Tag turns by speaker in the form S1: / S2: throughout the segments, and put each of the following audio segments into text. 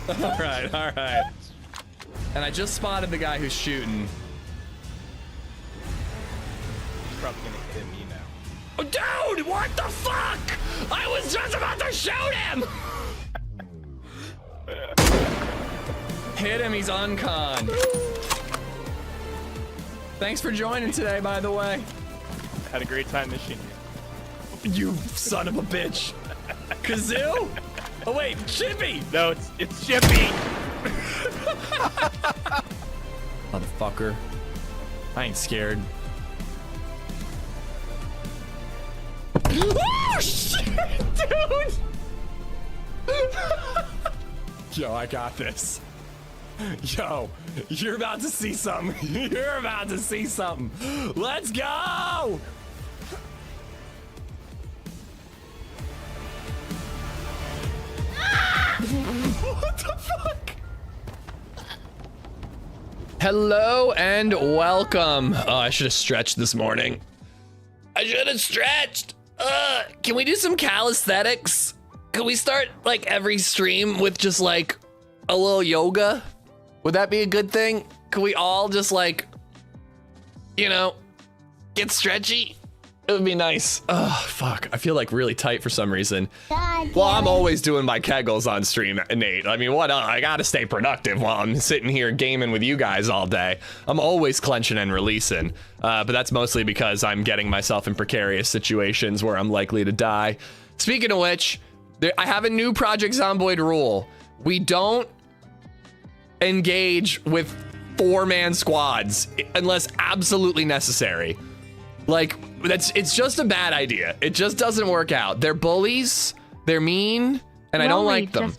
S1: All right, all right. And I just spotted the guy who's shooting.
S2: He's probably gonna hit me now.
S1: Oh, dude, what the fuck? I was just about to shoot him. Hit him, he's unconned. Thanks for joining today, by the way.
S2: Had a great time this year.
S1: You son of a bitch. Kazoo? Oh wait, Chippy!
S2: No, it's Chippy!
S1: Motherfucker. I ain't scared. Oh shit, dude! Yo, I got this. Yo, you're about to see something. You're about to see something. Let's go! What the fuck? Hello and welcome. Oh, I should have stretched this morning. I should have stretched. Can we do some calisthenics? Can we start like every stream with just like a little yoga? Would that be a good thing? Could we all just like, you know, get stretchy? It would be nice. Oh, fuck. I feel like really tight for some reason. Well, I'm always doing my kegels on stream, Nate. I mean, what? I gotta stay productive while I'm sitting here gaming with you guys all day. I'm always clenching and releasing, but that's mostly because I'm getting myself in precarious situations where I'm likely to die. Speaking of which, I have a new Project Zomboid rule. We don't engage with 4-man squads unless absolutely necessary. Like, it's just a bad idea. It just doesn't work out. They're bullies, they're mean, and I don't like them.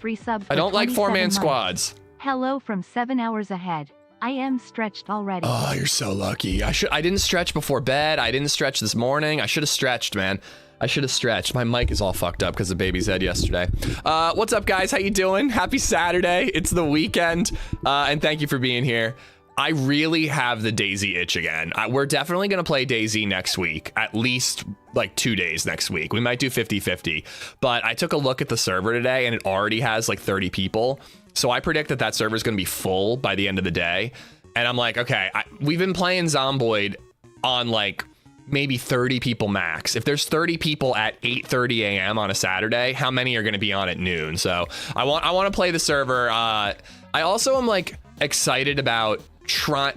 S1: I don't like 4-man squads.
S3: Hello from 7 hours ahead. I am stretched already.
S1: Oh, you're so lucky. I didn't stretch before bed. I didn't stretch this morning. I should have stretched, man. I should have stretched. My mic is all fucked up because of LadyZed yesterday. What's up, guys? How you doing? Happy Saturday. It's the weekend, and thank you for being here. I really have the DayZ itch again. We're definitely going to play DayZ next week, at least like 2 days next week. We might do 50-50, but I took a look at the server today and it already has like 30 people. So I predict that that server is going to be full by the end of the day. And I'm like, okay, we've been playing Zomboid on like maybe 30 people max. If there's 30 people at 8:30 a.m. on a Saturday, how many are going to be on at noon? So I want to play the server. I also am like excited about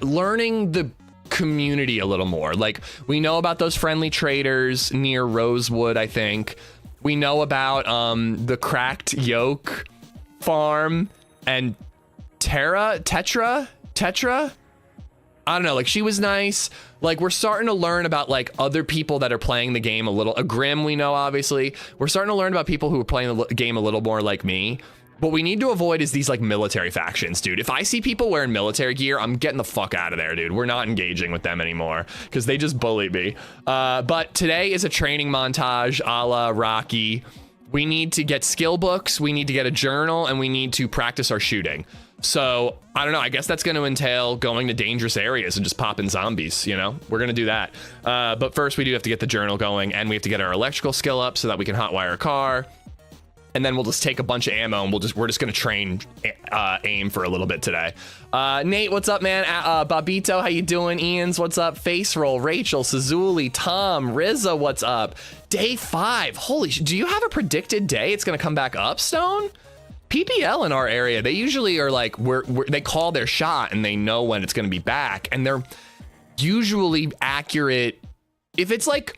S1: learning the community a little more. Like, we know about those friendly traders near Rosewood, I think. We know about the cracked yolk farm and Tetra? I don't know, like, she was nice. Like, we're starting to learn about like other people that are playing the game a little. A Grim, we know, obviously. We're starting to learn about people who are playing the game a little more like me. What we need to avoid is these like military factions, dude. If I see people wearing military gear, I'm getting the fuck out of there, dude. We're not engaging with them anymore because they just bully me. But today is a training montage a la Rocky. We need to get skill books, we need to get a journal, and we need to practice our shooting. So I don't know, I guess that's going to entail going to dangerous areas and just popping zombies, you know? We're going to do that. But first we do have to get the journal going, and we have to get our electrical skill up so that we can hotwire a car. And then we'll just take a bunch of ammo and we're just gonna train aim for a little bit today. Nate, what's up, man? Babito, how you doing? Ian's, what's up? Face Roll, Rachel, Sazuli, Tom, Rizza, what's up? Day 5, holy shit, do you have a predicted day it's gonna come back up, Stone? PPL in our area, they usually are like, they call their shot and they know when it's gonna be back, and they're usually accurate. If it's like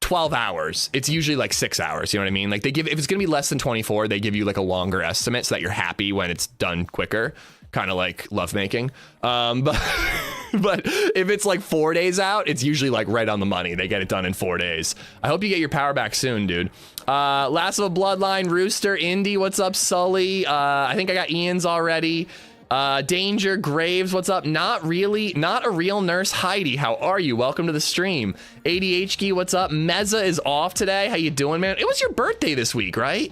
S1: 12 hours, it's usually like 6 hours, you know what I mean? Like, they give, if it's gonna be less than 24, they give you like a longer estimate so that you're happy when it's done quicker, kind of like lovemaking. But if it's like 4 days out, it's usually like right on the money. They get it done in 4 days. I hope you get your power back soon, dude. Last of a Bloodline, Rooster, Indy, what's up? Sully, I think I got Ian's already. Danger, Graves, what's up? Not really, not a real nurse. Heidi, how are you? Welcome to the stream. ADHG, what's up? Meza is off today. How you doing, man? It was your birthday this week, right?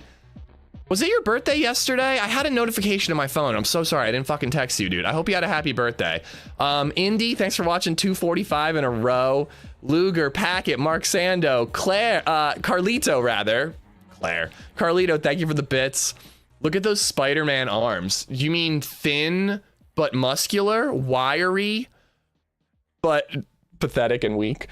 S1: Was it your birthday yesterday? I had a notification on my phone. I'm so sorry, I didn't fucking text you, dude. I hope you had a happy birthday. Indy, thanks for watching 245 in a row. Luger, Packet, Mark Sando, Claire, Carlito, rather. Claire. Carlito, thank you for the bits. Look at those Spider-Man arms. You mean thin but muscular, wiry but pathetic and weak?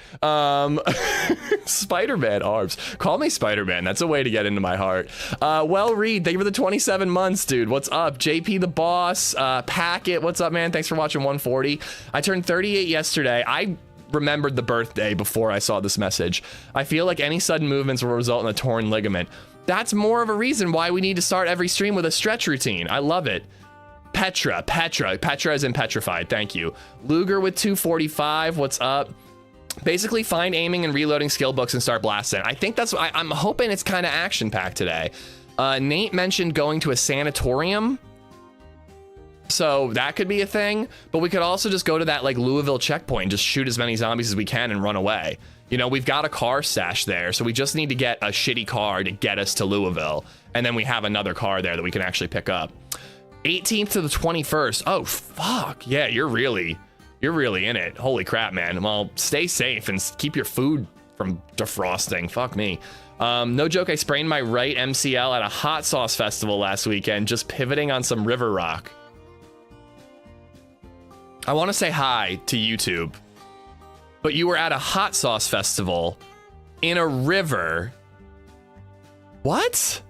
S1: Spider-Man arms. Call me Spider-Man. That's a way to get into my heart. Well, Reed, thank you for the 27 months, dude. What's up? JP the boss, Packet, what's up, man? Thanks for watching 140. I turned 38 yesterday. I remembered the birthday before I saw this message. I feel like any sudden movements will result in a torn ligament. That's more of a reason why we need to start every stream with a stretch routine. I love it. Petra as in petrified. Thank you. Luger with 245. What's up? Basically find aiming and reloading skill books and start blasting. I think that's what I'm hoping. It's kind of action packed today. Nate mentioned going to a sanatorium, so that could be a thing, but we could also just go to that like Louisville checkpoint, just shoot as many zombies as we can and run away. You know, we've got a car stashed there, so we just need to get a shitty car to get us to Louisville, and then we have another car there that we can actually pick up. 18th to the 21st. Oh fuck yeah, you're really in it. Holy crap, man. Well, stay safe and keep your food from defrosting. Fuck me. No joke, I sprained my right MCL at a hot sauce festival last weekend, just pivoting on some river rock. I want to say hi to YouTube, but you were at a hot sauce festival in a river. What?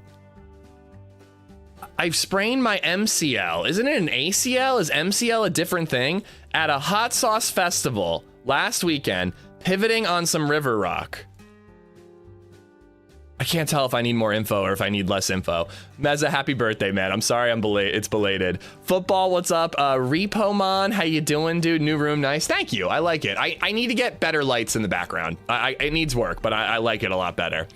S1: I've sprained my MCL. Isn't it an ACL? Is MCL a different thing? At a hot sauce festival last weekend, pivoting on some river rock. I can't tell if I need more info or if I need less info. Meza, happy birthday, man. I'm sorry it's belated. Football, what's up? Repomon, how you doing, dude? New room, nice. Thank you, I like it. I need to get better lights in the background. It needs work, but I like it a lot better.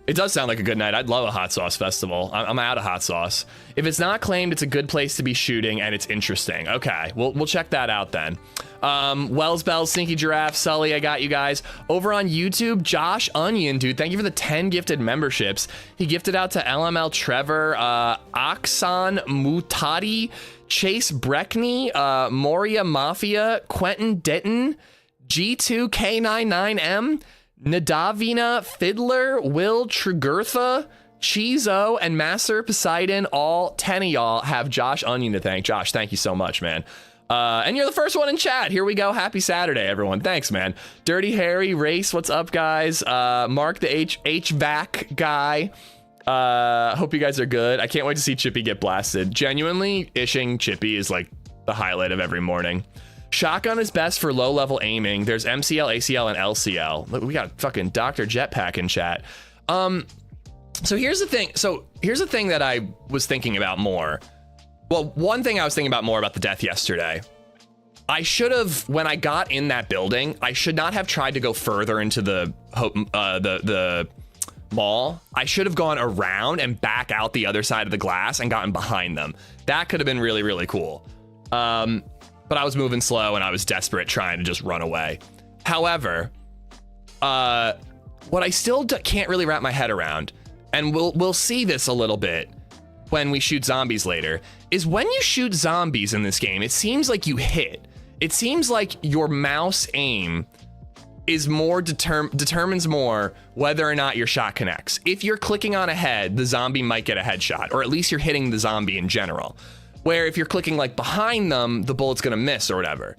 S1: It does sound like a good night. I'd love a hot sauce festival. I'm out of hot sauce. If it's not claimed, it's a good place to be shooting and it's interesting. Okay, we'll check that out then. Wells Bells, Sneaky Giraffe, Sully, I got you guys. Over on YouTube, Josh Onion, dude, thank you for the 10 gifted memberships. He gifted out to LML Trevor, Aksan Mutati, Chase Breckney, Moria Mafia, Quentin Ditton, G2K99M, Nadavina Fiddler, Will Trigurtha, Chizo, and Master Poseidon. All 10 of y'all have Josh Onion to thank. Josh, thank you so much, man. And you're the first one in chat. Here we go. Happy Saturday, everyone. Thanks, man. Dirty Harry, Race, what's up, guys? Mark the HVAC guy. Hope you guys are good. I can't wait to see Chippy get blasted. Genuinely, ishing Chippy is like the highlight of every morning. Shotgun is best for low-level aiming. There's MCL, ACL, and LCL. Look, we got fucking Dr. Jetpack in chat. So here's the thing that I was thinking about more. Well, one thing I was thinking about more about the death yesterday. I should have, when I got in that building, I should not have tried to go further into the mall. I should have gone around and back out the other side of the glass and gotten behind them. That could have been really, really cool. But I was moving slow and I was desperate trying to just run away. However, what I still can't really wrap my head around, and we'll see this a little bit when we shoot zombies later, is when you shoot zombies in this game, it seems like you hit. It seems like your mouse aim is more determines more whether or not your shot connects. If you're clicking on a head, the zombie might get a headshot, or at least you're hitting the zombie in general. Where if you're clicking like behind them, the bullet's gonna miss or whatever.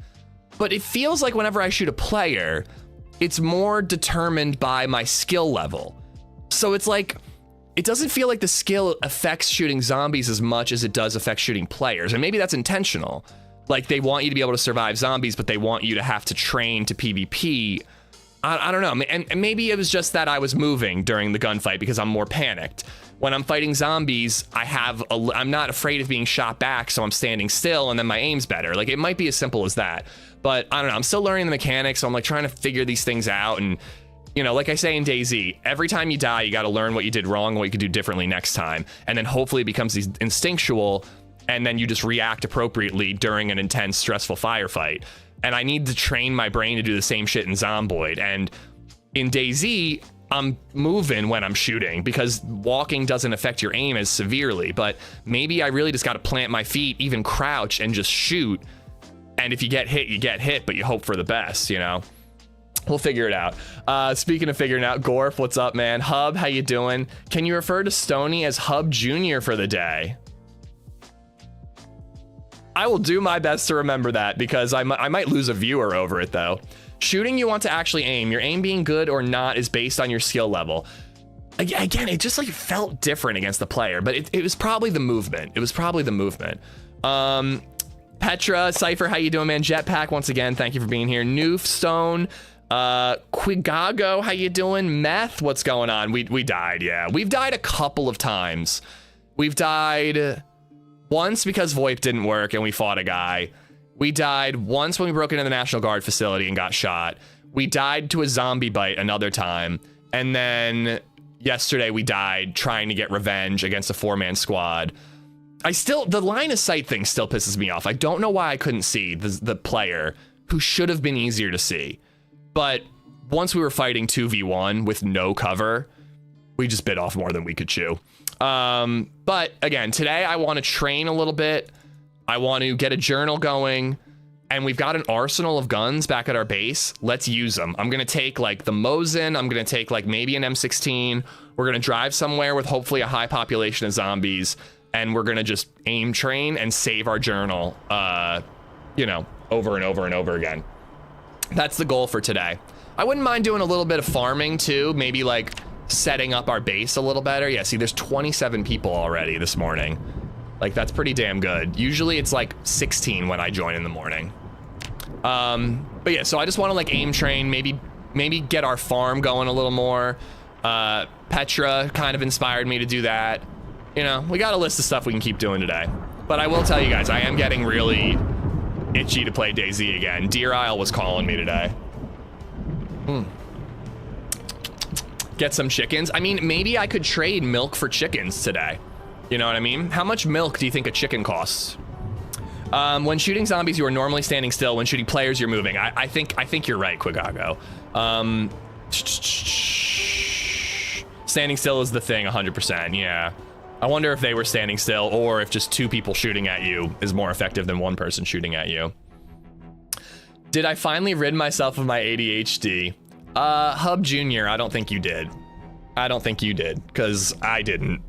S1: But it feels like whenever I shoot a player, it's more determined by my skill level. So it's like, it doesn't feel like the skill affects shooting zombies as much as it does affect shooting players. And maybe that's intentional. Like they want you to be able to survive zombies, but they want you to have to train to PvP. I don't know, and maybe it was just that I was moving during the gunfight because I'm more panicked. When I'm fighting zombies, I'm not afraid of being shot back, so I'm standing still and then my aim's better. Like it might be as simple as that, but I don't know, I'm still learning the mechanics, so I'm like trying to figure these things out. And you know, like I say in DayZ, every time you die, you got to learn what you did wrong and what you could do differently next time. And then hopefully it becomes instinctual, and then you just react appropriately during an intense, stressful firefight. And I need to train my brain to do the same shit in Zomboid. And in DayZ, I'm moving when I'm shooting because walking doesn't affect your aim as severely. But maybe I really just got to plant my feet, even crouch, and just shoot. And if you get hit, you get hit, but you hope for the best, you know? We'll figure it out. Speaking of figuring out, Gorf, what's up, man? Hub, how you doing? Can you refer to Stoney as Hub Jr. for the day? I will do my best to remember that, because I might lose a viewer over it though. Shooting, you want to actually aim. Your aim being good or not is based on your skill level. Again, it just like felt different against the player, but it was probably the movement. It was probably the movement. Petra, Cypher, how you doing, man? Jetpack, once again, thank you for being here. Noofstone, Quigago, how you doing? Meth, what's going on? We died, yeah. We've died a couple of times. We've died once because VoIP didn't work and we fought a guy. We died once when we broke into the National Guard facility and got shot. We died to a zombie bite another time. And then yesterday we died trying to get revenge against a 4-man squad. The line of sight thing still pisses me off. I don't know why I couldn't see the player who should have been easier to see. But once we were fighting 2v1 with no cover, we just bit off more than we could chew. But again, today I want to train a little bit. I want to get a journal going, and we've got an arsenal of guns back at our base. Let's use them. I'm going to take like the Mosin. I'm going to take like maybe an M16. We're going to drive somewhere with hopefully a high population of zombies, and we're going to just aim train and save our journal, you know, over and over and over again. That's the goal for today. I wouldn't mind doing a little bit of farming too. Maybe like setting up our base a little better. Yeah, see, there's 27 people already this morning. Like, that's pretty damn good. Usually it's like 16 when I join in the morning. But yeah, so I just want to like aim train, maybe get our farm going a little more. Petra kind of inspired me to do that. You know, we got a list of stuff we can keep doing today. But I will tell you guys, I am getting really itchy to play DayZ again. Deer Isle was calling me today. Get some chickens. I mean, maybe I could trade milk for chickens today. You know what I mean? How much milk do you think a chicken costs? When shooting zombies, you are normally standing still. When shooting players, you're moving. I think you're right, Quigago. Standing still is the thing, 100%. Yeah. I wonder if they were standing still, or if just 2 people shooting at you is more effective than 1 person shooting at you. Did I finally rid myself of my ADHD? Hub Jr., I don't think you did. I don't think you did, because I didn't.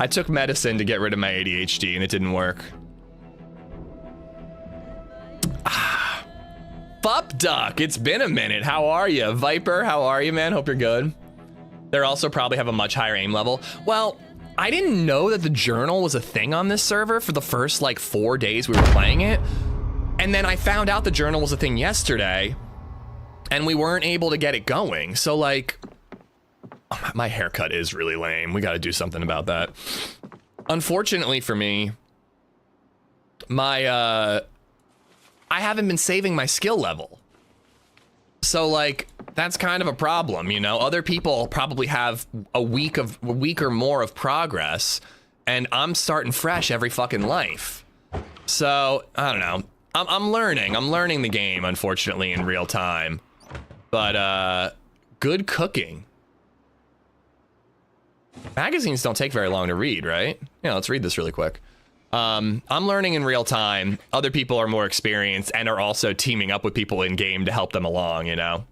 S1: I took medicine to get rid of my ADHD and it didn't work. Fup Duck, it's been a minute. How are you? Viper, how are you, man? Hope you're good. They also probably have a much higher aim level. Well, I didn't know that the journal was a thing on this server for the first like 4 days we were playing it. And then I found out the journal was a thing yesterday and we weren't able to get it going. So like, oh, my haircut is really lame. We got to do something about that. Unfortunately for me, I haven't been saving my skill level. So like, that's kind of a problem, you know? Other people probably have a week or more of progress, and I'm starting fresh every fucking life. So, I don't know. I'm learning the game, unfortunately, in real time. But, good cooking. Magazines don't take very long to read, right? Yeah, let's read this really quick. I'm learning in real time. Other people are more experienced and are also teaming up with people in game to help them along, you know?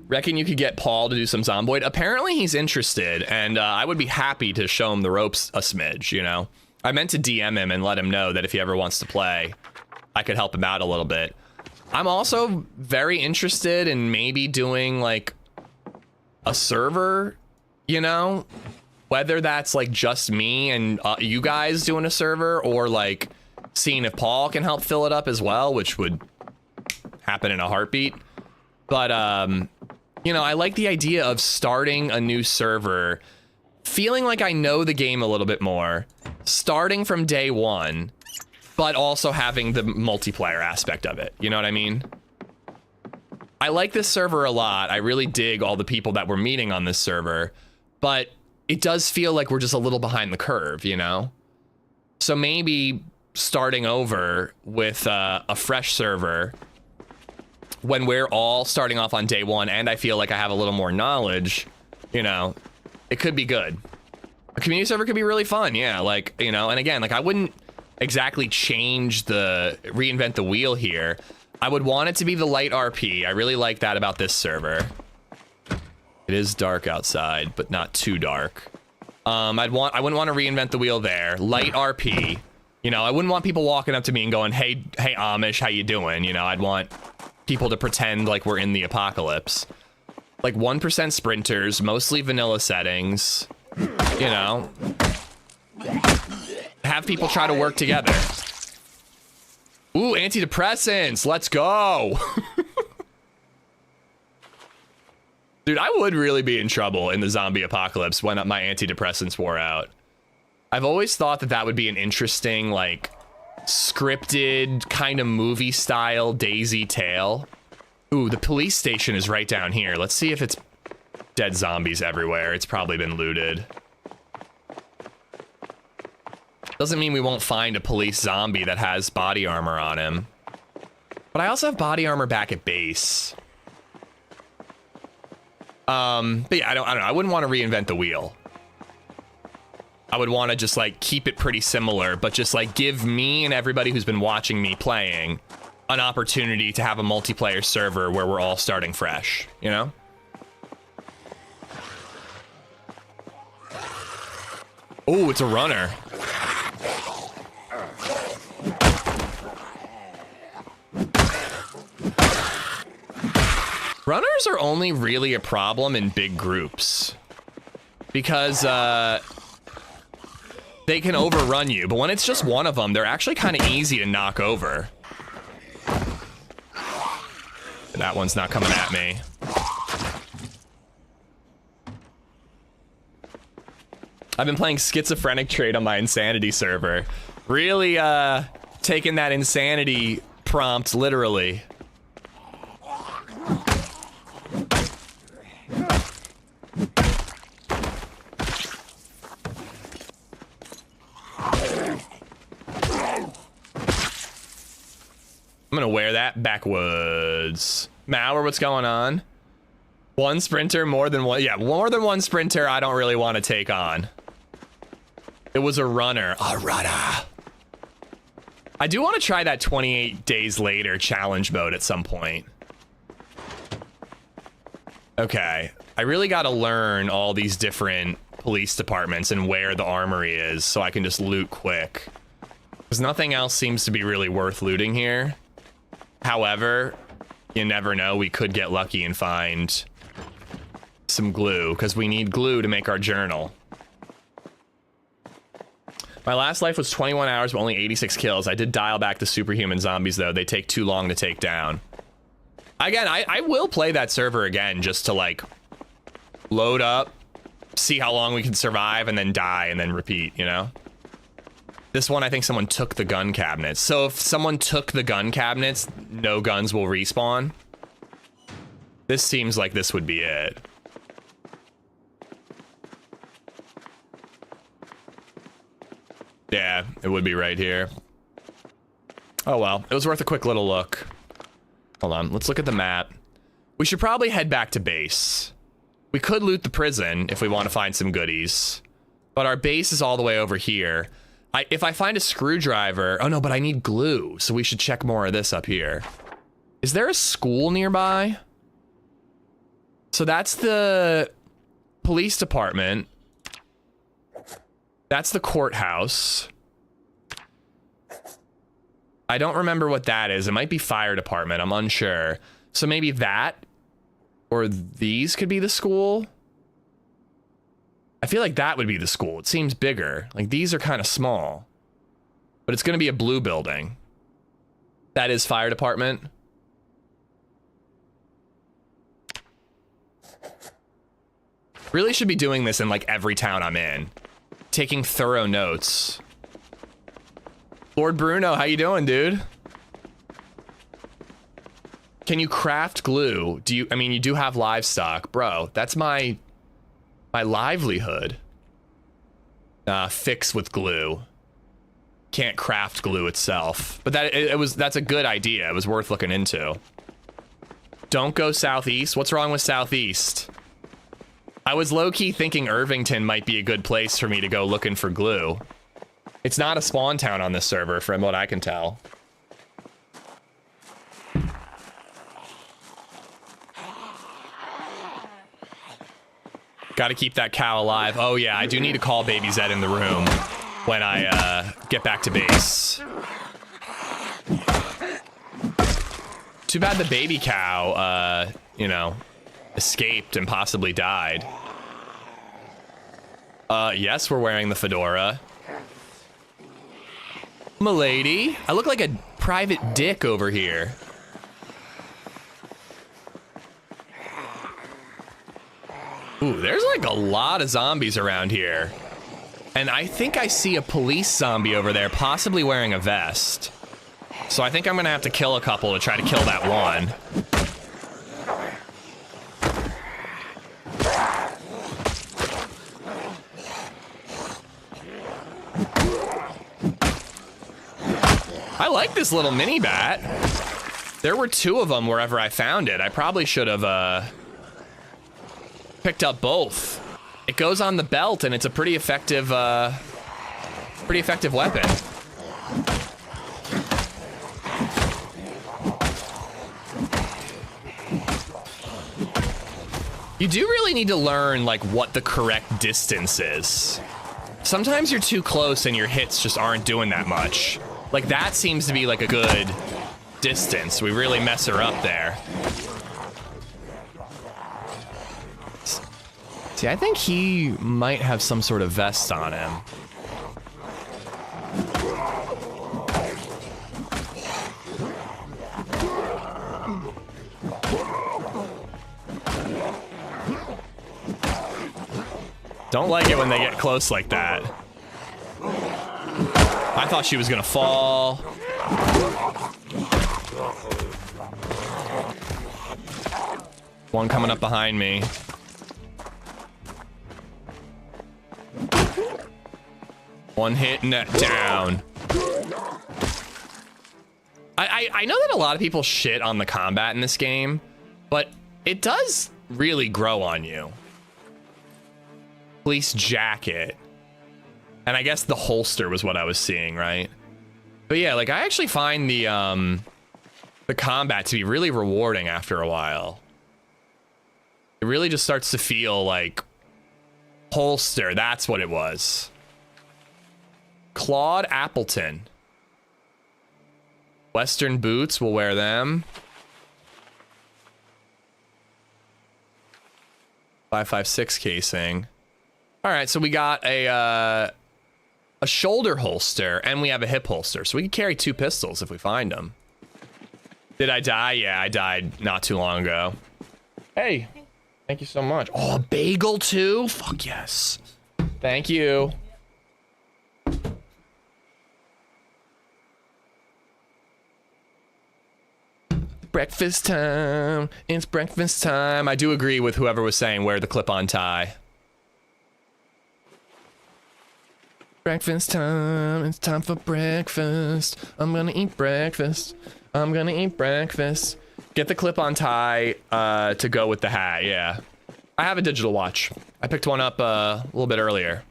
S1: Reckon you could get Paul to do some Zomboid? Apparently he's interested, and I would be happy to show him the ropes a smidge, you know? I meant to DM him and let him know that if he ever wants to play, I could help him out a little bit. I'm also very interested in maybe doing like a server, you know? Whether that's like just me and you guys doing a server, or like seeing if Paul can help fill it up as well, which would happen in a heartbeat. But, you know, I like the idea of starting a new server, feeling like I know the game a little bit more, starting from day one, but also having the multiplayer aspect of it. You know what I mean? I like this server a lot. I really dig all the people that we're meeting on this server, but it does feel like we're just a little behind the curve, you know? So maybe starting over with a fresh server when we're all starting off on day one and I feel like I have a little more knowledge, you know, it could be good. A community server could be really fun, yeah, like, you know, and again, like I wouldn't exactly reinvent the wheel here. I would want it to be the light RP. I really like that about this server. It is dark outside, but not too dark. I wouldn't want to reinvent the wheel there. Light RP. You know, I wouldn't want people walking up to me and going, hey Amish, how you doing? You know, I'd want people to pretend like we're in the apocalypse. Like 1% sprinters, mostly vanilla settings. You know, have people try to work together. Ooh, antidepressants, let's go. Dude, I would really be in trouble in the zombie apocalypse when my antidepressants wore out. I've always thought that that would be an interesting, like, scripted kind of movie style DayZ tale. Ooh, the police station is right down here. Let's see if it's dead zombies everywhere. It's probably been looted. Doesn't mean we won't find a police zombie that has body armor on him. But I also have body armor back at base. But yeah, I don't know. I wouldn't want to reinvent the wheel. I would want to just like keep it pretty similar, but just like give me and everybody who's been watching me playing an opportunity to have a multiplayer server where we're all starting fresh, you know? Oh, it's a runner. Runners are only really a problem in big groups because they can overrun you, but when it's just one of them, they're actually kind of easy to knock over. That one's not coming at me. I've been playing Schizophrenic Trade on my Insanity server. Really taking that insanity prompt literally. I'm gonna wear that backwards. Mauer, what's going on? One sprinter, more than one. Yeah, more than one sprinter I don't really want to take on. It was a runner. A runner. I do want to try that 28 days later challenge mode at some point. Okay. I really got to learn all these different police departments and where the armory is so I can just loot quick. Because nothing else seems to be really worth looting here. However, you never know. We could get lucky and find some glue because we need glue to make our journal. My last life was 21 hours, but only 86 kills. I did dial back the superhuman zombies, though. They take too long to take down. Again, I will play that server again just to, like, load up, see how long we can survive, and then die, and then repeat, you know? This one, I think someone took the gun cabinets. So if someone took the gun cabinets, no guns will respawn. This seems like this would be it. Yeah, it would be right here. Oh well, it was worth a quick little look. Hold on, let's look at the map. We should probably head back to base. We could loot the prison if we want to find some goodies. But our base is all the way over here. If I find a screwdriver... Oh no, but I need glue, so we should check more of this up here. Is there a school nearby? So that's the police department. That's the courthouse. I don't remember what that is. It might be fire department. I'm unsure. So maybe that or these could be the school. I feel like that would be the school. It seems bigger. Like these are kind of small. But it's going to be a blue building. That is fire department. Really should be doing this in like every town I'm in. Taking thorough notes. Lord Bruno, how you doing, dude? Can you craft glue? Do you, I mean, you do have livestock. Bro, that's my livelihood. Fix with glue. Can't craft glue itself. But that's a good idea. It was worth looking into. Don't go southeast. What's wrong with southeast? I was low-key thinking Irvington might be a good place for me to go looking for glue. It's not a spawn town on this server, from what I can tell. Gotta keep that cow alive. Oh yeah, I do need to call BabyZed in the room when I get back to base. Too bad the baby cow, you know, escaped and possibly died. Yes, we're wearing the fedora. M'lady, I look like a private dick over here. Ooh, there's like a lot of zombies around here. And I think I see a police zombie over there, possibly wearing a vest. So I think I'm gonna have to kill a couple to try to kill that one. I like this little mini bat. There were 2 of them wherever I found it. I probably should have picked up both. It goes on the belt and it's a pretty effective weapon. You do really need to learn like what the correct distance is. Sometimes you're too close and your hits just aren't doing that much. Like that seems to be like a good distance. We really mess her up there. See, I think he might have some sort of vest on him. Don't like it when they get close like that. I thought she was gonna fall. One coming up behind me. One hit and that down. I know that a lot of people shit on the combat in this game, but it does really grow on you. Police jacket. And I guess the holster was what I was seeing, right? But yeah, like I actually find the combat to be really rewarding after a while. It really just starts to feel like holster, that's what it was. Claude Appleton. Western boots, we'll wear them. 5.56 casing. All right, so we got a shoulder holster and we have a hip holster, so we can carry 2 pistols if we find them. Did I die? Yeah, I died not too long ago. Hey, thank you so much. Oh, a bagel too? Fuck yes. Thank you. Breakfast time. It's breakfast time. I do agree with whoever was saying wear the clip-on tie. Breakfast time. It's time for breakfast. I'm gonna eat breakfast. I'm gonna eat breakfast. Get the clip-on tie to go with the hat. Yeah. I have a digital watch. I picked one up a little bit earlier.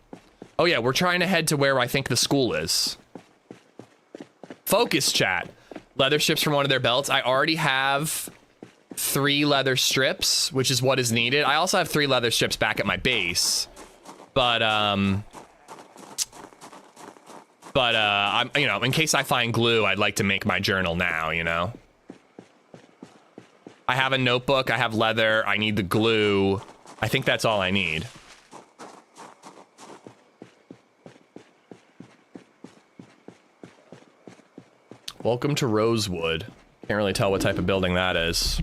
S1: Oh yeah, we're trying to head to where I think the school is. Focus chat. Leather strips from one of their belts. I already have 3 leather strips, which is what is needed. I also have 3 leather strips back at my base, but I'm, you know, in case I find glue, I'd like to make my journal now, you know. I have a notebook. I have leather. I need the glue. I think that's all I need. Welcome to Rosewood. Can't really tell what type of building that is.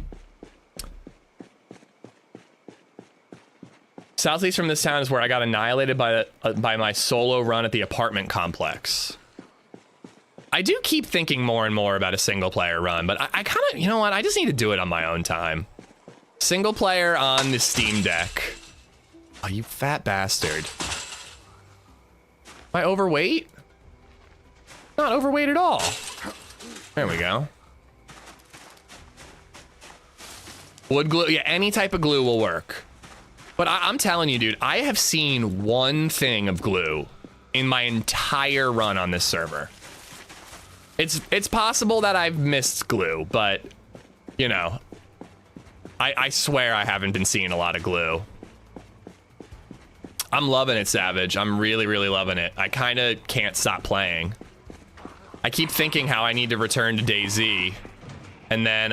S1: Southeast from this town is where I got annihilated by my solo run at the apartment complex. I do keep thinking more and more about a single player run, but I kind of, you know what? I just need to do it on my own time. Single player on the Steam Deck. Oh, you fat bastard. Am I overweight? Not overweight at all. There we go. Wood glue, yeah, any type of glue will work. But I'm telling you, dude, I have seen one thing of glue in my entire run on this server. It's possible that I've missed glue, but, you know, I swear I haven't been seeing a lot of glue. I'm loving it, Savage. I'm really, really loving it. I kind of can't stop playing. I keep thinking how I need to return to DayZ, and then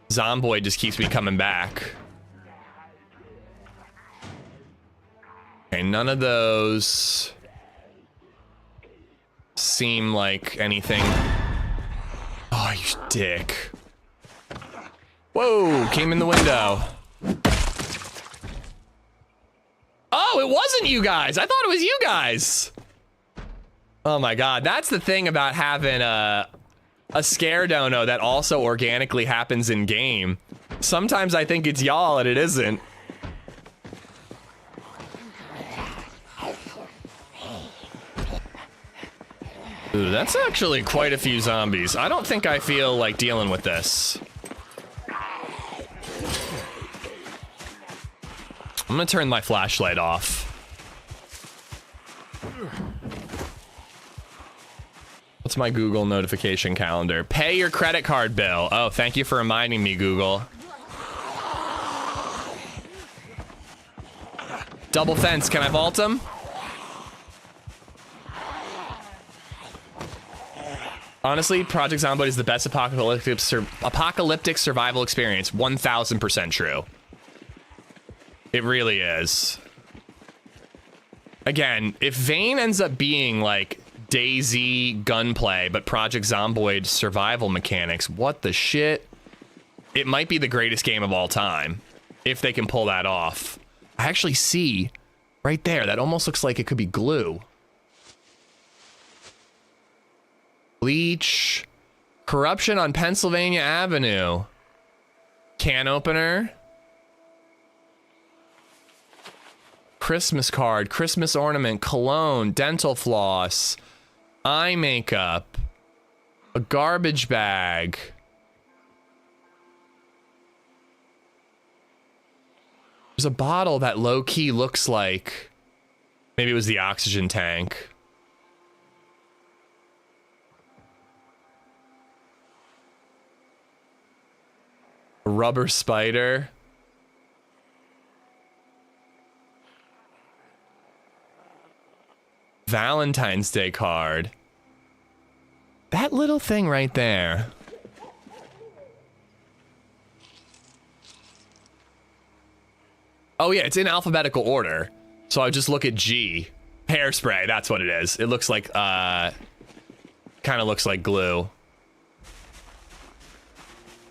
S1: Zomboid just keeps me coming back. Okay, none of those seem like anything. Oh, you dick. Whoa, came in the window. Oh, it wasn't you guys. I thought it was you guys. Oh my God, that's the thing about having a scare dono that also organically happens in game. Sometimes I think it's y'all and it isn't. Ooh, that's actually quite a few zombies. I don't think I feel like dealing with this. I'm gonna turn my flashlight off. What's my Google notification calendar? Pay your credit card bill. Oh, thank you for reminding me, Google. Double fence, can I vault him? Honestly, Project Zomboid is the best apocalyptic survival experience. 1000% true. It really is. Again, if Vayne ends up being like DayZ gunplay, but Project Zomboid survival mechanics, what the shit? It might be the greatest game of all time, if they can pull that off. I actually see right there, that almost looks like it could be glue. Bleach. Corruption on Pennsylvania Avenue. Can opener. Christmas card, Christmas ornament, cologne, dental floss, eye makeup, a garbage bag. There's a bottle that low-key looks like maybe it was the oxygen tank. A rubber spider. Valentine's Day card. That little thing right there. Oh yeah, it's in alphabetical order. So I just look at G. Hairspray, that's what it is. It looks like, kind of looks like glue.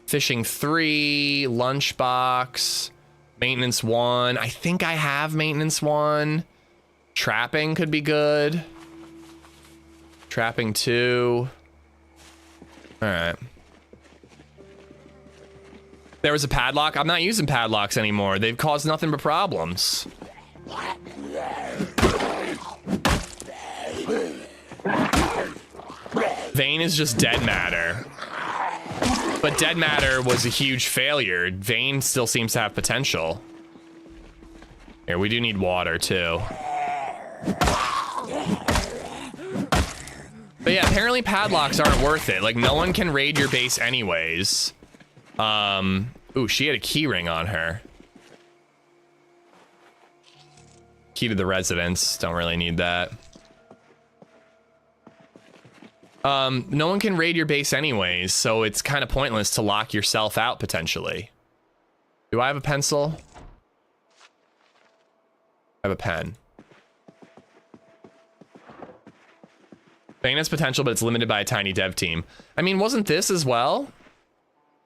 S1: Fishing 3, lunchbox, maintenance 1. I think I have maintenance 1. Trapping could be good. Trapping 2. All right. There was a padlock. I'm not using padlocks anymore. They've caused nothing but problems. Vayne is just dead matter. But dead matter was a huge failure. Vayne still seems to have potential. Here, we do need water too. But yeah, apparently padlocks aren't worth it. Like, no one can raid your base anyways. Ooh, she had a key ring on her. Key to the residence. Don't really need that. No one can raid your base anyways, so it's kind of pointless to lock yourself out potentially. Do I have a pencil? I have a pen. Vayne has potential, but it's limited by a tiny dev team. I mean, wasn't this as well?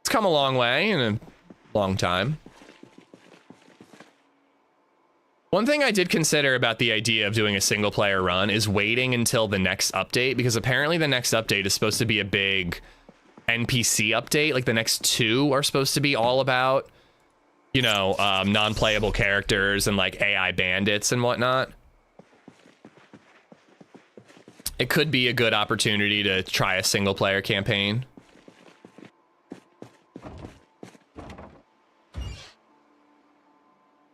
S1: It's come a long way in a long time. One thing I did consider about the idea of doing a single player run is waiting until the next update, because apparently the next update is supposed to be a big NPC update. Like the next 2 are supposed to be all about, you know, non-playable characters and like AI bandits and whatnot. It could be a good opportunity to try a single player campaign.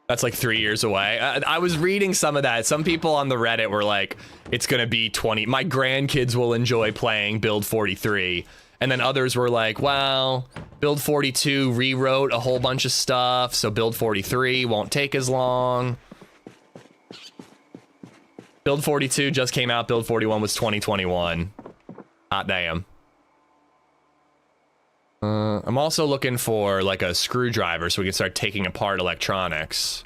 S1: That's like 3 years away. I was reading some of that. Some people on the Reddit were like, it's gonna be 20. My grandkids will enjoy playing Build 43. And then others were like, well, Build 42 rewrote a whole bunch of stuff, so Build 43 won't take as long. Build 42 just came out. Build 41 was 2021. Hot damn. I'm also looking for like a screwdriver so we can start taking apart electronics.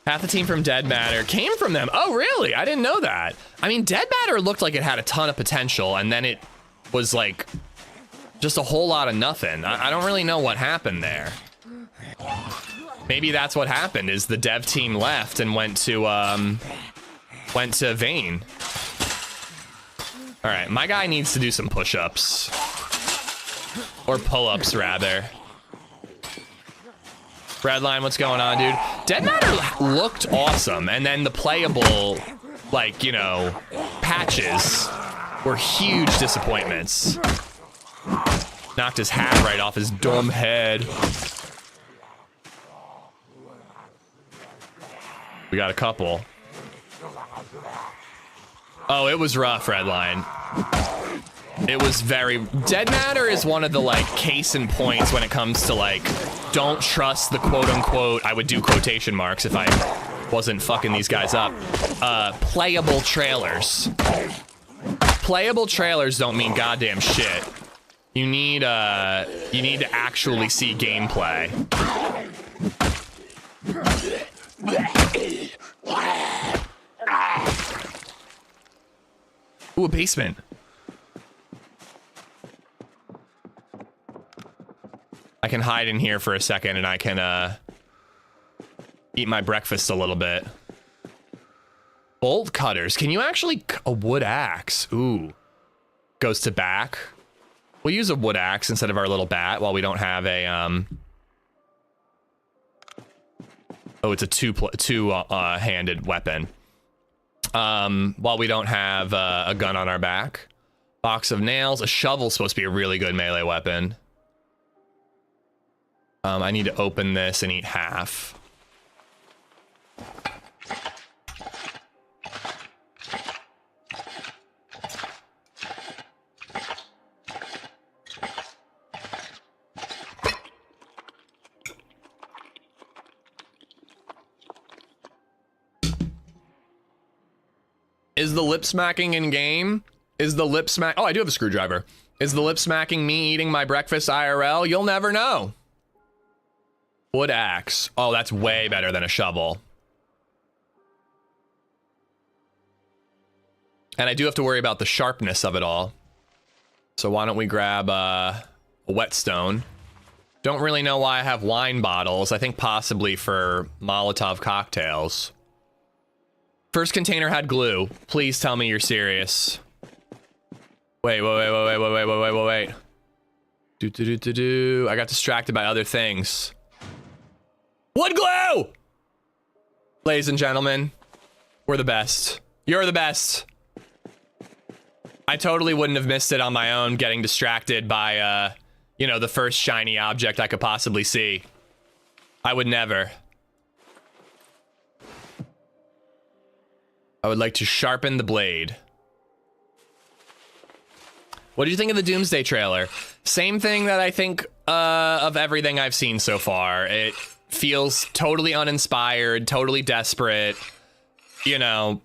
S1: Half the team from Dead Matter came from them. Oh, really? I didn't know that. I mean, Dead Matter looked like it had a ton of potential, and then it was like just a whole lot of nothing. I don't really know what happened there. Maybe that's what happened, is the dev team left and went to Vayne. All right, my guy needs to do some push-ups. Or pull-ups, rather. Redline, what's going on, dude? Dead Matter looked awesome, and then the playable, like, you know, patches were huge disappointments. Knocked his hat right off his dumb head. We got a couple. Oh, it was rough, Redline. It was very... Dead Matter is one of the, like, case in points when it comes to, like, don't trust the quote-unquote, I would do quotation marks if I wasn't fucking these guys up, playable trailers. Playable trailers don't mean goddamn shit. You need to actually see gameplay. Ooh, a basement. I can hide in here for a second and I can eat my breakfast a little bit. Bolt cutters. Can you actually... A wood axe. Ooh. Goes to back. We'll use a wood axe instead of our little bat while we don't have a... Oh, it's a two-handed weapon. While we don't have a gun on our back. Box of nails. A shovel's supposed to be a really good melee weapon. I need to open this and eat half. Is the lip smacking in game? Is the lip smack... Oh, I do have a screwdriver. Is the lip smacking me eating my breakfast IRL? You'll never know. Wood axe. Oh, that's way better than a shovel. And I do have to worry about the sharpness of it all. So why don't we grab a whetstone? Don't really know why I have wine bottles. I think possibly for Molotov cocktails. First container had glue. Please tell me you're serious. Wait. I got distracted by other things. Wood glue! Ladies and gentlemen, we're the best. You're the best. I totally wouldn't have missed it on my own, getting distracted by, you know, the first shiny object I could possibly see. I would never. I would like to sharpen the blade. What did you think of the Doomsday trailer? Same thing that I think of everything I've seen so far. It feels totally uninspired, totally desperate. You know,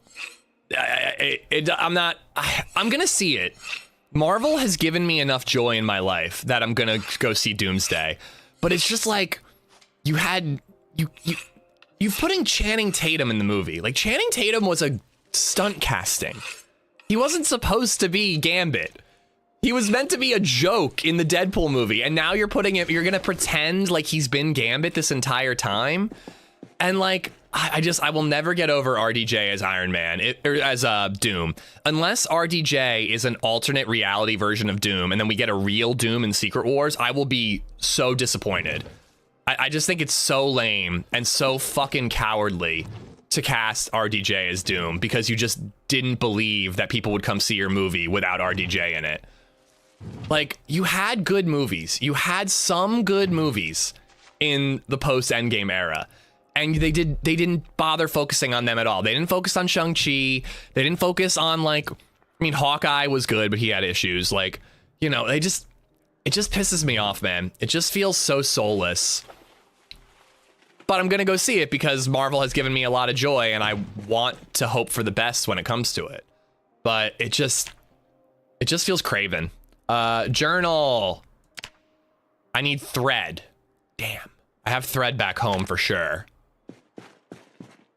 S1: I'm gonna see it. Marvel has given me enough joy in my life that I'm gonna go see Doomsday. But it's just like, you're putting Channing Tatum in the movie. Like, Channing Tatum was a stunt casting. He wasn't supposed to be Gambit. He was meant to be a joke in the Deadpool movie, and now you're putting him, you're gonna pretend like he's been Gambit this entire time? And like, I will never get over RDJ as Iron Man, or as Doom. Unless RDJ is an alternate reality version of Doom, and then we get a real Doom in Secret Wars, I will be so disappointed. I just think it's so lame and so fucking cowardly to cast RDJ as Doom, because you just didn't believe that people would come see your movie without RDJ in it. Like, you had good movies. You had some good movies in the post-Endgame era. And they didn't bother focusing on them at all. They didn't focus on Shang-Chi. They didn't focus on, like, I mean, Hawkeye was good, but he had issues. Like, you know, It just pisses me off, man. It just feels so soulless. But I'm gonna go see it because Marvel has given me a lot of joy and I want to hope for the best when it comes to it. But it just feels craven. Journal. I need thread. Damn. I have thread back home for sure.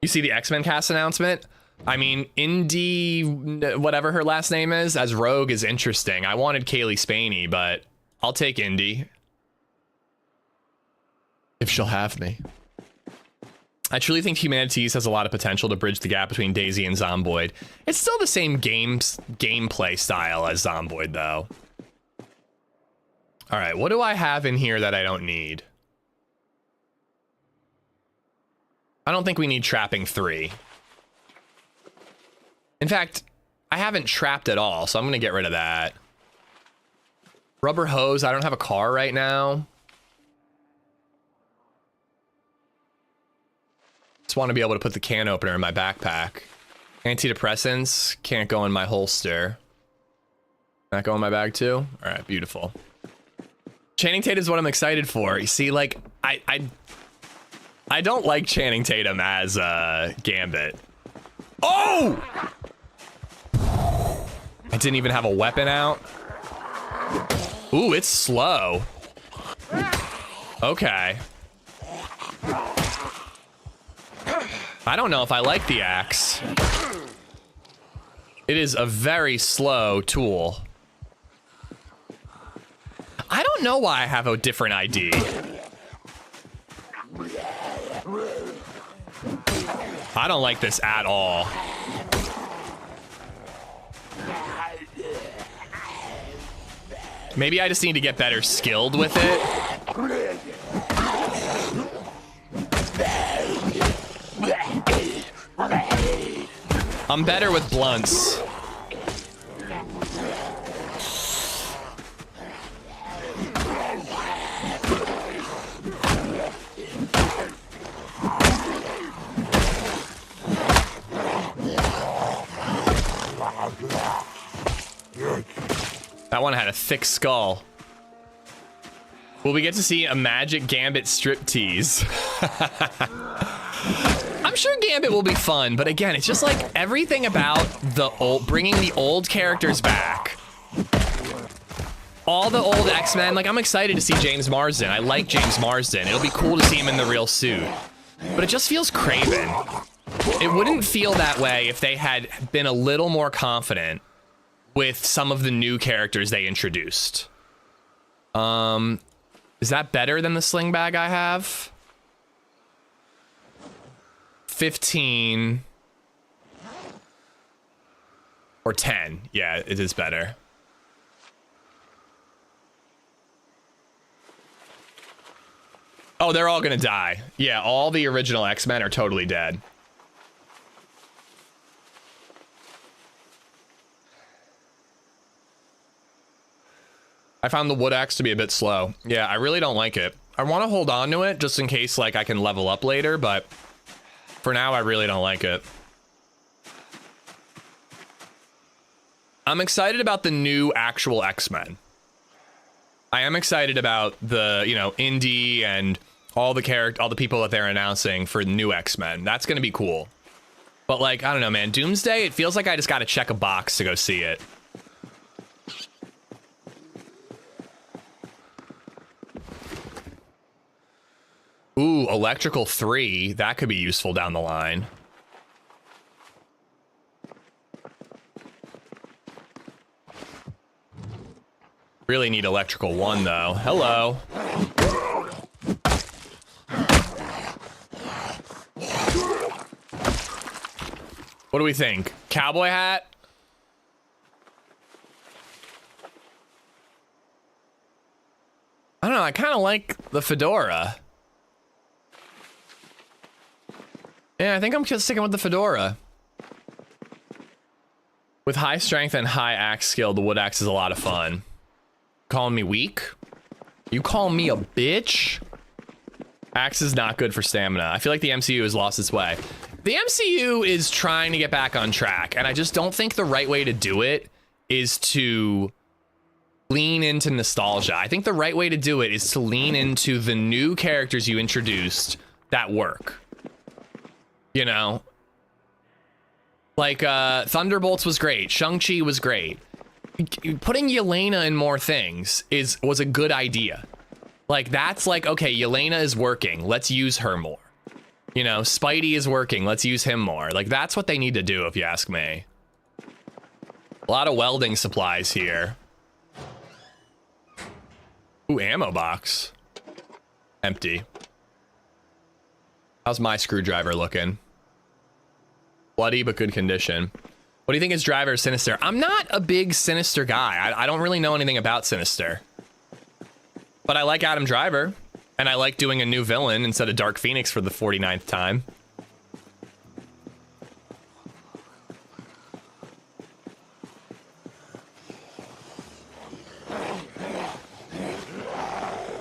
S1: You see the X-Men cast announcement? I mean, Indy, whatever her last name is, as Rogue is interesting. I wanted Kaylee Spaney, but I'll take Indy. If she'll have me. I truly think Humanities has a lot of potential to bridge the gap between DayZ and Zomboid. It's still the same gameplay style as Zomboid, though. All right, what do I have in here that I don't need? I don't think we need trapping 3. In fact, I haven't trapped at all, so I'm gonna get rid of that. Rubber hose, I don't have a car right now. Just want to be able to put the can opener in my backpack. Antidepressants can't go in my holster. Not go in my bag too? All right, beautiful. Channing Tatum is what I'm excited for. You see, like, I don't like Channing Tatum as Gambit. Oh! I didn't even have a weapon out. Ooh, it's slow. Okay. I don't know if I like the axe. It is a very slow tool. I don't know why I have a different ID. I don't like this at all. Maybe I just need to get better skilled with it. I'm better with blunts. That one had a thick skull. Will we get to see a Magic Gambit striptease? I'm sure Gambit will be fun, but again, it's just like everything about the old, bringing the old characters back. All the old X-Men, like I'm excited to see James Marsden. I like James Marsden. It'll be cool to see him in the real suit. But it just feels craven. It wouldn't feel that way if they had been a little more confident with some of the new characters they introduced. Is that better than the sling bag I have? 15 or 10. Yeah, it is better. Oh, they're all gonna die. Yeah, all the original X-Men are totally dead. I found the wood axe to be a bit slow. Yeah, I really don't like it. I want to hold on to it just in case like I can level up later, but for now I really don't like it. I'm excited about the new actual X-Men. I am excited about the, you know, Indy and all the people that they're announcing for new X-Men. That's going to be cool. But like, I don't know, man, Doomsday, it feels like I just got to check a box to go see it. Ooh, electrical 3. That could be useful down the line. Really need electrical 1 though. Hello. What do we think? Cowboy hat? I don't know, I kind of like the fedora. Yeah, I think I'm just sticking with the fedora. With high strength and high axe skill, the wood axe is a lot of fun. Calling me weak? You call me a bitch? Axe is not good for stamina. I feel like the MCU has lost its way. The MCU is trying to get back on track, and I just don't think the right way to do it is to lean into nostalgia. I think the right way to do it is to lean into the new characters you introduced that work. You know? Like, Thunderbolts was great. Shang-Chi was great. Putting Yelena in more things was a good idea. Like, that's like, okay, Yelena is working. Let's use her more. You know, Spidey is working. Let's use him more. Like, that's what they need to do, if you ask me. A lot of welding supplies here. Ooh, ammo box. Empty. How's my screwdriver looking? Bloody, but good condition. What do you think is Driver Sinister? I'm not a big Sinister guy. I don't really know anything about Sinister. But I like Adam Driver. And I like doing a new villain instead of Dark Phoenix for the 49th time.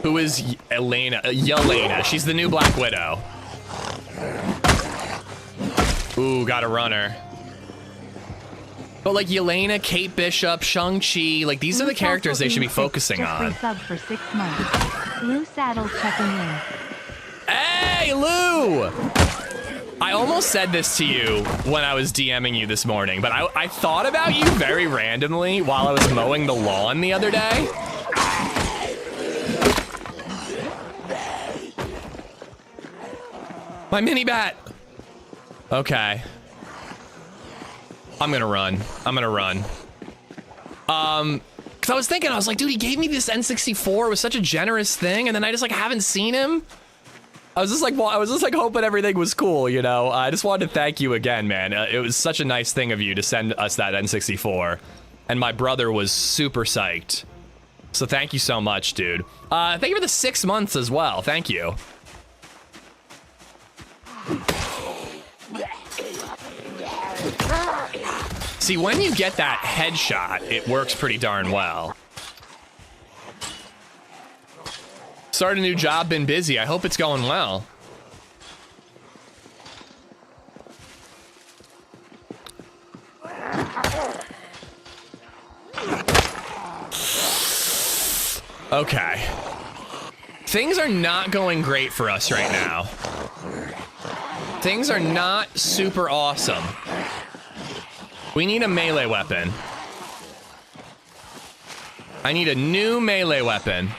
S1: Who is Elena? Yelena. She's the new Black Widow. Ooh, got a runner. But like Yelena, Kate Bishop, Shang-Chi, like these are the characters they should be focusing on.
S3: Sub for 6 months. Lou Saddles checking in.
S1: Hey, Lou! I almost said this to you when I was DMing you this morning, but I thought about you very randomly while I was mowing the lawn the other day. My mini bat. Okay. I'm gonna run. Cause I was thinking, I was like, dude, he gave me this N64. It was such a generous thing, and then I just like haven't seen him. I was just like hoping everything was cool, you know. I just wanted to thank you again, man. It was such a nice thing of you to send us that N64, and my brother was super psyched. So thank you so much, dude. Thank you for the 6 months as well. Thank you. See, when you get that headshot, it works pretty darn well. Started a new job, been busy. I hope it's going well. Okay. Things are not going great for us right now. Things are not super awesome. We need a melee weapon. I need a new melee weapon.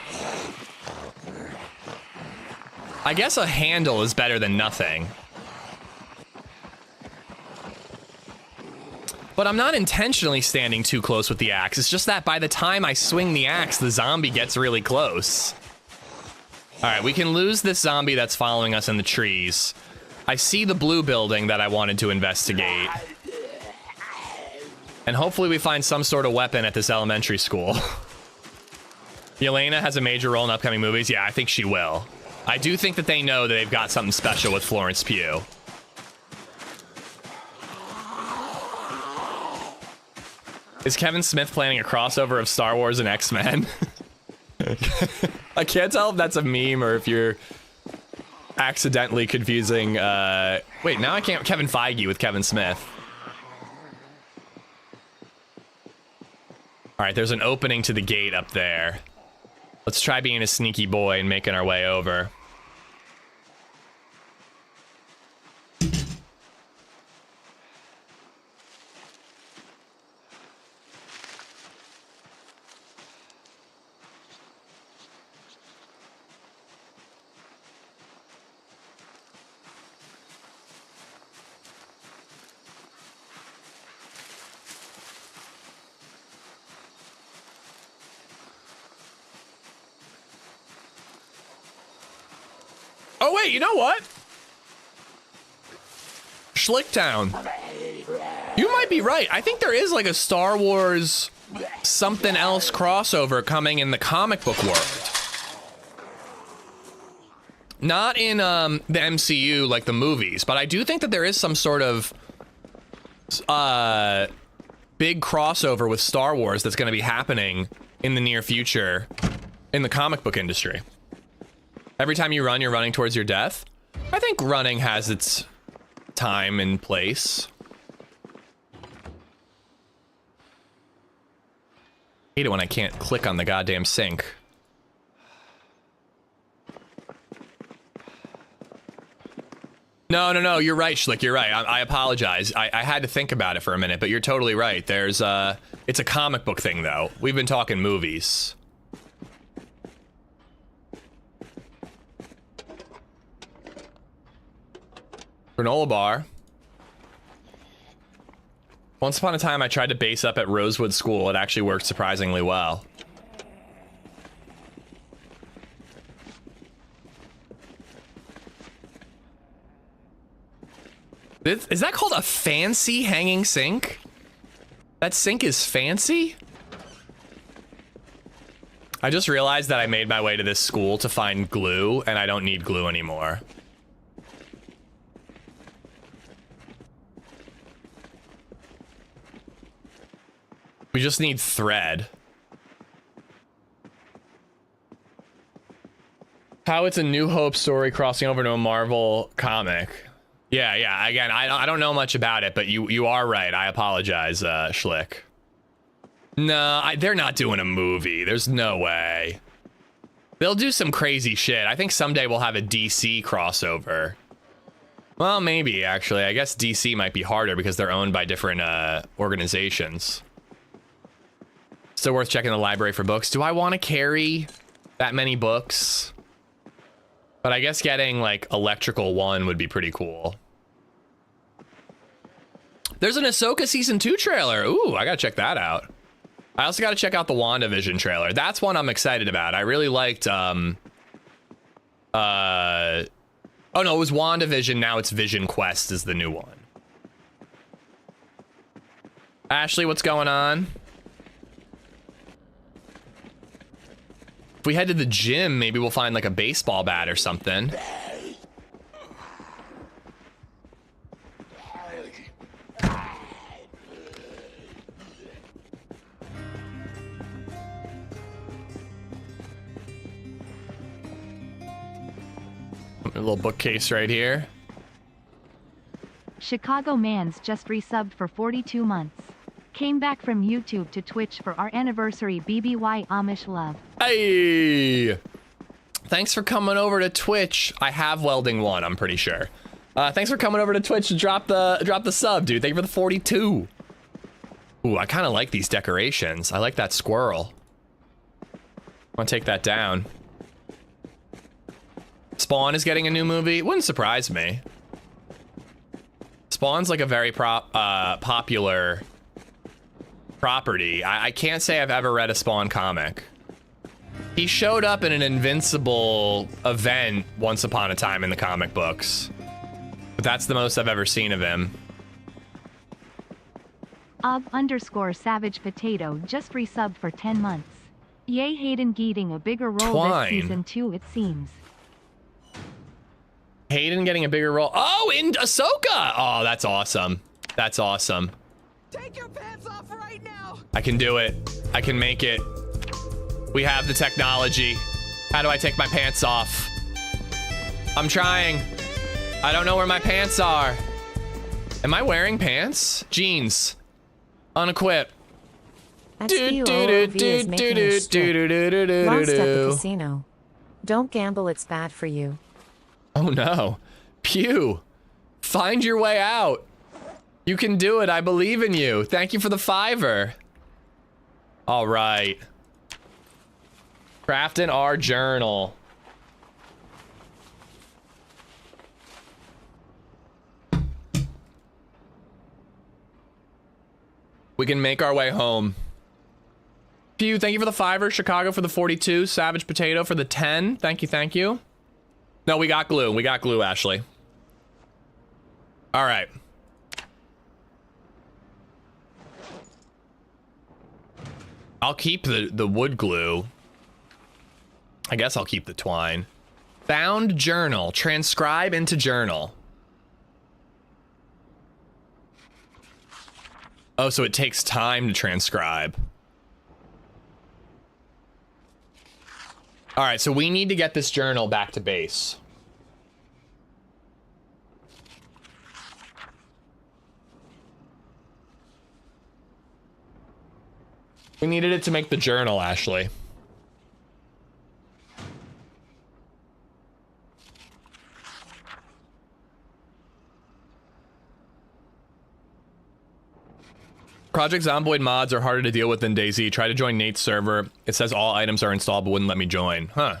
S1: I guess a handle is better than nothing. But I'm not intentionally standing too close with the axe. It's just that by the time I swing the axe, the zombie gets really close. All right, we can lose this zombie that's following us in the trees. I see the blue building that I wanted to investigate. And hopefully we find some sort of weapon at this elementary school. Yelena has a major role in upcoming movies. Yeah, I think she will. I do think that they know that they've got something special with Florence Pugh. Is Kevin Smith planning a crossover of Star Wars and X-Men? I can't tell if that's a meme or if you're accidentally confusing, wait, now I can't Kevin Feige with Kevin Smith. All right, there's an opening to the gate up there. Let's try being a sneaky boy and making our way over. Oh wait, you know what? Schlicktown. You might be right. I think there is like a Star Wars something else crossover coming in the comic book world. Not in the MCU like the movies, but I do think that there is some sort of big crossover with Star Wars that's going to be happening in the near future in the comic book industry. Every time you run, you're running towards your death. I think running has its time and place. Hate it when I can't click on the goddamn sink. No, you're right, Schlick, you're right. I apologize. I had to think about it for a minute, but you're totally right. There's, it's a comic book thing, though. We've been talking movies. Granola bar. Once upon a time, I tried to base up at Rosewood School. It actually worked surprisingly well. Is that called a fancy hanging sink? That sink is fancy? I just realized that I made my way to this school to find glue, and I don't need glue anymore. We just need thread. How it's a New Hope story crossing over to a Marvel comic. Yeah. Again, I don't know much about it, but you are right. I apologize, Schlick. No, they're not doing a movie. There's no way. They'll do some crazy shit. I think someday we'll have a DC crossover. Well, maybe, actually. I guess DC might be harder because they're owned by different organizations. Still worth checking the library for books. Do I want to carry that many books? But I guess getting, like, Electrical 1 would be pretty cool. There's an Ahsoka Season 2 trailer. Ooh, I gotta check that out. I also gotta check out the WandaVision trailer. That's one I'm excited about. I really liked, oh no, it was WandaVision, now it's Vision Quest is the new one. Ashley, what's going on? If we head to the gym, maybe we'll find like a baseball bat or something. A little bookcase right here.
S3: Chicago Man's just resubbed for 42 months. Came back from YouTube to Twitch for our anniversary BBY Amish love.
S1: Hey! Thanks for coming over to Twitch. I have Welding 1, I'm pretty sure. Thanks for coming over to Twitch to drop the sub, dude. Thank you for the 42. Ooh, I kind of like these decorations. I like that squirrel. I want to take that down. Spawn is getting a new movie. Wouldn't surprise me. Spawn's like a very popular property. I can't say I've ever read a Spawn comic. He showed up in an Invincible event once upon a time in the comic books. But that's the most I've ever seen of him.
S3: _Savage Potato just resubbed for 10 months. Yay, Hayden getting a bigger role this season 2, it seems.
S1: Hayden getting a bigger role. Oh, in Ahsoka! Oh, that's awesome. That's awesome.
S4: Take your pants off right now.
S1: I can do it. I can make it. We have the technology. How do I take my pants off? I'm trying. I don't know where my pants are. Am I wearing pants? Jeans. Unequip.
S5: SVOV is making a strip. Lost at the casino. Don't gamble, it's bad for you.
S1: Oh no. Pew. Find your way out. You can do it. I believe in you. Thank you for the $5. All right. Crafting our journal. We can make our way home. Pew, thank you for the $5. Chicago for the 42. Savage Potato for the 10. Thank you, thank you. No, we got glue. We got glue, Ashley. All right. I'll keep the wood glue. I guess I'll keep the twine. Found journal. Transcribe into journal. Oh, so it takes time to transcribe. All right, so we need to get this journal back to base. We needed it to make the journal, Ashley. Project Zomboid mods are harder to deal with than DayZ. Try to join Nate's server. It says all items are installed, but wouldn't let me join. Huh.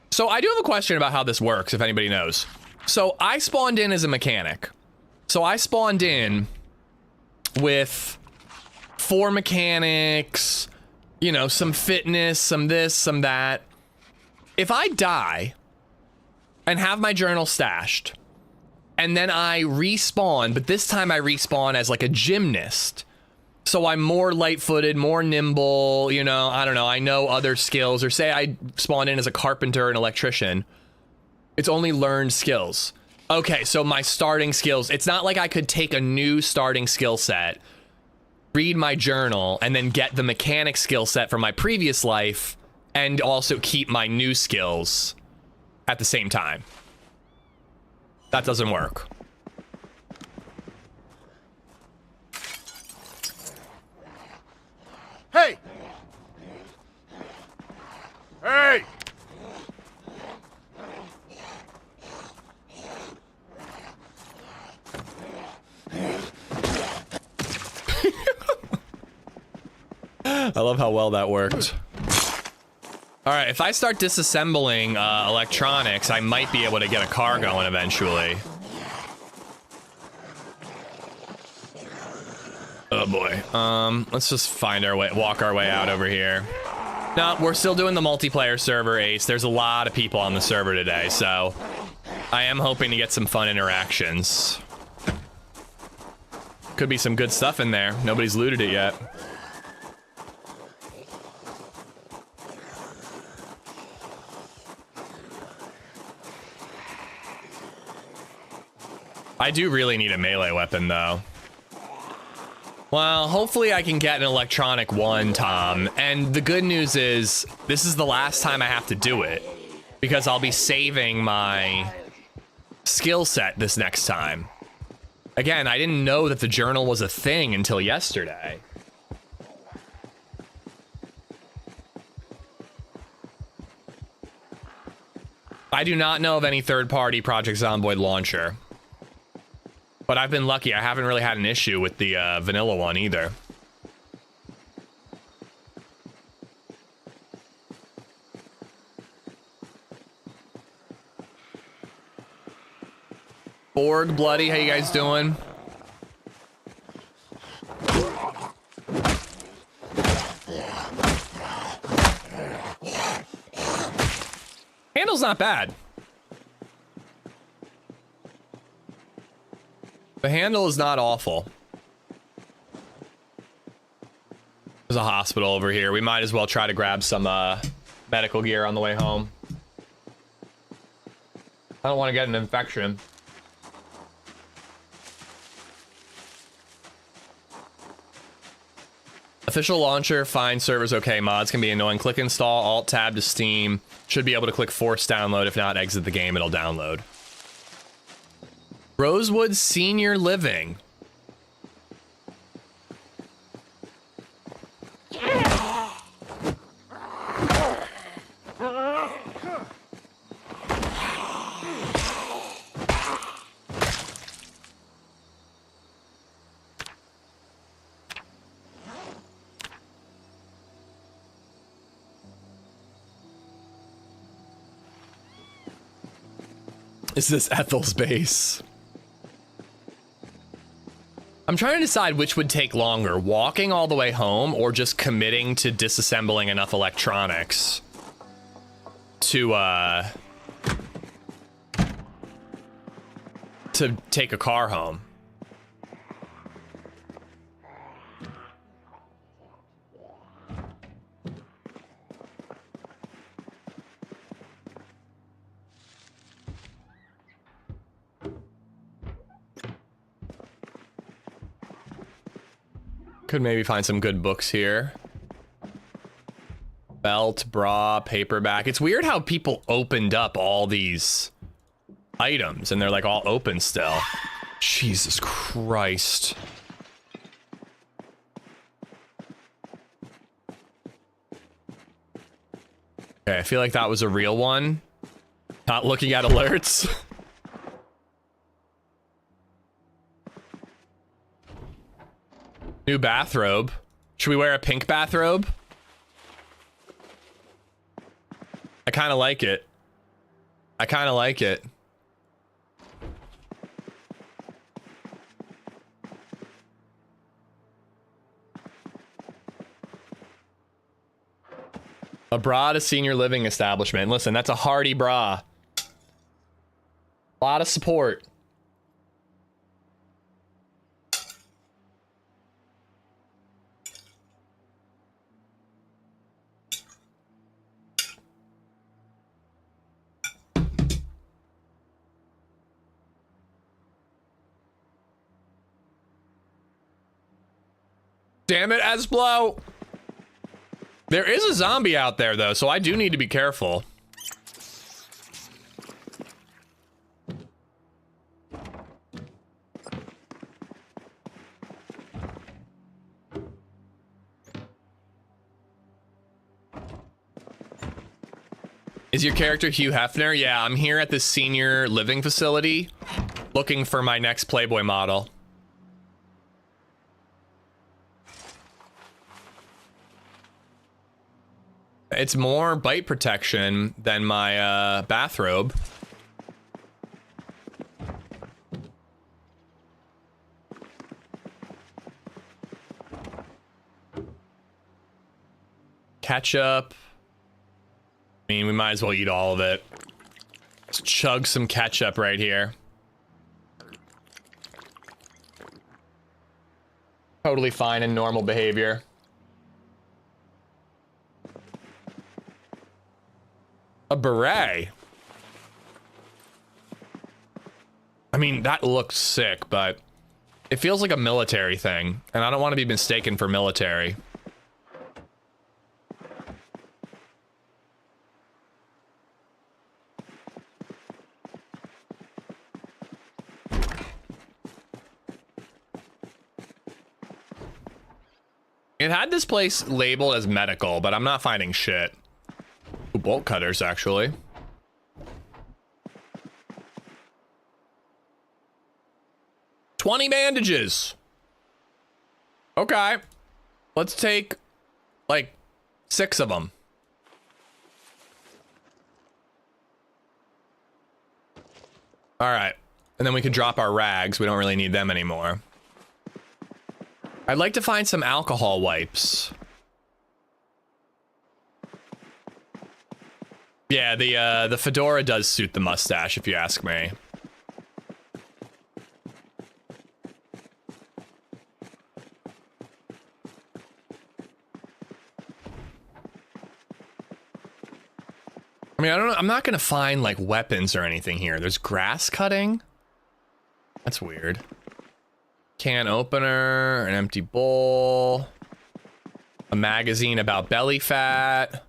S1: So I do have a question about how this works, if anybody knows. So I spawned in as a mechanic. So I spawned in with 4 mechanics, you know, some fitness, some this, some that. If I die and have my journal stashed, and then I respawn, but this time I respawn as like a gymnast. So I'm more light-footed, more nimble, you know, I don't know, I know other skills. Or say I spawn in as a carpenter and electrician. It's only learned skills. Okay, so my starting skills, it's not like I could take a new starting skill set, read my journal, and then get the mechanic skill set from my previous life, and also keep my new skills at the same time. That doesn't work.
S6: Hey! Hey!
S1: I love how well that worked. All right, if I start disassembling electronics, I might be able to get a car going eventually. Oh boy. Let's just find our way, walk our way out over here. No, we're still doing the multiplayer server, Ace. There's a lot of people on the server today, so I am hoping to get some fun interactions. Could be some good stuff in there. Nobody's looted it yet. I do really need a melee weapon, though. Well, hopefully I can get an electronic one, Tom. And the good news is, this is the last time I have to do it, because I'll be saving my skill set this next time. Again, I didn't know that the journal was a thing until yesterday. I do not know of any third-party Project Zomboid launcher. But I've been lucky. I haven't really had an issue with the vanilla one either. Borg, Bloody, how you guys doing? Handle's not bad. The handle is not awful. There's a hospital over here. We might as well try to grab some medical gear on the way home. I don't want to get an infection. Official launcher, fine, server's okay. Mods can be annoying. Click install, alt tab to Steam. Should be able to click force download. If not, exit the game, it'll download. Rosewood Senior Living. Is this Ethel's base? I'm trying to decide which would take longer, walking all the way home or just committing to disassembling enough electronics to take a car home. Could maybe find some good books here. Belt, bra, paperback. It's weird how people opened up all these items and they're like all open still. Jesus Christ. Okay, I feel like that was a real one. Not looking at alerts. New bathrobe. Should we wear a pink bathrobe? I kind of like it. I kind of like it. A bra at a senior living establishment. Listen, that's a hardy bra. A lot of support. Damn it, Esblo. There is a zombie out there, though, so I do need to be careful. Is your character Hugh Hefner? Yeah, I'm here at this senior living facility looking for my next Playboy model. It's more bite protection than my bathrobe. Ketchup. I mean, we might as well eat all of it. Let's chug some ketchup right here. Totally fine and normal behavior. A beret. I mean, that looks sick, but it feels like a military thing, and I don't want to be mistaken for military. It had this place labeled as medical, but I'm not finding shit. Ooh, bolt cutters, actually. $20 bandages. Okay. Let's take, like, 6 of them. All right. And then we can drop our rags. We don't really need them anymore. I'd like to find some alcohol wipes. Yeah, the fedora does suit the mustache, if you ask me. I mean, I don't know. I'm not gonna find like weapons or anything here. There's grass cutting. That's weird. Can opener, an empty bowl, a magazine about belly fat.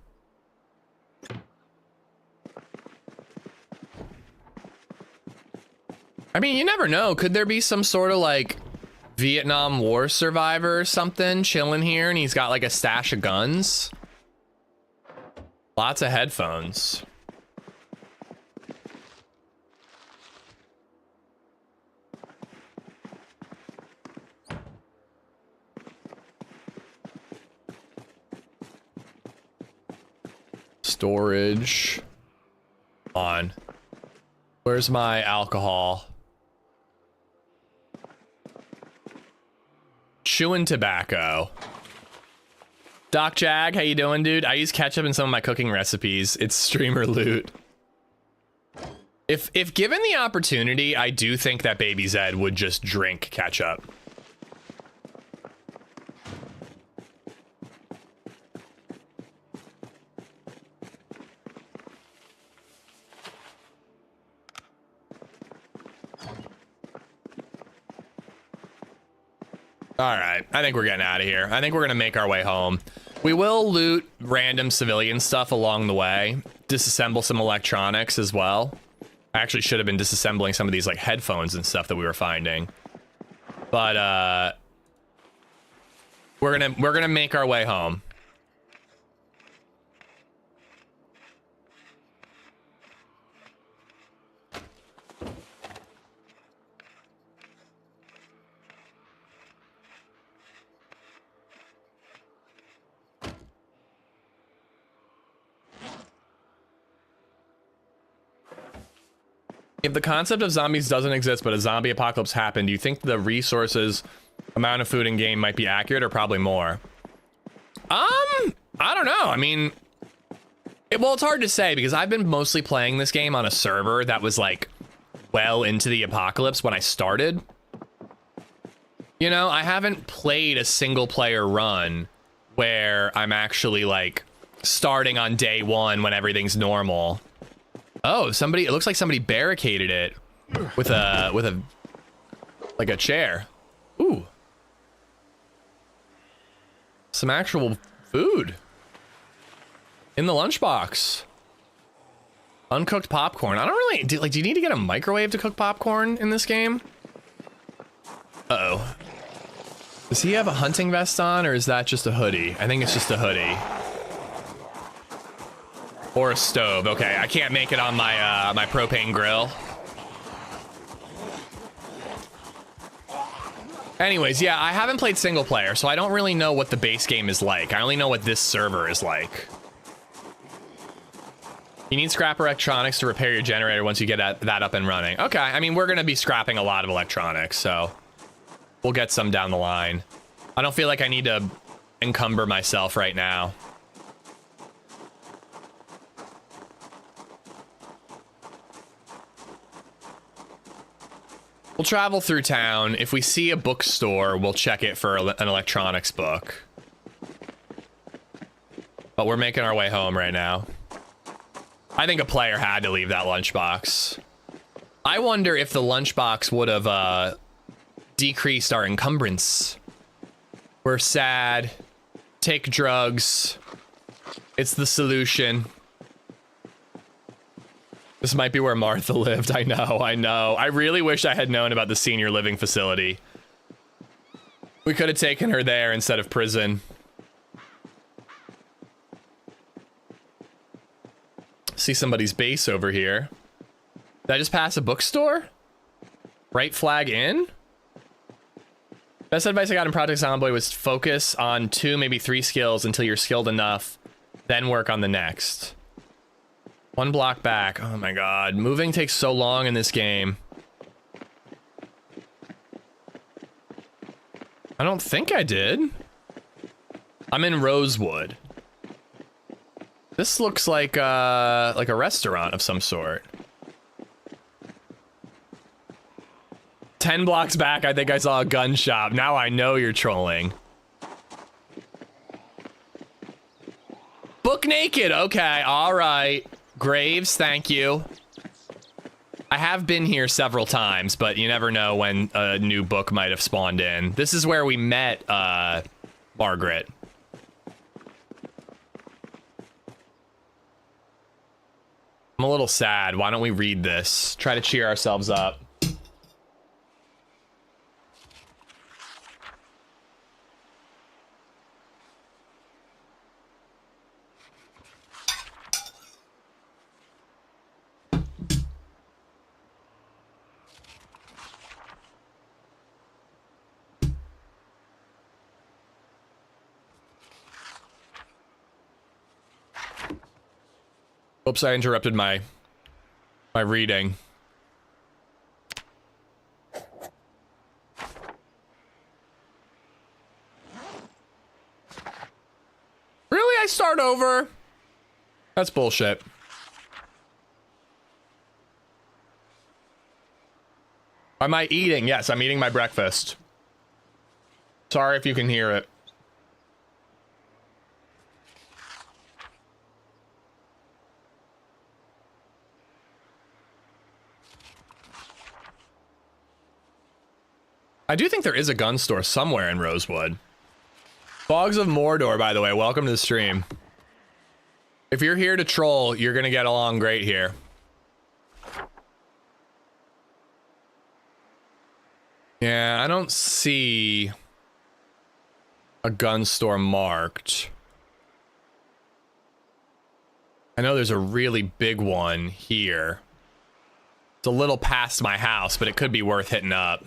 S1: I mean, you never know. Could there be some sort of like Vietnam War survivor or something chilling here and he's got like a stash of guns? Lots of headphones. Storage. On. Where's my alcohol? Chewing tobacco. Doc Jag, how you doing, dude? I use ketchup in some of my cooking recipes. It's streamer loot. If given the opportunity, I do think that LadyZed would just drink ketchup. All right, I think we're getting out of here. I think we're gonna make our way home. We will loot random civilian stuff along the way, disassemble some electronics as well. I actually should have been disassembling some of these like headphones and stuff that we were finding. But we're gonna make our way home. If the concept of zombies doesn't exist, but a zombie apocalypse happened, do you think the resources amount of food in game might be accurate or probably more? I don't know. I mean, well, it's hard to say because I've been mostly playing this game on a server that was like well into the apocalypse when I started. You know, I haven't played a single player run where I'm actually like starting on day one when everything's normal. Oh, it looks like somebody barricaded it with a like a chair. Ooh. Some actual food in the lunchbox. Uncooked popcorn. I don't really do you need to get a microwave to cook popcorn in this game? Uh-oh. Does he have a hunting vest on or is that just a hoodie? I think it's just a hoodie. Or a stove. Okay, I can't make it on my my propane grill. Anyways, yeah, I haven't played single player, so I don't really know what the base game is like. I only know what this server is like. You need scrap electronics to repair your generator once you get that up and running. Okay, I mean, we're gonna be scrapping a lot of electronics, so we'll get some down the line. I don't feel like I need to encumber myself right now. We'll travel through town. If we see a bookstore, we'll check it for an electronics book. But we're making our way home right now. I think a player had to leave that lunchbox. I wonder if the lunchbox would have decreased our encumbrance. We're sad. Take drugs. It's the solution. This might be where Martha lived. I know. I really wish I had known about the senior living facility. We could have taken her there instead of prison. See somebody's base over here. Did I just pass a bookstore? Right flag in? Best advice I got in Project Zomboid was focus on 2, maybe 3 skills until you're skilled enough, then work on the next. 1 block back. Oh my god. Moving takes so long in this game. I don't think I did. I'm in Rosewood. This looks like a restaurant of some sort. 10 blocks back, I think I saw a gun shop. Now I know you're trolling. Book naked. Okay, all right. Graves, thank you. I have been here several times, but you never know when a new book might have spawned in. This is where we met Margaret. I'm a little sad. Why don't we read this? Try to cheer ourselves up. Oops, I interrupted my reading. Really? I start over? That's bullshit. Am I eating? Yes, I'm eating my breakfast. Sorry if you can hear it. I do think there is a gun store somewhere in Rosewood. Fogs of Mordor, by the way, welcome to the stream. If you're here to troll, you're gonna get along great here. Yeah, I don't see a gun store marked. I know there's a really big one here. It's a little past my house, but it could be worth hitting up.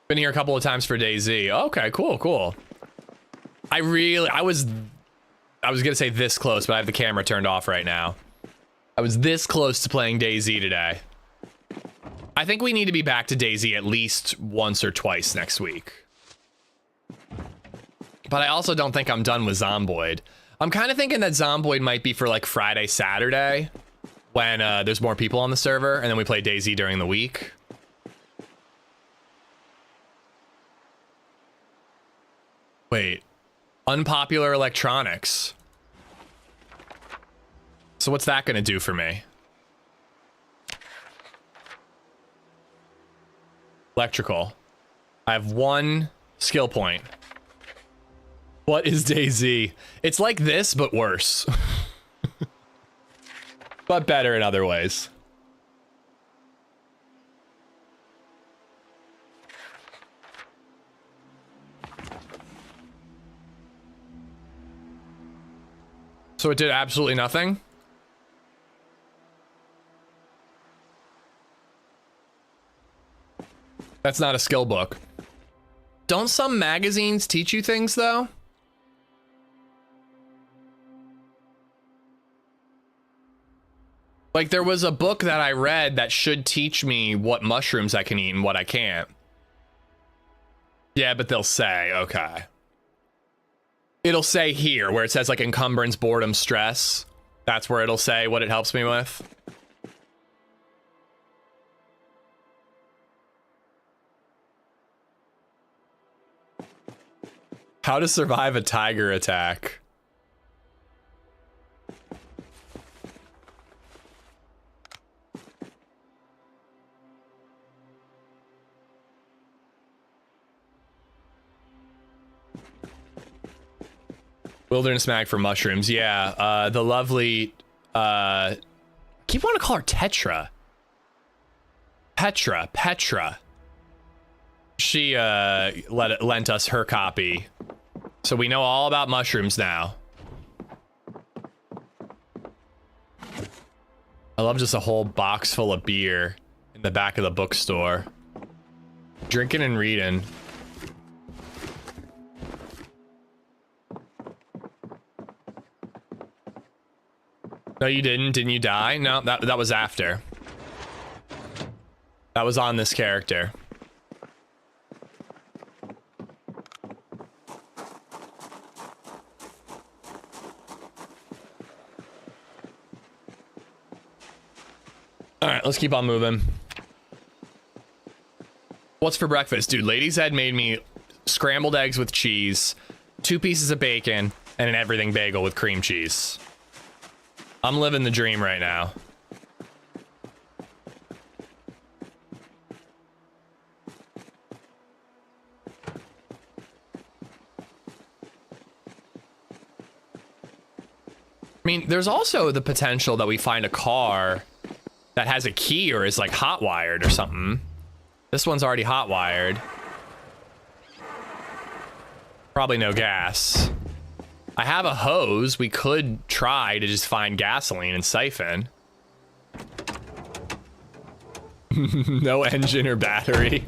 S1: Been here a couple of times for DayZ. Okay, cool. I was gonna say this close, but I have the camera turned off right now. I was this close to playing DayZ today. I think we need to be back to DayZ at least once or twice next week. But I also don't think I'm done with Zomboid. I'm kind of thinking that Zomboid might be for like Friday, Saturday, when there's more people on the server, and then we play DayZ during the week. Wait, unpopular electronics. So what's that gonna do for me? Electrical. I have 1 skill point. What is DayZ? It's like this, but worse. But better in other ways. So it did absolutely nothing? That's not a skill book. Don't some magazines teach you things, though? Like, there was a book that I read that should teach me what mushrooms I can eat and what I can't. Yeah, but they'll say, okay. It'll say here, where it says, like, encumbrance, boredom, stress. That's where it'll say what it helps me with. How to survive a tiger attack. Wilderness mag for mushrooms. Yeah, the lovely, I keep wanting to call her Tetra. Petra. She lent us her copy. So we know all about mushrooms now. I love just a whole box full of beer in the back of the bookstore. Drinking and reading. No, you didn't. Didn't you die? No, that was after. That was on this character. All right, let's keep on moving. What's for breakfast? Dude, LadyZed made me scrambled eggs with cheese, 2 pieces of bacon, and an everything bagel with cream cheese. I'm living the dream right now. I mean, there's also the potential that we find a car that has a key or is like hot wired or something. This one's already hot wired. Probably no gas. I have a hose. We could try to just find gasoline and siphon. No engine or battery.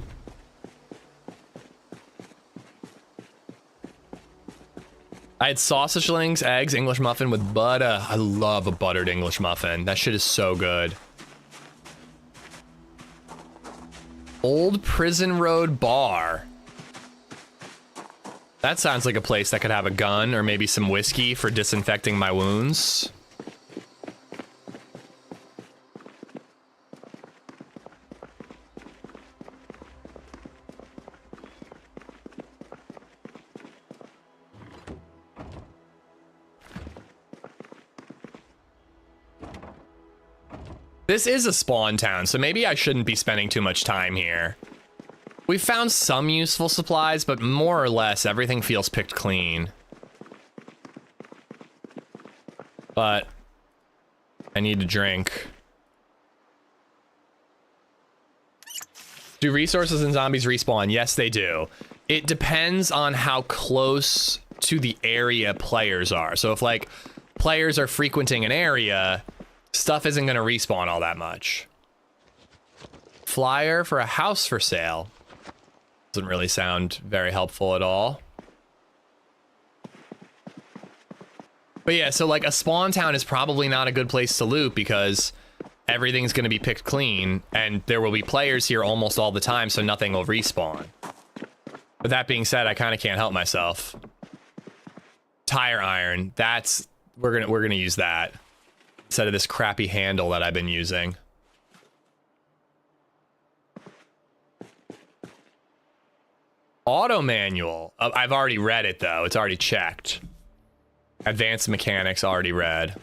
S1: I had sausage links, eggs, English muffin with butter. I love a buttered English muffin. That shit is so good. Old Prison Road Bar. That sounds like a place that could have a gun or maybe some whiskey for disinfecting my wounds. This is a spawn town, so maybe I shouldn't be spending too much time here. We've found some useful supplies, but more or less everything feels picked clean. But I need to drink. Do resources and zombies respawn? Yes, they do. It depends on how close to the area players are. So if like players are frequenting an area, stuff isn't going to respawn all that much. Flyer for a house for sale. Doesn't really sound very helpful at all. But yeah, so like a spawn town is probably not a good place to loot because everything's going to be picked clean and there will be players here almost all the time, so nothing will respawn. But that being said, I kind of can't help myself. Tire iron, that's we're gonna use that instead of this crappy handle that I've been using. Auto manual. I've already read it though. It's already checked. Advanced mechanics already read.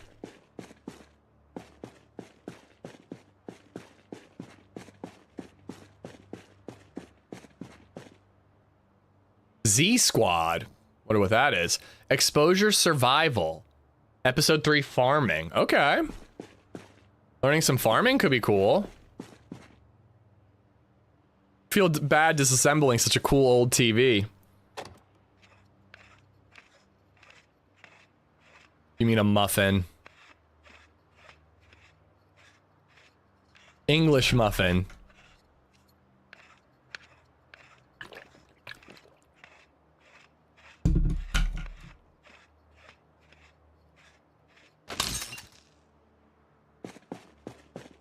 S1: Z Squad. Wonder what that is. Exposure survival. Episode 3 farming. Okay. Learning some farming could be cool. Feel bad disassembling such a cool old TV. You mean a muffin? English muffin.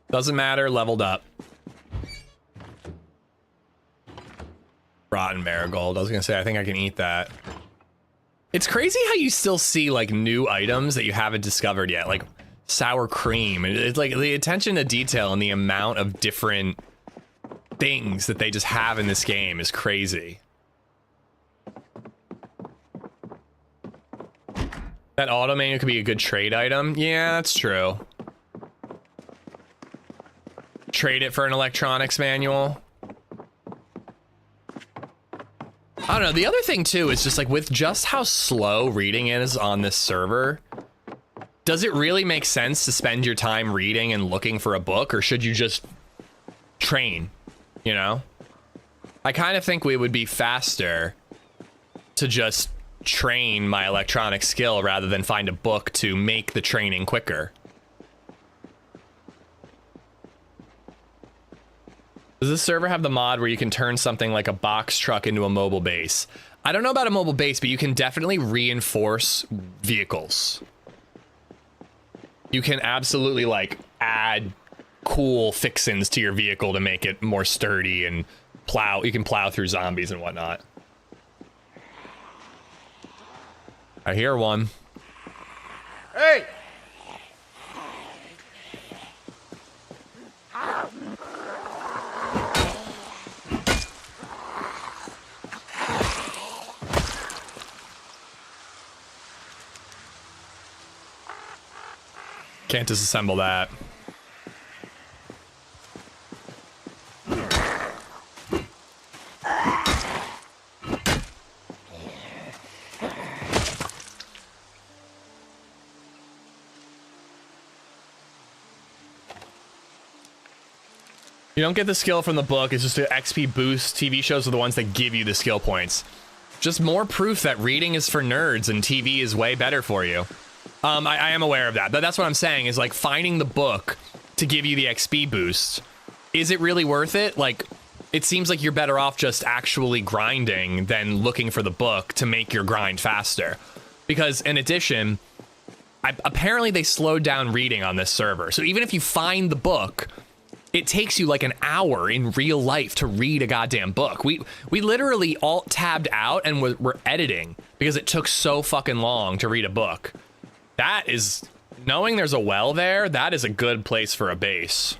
S1: Doesn't matter, leveled up. Rotten marigold. I was gonna say, I think I can eat that. It's crazy how you still see like new items that you haven't discovered yet, like sour cream. It's like the attention to detail and the amount of different things that they just have in this game is crazy. That auto menu could be a good trade item. Yeah, that's true. Trade it for an electronics manual. I don't know. The other thing too is just like with just how slow reading is on this server, does it really make sense to spend your time reading and looking for a book, or should you just train, you know? I kind of think we would be faster to just train my electronic skill rather than find a book to make the training quicker. Does this server have the mod where you can turn something like a box truck into a mobile base? I don't know about a mobile base, but you can definitely reinforce vehicles. You can absolutely like add cool fixins to your vehicle to make it more sturdy and plow. You can plow through zombies and whatnot. I hear one.
S2: Hey!
S1: Can't disassemble that. You don't get the skill from the book, it's just an XP boost. TV shows are the ones that give you the skill points. Just more proof that reading is for nerds and TV is way better for you. I am aware of that, but that's what I'm saying is like finding the book to give you the XP boost. Is it really worth it? Like, it seems like you're better off just actually grinding than looking for the book to make your grind faster. Because in addition, apparently they slowed down reading on this server. So even if you find the book, it takes you like an hour in real life to read a goddamn book. We literally alt tabbed out and we're editing because it took so fucking long to read a book. That is, knowing there's a well there, that is a good place for a base.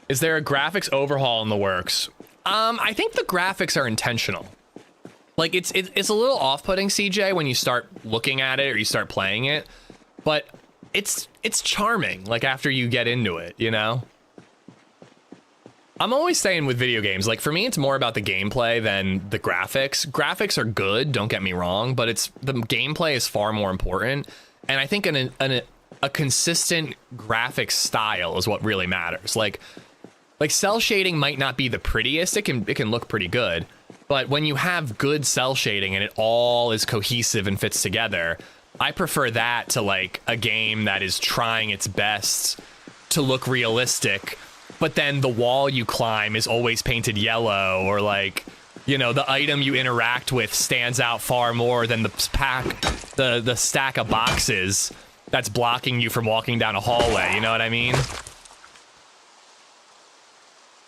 S1: Is there a graphics overhaul in the works? I think the graphics are intentional. Like it's a little off-putting, CJ, when you start looking at it or you start playing it, but it's charming, like after you get into it, you know? I'm always saying with video games, like for me, it's more about the gameplay than the graphics. Graphics are good, don't get me wrong, but the gameplay is far more important. And I think a consistent graphic style is what really matters. Like cell shading might not be the prettiest. It can look pretty good, but when you have good cell shading and it all is cohesive and fits together, I prefer that to like a game that is trying its best to look realistic, but then the wall you climb is always painted yellow, or like you know, the item you interact with stands out far more than the stack of boxes that's blocking you from walking down a hallway, you know what I mean?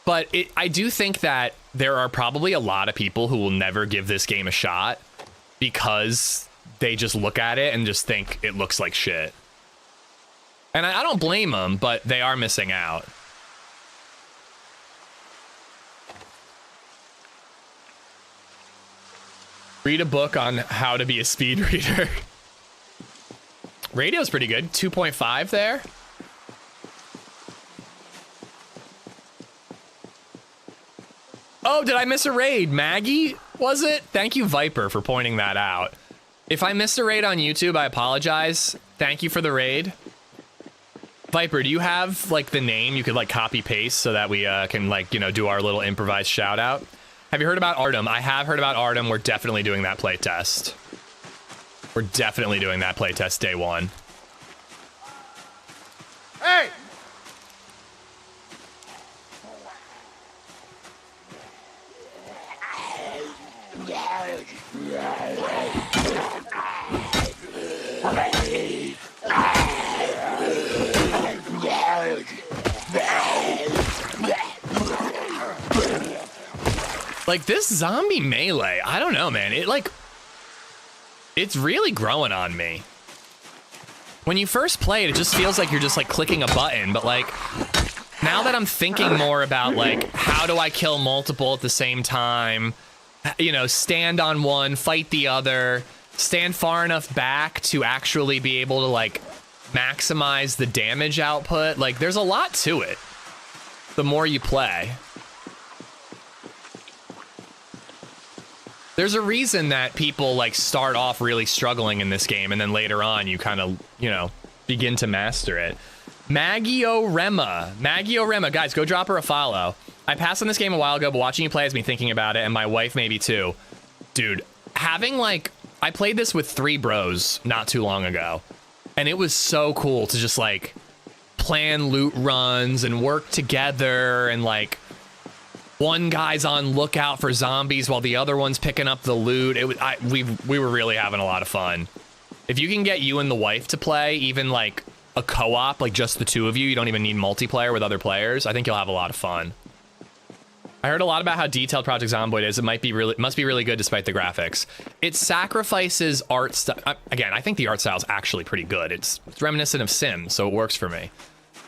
S1: But I do think that there are probably a lot of people who will never give this game a shot because they just look at it and just think it looks like shit. And I don't blame them, but they are missing out. Read a book on how to be a speed reader. Radio's pretty good. 2.5 there. Oh, did I miss a raid? Maggie, was it? Thank you, Viper, for pointing that out. If I missed a raid on YouTube, I apologize. Thank you for the raid. Viper, do you have, like, the name you could, like, copy-paste so that we can, like, you know, do our little improvised shout-out? Have you heard about Artem? I have heard about Artem. We're definitely doing that playtest. We're definitely doing that playtest day one.
S2: Hey!
S1: Like, this zombie melee, I don't know, man. It's really growing on me. When you first play it, it just feels like you're just, like, clicking a button. But, like, now that I'm thinking more about, like, how do I kill multiple at the same time? You know, stand on one, fight the other, stand far enough back to actually be able to, like, maximize the damage output. Like, there's a lot to it the more you play. There's a reason that people, like, start off really struggling in this game, and then later on you kind of, you know, begin to master it. Maggiorema, guys, go drop her a follow. I passed on this game a while ago, but watching you play has me thinking about it, and my wife maybe too. Dude, having, like, I played this with 3 bros not too long ago, and it was so cool to just, like, plan loot runs and work together, and, like, one guy's on lookout for zombies while the other one's picking up the loot. We were really having a lot of fun. If you can get you and the wife to play, even like a co-op, like just the 2 of you, you don't even need multiplayer with other players, I think you'll have a lot of fun. I heard a lot about how detailed Project Zomboid is. It must be really good despite the graphics. It sacrifices art style. Again, I think the art style is actually pretty good. It's reminiscent of Sims, so it works for me.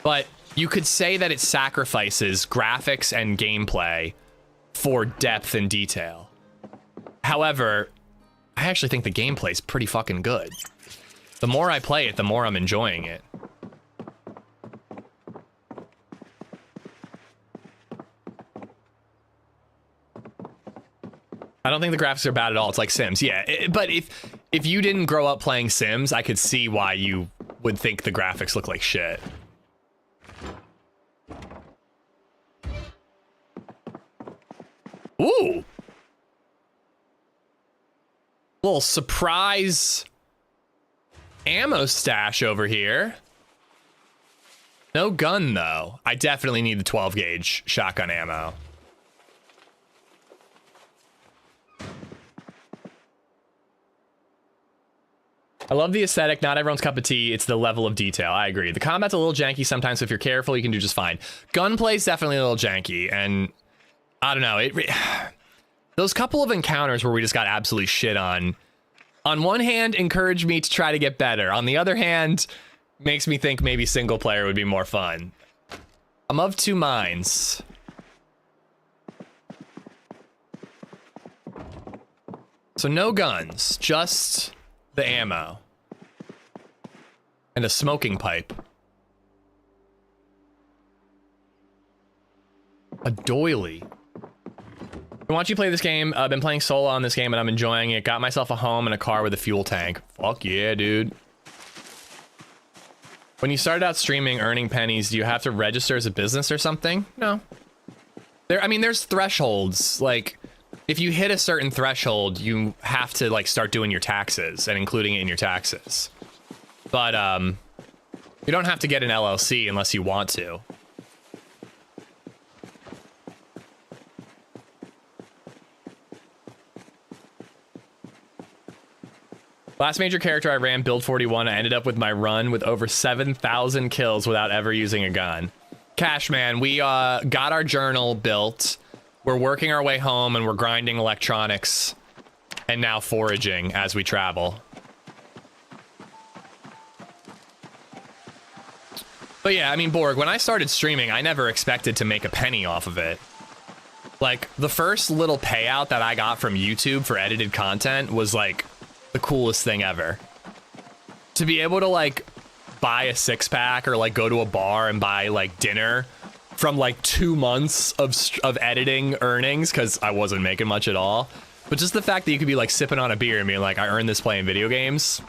S1: But you could say that it sacrifices graphics and gameplay for depth and detail. However, I actually think the gameplay is pretty fucking good. The more I play it, the more I'm enjoying it. I don't think the graphics are bad at all. It's like Sims, yeah. But if you didn't grow up playing Sims, I could see why you would think the graphics look like shit. Ooh. Little surprise ammo stash over here. No gun, though. I definitely need the 12 gauge shotgun ammo. I love the aesthetic. Not everyone's cup of tea. It's the level of detail. I agree. The combat's a little janky sometimes, so if you're careful, you can do just fine. Gunplay's definitely a little janky, and I don't know. Those couple of encounters where we just got absolutely shit on one hand, encouraged me to try to get better. On the other hand, makes me think maybe single player would be more fun. I'm of 2 minds. So no guns, just the ammo. And a smoking pipe. A doily. Why don't you play this game? I've been playing solo on this game and I'm enjoying it. Got myself a home and a car with a fuel tank. Fuck yeah, dude. When you started out streaming, earning pennies, do you have to register as a business or something? No. There's thresholds. Like, if you hit a certain threshold, you have to, like, start doing your taxes and including it in your taxes. But, you don't have to get an LLC unless you want to. Last major character I ran, build 41, I ended up with my run with over 7,000 kills without ever using a gun. Cashman, we got our journal built. We're working our way home and we're grinding electronics and now foraging as we travel. But yeah, I mean, Borg, when I started streaming, I never expected to make a penny off of it. Like, the first little payout that I got from YouTube for edited content was like the coolest thing ever. To be able to like buy a 6-pack or like go to a bar and buy like dinner from like 2 months of editing earnings, because I wasn't making much at all. But just the fact that you could be like sipping on a beer and being like, I earned this playing video games.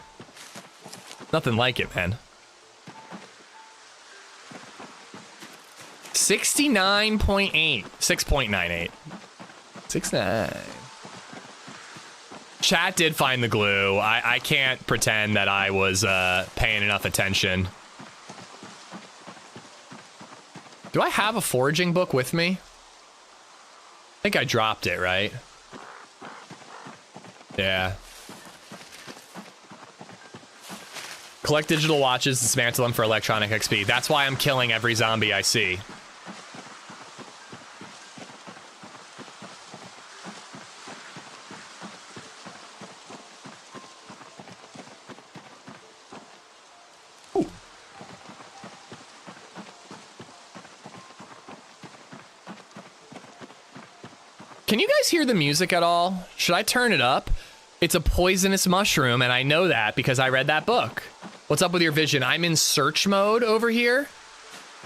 S1: Nothing like it, man. 69.8, 6.98. 69. Chat did find the glue. I can't pretend that I was paying enough attention. Do I have a foraging book with me? I think I dropped it, right? Yeah. Collect digital watches, dismantle them for electronic XP. That's why I'm killing every zombie I see. Can you guys hear the music at all? Should I turn it up? It's a poisonous mushroom, and I know that because I read that book. What's up with your vision? I'm in search mode over here.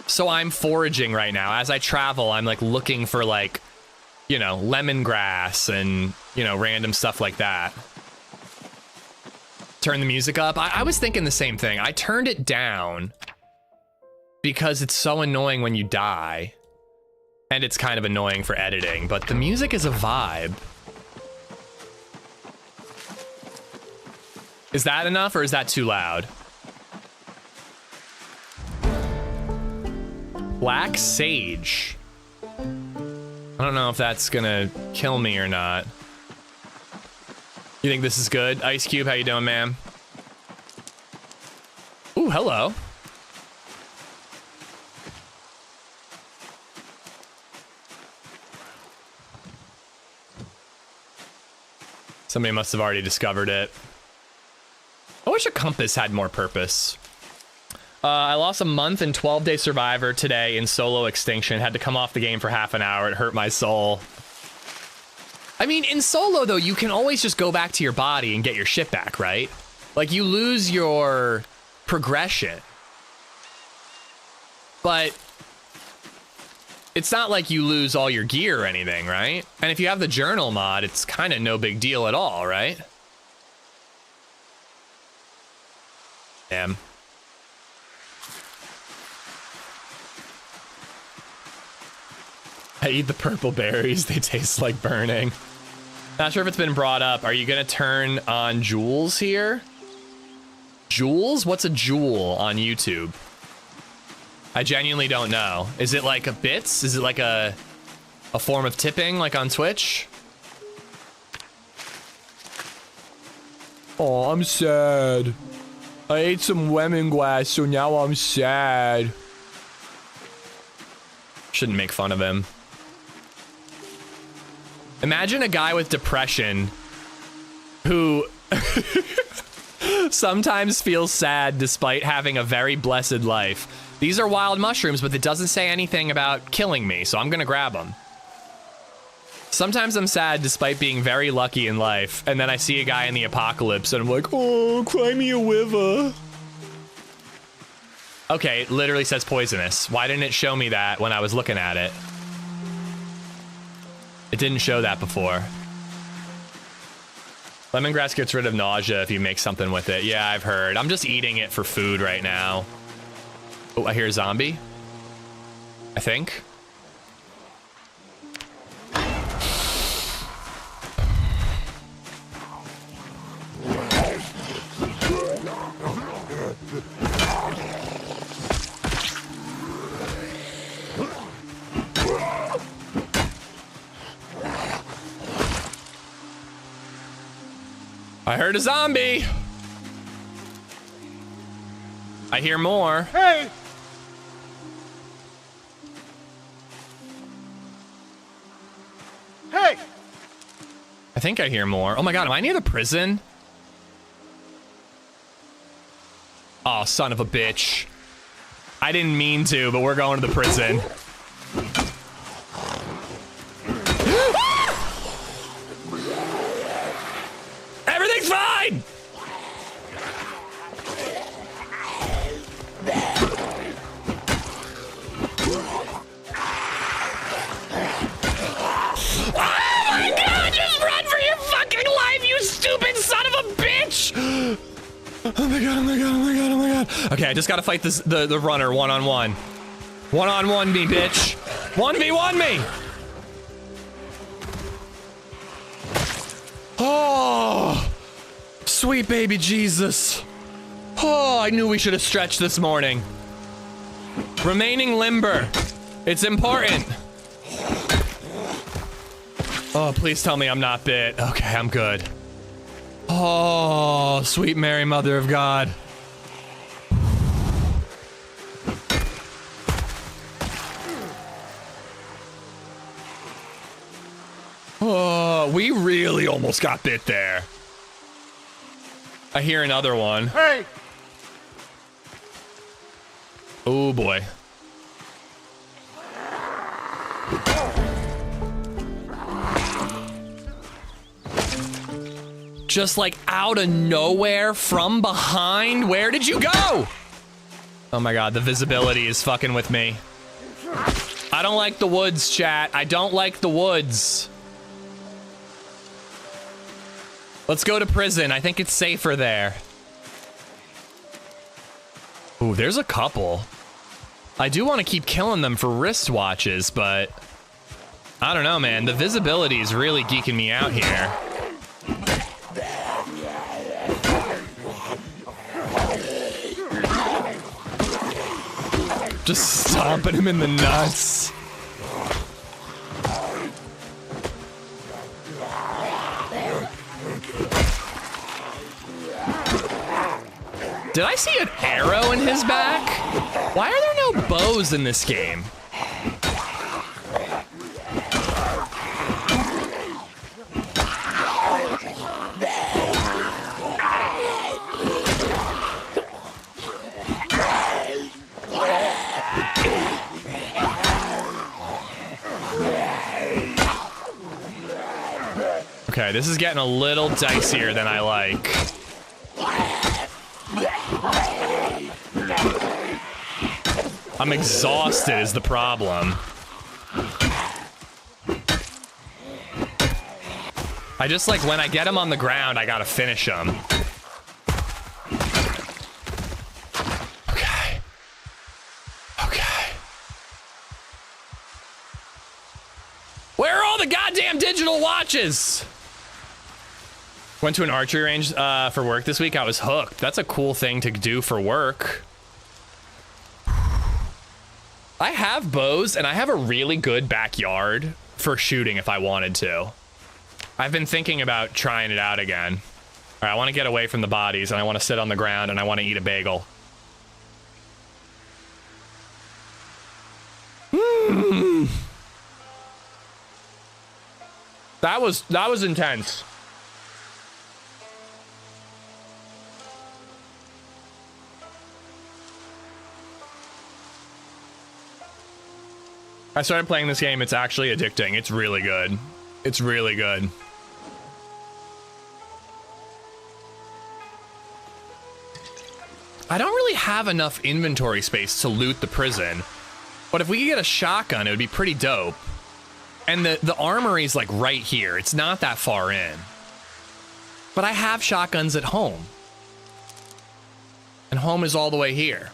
S1: So I'm foraging right now. As I travel, I'm like looking for like, you know, lemongrass and, you know, random stuff like that. Turn the music up. I was thinking the same thing. I turned it down because it's so annoying when you die. And it's kind of annoying for editing, but the music is a vibe. Is that enough or is that too loud? Black sage. I don't know if that's gonna kill me or not. You think this is good? Ice Cube, how you doing, ma'am? Ooh, hello. Somebody must have already discovered it. I wish a compass had more purpose. I lost a month in 12-day survivor today in solo extinction. Had to come off the game for half an hour. It hurt my soul. I mean, in solo, though, you can always just go back to your body and get your shit back, right? Like, you lose your progression. But it's not like you lose all your gear or anything, right? And if you have the journal mod, it's kind of no big deal at all, right? Damn. I eat the purple berries. They taste like burning. Not sure if it's been brought up. Are you going to turn on jewels here? Jewels? What's a jewel on YouTube? I genuinely don't know. Is it like a bits? Is it like a form of tipping like on Twitch? Oh, I'm sad. I ate some lemongrass, so now I'm sad. Shouldn't make fun of him. Imagine a guy with depression who sometimes feels sad despite having a very blessed life. These are wild mushrooms, but it doesn't say anything about killing me, so I'm gonna grab them. Sometimes I'm sad despite being very lucky in life, and then I see a guy in the apocalypse and I'm like, oh, cry me a river. Okay, it literally says poisonous. Why didn't it show me that when I was looking at it? It didn't show that before. Lemongrass gets rid of nausea if you make something with it. Yeah, I've heard. I'm just eating it for food right now. Oh, I hear a zombie. I think. I heard a zombie. I hear more.
S2: Hey! Hey!
S1: I think I hear more. Oh my god, am I near the prison? Oh, son of a bitch. I didn't mean to, but we're going to the prison. Everything's fine! Oh my god, just run for your fucking life, you stupid son of a bitch! Oh my god, oh my god, oh my god, oh my god. Okay, I just gotta fight the runner one-on-one. One-on-one me, bitch. 1v1 me! Oh, sweet baby Jesus. Oh, I knew we should have stretched this morning. Remaining limber. It's important. Oh, please tell me I'm not bit. Okay, I'm good. Oh, sweet Mary, Mother of God. Oh, we really almost got bit there. I hear another one.
S2: Hey!
S1: Oh boy. Just like out of nowhere from behind. Where did you go? Oh my god, the visibility is fucking with me. I don't like the woods, chat. I don't like the woods. Let's go to prison. I think it's safer there. Ooh, there's a couple. I do want to keep killing them for wristwatches, but I don't know, man. The visibility is really geeking me out here. Just stomping him in the nuts. Did I see an arrow in his back? Why are there no bows in this game? Okay, this is getting a little dicier than I like. I'm exhausted is the problem. I just like when I get him on the ground, I gotta finish him. Okay. Okay. Where are all the goddamn digital watches? Went to an archery range for work this week. I was hooked. That's a cool thing to do for work. I have bows and I have a really good backyard for shooting if I wanted to. I've been thinking about trying it out again. All right, I want to get away from the bodies and I want to sit on the ground and I want to eat a bagel. That was intense. I started playing this game. It's actually addicting. It's really good. It's really good. I don't really have enough inventory space to loot the prison, but if we could get a shotgun, it would be pretty dope. And the armory's like right here. It's not that far in. But I have shotguns at home. And home is all the way here.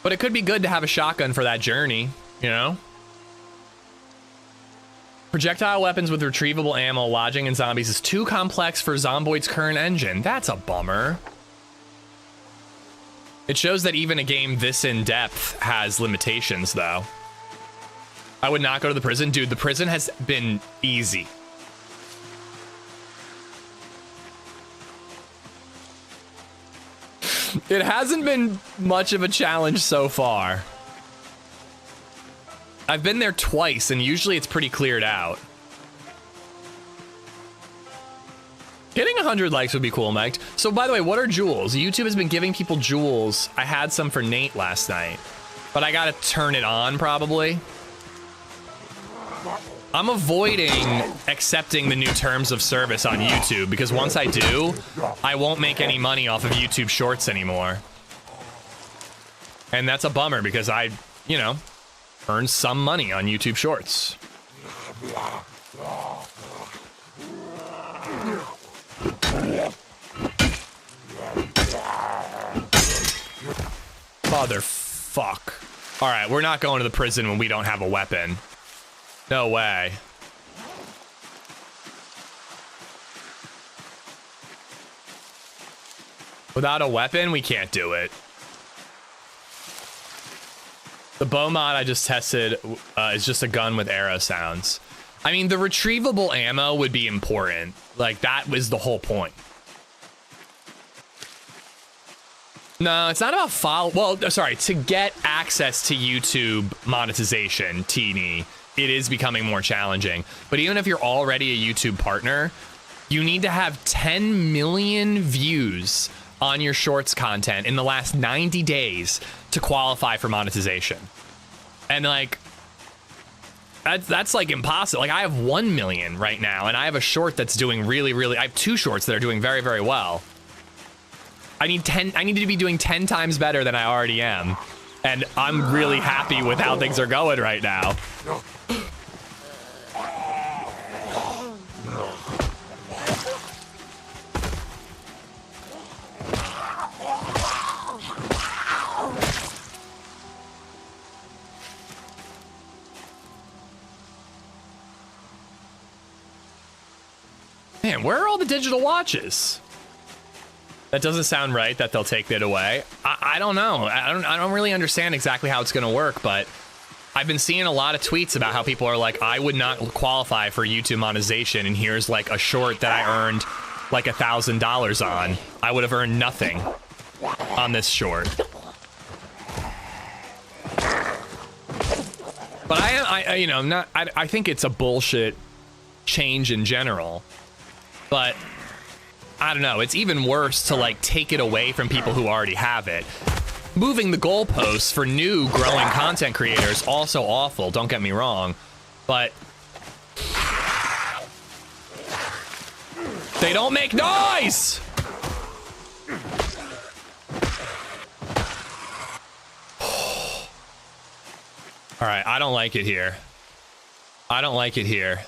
S1: But it could be good to have a shotgun for that journey. You know? Projectile weapons with retrievable ammo lodging in zombies is too complex for Zomboid's current engine. That's a bummer. It shows that even a game this in-depth has limitations, though. I would not go to the prison. Dude, the prison has been easy. It hasn't been much of a challenge so far. I've been there twice, and usually it's pretty cleared out. Hitting 100 likes would be cool, Mike. So, by the way, what are jewels? YouTube has been giving people jewels. I had some for Nate last night, but I gotta turn it on, probably. I'm avoiding accepting the new terms of service on YouTube, because once I do, I won't make any money off of YouTube Shorts anymore. And that's a bummer, because I, you know, earn some money on YouTube Shorts. Motherfuck. All right, we're not going to the prison when we don't have a weapon. No way. Without a weapon, we can't do it. The bow mod I just tested is just a gun with arrow sounds. I mean, the retrievable ammo would be important. Like, that was the whole point. No, it's not about follow. Well, sorry, to get access to YouTube monetization, Teeny, it is becoming more challenging. But even if you're already a YouTube partner, you need to have 10 million views on your Shorts content in the last 90 days to qualify for monetization. And like, that's like impossible. Like, I have 1 million right now, and I have a short that's doing really, I have 2 shorts that are doing very, very well. I need to be doing 10 times better than I already am. And I'm really happy with how things are going right now. Man, where are all the digital watches? That doesn't sound right that they'll take it away. I don't know. I don't really understand exactly how it's going to work, but I've been seeing a lot of tweets about how people are like, I would not qualify for YouTube monetization, and here's like a short that I earned like $1,000 on. I would have earned nothing on this short. But you know, I think it's a bullshit change in general, but I don't know, it's even worse to like take it away from people who already have it. Moving the goalposts for new growing content creators, also awful, don't get me wrong, but they don't make noise! All right, I don't like it here. I don't like it here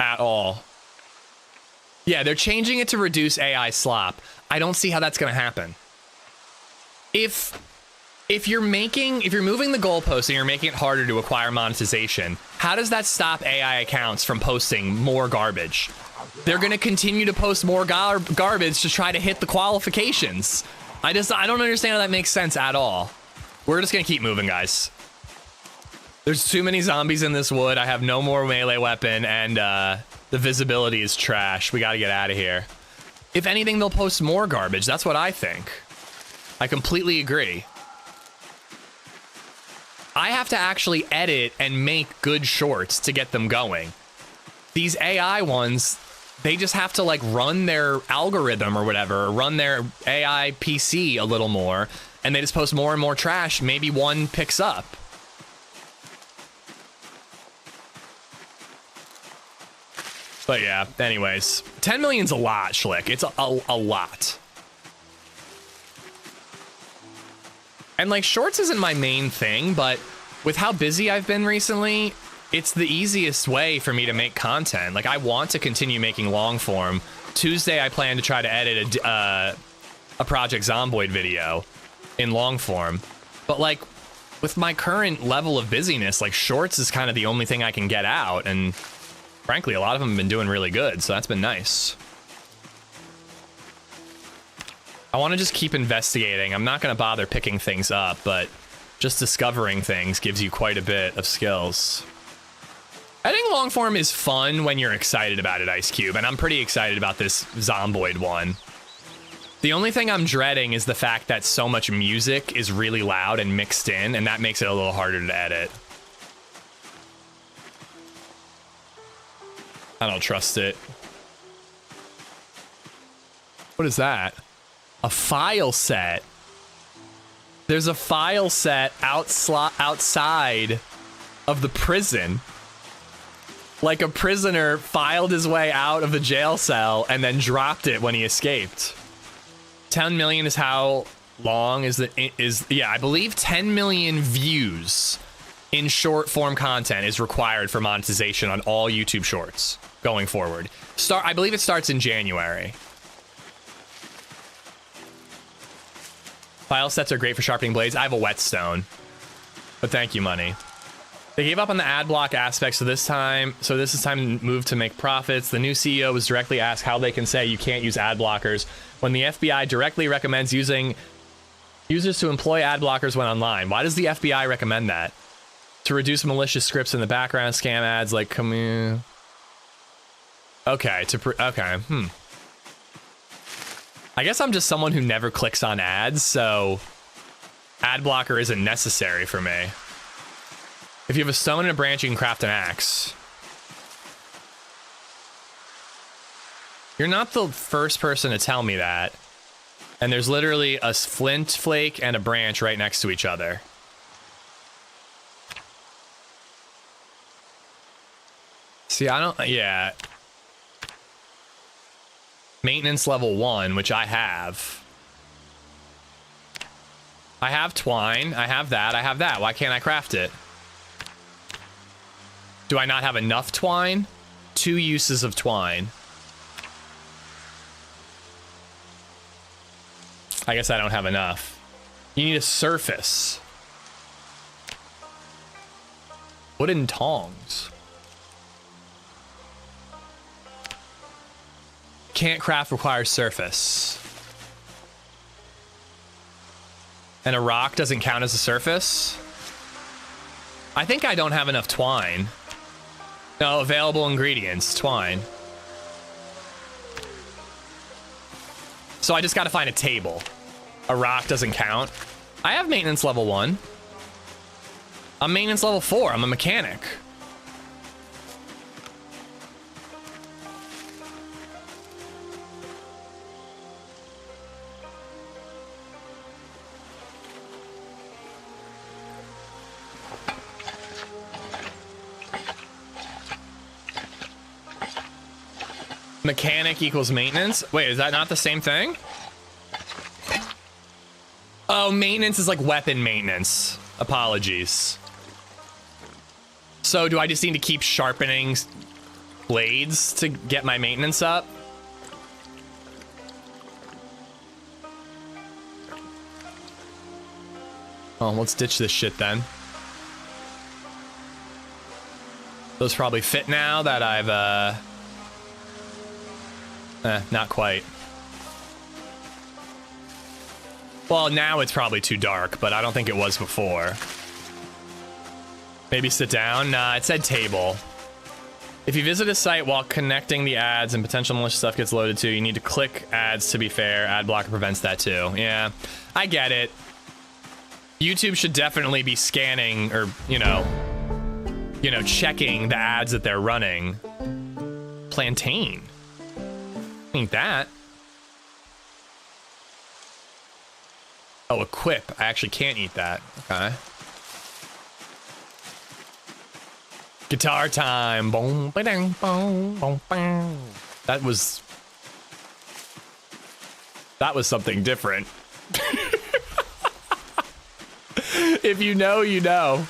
S1: at all. Yeah, they're changing it to reduce AI slop. I don't see how that's going to happen. If you're moving the goalposts and you're making it harder to acquire monetization, how does that stop AI accounts from posting more garbage? They're going to continue to post more garbage to try to hit the qualifications. I don't understand how that makes sense at all. We're just going to keep moving, guys. There's too many zombies in this wood. I have no more melee weapon, and the visibility is trash. We got to get out of here. If anything, they'll post more garbage. That's what I think. I completely agree. I have to actually edit and make good shorts to get them going. These AI ones, they just have to like run their algorithm or whatever, or run their AI PC a little more, and they just post more and more trash. Maybe one picks up. But yeah, anyways, 10 million's a lot, Schlick. It's a lot. And like, shorts isn't my main thing, but with how busy I've been recently, it's the easiest way for me to make content. Like, I want to continue making long form. Tuesday, I plan to try to edit a Project Zomboid video in long form. But like, with my current level of busyness, like, shorts is kind of the only thing I can get out, and frankly, a lot of them have been doing really good, so that's been nice. I want to just keep investigating. I'm not going to bother picking things up, but just discovering things gives you quite a bit of skills. Editing long form is fun when you're excited about it, Ice Cube, and I'm pretty excited about this Zomboid one. The only thing I'm dreading is the fact that so much music is really loud and mixed in, and that makes it a little harder to edit. I don't trust it. What is that? A file set. There's a file set outside of the prison. Like a prisoner filed his way out of the jail cell and then dropped it when he escaped. 10 million is how long is yeah, I believe 10 million views in short form content is required for monetization on all YouTube shorts going forward. I believe it starts in January. File sets are great for sharpening blades. I have a whetstone, but thank you, money. They gave up on the ad block aspect, so this is time to move to make profits. The new CEO was directly asked how they can say you can't use ad blockers when the FBI directly recommends using users to employ ad blockers when online. Why does the FBI recommend that? To reduce malicious scripts in the background, scam ads like come here. Okay, I guess I'm just someone who never clicks on ads, so ad blocker isn't necessary for me. If you have a stone and a branch, you can craft an axe. You're not the first person to tell me that. And there's literally a flint flake and a branch right next to each other. See, yeah. Maintenance level 1, which I have. I have twine, I have that. Why can't I craft it? Do I not have enough twine? 2 uses of twine. I guess I don't have enough. You need a surface. Wooden tongs. Can't craft, requires surface. And a rock doesn't count as a surface? I think I don't have enough twine. No, available ingredients, twine. So I just gotta find a table. A rock doesn't count. I have maintenance level 1. I'm maintenance level 4, I'm a mechanic. Mechanic equals maintenance? Wait, is that not the same thing? Oh, maintenance is like weapon maintenance. Apologies. So do I just need to keep sharpening blades to get my maintenance up? Oh, let's ditch this shit then. Those probably fit now that I've, not quite. Well, now it's probably too dark, but I don't think it was before. Maybe sit down? Nah, it said table. If you visit a site while connecting the ads and potential malicious stuff gets loaded too, you need to click ads to be fair. Ad blocker prevents that too. Yeah, I get it. YouTube should definitely be scanning or, you know, checking the ads that they're running. Plantain. Ain't that. Oh, equip. I actually can't eat that. Okay. Guitar time. Boom, ba-dang, boom, boom, boom. That was something different. If you know, you know.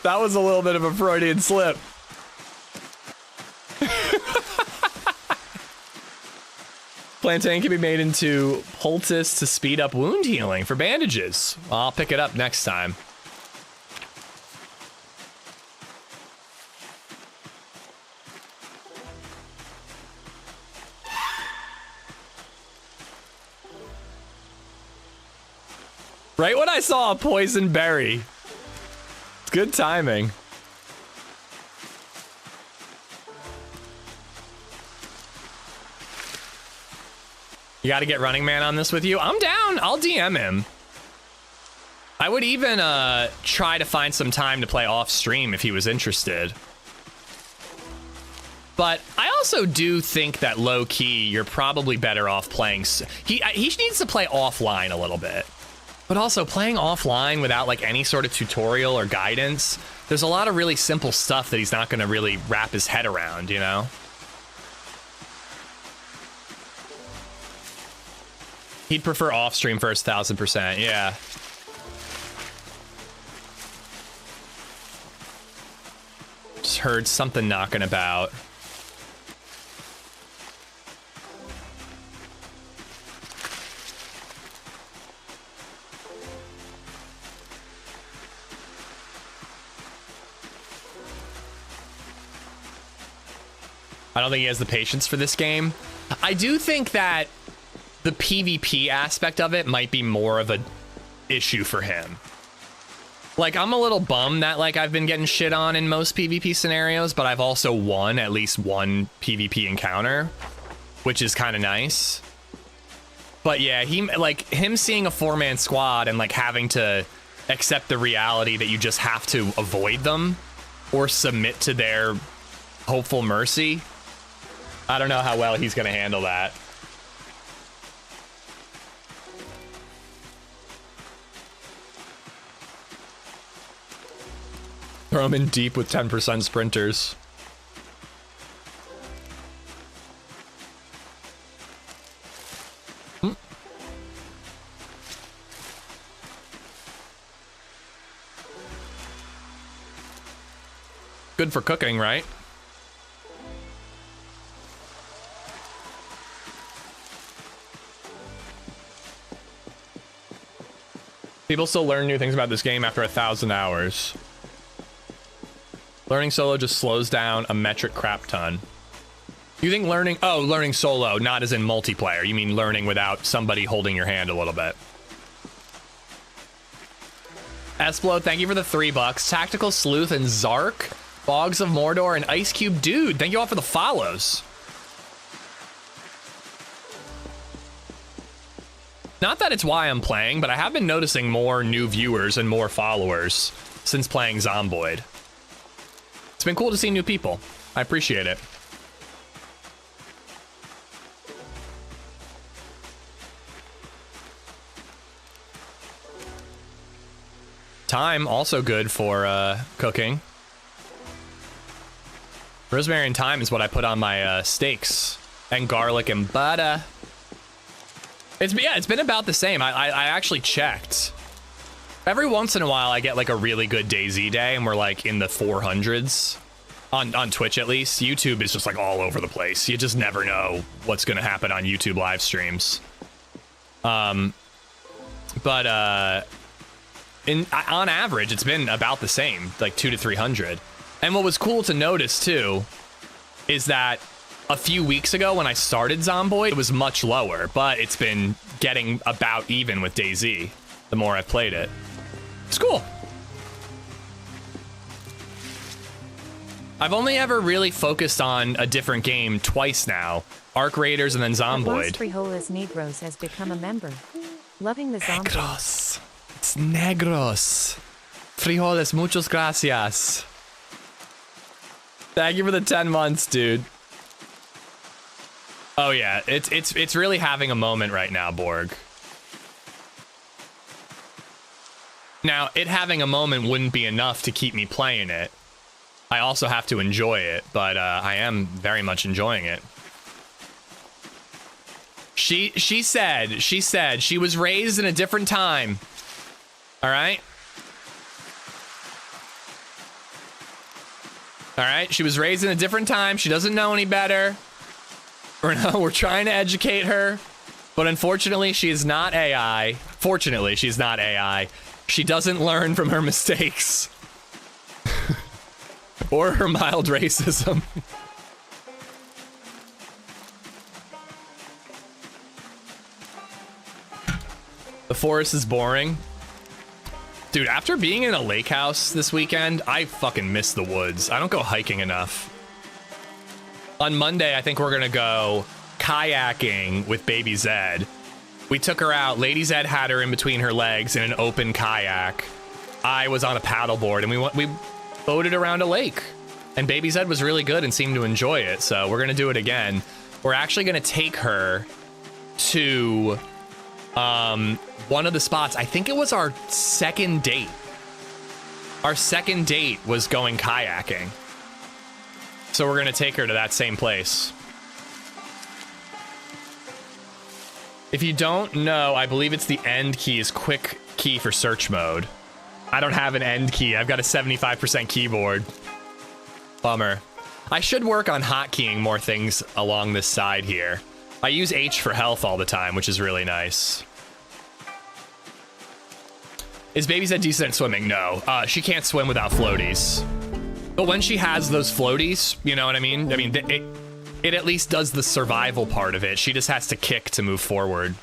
S1: That was a little bit of a Freudian slip. Plantain can be made into poultice to speed up wound healing for bandages. I'll pick it up next time. Right when I saw a poison berry. It's good timing. You got to get Running Man on this with you. I'm down. I'll DM him. I would even try to find some time to play off stream if he was interested. But I also do think that low key, you're probably better off playing. He needs to play offline a little bit, but also playing offline without like any sort of tutorial or guidance. There's a lot of really simple stuff that he's not going to really wrap his head around, you know? He'd prefer off stream first, 1000%. Yeah. Just heard something knocking about. I don't think he has the patience for this game. I do think that the PvP aspect of it might be more of a issue for him. Like, I'm a little bummed that like I've been getting shit on in most PvP scenarios, but I've also won at least one PvP encounter, which is kind of nice. But yeah, him seeing a 4-man squad and like having to accept the reality that you just have to avoid them or submit to their hopeful mercy. I don't know how well he's gonna handle that. Throw him in deep with 10% sprinters. Good for cooking, right? People still learn new things about this game after 1,000 hours. Learning solo just slows down a metric crap ton. You think learning solo, not as in multiplayer. You mean learning without somebody holding your hand a little bit. Esplode, thank you for the $3. Tactical Sleuth and Zark, Bogs of Mordor, and Ice Cube Dude, thank you all for the follows. Not that it's why I'm playing, but I have been noticing more new viewers and more followers since playing Zomboid. It's been cool to see new people. I appreciate it. Thyme, also good for cooking. Rosemary and thyme is what I put on my steaks. And garlic and butter. It's been about the same. I actually checked. Every once in a while, I get like a really good DayZ day, and we're like in the 400s on Twitch at least. YouTube is just like all over the place. You just never know what's going to happen on YouTube live streams. On average, it's been about the same, like 200 to 300. And what was cool to notice too is that a few weeks ago when I started Zomboid, it was much lower, but it's been getting about even with DayZ the more I've played it. It's cool. I've only ever really focused on a different game twice now. ARC Raiders and then Zomboid.
S5: Frijoles Negros has become a member. Loving the Zomboid.
S1: Negros. It's negros. Frijoles, muchas gracias. Thank you for the 10 months, dude. Oh yeah, it's really having a moment right now, Borg. Now, it having a moment wouldn't be enough to keep me playing it. I also have to enjoy it, but I am very much enjoying it. She said she was raised in a different time. All right? All right, she was raised in a different time. She doesn't know any better. We're trying to educate her, but unfortunately, she is not AI. Fortunately, she's not AI. She doesn't learn from her mistakes. Or her mild racism. The forest is boring. Dude, after being in a lake house this weekend, I fucking miss the woods. I don't go hiking enough. On Monday, I think we're gonna go kayaking with Baby Zed. We took her out. LadyZed had her in between her legs in an open kayak. I was on a paddleboard, and we boated around a lake. And Baby Zed was really good and seemed to enjoy it, so we're gonna do it again. We're actually gonna take her to one of the spots. I think it was our second date. Our second date was going kayaking. So we're gonna take her to that same place. If you don't know, I believe it's the end key is quick key for search mode. I don't have an end key. I've got a 75% keyboard. Bummer. I should work on hotkeying more things along this side here. I use H for health all the time, which is really nice. Is Baby Zed decent at swimming? No. She can't swim without floaties. But when she has those floaties, you know what I mean? It at least does the survival part of it. She just has to kick to move forward.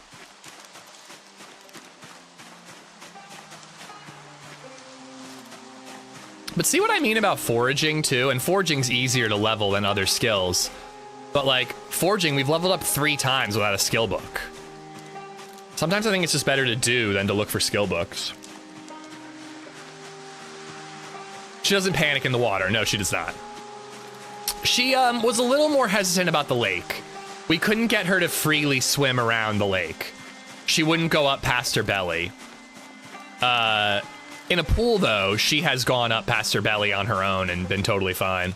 S1: But see what I mean about foraging too? And foraging's easier to level than other skills. But like, foraging, we've leveled up 3 times without a skill book. Sometimes I think it's just better to do than to look for skill books. She doesn't panic in the water. No, she does not. She was a little more hesitant about the lake. We couldn't get her to freely swim around the lake. She wouldn't go up past her belly. In a pool, though, she has gone up past her belly on her own and been totally fine.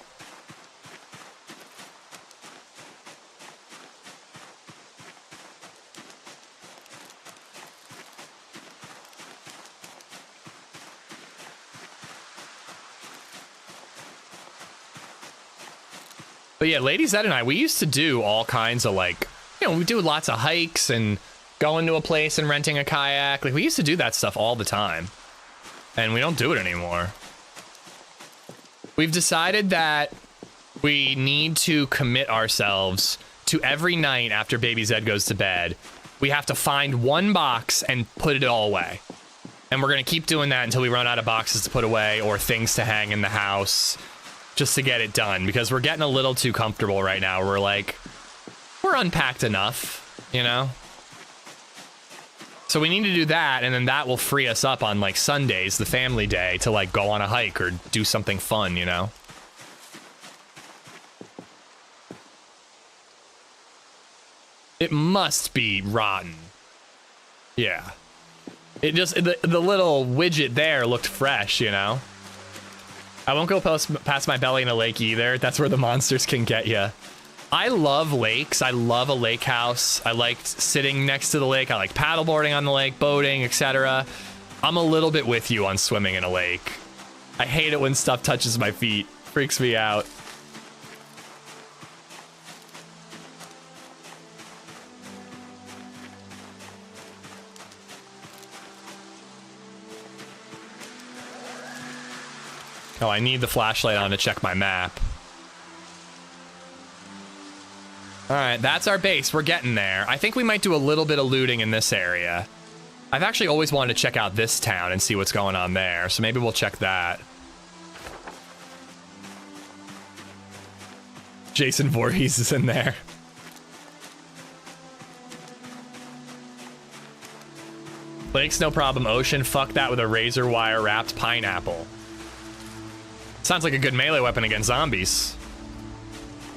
S1: But yeah, LadyZed and I, we used to do all kinds of like, you know, we do lots of hikes and going to a place and renting a kayak. Like, we used to do that stuff all the time. And we don't do it anymore. We've decided that we need to commit ourselves to every night after Baby Zed goes to bed. We have to find one box and put it all away. And we're going to keep doing that until we run out of boxes to put away or things to hang in the house. Just to get it done, because we're getting a little too comfortable right now. We're like, we're unpacked enough, you know? So we need to do that, and then that will free us up on like Sundays, the family day, to like go on a hike or do something fun, you know? It must be rotten. Yeah. It just, the little widget there looked fresh, you know? I won't go past my belly in a lake either. That's where the monsters can get you. I love lakes. I love a lake house. I like sitting next to the lake. I like paddleboarding on the lake, boating, etc. I'm a little bit with you on swimming in a lake. I hate it when stuff touches my feet. Freaks me out. Oh, I need the flashlight on to check my map. All right, that's our base. We're getting there. I think we might do a little bit of looting in this area. I've actually always wanted to check out this town and see what's going on there, so maybe we'll check that. Jason Voorhees is in there. Lakes, no problem. Ocean, fuck that with a razor wire wrapped pineapple. Sounds like a good melee weapon against zombies.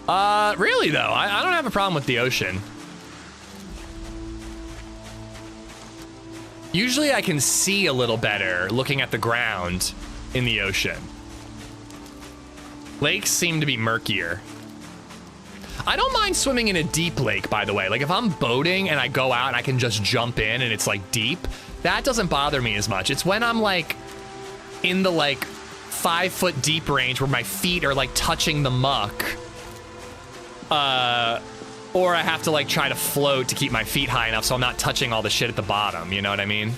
S1: Really though, I don't have a problem with the ocean. Usually I can see a little better looking at the ground in the ocean. Lakes seem to be murkier. I don't mind swimming in a deep lake, by the way. Like if I'm boating and I go out and I can just jump in and it's like deep, that doesn't bother me as much. It's when I'm like in the like 5-foot deep range where my feet are like touching the muck. Or I have to like try to float to keep my feet high enough so I'm not touching all the shit at the bottom, you know what I mean?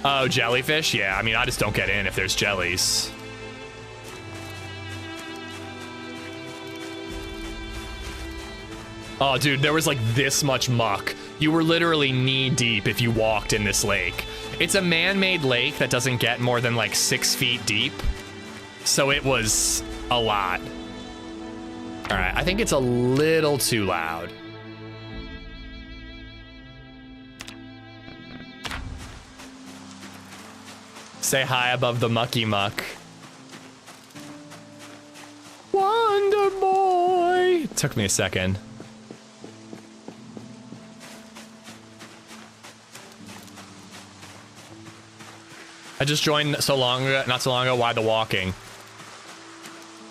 S1: Oh, jellyfish? Yeah, I mean, I just don't get in if there's jellies. Oh, dude, there was like this much muck. You were literally knee deep if you walked in this lake. It's a man-made lake that doesn't get more than like 6 feet deep. So it was a lot. All right, I think it's a little too loud. Say hi above the mucky muck. Wonder Boy. It took me a second. I just joined not so long ago. Why the walking?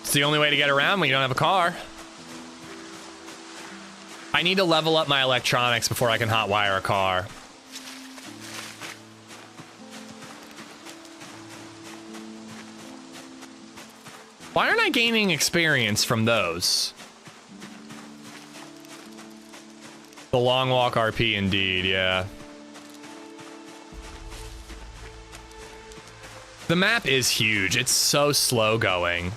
S1: It's the only way to get around when you don't have a car. I need to level up my electronics before I can hotwire a car. Why aren't I gaining experience from those? The long walk RP indeed, yeah. The map is huge. It's so slow going.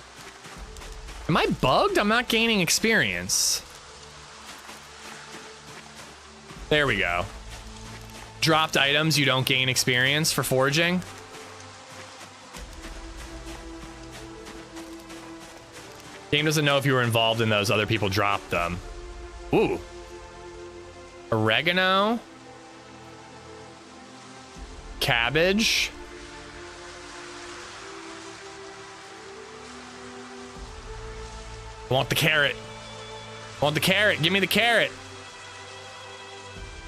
S1: Am I bugged? I'm not gaining experience. There we go. Dropped items, you don't gain experience for foraging. Game doesn't know if you were involved in those. Other people dropped them. Ooh. Oregano. Cabbage. I want the carrot. I want the carrot. Give me the carrot.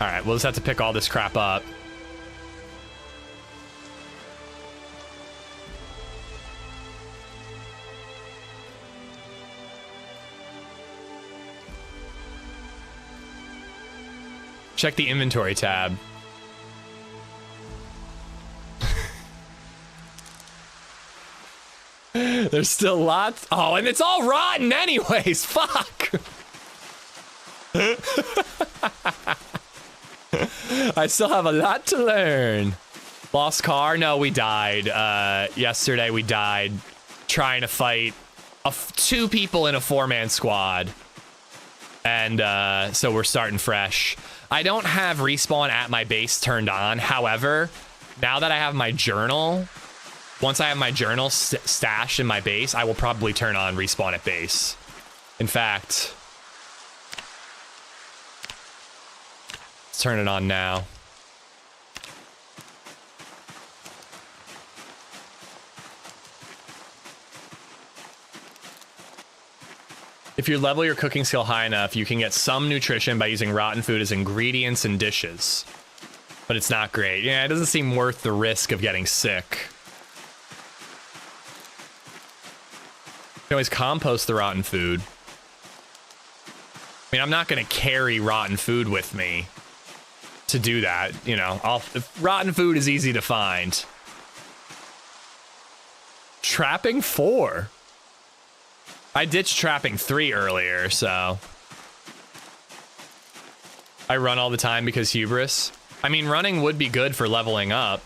S1: All right, we'll just have to pick all this crap up. Check the inventory tab. There's still lots. Oh, and it's all rotten anyways. Fuck. I still have a lot to learn. Lost car? No, we died. Yesterday we died trying to fight two people in a 4-man squad. And so we're starting fresh. I don't have respawn at my base turned on. However, now that I have my journal, once I have my journal stashed in my base, I will probably turn on respawn at base. In fact, let's turn it on now. If you level your cooking skill high enough, you can get some nutrition by using rotten food as ingredients in dishes. But it's not great. Yeah, it doesn't seem worth the risk of getting sick. You can always compost the rotten food. I mean, I'm not going to carry rotten food with me to do that. You know, rotten food is easy to find. Trapping 4. I ditched trapping 3 earlier, so. I run all the time because hubris. I mean, running would be good for leveling up.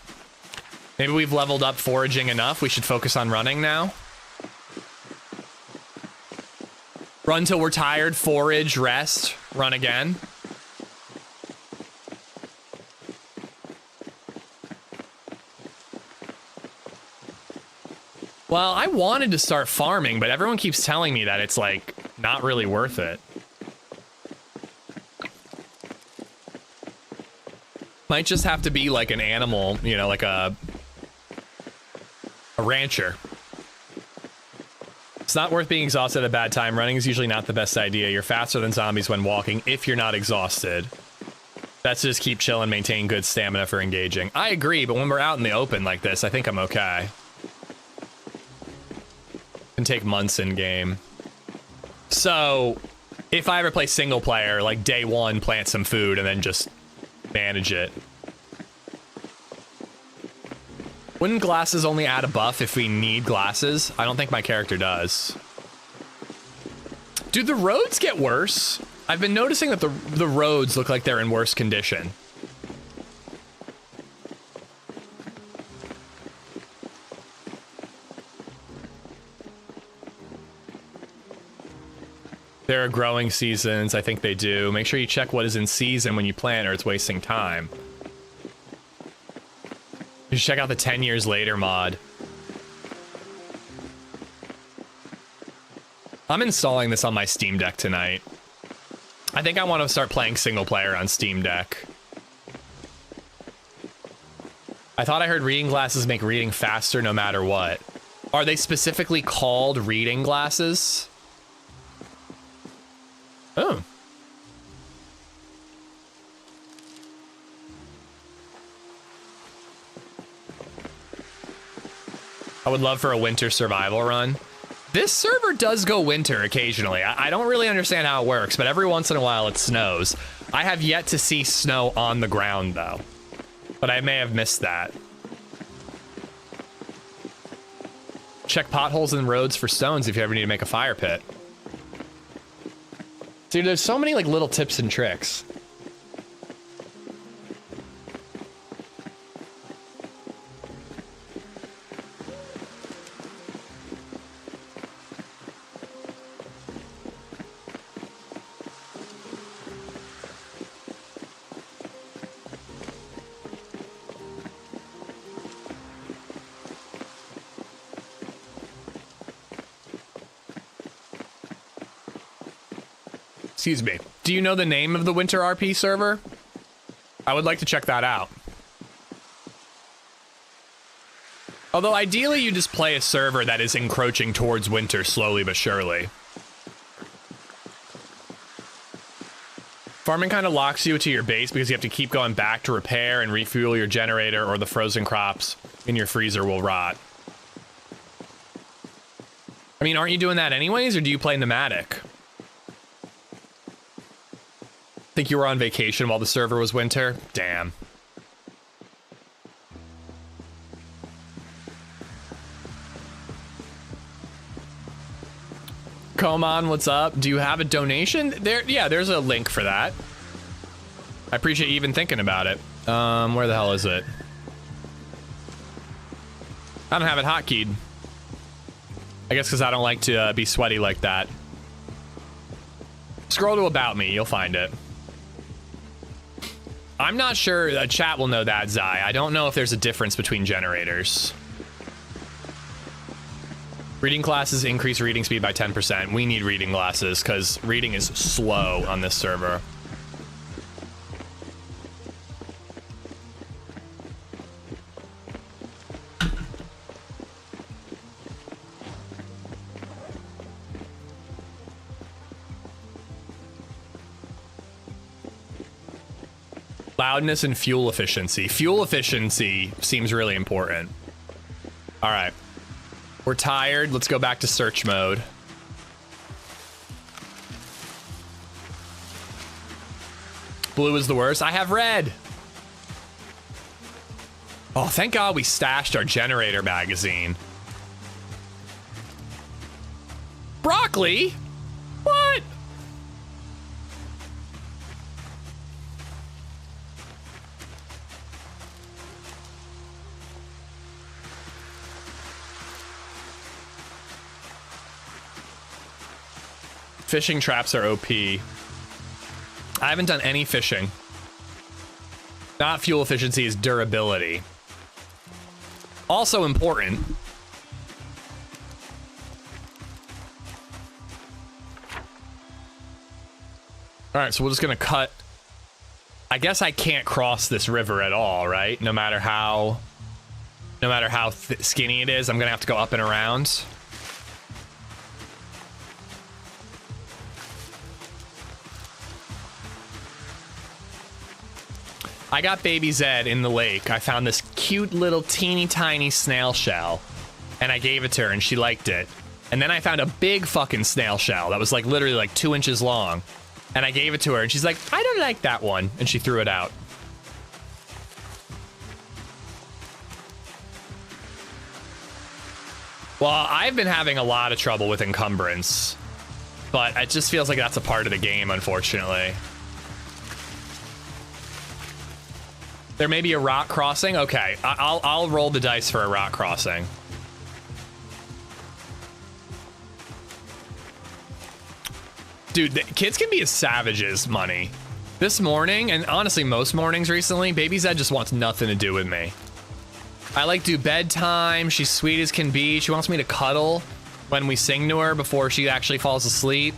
S1: Maybe we've leveled up foraging enough. We should focus on running now. Run till we're tired, forage, rest, run again. Well, I wanted to start farming, but everyone keeps telling me that it's, like, not really worth it. Might just have to be, like, an animal, you know, like a rancher. It's not worth being exhausted at a bad time. Running is usually not the best idea. You're faster than zombies when walking if you're not exhausted. That's just keep chill and maintain good stamina for engaging. I agree, but when we're out in the open like this, I think I'm okay. Can take months in game. So if I ever play single player, like day 1, plant some food and then just manage it. Wouldn't glasses only add a buff if we need glasses? I don't think my character does. Do the roads get worse? I've been noticing that the roads look like they're in worse condition. There are growing seasons. I think they do. Make sure you check what is in season when you plant or it's wasting time. You should check out the 10 years later mod. I'm installing this on my Steam Deck tonight. I think I want to start playing single player on Steam Deck. I thought I heard reading glasses make reading faster no matter what. Are they specifically called reading glasses? Oh. I would love for a winter survival run. This server does go winter occasionally. I don't really understand how it works, but every once in a while it snows. I have yet to see snow on the ground though, but I may have missed that. Check potholes in roads for stones if you ever need to make a fire pit. Dude, there's so many like little tips and tricks. Excuse me. Do you know the name of the Winter RP server? I would like to check that out. Although ideally you just play a server that is encroaching towards winter slowly but surely. Farming kind of locks you to your base because you have to keep going back to repair and refuel your generator, or the frozen crops in your freezer will rot. I mean, aren't you doing that anyways, or do you play nomadic? Think you were on vacation while the server was winter? Damn. Come on, what's up? Do you have a donation? Yeah, there's a link for that. I appreciate you even thinking about it. Where the hell is it? I don't have it hotkeyed. I guess because I don't like to be sweaty like that. Scroll to About Me, you'll find it. I'm not sure, chat will know that, Zai. I don't know if there's a difference between generators. Reading glasses increase reading speed by 10%. We need reading glasses because reading is slow on this server. Loudness and fuel efficiency. Fuel efficiency seems really important. All right. We're tired. Let's go back to search mode. Blue is the worst. I have red. Oh, thank God we stashed our generator magazine. Broccoli? What? Fishing traps are OP. I haven't done any fishing. Not fuel efficiency, is durability. Also important. All right, so we're just gonna cut. I guess I can't cross this river at all, right? No matter how skinny it is, I'm gonna have to go up and around. I got baby Zed in the lake. I found this cute little teeny tiny snail shell and I gave it to her and she liked it. And then I found a big fucking snail shell that was like literally like 2 inches long and I gave it to her and she's like, I don't like that one. And she threw it out. Well, I've been having a lot of trouble with encumbrance, but it just feels like that's a part of the game, unfortunately. There may be a rock crossing. Okay, I'll roll the dice for a rock crossing. Dude, kids can be as savages, money. This morning, and honestly most mornings recently, baby Zed just wants nothing to do with me. I like do bedtime. She's sweet as can be. She wants me to cuddle. when we sing to her before she actually falls asleep.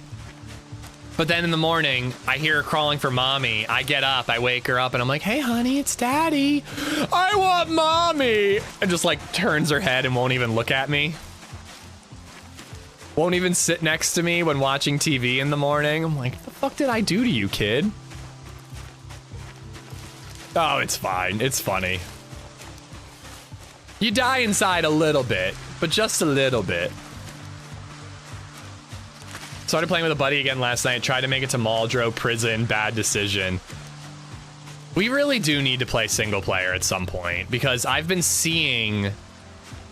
S1: But then in the morning, I hear her crawling for mommy. I get up, I wake her up, and I'm like, hey, honey, it's daddy. I want mommy. And just like turns her head and won't even look at me. Won't even sit next to me when watching TV in the morning. I'm like, what the fuck did I do to you, kid? Oh, it's fine. It's funny. You die inside a little bit, but just a little bit. Started playing with a buddy again last night. Tried to make it to Maldro prison. Bad decision. We really do need to play single player at some point because I've been seeing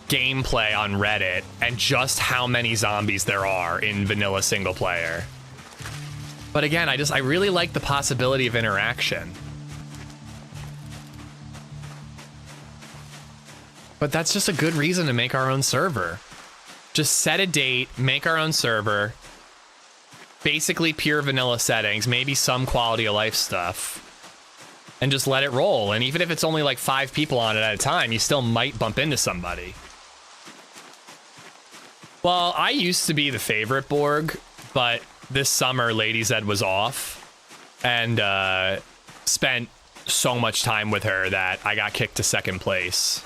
S1: gameplay on Reddit and just how many zombies there are in vanilla single player. But again, I really like the possibility of interaction. But that's just a good reason to make our own server. Just set a date, make our own server. Basically pure vanilla settings, maybe some quality of life stuff. And just let it roll. And even if it's only like 5 people on it at a time, you still might bump into somebody. Well, I used to be the favorite Borg, but this summer LadyZed was off. And spent so much time with her that I got kicked to second place.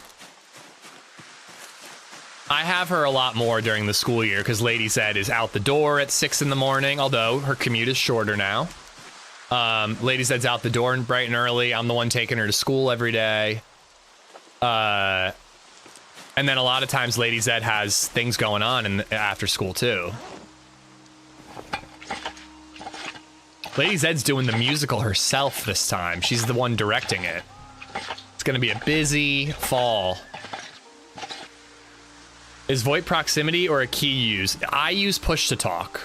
S1: I have her a lot more during the school year because LadyZed is out the door at 6 in the morning, although her commute is shorter now. LadyZed's out the door bright and early. I'm the one taking her to school every day. And then a lot of times LadyZed has things going on after school too. LadyZed's doing the musical herself this time. She's the one directing it. It's gonna be a busy fall. Is VoIP proximity or a key used? I use push to talk.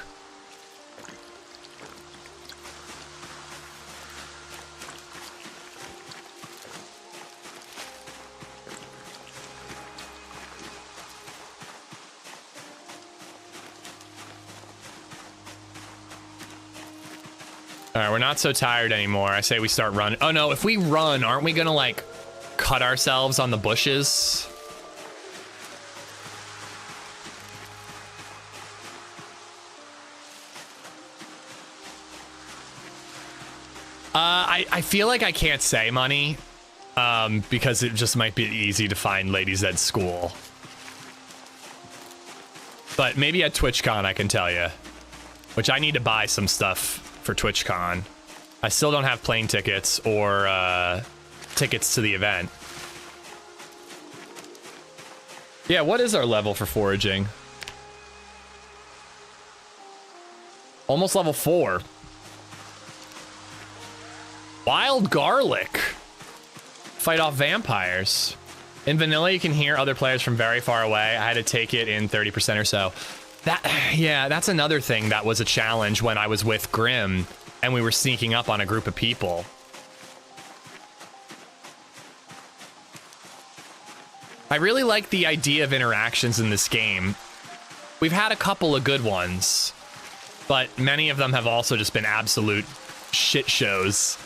S1: All right, we're not so tired anymore. I say we start running. Oh no, if we run, aren't we gonna like cut ourselves on the bushes? I feel like I can't say money, because it just might be easy to find LadyZed's school. But maybe at TwitchCon I can tell you, which I need to buy some stuff for TwitchCon. I still don't have plane tickets or tickets to the event. Yeah, what is our level for foraging? Almost level 4. Wild garlic. Fight off vampires. In vanilla, you can hear other players from very far away. I had to take it in 30% or so. Yeah, that's another thing that was a challenge when I was with Grim and we were sneaking up on a group of people. I really like the idea of interactions in this game. We've had a couple of good ones, but many of them have also just been absolute shit shows.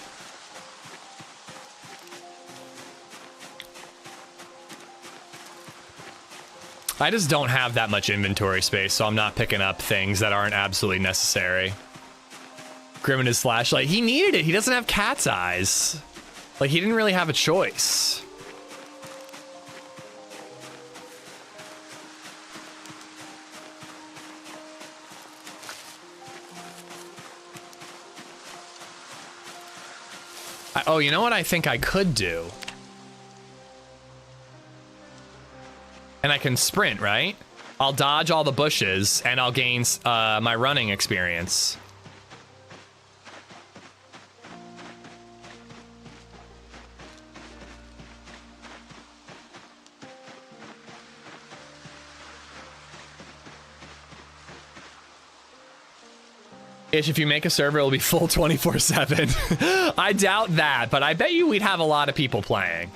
S1: I just don't have that much inventory space, so I'm not picking up things that aren't absolutely necessary. Grim and his flashlight. He needed it. He doesn't have cat's eyes. Like, he didn't really have a choice. Oh, you know what I think I could do? And I can sprint, right? I'll dodge all the bushes and I'll gain my running experience. If you make a server, it'll be full 24/7. I doubt that, but I bet you we'd have a lot of people playing.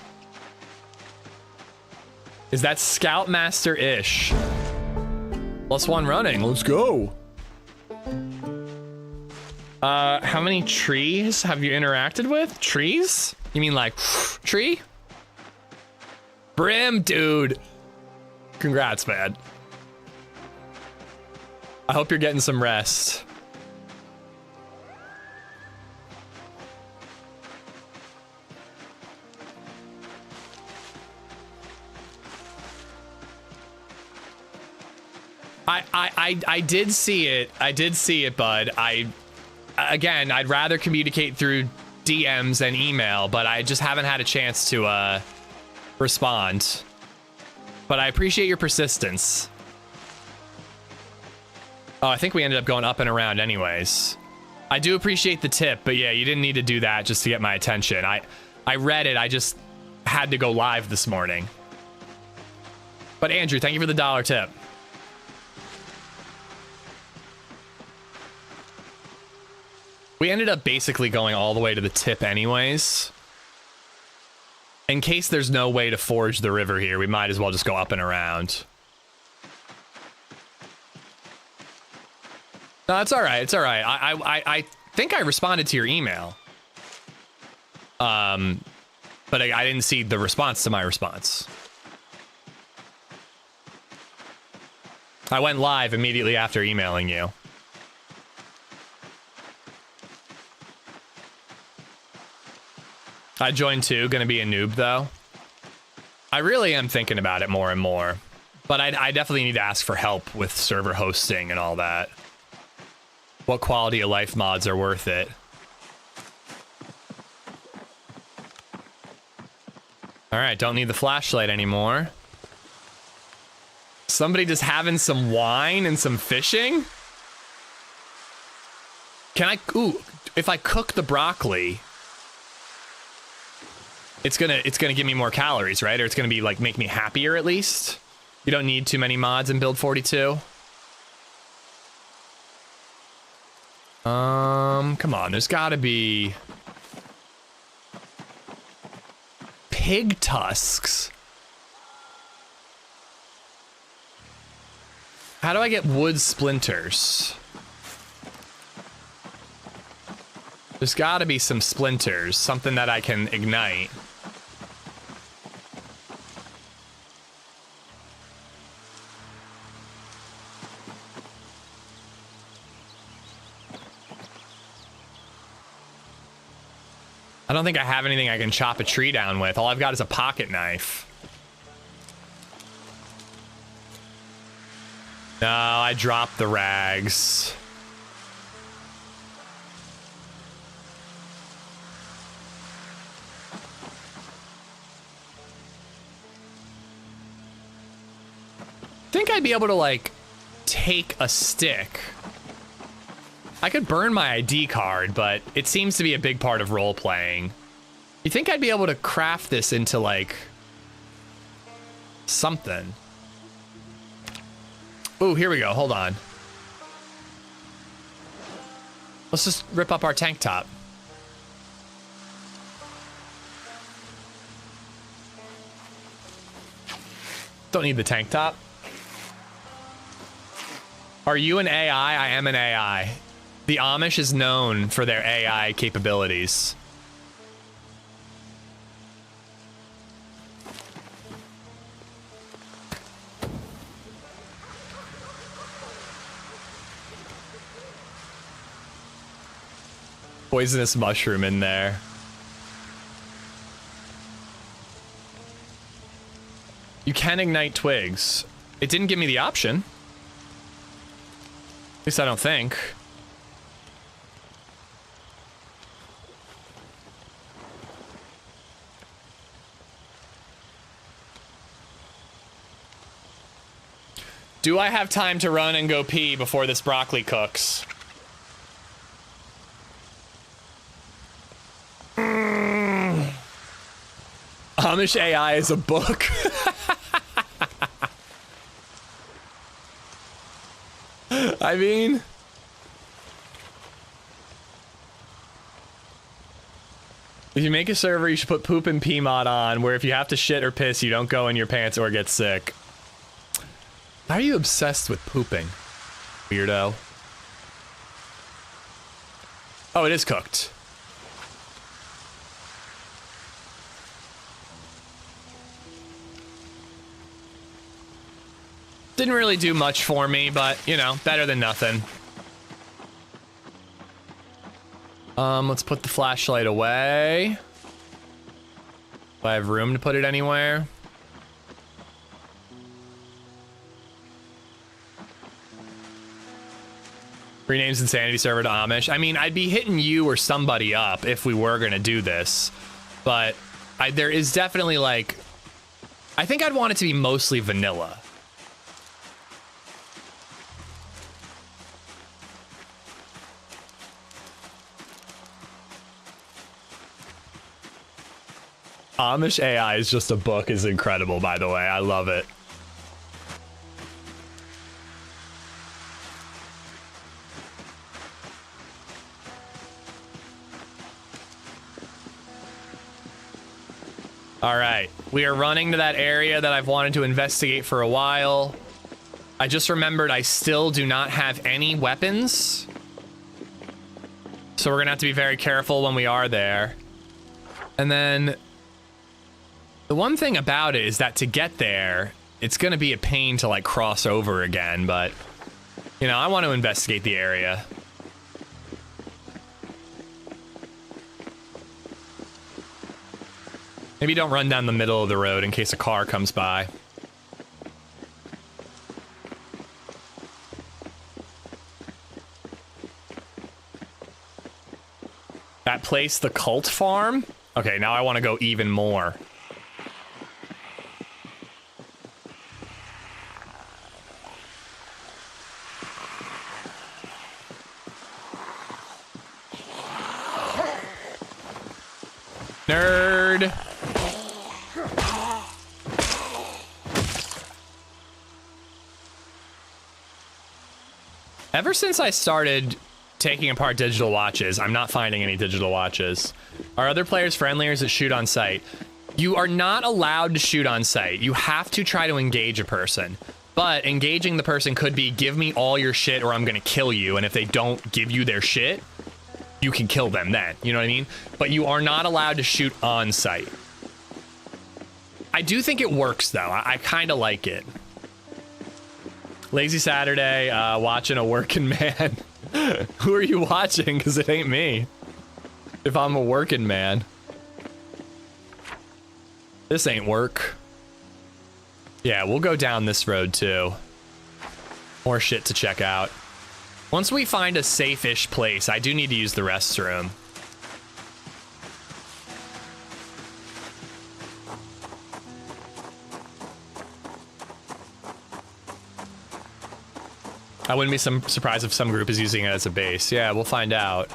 S1: Is that Scoutmaster-ish? +1 running, let's go. How many trees have you interacted with? Trees? You mean like tree? Brim, dude. Congrats, man. I hope you're getting some rest. I did see it. I did see it, bud. Again, I'd rather communicate through DMs and email, but I just haven't had a chance to respond. But I appreciate your persistence. Oh, I think we ended up going up and around anyways. I do appreciate the tip, but yeah, you didn't need to do that just to get my attention. I read it, I just had to go live this morning. But Andrew, thank you for the $1 tip. We ended up basically going all the way to the tip anyways. In case there's no way to forge the river here, we might as well just go up and around. No, it's all right. It's all right. I think I responded to your email. But I didn't see the response to my response. I went live immediately after emailing you. I joined too, gonna be a noob though. I really am thinking about it more and more, but I definitely need to ask for help with server hosting and all that. What quality of life mods are worth it? All right, don't need the flashlight anymore. Somebody just having some wine and some fishing? Can I, ooh, if I cook the broccoli, it's gonna give me more calories, right? Or it's gonna be like make me happier at least. You don't need too many mods in build 42. Come on, there's gotta be pig tusks. How do I get wood splinters? There's gotta be some splinters, something that I can ignite. I don't think I have anything I can chop a tree down with. All I've got is a pocket knife. No, I dropped the rags. I think I'd be able to, like, take a stick. I could burn my ID card, but it seems to be a big part of role-playing. You think I'd be able to craft this into, like, something? Ooh, here we go. Hold on. Let's just rip up our tank top. Don't need the tank top. Are you an AI? I am an AI. The Amish is known for their AI capabilities. Poisonous mushroom in there. You can ignite twigs. It didn't give me the option. At least I don't think. Do I have time to run and go pee before this broccoli cooks? Amish AI is a book. I mean... if you make a server, you should put poop and pee mod on, where if you have to shit or piss, you don't go in your pants or get sick. Why are you obsessed with pooping, weirdo? Oh, it is cooked. Didn't really do much for me, but, you know, better than nothing. Let's put the flashlight away. Do I have room to put it anywhere? Renames Insanity server to Amish. I mean, I'd be hitting you or somebody up if we were gonna do this, but there is definitely like, I think I'd want it to be mostly vanilla. Amish AI is just a book is incredible, by the way. I love it. All right, we are running to that area that I've wanted to investigate for a while. I just remembered I still do not have any weapons. So we're gonna have to be very careful when we are there. And then the one thing about it is that to get there, it's gonna be a pain to like cross over again, but you know, I want to investigate the area. Maybe don't run down the middle of the road in case a car comes by. That place, the cult farm? Okay, now I want to go even more. Nerd. Ever since I started taking apart digital watches, I'm not finding any digital watches. Are other players friendly or is it shoot on sight? You are not allowed to shoot on sight. You have to try to engage a person. But engaging the person could be, give me all your shit or I'm gonna kill you. And if they don't give you their shit, you can kill them then. You know what I mean? But you are not allowed to shoot on sight. I do think it works though. I kind of like it. Lazy Saturday, watching a working man. Who are you watching? Because it ain't me. If I'm a working man. This ain't work. Yeah, we'll go down this road too. More shit to check out. Once we find a safe-ish place, I do need to use the restroom. I wouldn't be surprised if some group is using it as a base. Yeah, we'll find out.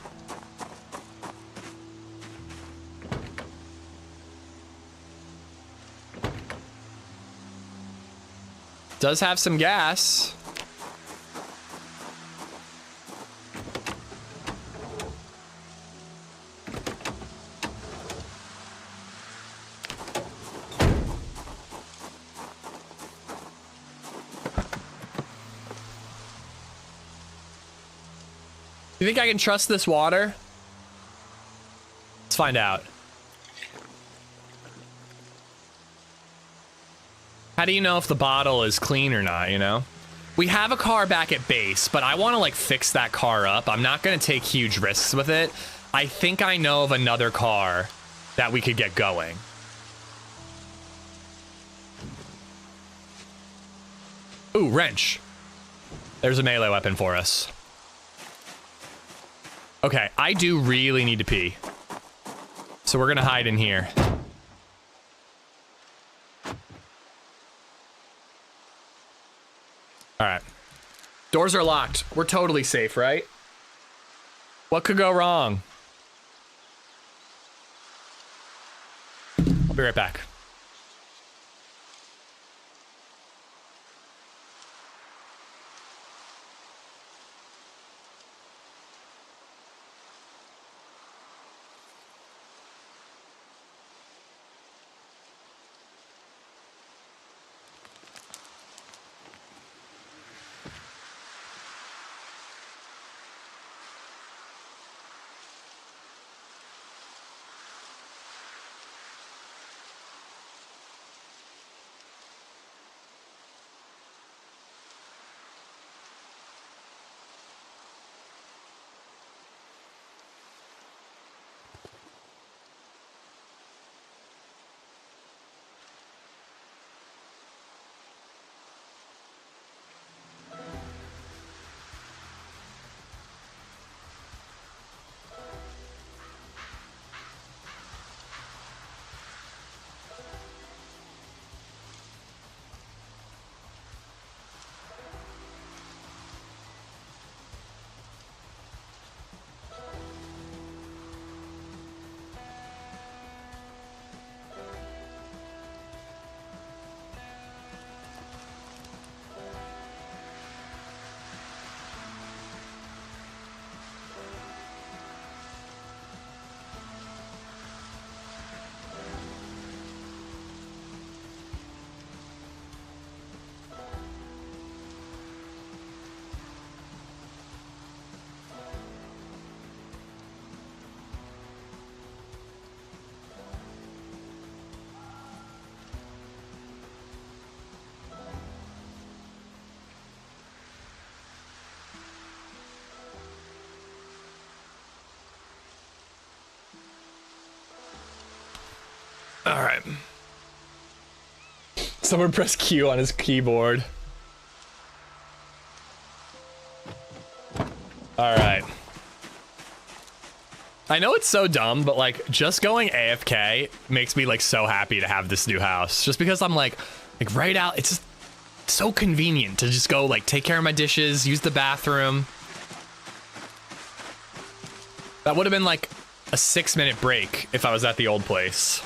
S1: Does have some gas. You think I can trust this water? Let's find out. How do you know if the bottle is clean or not, you know? We have a car back at base, but I want to like fix that car up. I'm not going to take huge risks with it. I think I know of another car that we could get going. Ooh, wrench. There's a melee weapon for us. Okay, I do really need to pee. So we're gonna hide in here. All right. Doors are locked. We're totally safe, right? What could go wrong? I'll be right back. All right. Someone press Q on his keyboard. All right. I know it's so dumb, but like just going AFK makes me like so happy to have this new house. Just because I'm like right out, it's just so convenient to just go like take care of my dishes, use the bathroom. That would have been like a 6-minute break if I was at the old place.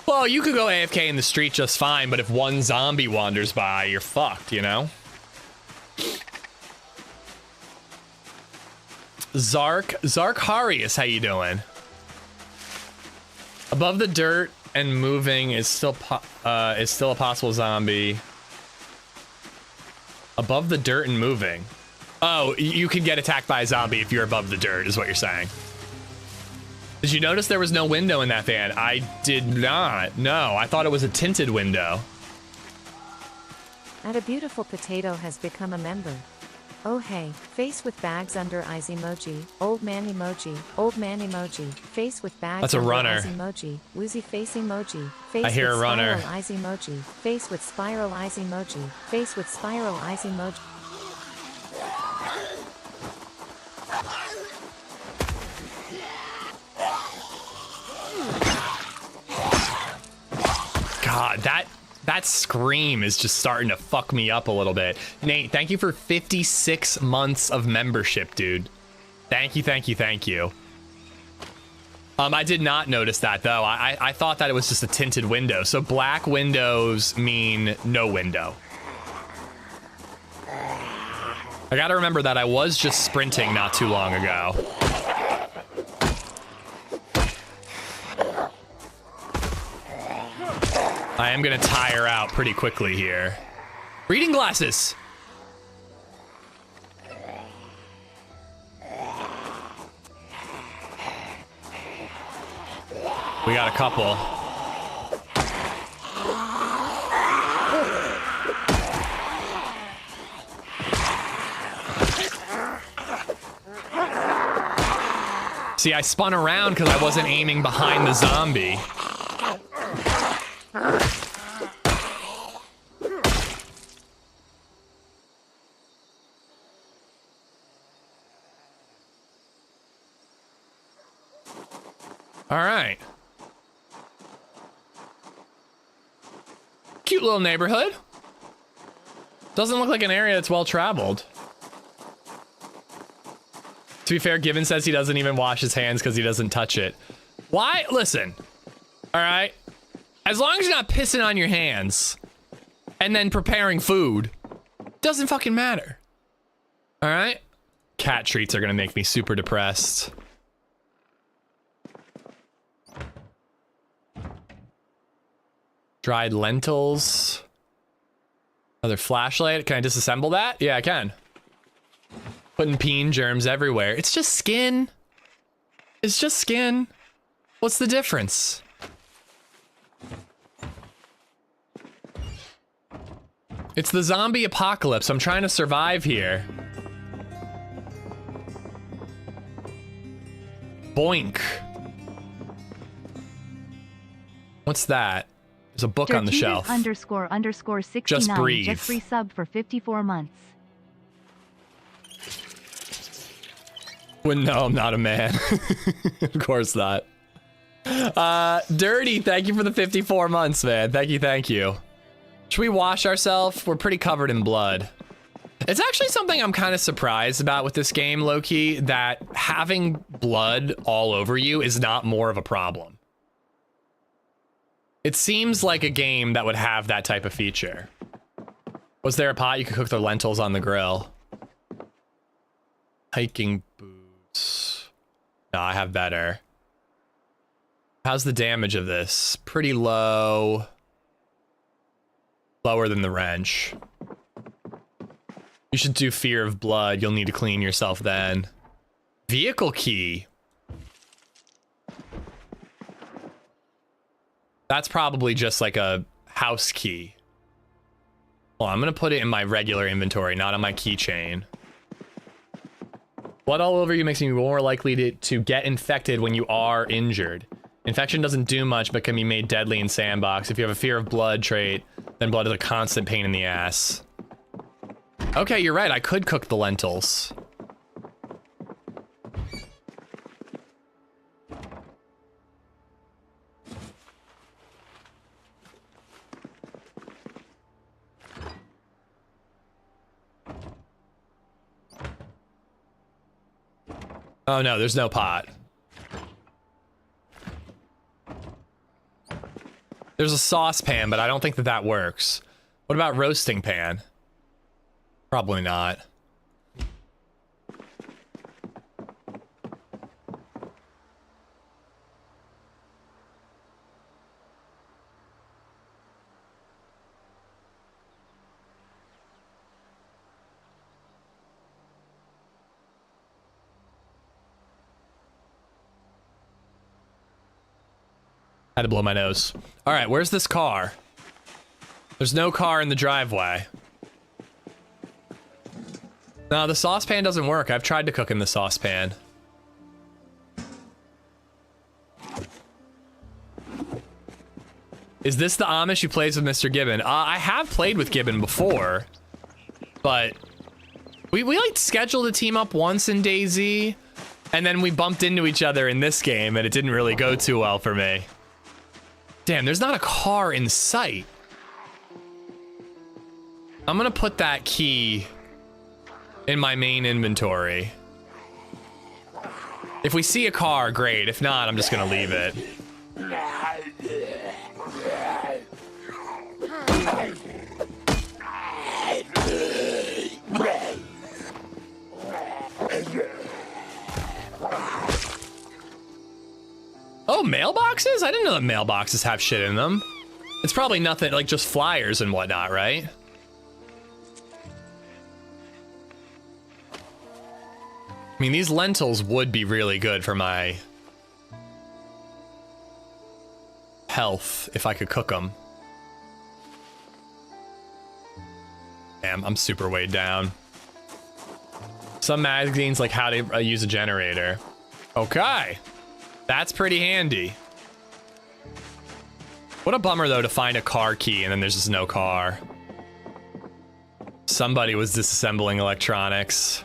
S1: Well, you could go AFK in the street just fine, but if one zombie wanders by, you're fucked, you know? Zarkharius, how you doing? Above the dirt and moving is still a possible zombie. Above the dirt and moving. Oh, you can get attacked by a zombie if you're above the dirt, is what you're saying. Did you notice there was no window in that van? I did not. No, I thought it was a tinted window.
S5: And a beautiful potato has become a member. Oh hey, face with bags under eyes emoji, old man emoji, face with bags
S1: That's a
S5: under
S1: runner.
S5: eyes emoji, woozy face emoji, face
S1: I hear
S5: with
S1: a runner.
S5: spiral eyes emoji, face with spiral eyes emoji, face with spiral eyes emoji.
S1: God, that scream is just starting to fuck me up a little bit. Nate, thank you for 56 months of membership, dude. Thank you, thank you, thank you. I did not notice that, though. I thought that it was just a tinted window. So black windows mean no window. I gotta remember that I was just sprinting not too long ago. I am gonna tire out pretty quickly here. Reading glasses. We got a couple. See, I spun around because I wasn't aiming behind the zombie. All right. Cute little neighborhood. Doesn't look like an area that's well traveled. To be fair, Gibbon says he doesn't even wash his hands because he doesn't touch it. Why? Listen. All right. As long as you're not pissing on your hands and then preparing food, doesn't fucking matter. All right. Cat treats are going to make me super depressed. Dried lentils. Another flashlight. Can I disassemble that? Yeah, I can. Putting peen germs everywhere. It's just skin. It's just skin. What's the difference? It's the zombie apocalypse. I'm trying to survive here. Boink. What's that? There's a book on the shelf.
S3: __69
S1: Just breathe.
S3: just resub for 54 months.
S1: Well, no, I'm not a man. Of course not. Dirty, thank you for the 54 months, man. Thank you, thank you. Should we wash ourselves? We're pretty covered in blood. It's actually something I'm kind of surprised about with this game, low-key, that having blood all over you is not more of a problem. It seems like a game that would have that type of feature. Was there a pot you could cook the lentils on the grill? Hiking boots. No, I have better. How's the damage of this? Pretty low. Lower than the wrench. You should do fear of blood. You'll need to clean yourself then. Vehicle key. That's probably just like a house key. Well, I'm gonna put it in my regular inventory, not on my keychain. Blood all over you makes you more likely to get infected when you are injured. Infection doesn't do much, but can be made deadly in Sandbox. If you have a fear of blood trait, then blood is a constant pain in the ass. Okay, you're right. I could cook the lentils. Oh no, there's no pot. There's a saucepan, but I don't think that that works. What about roasting pan? Probably not. Had to blow my nose. All right, where's this car? There's no car in the driveway. No, the saucepan doesn't work. I've tried to cook in the saucepan. Is this the Amish who plays with Mr. Gibbon? I have played with Gibbon before, but we like scheduled a team up once in DayZ, and then we bumped into each other in this game, and it didn't really go too well for me. Damn, there's not a car in sight. I'm gonna put that key in my main inventory. If we see a car, great. If not, I'm just gonna leave it. Oh, mailboxes? I didn't know that mailboxes have shit in them. It's probably nothing, like just flyers and whatnot, right? I mean, these lentils would be really good for my health if I could cook them. Damn, I'm super weighed down. Some magazines like how to use a generator. Okay. That's pretty handy. What a bummer, though, to find a car key and then there's just no car. Somebody was disassembling electronics.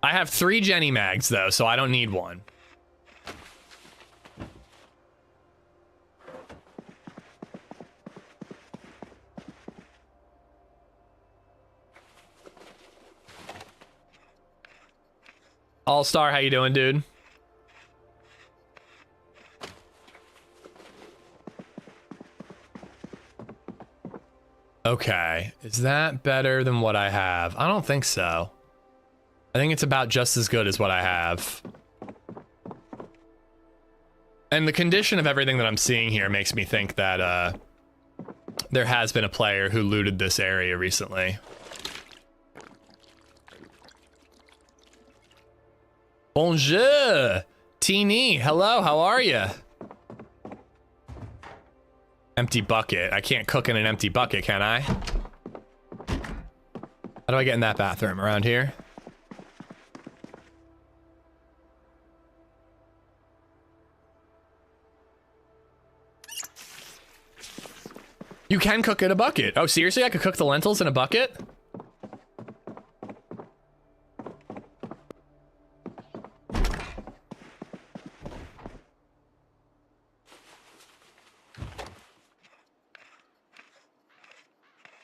S1: I have 3 Jenny mags, though, so I don't need one. All-Star, how you doing, dude? Okay, is that better than what I have? I don't think so. I think it's about just as good as what I have. And the condition of everything that I'm seeing here makes me think that there has been a player who looted this area recently. Bonjour! Teeny, hello, how are you? Empty bucket. I can't cook in an empty bucket, can I? How do I get in that bathroom? Around here? You can cook in a bucket. Oh, seriously? I could cook the lentils in a bucket?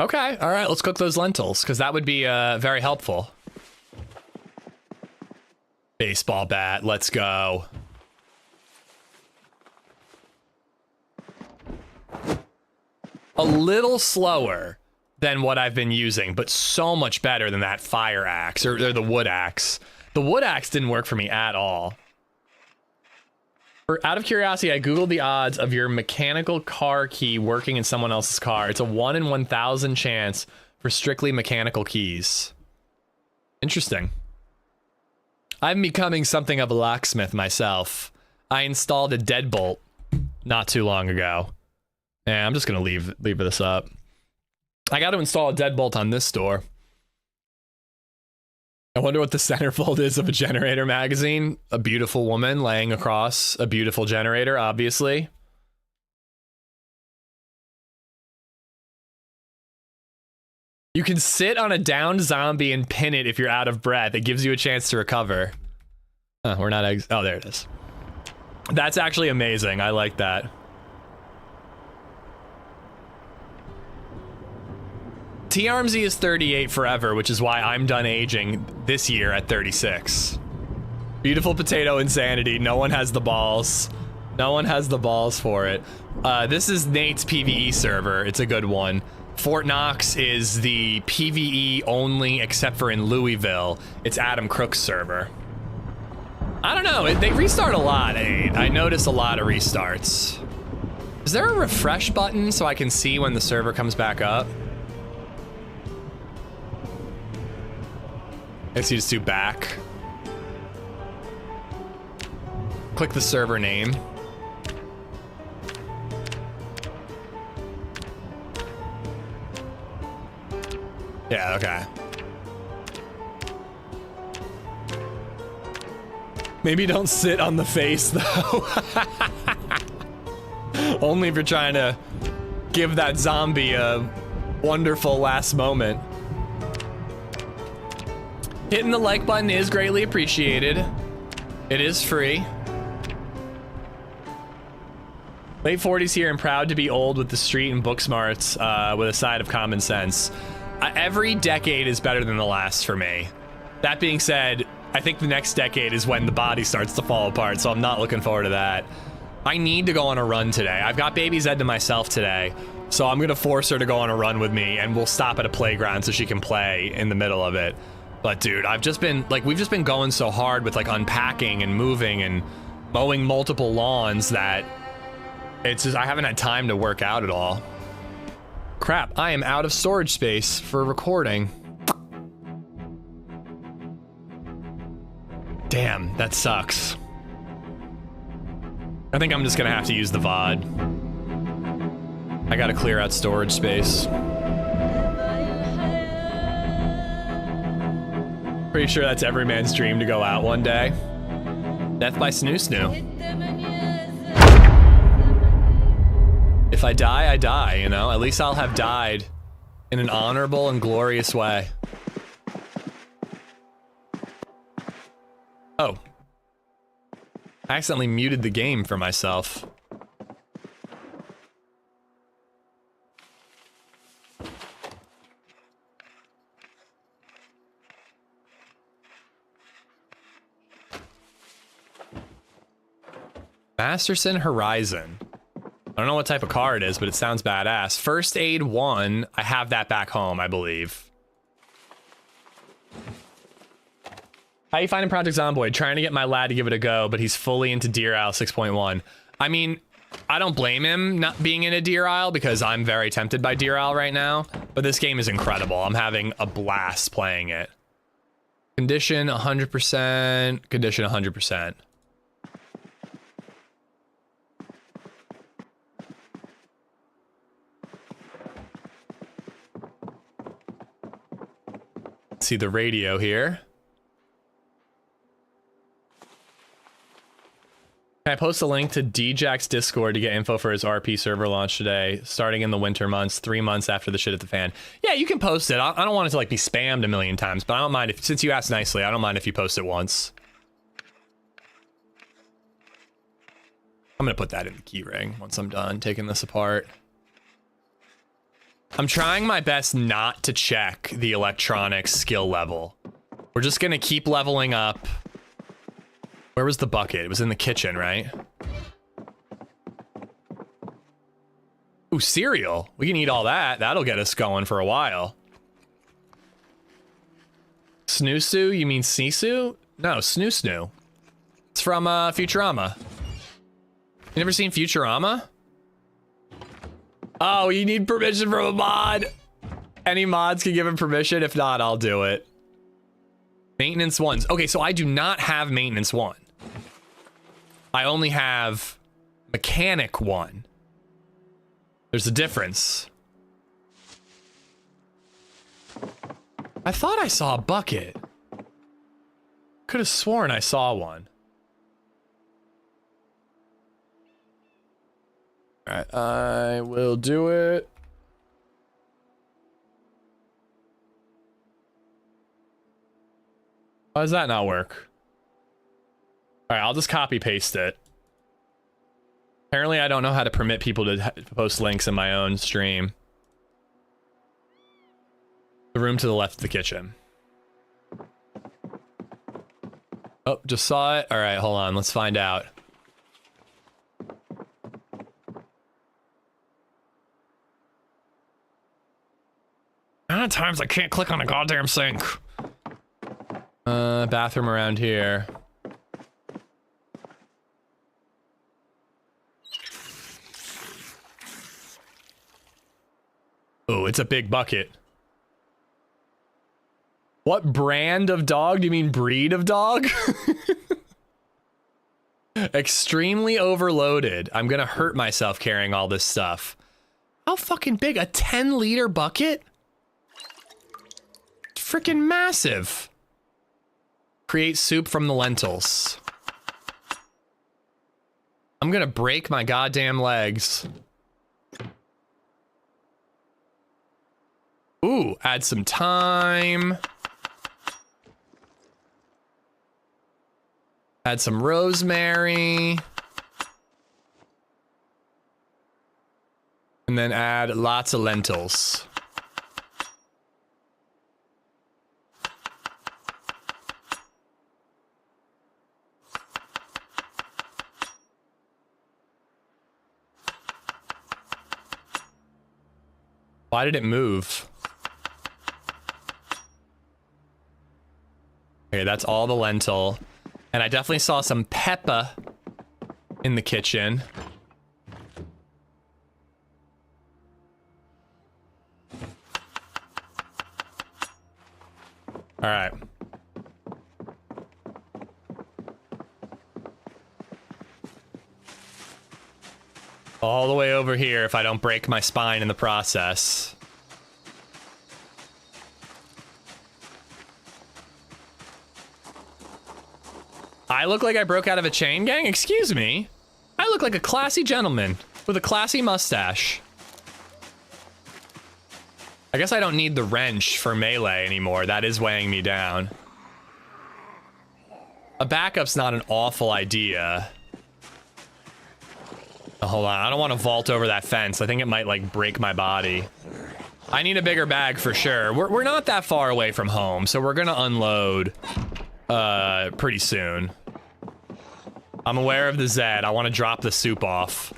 S1: Okay, all right, let's cook those lentils, because that would be very helpful. Baseball bat, let's go. A little slower than what I've been using, but so much better than that fire axe, or the wood axe. The wood axe didn't work for me at all. Out of curiosity, I googled the odds of your mechanical car key working in someone else's car. It's a 1 in 1,000 chance for strictly mechanical keys. Interesting. I'm becoming something of a locksmith myself. I installed a deadbolt not too long ago. Yeah, I'm just gonna leave this up. I got to install a deadbolt on this door. I wonder what the centerfold is of a generator magazine. A beautiful woman laying across a beautiful generator, obviously. You can sit on a downed zombie and pin it if you're out of breath. It gives you a chance to recover. We're not oh, there it is. That's actually amazing. I like that. T-Armsy is 38 forever, which is why I'm done aging this year at 36. Beautiful potato insanity. No one has the balls. No one has the balls for it. This is Nate's PvE server. It's a good one. Fort Knox is the PvE only, except for in Louisville. It's Adam Crook's server. I don't know. They restart a lot, I notice a lot of restarts. Is there a refresh button so I can see when the server comes back up? I guess you just do back. Click the server name. Yeah, okay. Maybe don't sit on the face, though. Only if you're trying to give that zombie a wonderful last moment. Hitting the like button is greatly appreciated. It is free. Late 40s here and proud to be old with the street and book smarts with a side of common sense. Every decade is better than the last for me. That being said, I think the next decade is when the body starts to fall apart, so I'm not looking forward to that. I need to go on a run today. I've got LadyZed to myself today, so I'm gonna force her to go on a run with me, and we'll stop at a playground so she can play in the middle of it. But dude, I've just been, like, we've just been going so hard with, like, unpacking and moving and mowing multiple lawns that it's just, I haven't had time to work out at all. Crap, I am out of storage space for recording. Damn, that sucks. I think I'm just gonna have to use the VOD. I gotta clear out storage space. Pretty sure that's every man's dream to go out one day. Death by Snoo Snoo. If I die, I die, you know? At least I'll have died in an honorable and glorious way. Oh. I accidentally muted the game for myself. Masterson Horizon. I don't know what type of car it is, but it sounds badass. First Aid 1, I have that back home, I believe. How you finding Project Zomboid? Trying to get my lad to give it a go, but he's fully into Deer Isle 6.1. I mean, I don't blame him not being in a Deer Isle because I'm very tempted by Deer Isle right now, but this game is incredible. I'm having a blast playing it. Condition 100%, condition 100%. See the radio here. Can I post a link to DJack's Discord to get info for his RP server launch today, starting in the winter months, 3 months after the shit at the fan? Yeah, you can post it. I don't want it to like be spammed a million times, but I don't mind if, since you asked nicely, I don't mind if you post it once. I'm gonna put that in the key ring once I'm done taking this apart. I'm trying my best not to check the electronics skill level. We're just gonna keep leveling up. Where was the bucket? It was in the kitchen, right? Ooh, cereal. We can eat all that. That'll get us going for a while. Snoo-Soo? You mean Sisu? No, Snoo-Snoo. It's from Futurama. You never seen Futurama? Oh, you need permission from a mod. Any mods can give him permission. If not, I'll do it. Maintenance 1s. Okay, so I do not have maintenance 1. I only have mechanic 1. There's a difference. I thought I saw a bucket. could have sworn I saw one. All right, I will do it. Why does that not work? All right, I'll just copy paste it. Apparently, I don't know how to permit people to post links in my own stream. The room to the left of the kitchen. Oh, just saw it. All right, hold on. Let's find out. How many times I can't click on a goddamn sink? Bathroom around here. Oh, it's a big bucket. What brand of dog? Do you mean breed of dog? Extremely overloaded. I'm gonna hurt myself carrying all this stuff. How fucking big? A 10-liter bucket? Freaking massive. Create soup from the lentils. I'm gonna break my goddamn legs. Ooh, add some thyme. Add some rosemary. And then add lots of lentils. Why did it move? Okay, that's all the lentil. And I definitely saw some pepper in the kitchen. All right. All the way over here if I don't break my spine in the process. I look like I broke out of a chain gang? Excuse me. I look like a classy gentleman with a classy mustache. I guess I don't need the wrench for melee anymore. That is weighing me down. A backup's not an awful idea. Oh, hold on, I don't want to vault over that fence. I think it might like break my body. I need a bigger bag for sure. We're not that far away from home, so we're gonna unload pretty soon. I'm aware of the Zed. I want to drop the soup off.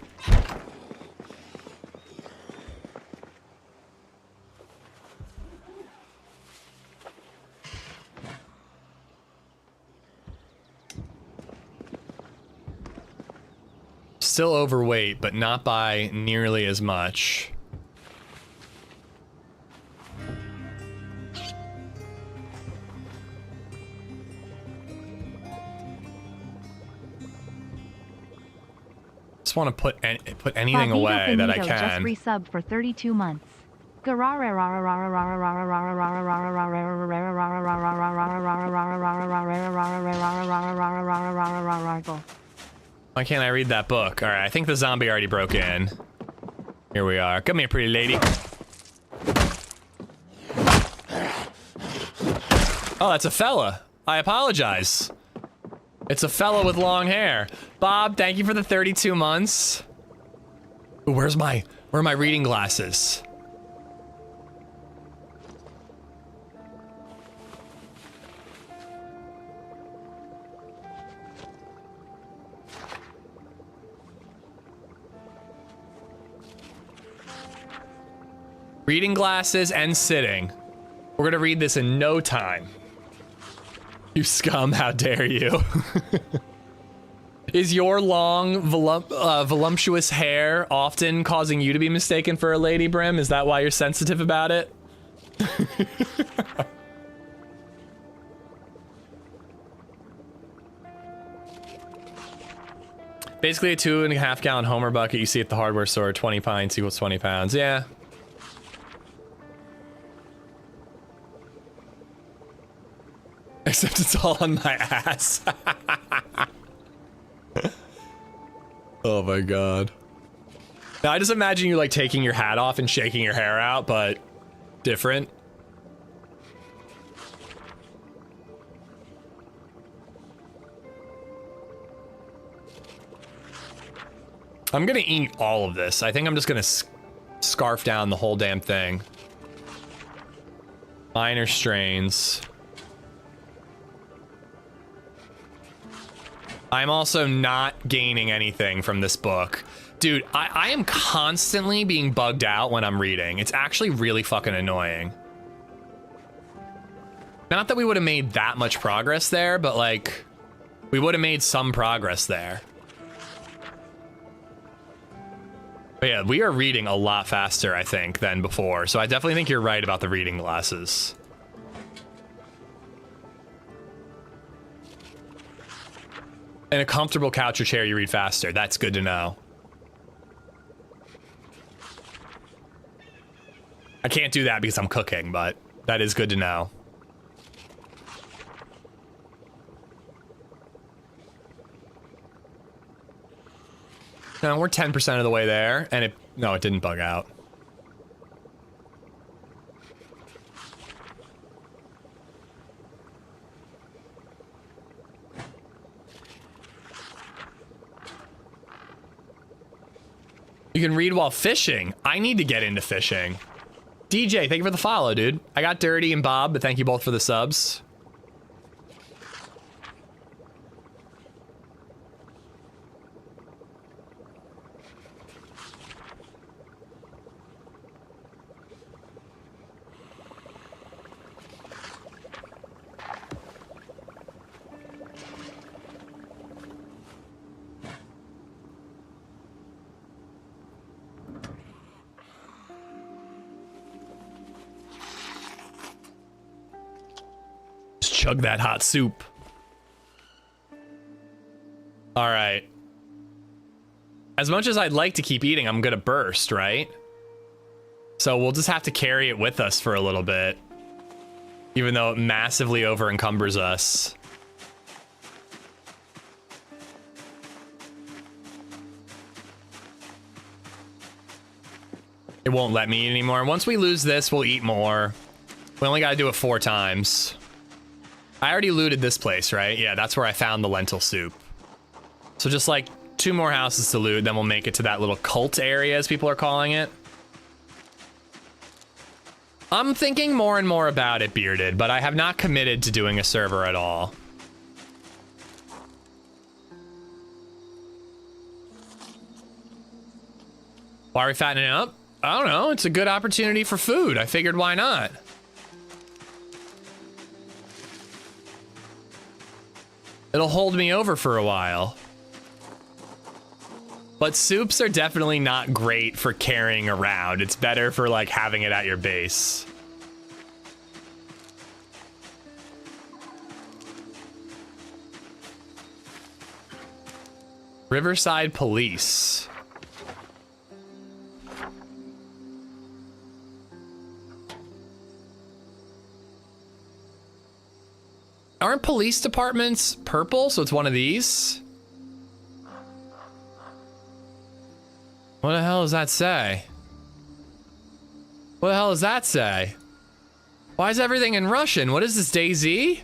S1: Still overweight, but not by nearly as much. Just want to put anything away that I can.
S3: Just resubbed for 32 months.
S1: Why can't I read that book? All right, I think the zombie already broke in. Here we are. Come here, pretty lady. Oh, that's a fella. I apologize. It's a fella with long hair. Bob, thank you for the 32 months. Ooh, where are my reading glasses? Reading glasses and sitting. We're gonna read this in no time. You scum, how dare you. Is your long, voluptuous hair often causing you to be mistaken for a lady, Brim? Is that why you're sensitive about it? Basically a 2.5 gallon Homer bucket you see at the hardware store, 20 pints equals 20 pounds. Yeah. except it's all on my ass. Oh my god. Now I just imagine you like taking your hat off and shaking your hair out, but different. I'm gonna eat all of this. I think I'm just gonna scarf down the whole damn thing. Minor strains. I'm also not gaining anything from this book. Dude, I am constantly being bugged out when I'm reading. It's actually really fucking annoying. Not that we would have made that much progress there, but like, we would have made some progress there. But yeah, we are reading a lot faster, I think, than before. So I definitely think you're right about the reading glasses. In a comfortable couch or chair, you read faster. That's good to know. I can't do that because I'm cooking, but that is good to know. No, we're 10% of the way there, and no, it didn't bug out. You can read while fishing. I need to get into fishing. DJ, thank you for the follow, dude. I got Dirty and Bob, but thank you both for the subs. Chug that hot soup. All right. As much as I'd like to keep eating, I'm gonna burst, right? So we'll just have to carry it with us for a little bit, even though it massively over encumbers us. It won't let me eat anymore. Once we lose this, we'll eat more. We only gotta do it 4 times. I already looted this place, right? Yeah, that's where I found the lentil soup. So just like 2 more houses to loot, then we'll make it to that little cult area, as people are calling it. I'm thinking more and more about it, Bearded, but I have not committed to doing a server at all. Why are we fattening up? I don't know. It's a good opportunity for food. I figured, why not? It'll hold me over for a while. But soups are definitely not great for carrying around. It's better for like having it at your base. Riverside Police. Aren't police departments purple? So it's one of these? What the hell does that say? What the hell does that say? Why is everything in Russian? What is this, DayZ?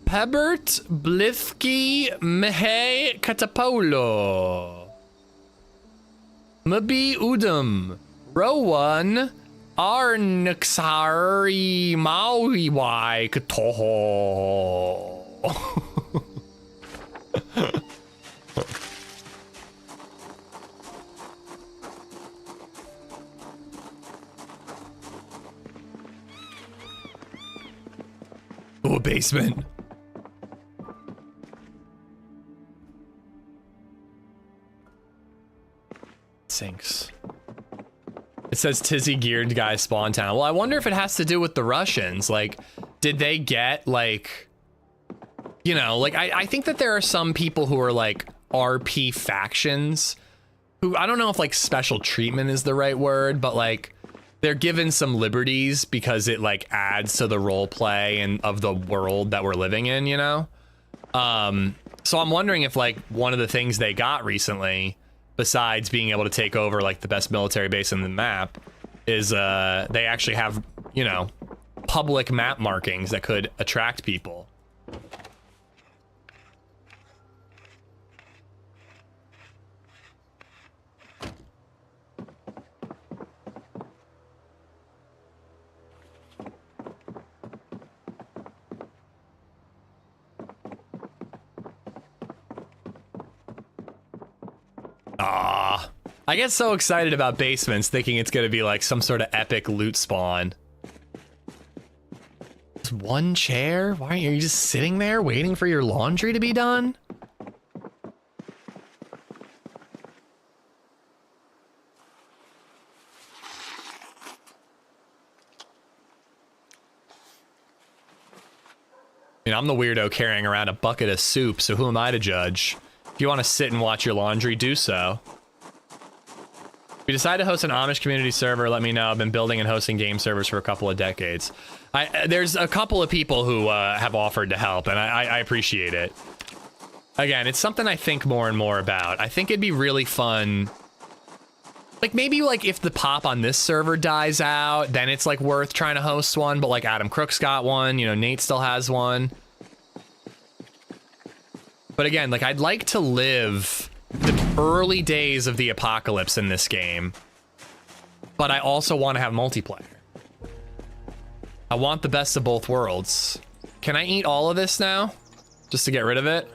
S1: Pebert Blivki Mehe Katapolo. Mabi Udum. Rowan. Arnxari Maui Katoho. Oh, a basement. Sinks. It says Tizzy geared guy spawn town. Well, I wonder if it has to do with the Russians. Like, did they get like, you know, like I think that there are some people who are like RP factions who, I don't know if like special treatment is the right word, but like they're given some liberties because it like adds to the role play and of the world that we're living in, you know? So I'm wondering if like one of the things they got recently, besides being able to take over like the best military base in the map, is they actually have, you know, public map markings that could attract people. I get so excited about basements thinking it's gonna be like some sort of epic loot spawn. Just one chair? Why are you just sitting there waiting for your laundry to be done? I mean, I'm the weirdo carrying around a bucket of soup, so who am I to judge? If you want to sit and watch your laundry, do so. If you decide to host an Amish community server, let me know. I've been building and hosting game servers for a couple of decades. There's a couple of people who have offered to help, and I appreciate it. Again, it's something I think more and more about. I think it'd be really fun. Like, maybe, like, if the pop on this server dies out, then it's, like, worth trying to host one. But, like, Adam Crook's got one. You know, Nate still has one. But again, like, I'd like to live the early days of the apocalypse in this game, but I also want to have multiplayer. I want the best of both worlds. Can I eat all of this now? Just to get rid of it?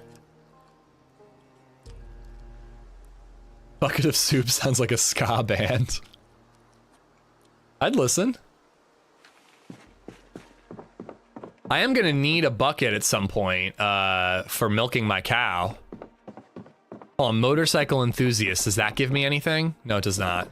S1: Bucket of soup sounds like a ska band. I'd listen. I am gonna need a bucket at some point for milking my cow. Oh, a motorcycle enthusiast. Does that give me anything? No, it does not.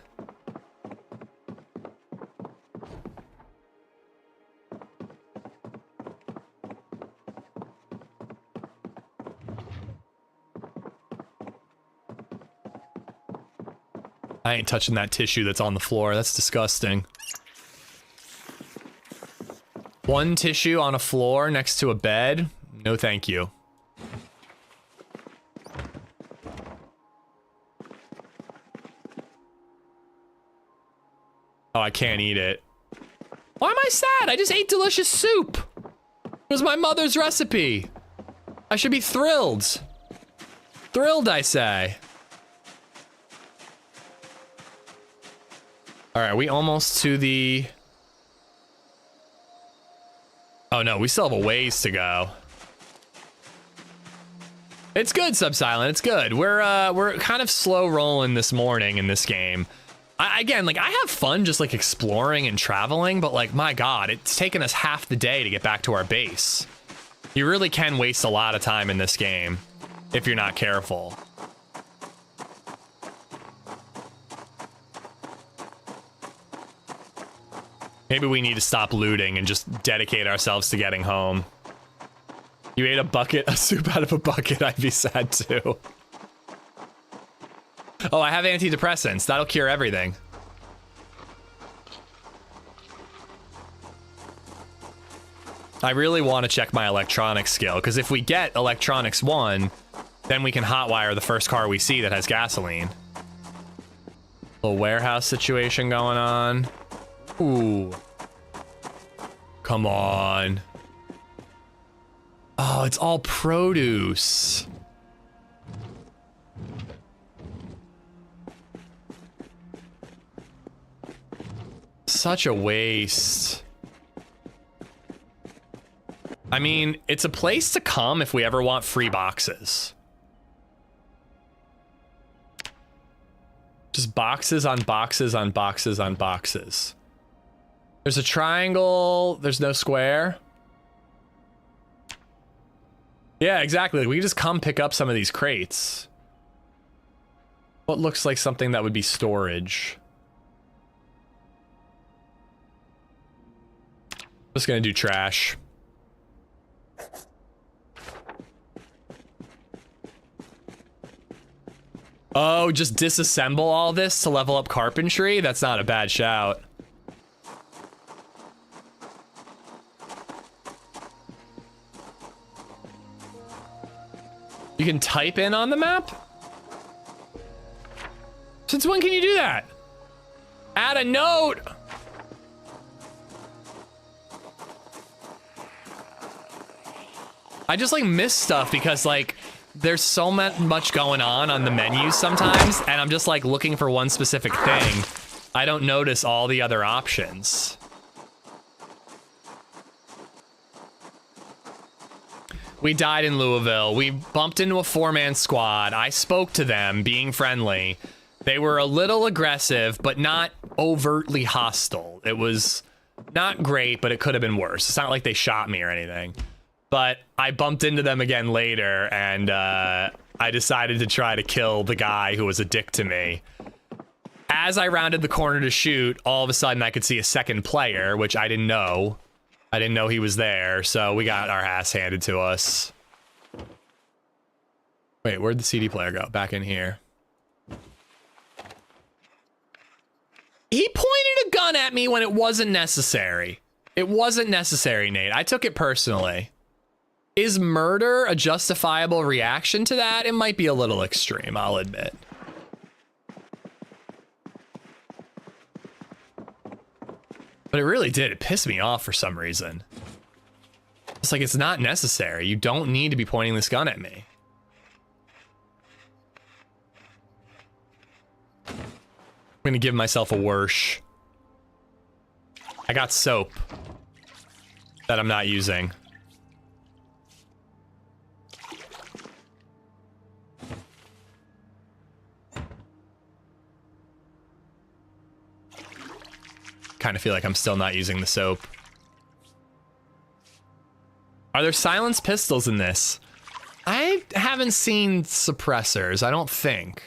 S1: I ain't touching that tissue that's on the floor. That's disgusting. One tissue on a floor next to a bed? No, thank you. Oh, I can't eat it. Why am I sad? I just ate delicious soup. It was my mother's recipe. I should be thrilled. Thrilled, I say. All right, are we almost to the... Oh no, we still have a ways to go. It's good, Subsilent, it's good. We're kind of slow rolling this morning in this game. Again, like, I have fun just, like, exploring and traveling, but, like, my God, it's taken us half the day to get back to our base. You really can waste a lot of time in this game if you're not careful. Maybe we need to stop looting and just dedicate ourselves to getting home. You ate a bucket of soup out of a bucket, I'd be sad too. Oh, I have antidepressants. That'll cure everything. I really want to check my electronics skill, because if we get electronics 1, then we can hotwire the first car we see that has gasoline. Little warehouse situation going on. Ooh. Come on. Oh, it's all produce. Such a waste. I mean, it's a place to come if we ever want free boxes. Just boxes on boxes on boxes on boxes. There's a triangle, there's no square. Yeah, exactly. We can just come pick up some of these crates. What looks like something that would be storage? Just gonna do trash. Oh, just disassemble all this to level up carpentry? That's not a bad shout. You can type in on the map? Since when can you do that? Add a note. I just like miss stuff because like there's so much going on the menus sometimes, and I'm just like looking for one specific thing. I don't notice all the other options. We died in Louisville. We bumped into a 4-man squad. I spoke to them, being friendly. They were a little aggressive, but not overtly hostile. It was not great, but it could have been worse. It's not like they shot me or anything. But I bumped into them again later, and I decided to try to kill the guy who was a dick to me. As I rounded the corner to shoot, all of a sudden I could see a second player, which I didn't know. I didn't know he was there, so we got our ass handed to us. Wait, where'd the CD player go? Back in here. He pointed a gun at me when it wasn't necessary. It wasn't necessary, Nate. I took it personally. Is murder a justifiable reaction to that? It might be a little extreme, I'll admit. But it really did. It pissed me off for some reason. It's like, it's not necessary. You don't need to be pointing this gun at me. I'm gonna give myself a Wersh. I got soap that I'm not using. Kind of feel like I'm still not using the soap. Are there silenced pistols in this? I haven't seen suppressors, I don't think.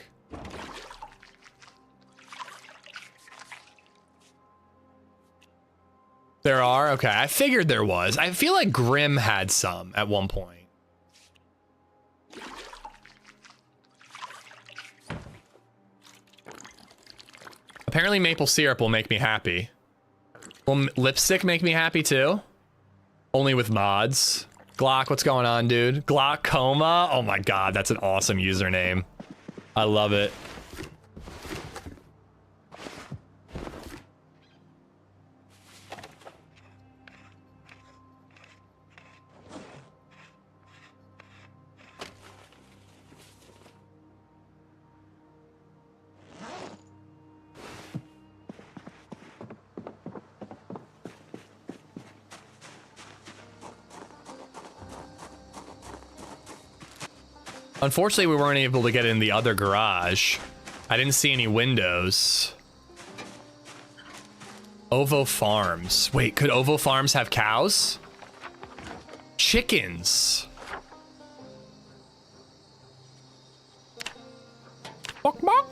S1: There are? Okay, I figured there was. I feel like Grim had some at one point. Apparently maple syrup will make me happy. Will lipstick make me happy too? Only with mods. Glock, what's going on, dude? Glaucoma? Oh my god, that's an awesome username. I love it. Unfortunately, we weren't able to get in the other garage. I didn't see any windows. Ovo Farms. Wait, could Ovo Farms have cows? Chickens. Bok, bok.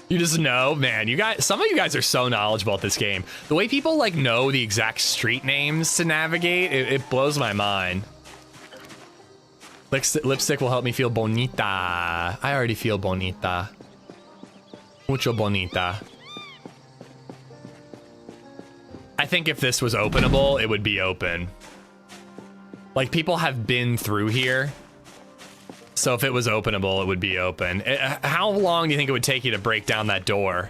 S1: You just know, man, you guys, some of you guys are so knowledgeable at this game. The way people like know the exact street names to navigate, it blows my mind. Lipstick will help me feel bonita. I already feel bonita. Mucho bonita. I think if this was openable, it would be open. Like, people have been through here. So if it was openable, it would be open. How long do you think it would take you to break down that door?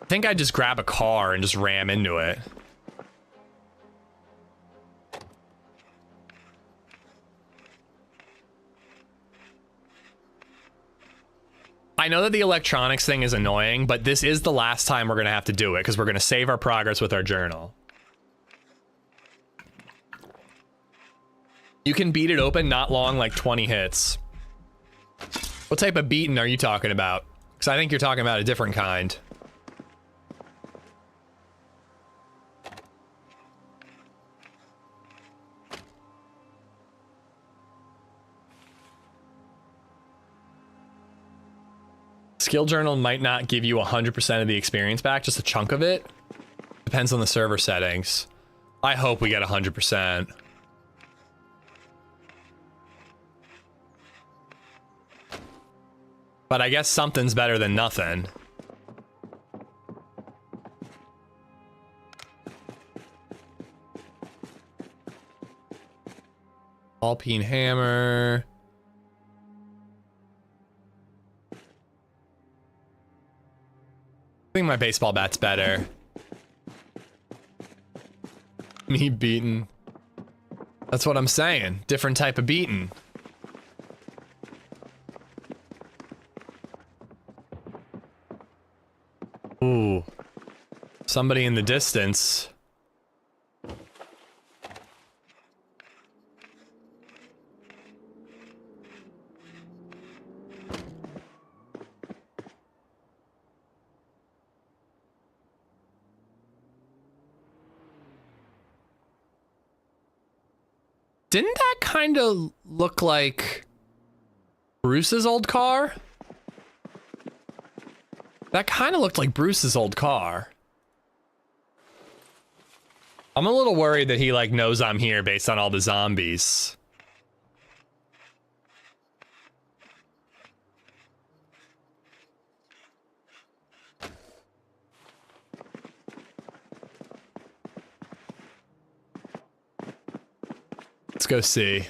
S1: I think I'd just grab a car and just ram into it. I know that the electronics thing is annoying, but this is the last time we're going to have to do it because we're going to save our progress with our journal. You can beat it open, not long, like 20 hits. What type of beating are you talking about? Because I think you're talking about a different kind. Skill journal might not give you 100% of the experience back, just a chunk of it. Depends on the server settings. I hope we get 100%. But I guess something's better than nothing. Ball-peen hammer. I think my baseball bat's better. Me beaten. That's what I'm saying. Different type of beaten. Ooh. Somebody in the distance. Didn't that kind of look like Bruce's old car? That kind of looked like Bruce's old car. I'm a little worried that he like knows I'm here based on all the zombies. Let's go see.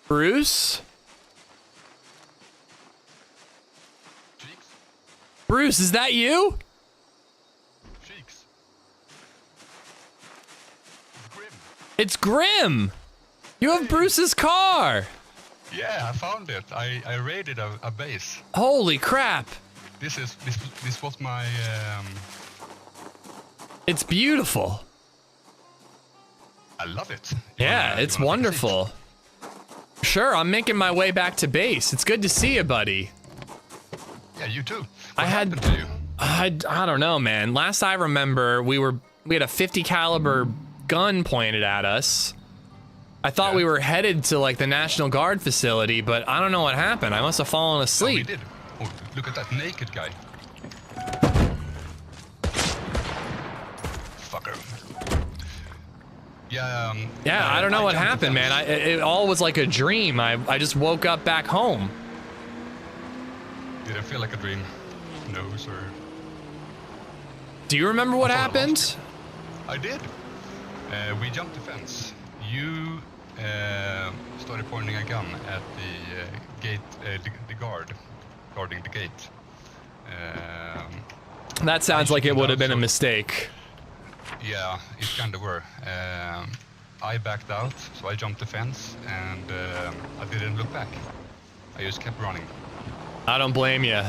S1: Bruce? Bruce, is that you?
S6: Cheeks. It's Grim.
S1: It's Grim! You have Bruce's car!
S6: Yeah, I found it. I raided a base.
S1: Holy crap!
S6: This was my
S1: It's beautiful.
S6: I love it.
S1: Yeah, it's wonderful. Sure, I'm making my way back to base. It's good to see you, buddy.
S6: Yeah, you too.
S1: I
S6: happened to you?
S1: I don't know, man. Last I remember, we had a 50 caliber gun pointed at us. I thought we were headed to like the National Guard facility, but I don't know what happened. I must have fallen
S6: Oh, we
S1: asleep.
S6: did. Oh, look at that naked guy. Fucker. Yeah.
S1: Yeah, I don't know what happened, man. It all was like a dream. I just woke up back home.
S6: Did it feel like a dream? No, sir.
S1: Do you remember what happened?
S6: I did. We jumped the fence. You started pointing a gun at the gate, the guard guarding the gate.
S1: That sounds like it would have been a mistake.
S6: Yeah, it kind of were. I backed out, so I jumped the fence, and I didn't look back. I just kept running.
S1: I don't blame you.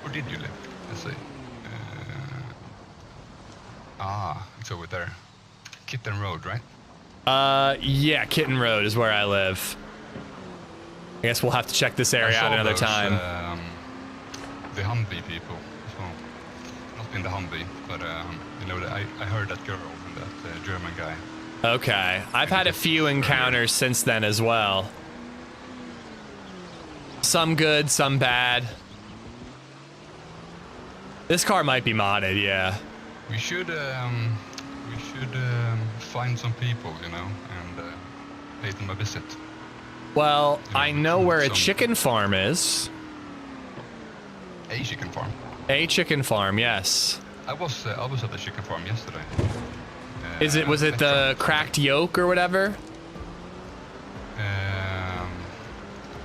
S6: Where did you live? Let's see. It's over there. Kitten Road, right?
S1: Yeah, Kitten Road is where I live. I guess we'll have to check this area out another time.
S6: The Humvee people as well. Not in the Humvee, but you know, I heard that girl and that German guy.
S1: Okay, I've had a few encounters since then as well. Some good, some bad. This car might be modded, yeah.
S6: We should find some people, you know, and pay them a visit.
S1: Well,
S6: You know,
S1: I know where a
S6: some-
S1: chicken farm is.
S6: A chicken farm.
S1: A chicken farm, yes.
S6: I was at the chicken farm yesterday.
S1: Was it the cracked yolk or whatever?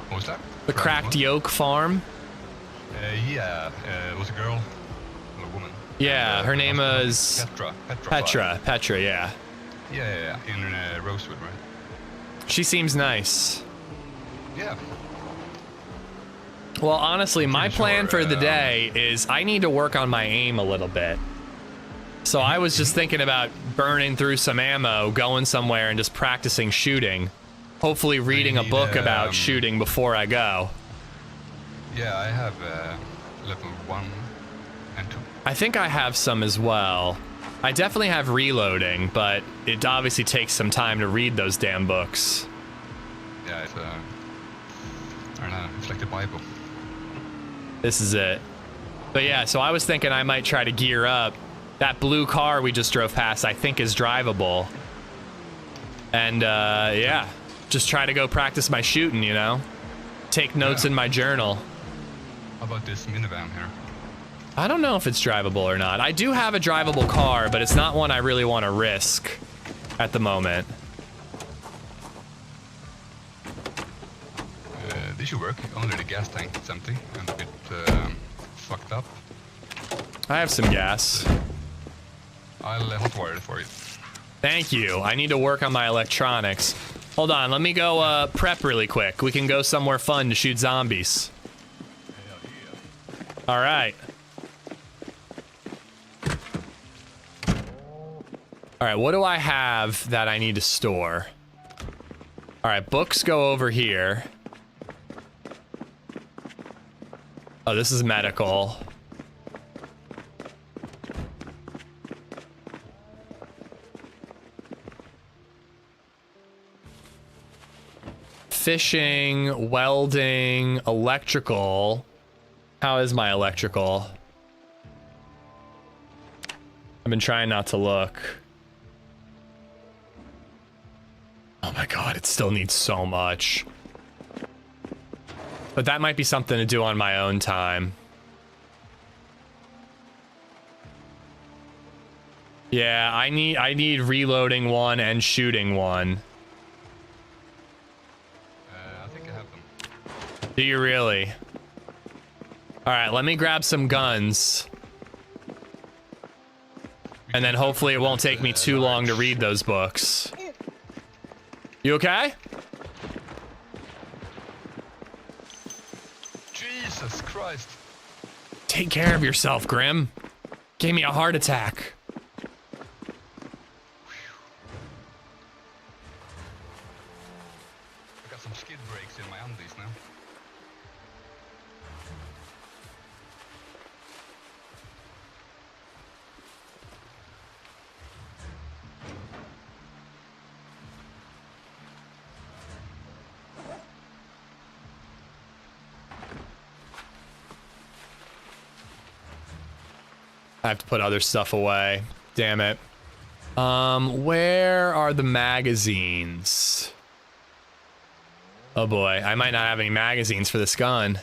S6: What was that?
S1: The cracked yolk farm?
S6: Yeah, it was a girl, a woman.
S1: Yeah, her name was
S6: Petra,
S1: yeah.
S6: Yeah, in Rosewood, right?
S1: She seems nice.
S6: Yeah.
S1: Well, honestly, my
S6: Pretty
S1: plan
S6: sure,
S1: for the day is I need to work on my aim a little bit. So I was just thinking about burning through some ammo, going somewhere and just practicing shooting. Hopefully reading a book about shooting before I go.
S6: Yeah, I have level 1 and 2.
S1: I think I have some as well. I definitely have reloading, but it obviously takes some time to read those damn books.
S6: Yeah, it's I don't know, it's like the Bible.
S1: This is it. But yeah, so I was thinking I might try to gear up. That blue car we just drove past, I think, is drivable. And, yeah. Just try to go practice my shooting, you know? Take notes in my journal.
S6: How about this minivan here?
S1: I don't know if it's drivable or not. I do have a drivable car, but it's not one I really want to risk at the moment.
S6: This should work. Only the gas tank is empty and a bit fucked up.
S1: I have some gas.
S6: I'll hotwire it for you.
S1: Thank you. I need to work on my electronics. Hold on, let me go prep really quick. We can go somewhere fun to shoot zombies. All right. All right, what do I have that I need to store? All right, books go over here. Oh, this is medical. Fishing, welding, electrical. How is my electrical? I've been trying not to look. Oh my god, it still needs so much. But that might be something to do on my own time. Yeah, I need reloading one and shooting one.
S6: I think I have them.
S1: Do you really? Alright, let me grab some guns. And then hopefully it won't take me too long to read those books. You okay?
S6: Jesus Christ.
S1: Take care of yourself, Grim. Gave me a heart attack.
S6: I got some skid brakes in my undies now.
S1: I have to put other stuff away. Damn it. Where are the magazines? Oh boy, I might not have any magazines for this gun.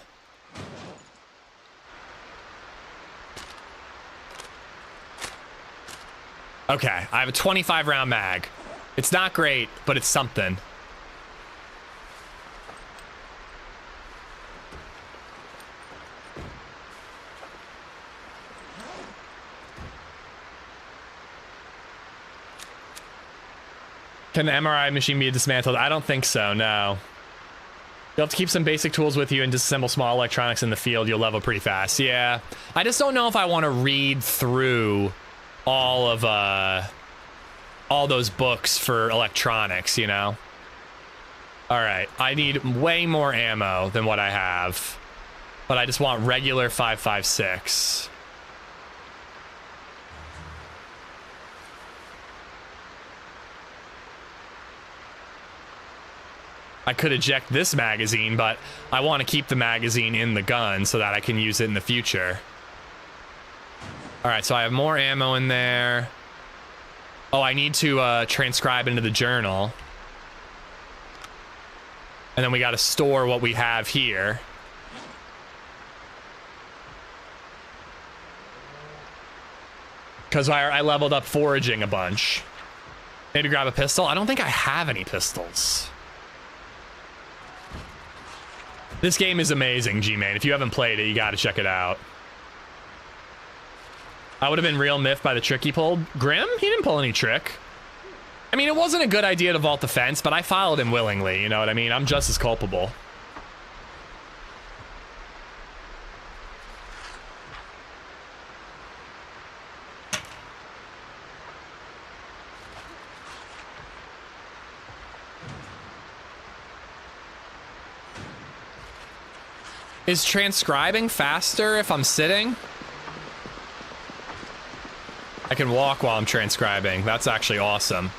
S1: Okay, I have a 25 round mag. It's not great, but it's something. Can the MRI machine be dismantled? I don't think so, no. You'll have to keep some basic tools with you and disassemble small electronics in the field. You'll level pretty fast. Yeah. I just don't know if I want to read through all of, all those books for electronics, you know? Alright, I need way more ammo than what I have. But I just want regular 5.56. I could eject this magazine, but I want to keep the magazine in the gun so that I can use it in the future. Alright, so I have more ammo in there. Oh, I need to transcribe into the journal. And then we got to store what we have here. Because I leveled up foraging a bunch. Maybe grab a pistol? I don't think I have any pistols. This game is amazing, G-Man. If you haven't played it, you gotta check it out. I would have been real miffed by the trick he pulled. Grim? He didn't pull any trick. I mean, it wasn't a good idea to vault the fence, but I followed him willingly, you know what I mean? I'm just as culpable. Is transcribing faster if I'm sitting? I can walk while I'm transcribing. That's actually awesome.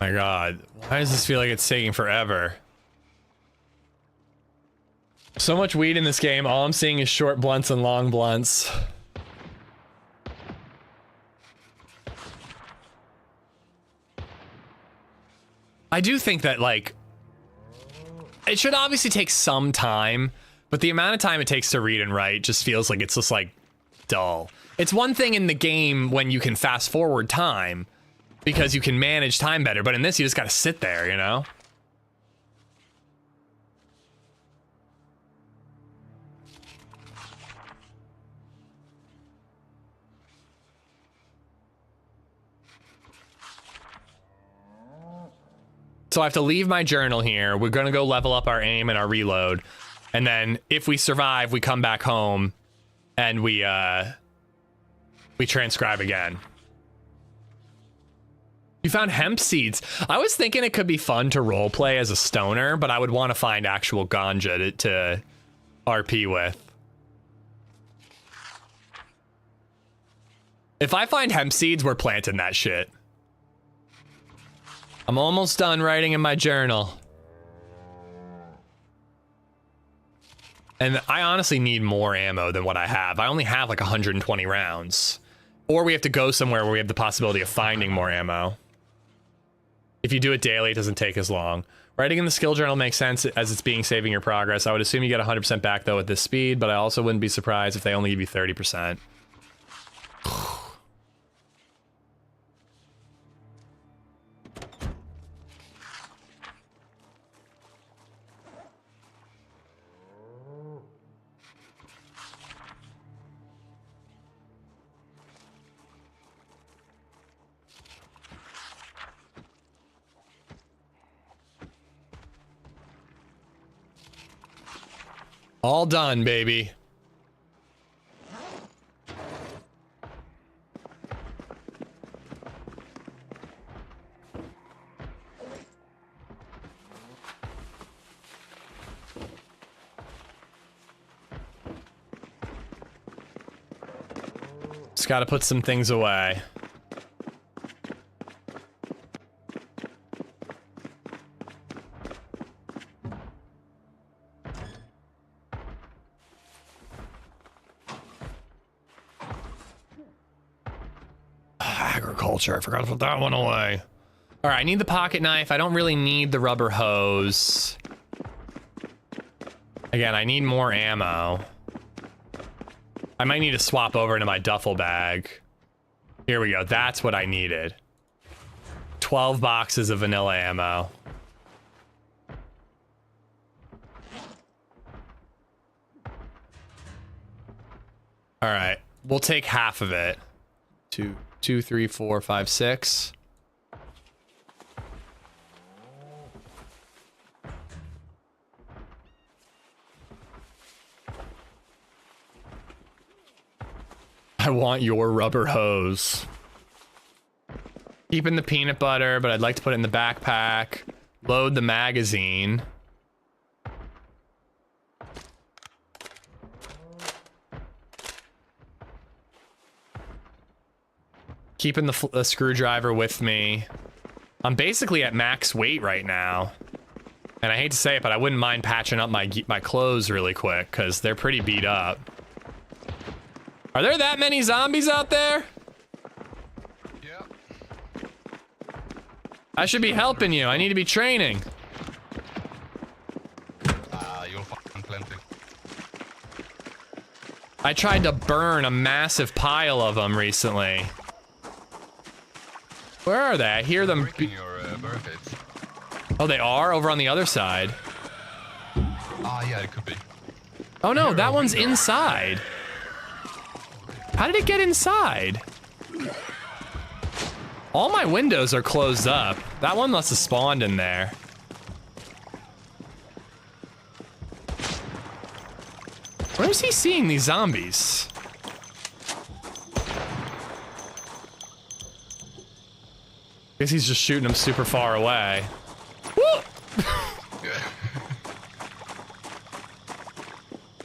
S1: My God, why does this feel like it's taking forever? So much weed in this game. All I'm seeing is short blunts and long blunts. I do think that, like, it should obviously take some time, but the amount of time it takes to read and write just feels like it's just, like, dull. It's one thing in the game when you can fast forward time, because you can manage time better, but in this you just gotta sit there, you know? So I have to leave my journal here. We're gonna go level up our aim and our reload. And then if we survive, we come back home and we transcribe again. You found hemp seeds. I was thinking it could be fun to roleplay as a stoner, but I would want to find actual ganja to RP with. If I find hemp seeds, we're planting that shit. I'm almost done writing in my journal. And I honestly need more ammo than what I have. I only have like 120 rounds. Or we have to go somewhere where we have the possibility of finding more ammo. If you do it daily, it doesn't take as long. Writing in the skill journal makes sense as it's being saving your progress. I would assume you get 100% back though at this speed, but I also wouldn't be surprised if they only give you 30%. All done, baby. Just gotta put some things away. Agriculture, I forgot to put that one away. All right, I need the pocket knife. I don't really need the rubber hose. Again, I need more ammo. I might need to swap over into my duffel bag. Here we go. That's what I needed. 12 boxes of vanilla ammo. All right, we'll take half of it. 2, 3, 4, 5, 6. I want your rubber hose. Keeping the peanut butter, but I'd like to put it in the backpack. Load the magazine. Keeping the screwdriver with me. I'm basically at max weight right now. And I hate to say it, but I wouldn't mind patching up my clothes really quick, because they're pretty beat up. Are there that many zombies out there?
S6: Yeah.
S1: I should be helping you. I need to be training.
S6: You'll find plenty.
S1: I tried to burn a massive pile of them recently. Where are they? I hear them.
S6: Your barricades.
S1: Oh, they are over on the other side.
S6: Yeah, it could be.
S1: Oh no, that one's inside. How did it get inside? All my windows are closed up. That one must have spawned in there. Where is he seeing these zombies? Guess he's just shooting them super far away. Woo!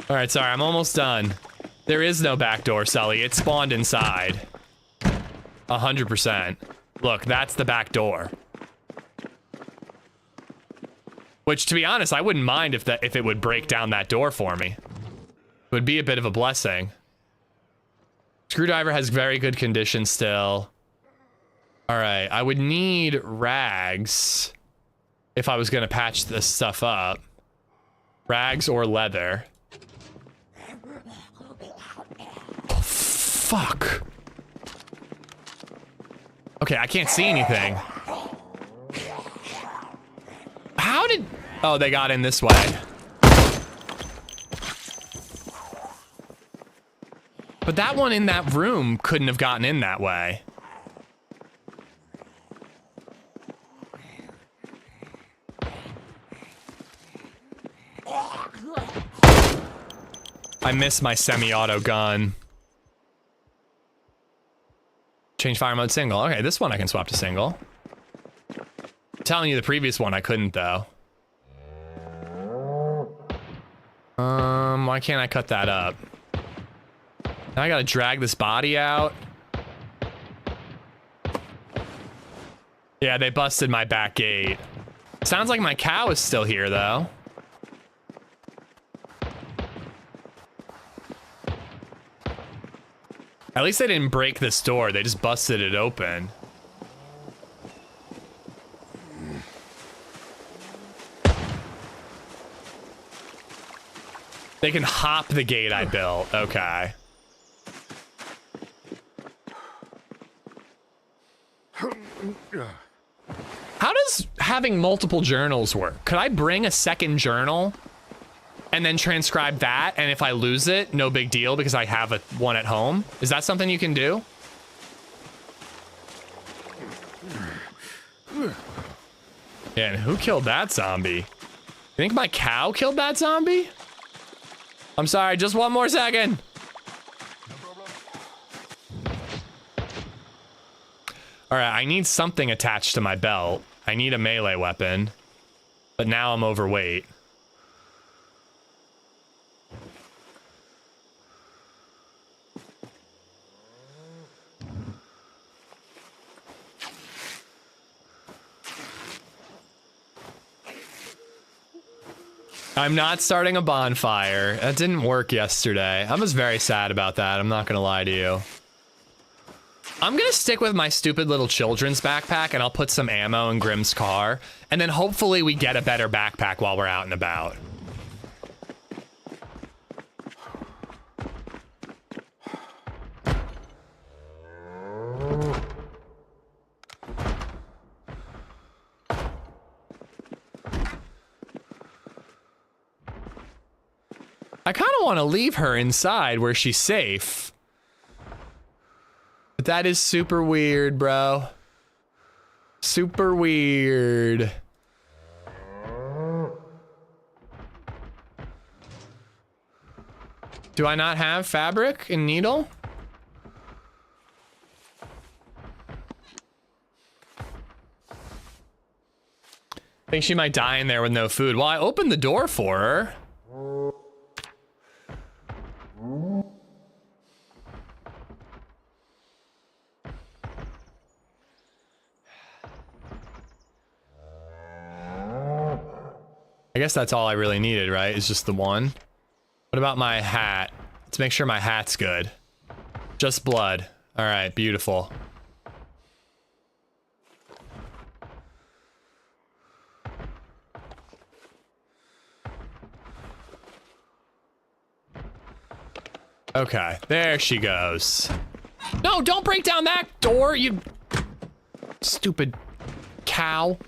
S1: All right, sorry, I'm almost done. There is no back door, Sully. It spawned inside. 100%. Look, that's the back door. Which, to be honest, I wouldn't mind if it would break down that door for me. It would be a bit of a blessing. Screwdriver has very good condition still. All right, I would need rags if I was gonna patch this stuff up. Rags or leather. Oh, fuck. Okay, I can't see anything. How did... Oh, they got in this way. But that one in that room couldn't have gotten in that way. I miss my semi-auto gun. Change fire mode single. Okay, this one I can swap to single. I'm telling you, the previous one I couldn't, though. Why can't I cut that up? Now I gotta drag this body out. Yeah, they busted my back gate. Sounds like my cow is still here, though. At least they didn't break this door. They just busted it open. They can hop the gate I built. Okay. How does having multiple journals work? Could I bring a second journal and then transcribe that, and if I lose it, no big deal because I have one at home? Is that something you can do? Yeah, and who killed that zombie? You think my cow killed that zombie? I'm sorry, just one more second. All right, I need something attached to my belt. I need a melee weapon, but now I'm overweight. I'm not starting a bonfire. That didn't work yesterday. I was very sad about that. I'm not gonna lie to you. I'm gonna stick with my stupid little children's backpack, and I'll put some ammo in Grimm's car, and then hopefully we get a better backpack while we're out and about. I kind of want to leave her inside where she's safe. But that is super weird, bro. Super weird. Do I not have fabric and needle? I think she might die in there with no food. Well, I opened the door for her. I guess that's all I really needed, right? It's just the one. What about my hat? Let's make sure my hat's good. Just blood. All right, beautiful. Okay, there she goes. No, don't break down that door, you stupid cow. What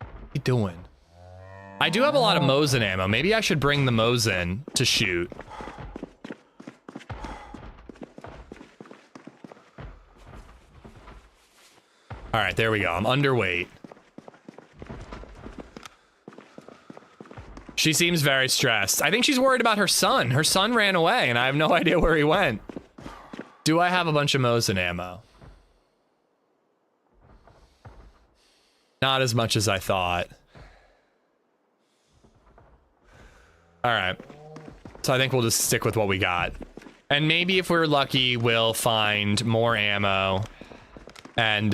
S1: are you doing? I do have a lot of Mosin ammo. Maybe I should bring the Mosin to shoot. All right, there we go. I'm underweight. She seems very stressed. I think she's worried about her son. Her son ran away, and I have no idea where he went. Do I have a bunch of Mosin ammo? Not as much as I thought. All right. So I think we'll just stick with what we got. And maybe if we're lucky, we'll find more ammo. And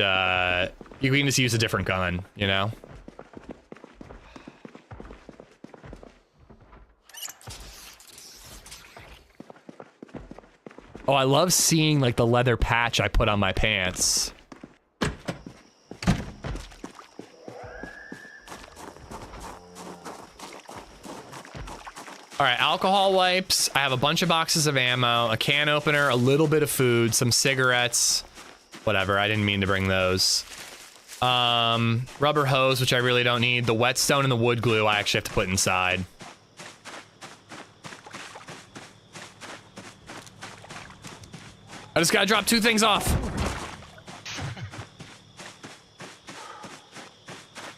S1: you can just use a different gun, you know? Oh, I love seeing like the leather patch I put on my pants. All right, alcohol wipes. I have a bunch of boxes of ammo, a can opener, a little bit of food, some cigarettes. Whatever, I didn't mean to bring those. Rubber hose, which I really don't need. The whetstone and the wood glue I actually have to put inside. I just gotta drop 2 things off.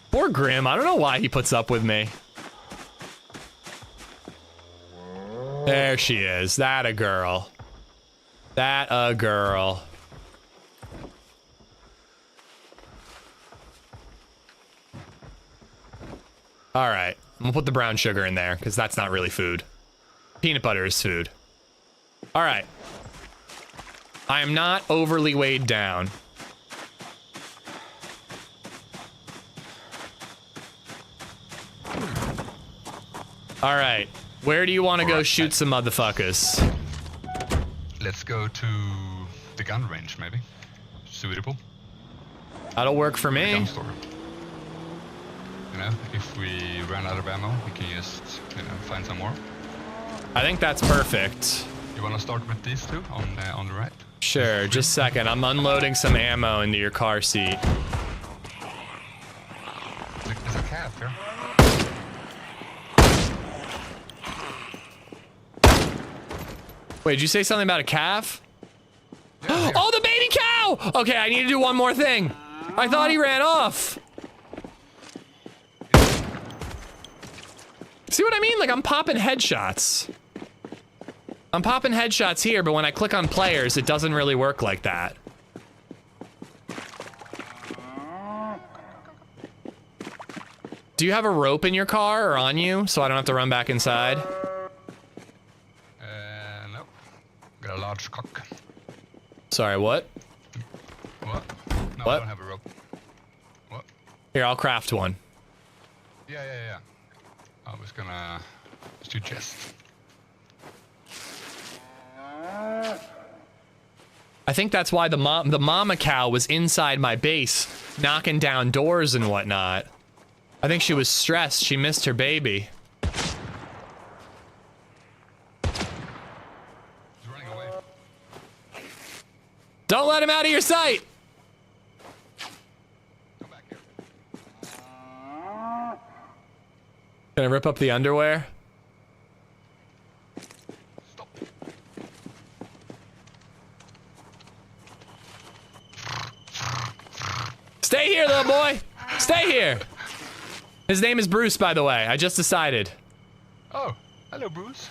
S1: Poor Grim, I don't know why he puts up with me. There she is. That a girl. That a girl. All right, I'm gonna put the brown sugar in there because that's not really food. Peanut butter is food. All right. I am not overly weighed down. All right, where do you want to go shoot some motherfuckers?
S6: Let's go to the gun range, maybe. Suitable.
S1: That'll work for me.
S6: Gun store. You know, if we run out of ammo, we can just, you know, find some more.
S1: I think that's perfect.
S6: You want to start with these two on the right?
S1: Sure, just a second. I'm unloading some ammo into your car seat.
S6: There's a calf here.
S1: Wait, did you say something about a calf?
S6: Yeah,
S1: oh, the baby cow! Okay, I need to do one more thing. I thought he ran off. See what I mean? Like, I'm popping headshots. I'm popping headshots here, but when I click on players, it doesn't really work like that. Do you have a rope in your car or on you, so I don't have to run back inside?
S6: No. Got a large cock.
S1: Sorry, what?
S6: What? No,
S1: What?
S6: I don't have a rope. What?
S1: Here, I'll craft one.
S6: Yeah. I was gonna do chest.
S1: I think that's why the mama cow was inside my base, knocking down doors and whatnot. I think she was stressed. She missed her baby.
S6: He's running away.
S1: Don't let him out of your sight!
S6: Come back here.
S1: Can I rip up the underwear?
S6: Stop.
S1: Stay here, little boy! Stay here! His name is Bruce, by the way. I just decided.
S6: Oh, hello, Bruce.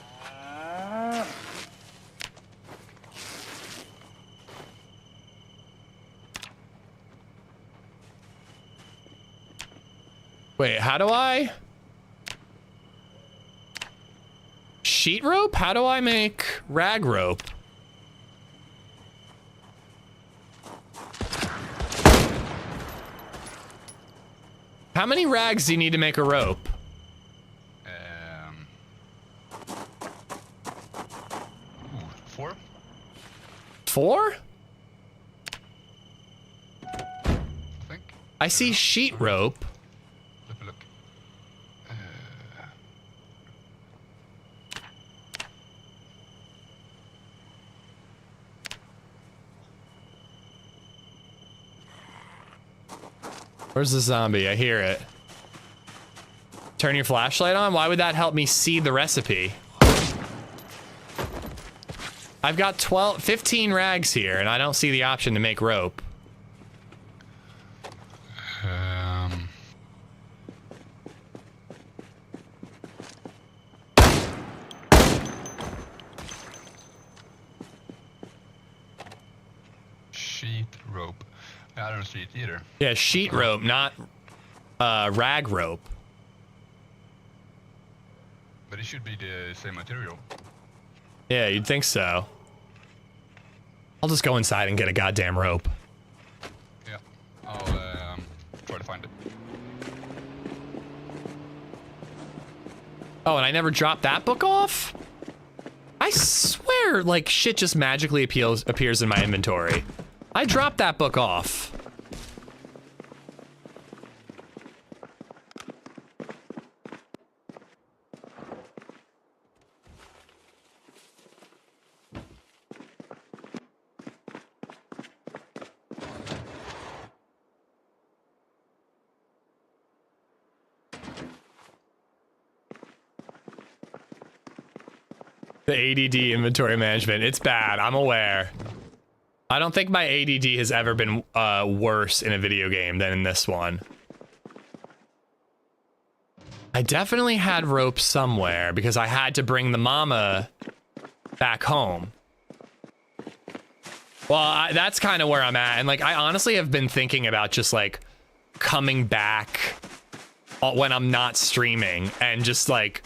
S1: Wait, how do I? Sheet rope? How do I make rag rope? How many rags do you need to make a rope?
S6: 4.
S1: 4?
S6: I think.
S1: I see sheet rope.
S6: Let me look.
S1: Where's the zombie? I hear it. Turn your flashlight on? Why would that help me see the recipe? I've got 15 rags here, and I don't see the option to make rope.
S6: Sheet rope. I don't see it either.
S1: Yeah, sheet rope, not rag rope.
S6: But it should be the same material.
S1: Yeah, you'd think so. I'll just go inside and get a goddamn rope.
S6: Yeah. I'll try to find it.
S1: Oh, and I never dropped that book off? I swear, like, shit just magically appears in my inventory. I dropped that book off. The ADD inventory management, it's bad, I'm aware. I don't think my ADD has ever been worse in a video game than in this one. I definitely had rope somewhere because I had to bring the mama back home. Well, that's kind of where I'm at. And like, I honestly have been thinking about just like coming back when I'm not streaming and just like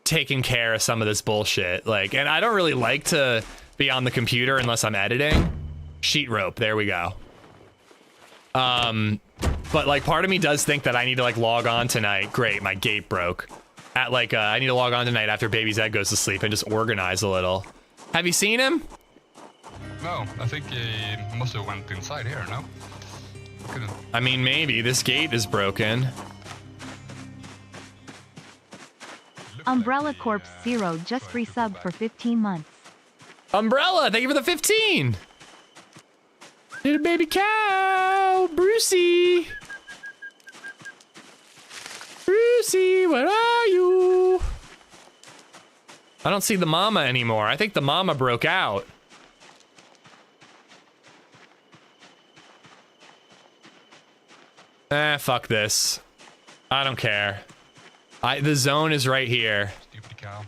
S1: taking care of some of this bullshit. Like, and I don't really like to be on the computer unless I'm editing. Sheet rope, there we go. But like part of me does think that I need to like log on tonight. Great, my gate broke. At like, I need to log on tonight after LadyZed goes to sleep and just organize a little. Have you seen him?
S6: No, I think he must have went inside here, no?
S1: I mean, maybe. This gate is broken.
S3: Umbrella Corpse Zero just resubbed for 15 months.
S1: Umbrella, thank you for the 15. Little baby cow, Brucey. Brucey, where are you? I don't see the mama anymore. I think the mama broke out. Fuck this. I don't care. The zone is right here.
S6: Stupid cow.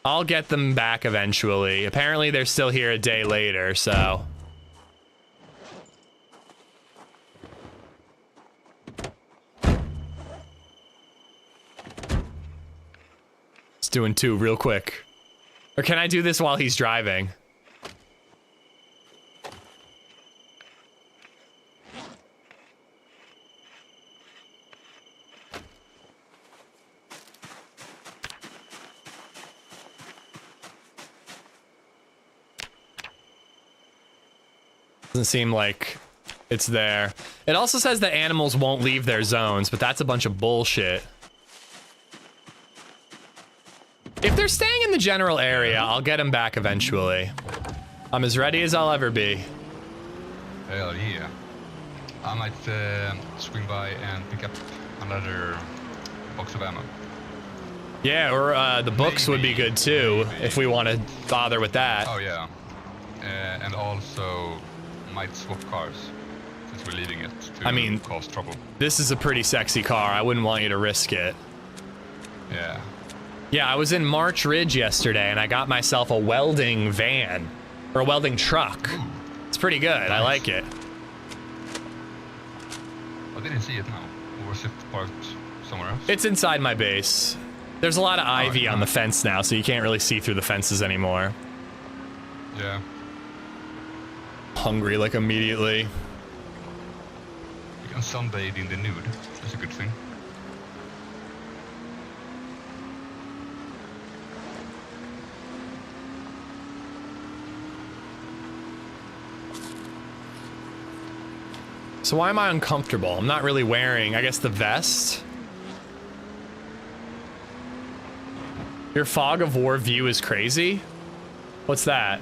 S1: I'll get them back eventually. Apparently they're still here a day later, so. Let's doing 2 real quick. Or can I do this while he's driving? Doesn't seem like it's there. It also says that animals won't leave their zones, but that's a bunch of bullshit. If they're staying in the general area, I'll get them back eventually. I'm as ready as I'll ever be.
S6: Hell yeah. I might swing by and pick up another box of ammo.
S1: Yeah, or the books would be good too, if we want to bother with that.
S6: Oh yeah. And also might swap cars since we're leaving it to cause trouble.
S1: This is a pretty sexy car. I wouldn't want you to risk it.
S6: Yeah.
S1: Yeah, I was in March Ridge yesterday and I got myself a welding van or a welding truck.
S6: Ooh.
S1: It's pretty good. Nice. I like it.
S6: I didn't see it now. Or was it parked somewhere else?
S1: It's inside my base. There's a lot of ivy on the fence now, so you can't really see through the fences anymore.
S6: Yeah.
S1: Hungry like immediately.
S6: You can sunbathe in the nude. That's a good thing.
S1: So why am I uncomfortable? I'm not really wearing, I guess, the vest. Your fog of war view is crazy? What's that?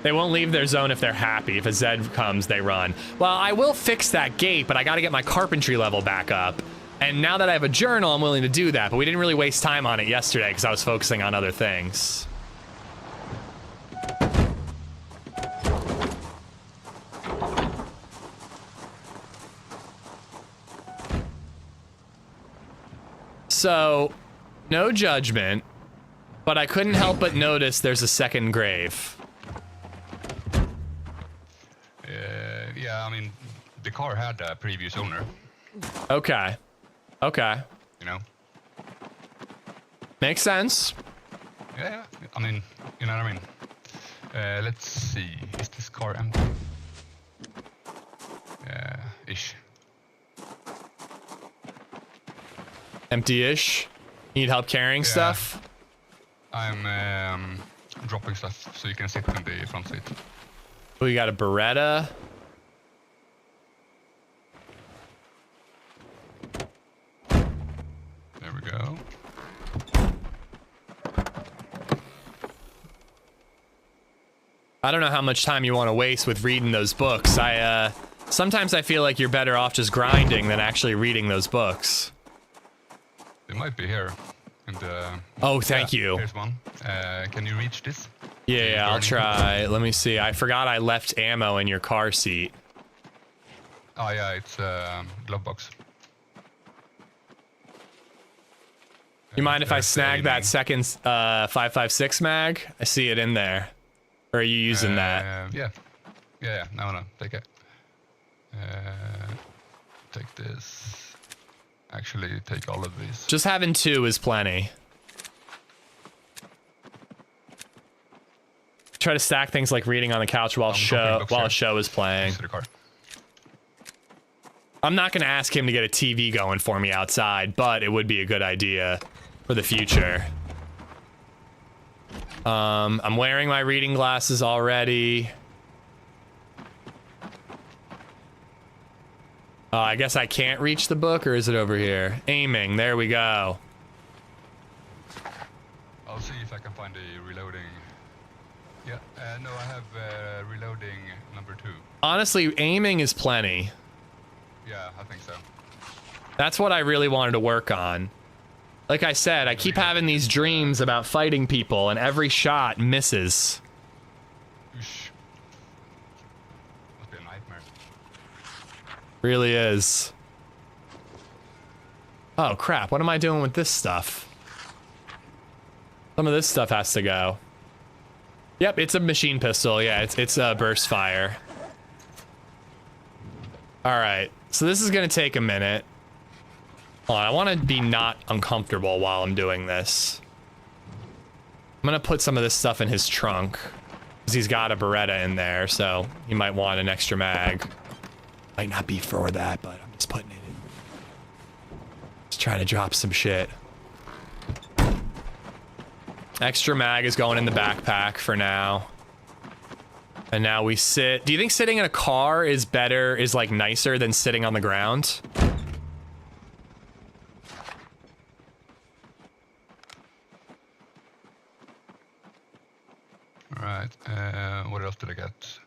S1: They won't leave their zone if they're happy. If a Zed comes, they run. Well, I will fix that gate, but I gotta get my carpentry level back up. And now that I have a journal, I'm willing to do that, but we didn't really waste time on it yesterday because I was focusing on other things. So, no judgment, but I couldn't help but notice there's a second grave.
S6: Yeah, I mean, the car had a previous owner.
S1: Okay. Okay.
S6: You know?
S1: Makes sense.
S6: Yeah, I mean, you know what I mean? Let's see. Is this car empty? Ish.
S1: Empty-ish? Need help carrying stuff?
S6: I'm dropping stuff so you can sit in the front seat.
S1: We got a Beretta.
S6: There we go.
S1: I don't know how much time you want to waste with reading those books. Sometimes I feel like you're better off just grinding than actually reading those books.
S6: They might be here. And,
S1: oh, thank you.
S6: Here's one. Can you reach this?
S1: Yeah, I'll try. Let me see. I forgot I left ammo in your car seat.
S6: Oh yeah, it's glove box.
S1: You mind if I snag that second 5.56 mag? I see it in there. Or are you using that?
S6: Yeah. No, take it. Take this. Actually, take all of these.
S1: Just having 2 is plenty. Try to stack things like reading on the couch while a show is playing. I'm not gonna ask him to get a TV going for me outside, but it would be a good idea for the future. I'm wearing my reading glasses already. I guess I can't reach the book, or is it over here? Aiming, there we go.
S6: I'll see if I can find a reloading. Yeah, no, I have reloading number 2.
S1: Honestly, aiming is plenty.
S6: Yeah, I think so.
S1: That's what I really wanted to work on. Like I said, I keep having these dreams about fighting people, and every shot misses.
S6: Oosh. Must be a nightmare.
S1: Really is. Oh crap, what am I doing with this stuff? Some of this stuff has to go. Yep, it's a machine pistol. Yeah, it's a burst fire. Alright, so this is gonna take a minute. Hold on, I want to be not uncomfortable while I'm doing this. I'm gonna put some of this stuff in his trunk, because he's got a Beretta in there, so he might want an extra mag. Might not be for that, but I'm just putting it in. Just trying to drop some shit. Extra mag is going in the backpack for now. And now we sit. Do you think sitting in a car is better, is like nicer than sitting on the ground?
S6: Alright, what else did I get?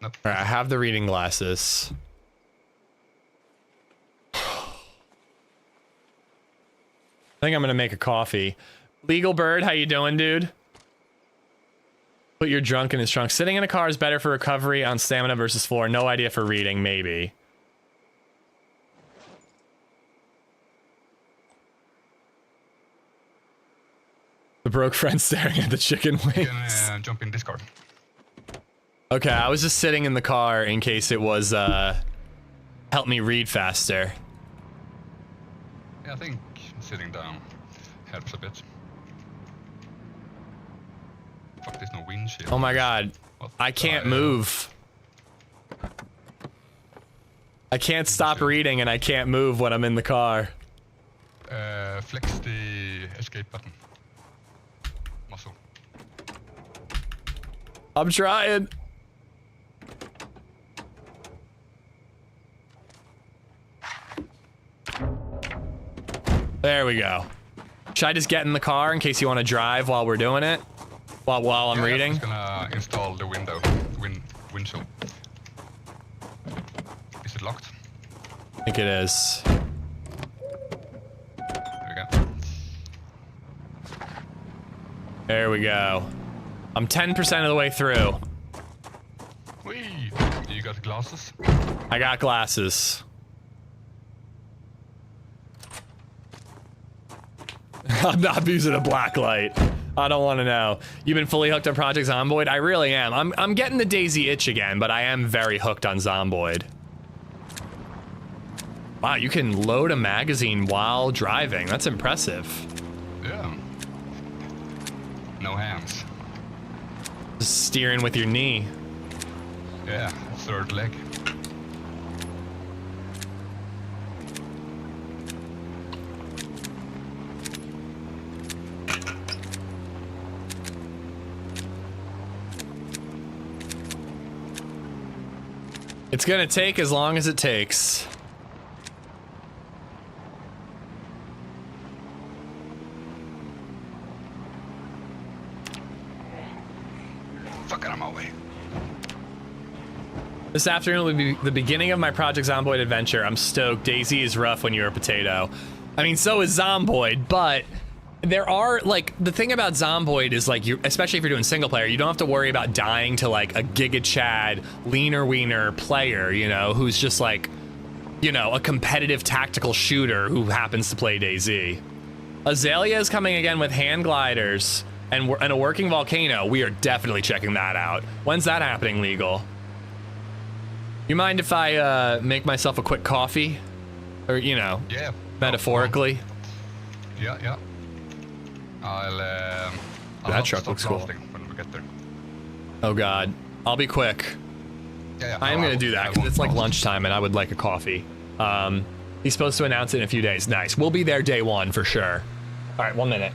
S6: Nope.
S1: Alright, I have the reading glasses. I think I'm gonna make a coffee. Legal Bird, how you doing, dude? Put your drunk in his trunk. Sitting in a car is better for recovery on stamina versus floor. No idea for reading, maybe. The broke friend staring at the chicken wings.
S6: You can jump in this car.
S1: Okay, I was just sitting in the car in case it was, help me read faster.
S6: Yeah, I think sitting down helps a bit. Fuck, there's no windshield.
S1: Oh my god. I can't move. I can't stop reading and I can't move when I'm in the car.
S6: Flex the escape button. Muscle.
S1: I'm trying. There we go. Should I just get in the car in case you want to drive while we're doing it? While I'm reading?
S6: I'm just gonna install the windshield. Is it locked?
S1: I think it is.
S6: There we go.
S1: There we go. I'm 10% of the way through.
S6: Whee! You got glasses?
S1: I got glasses. I'm not using a black light. I don't want to know. You've been fully hooked on Project Zomboid? I really am. I'm getting the DayZ itch again, but I am very hooked on Zomboid. Wow, you can load a magazine while driving. That's impressive.
S6: Yeah. No hands.
S1: Just steering with your knee.
S6: Yeah, third leg.
S1: It's gonna take as long as it takes.
S6: Fuck it, I'm on my way.
S1: This afternoon will be the beginning of my Project Zomboid adventure. I'm stoked. DayZ is rough when you're a potato. I mean, so is Zomboid, but there are, like, the thing about Zomboid is, like, you, especially if you're doing single player, you don't have to worry about dying to, like, a Giga Chad, leaner wiener player, you know, who's just, like, you know, a competitive tactical shooter who happens to play DayZ. Azalea is coming again with hand gliders and a working volcano. We are definitely checking that out. When's that happening, Legal? You mind if I make myself a quick coffee? Or, you know,
S6: Yeah.
S1: metaphorically?
S6: Yeah. I'll
S1: That truck
S6: stop
S1: looks cool.
S6: drafting when we get there.
S1: Oh God, I'll be quick.
S6: Yeah.
S1: I am gonna do that because it's like lunchtime and I would like a coffee. He's supposed to announce it in a few days. Nice, we'll be there day one for sure. All right, 1 minute.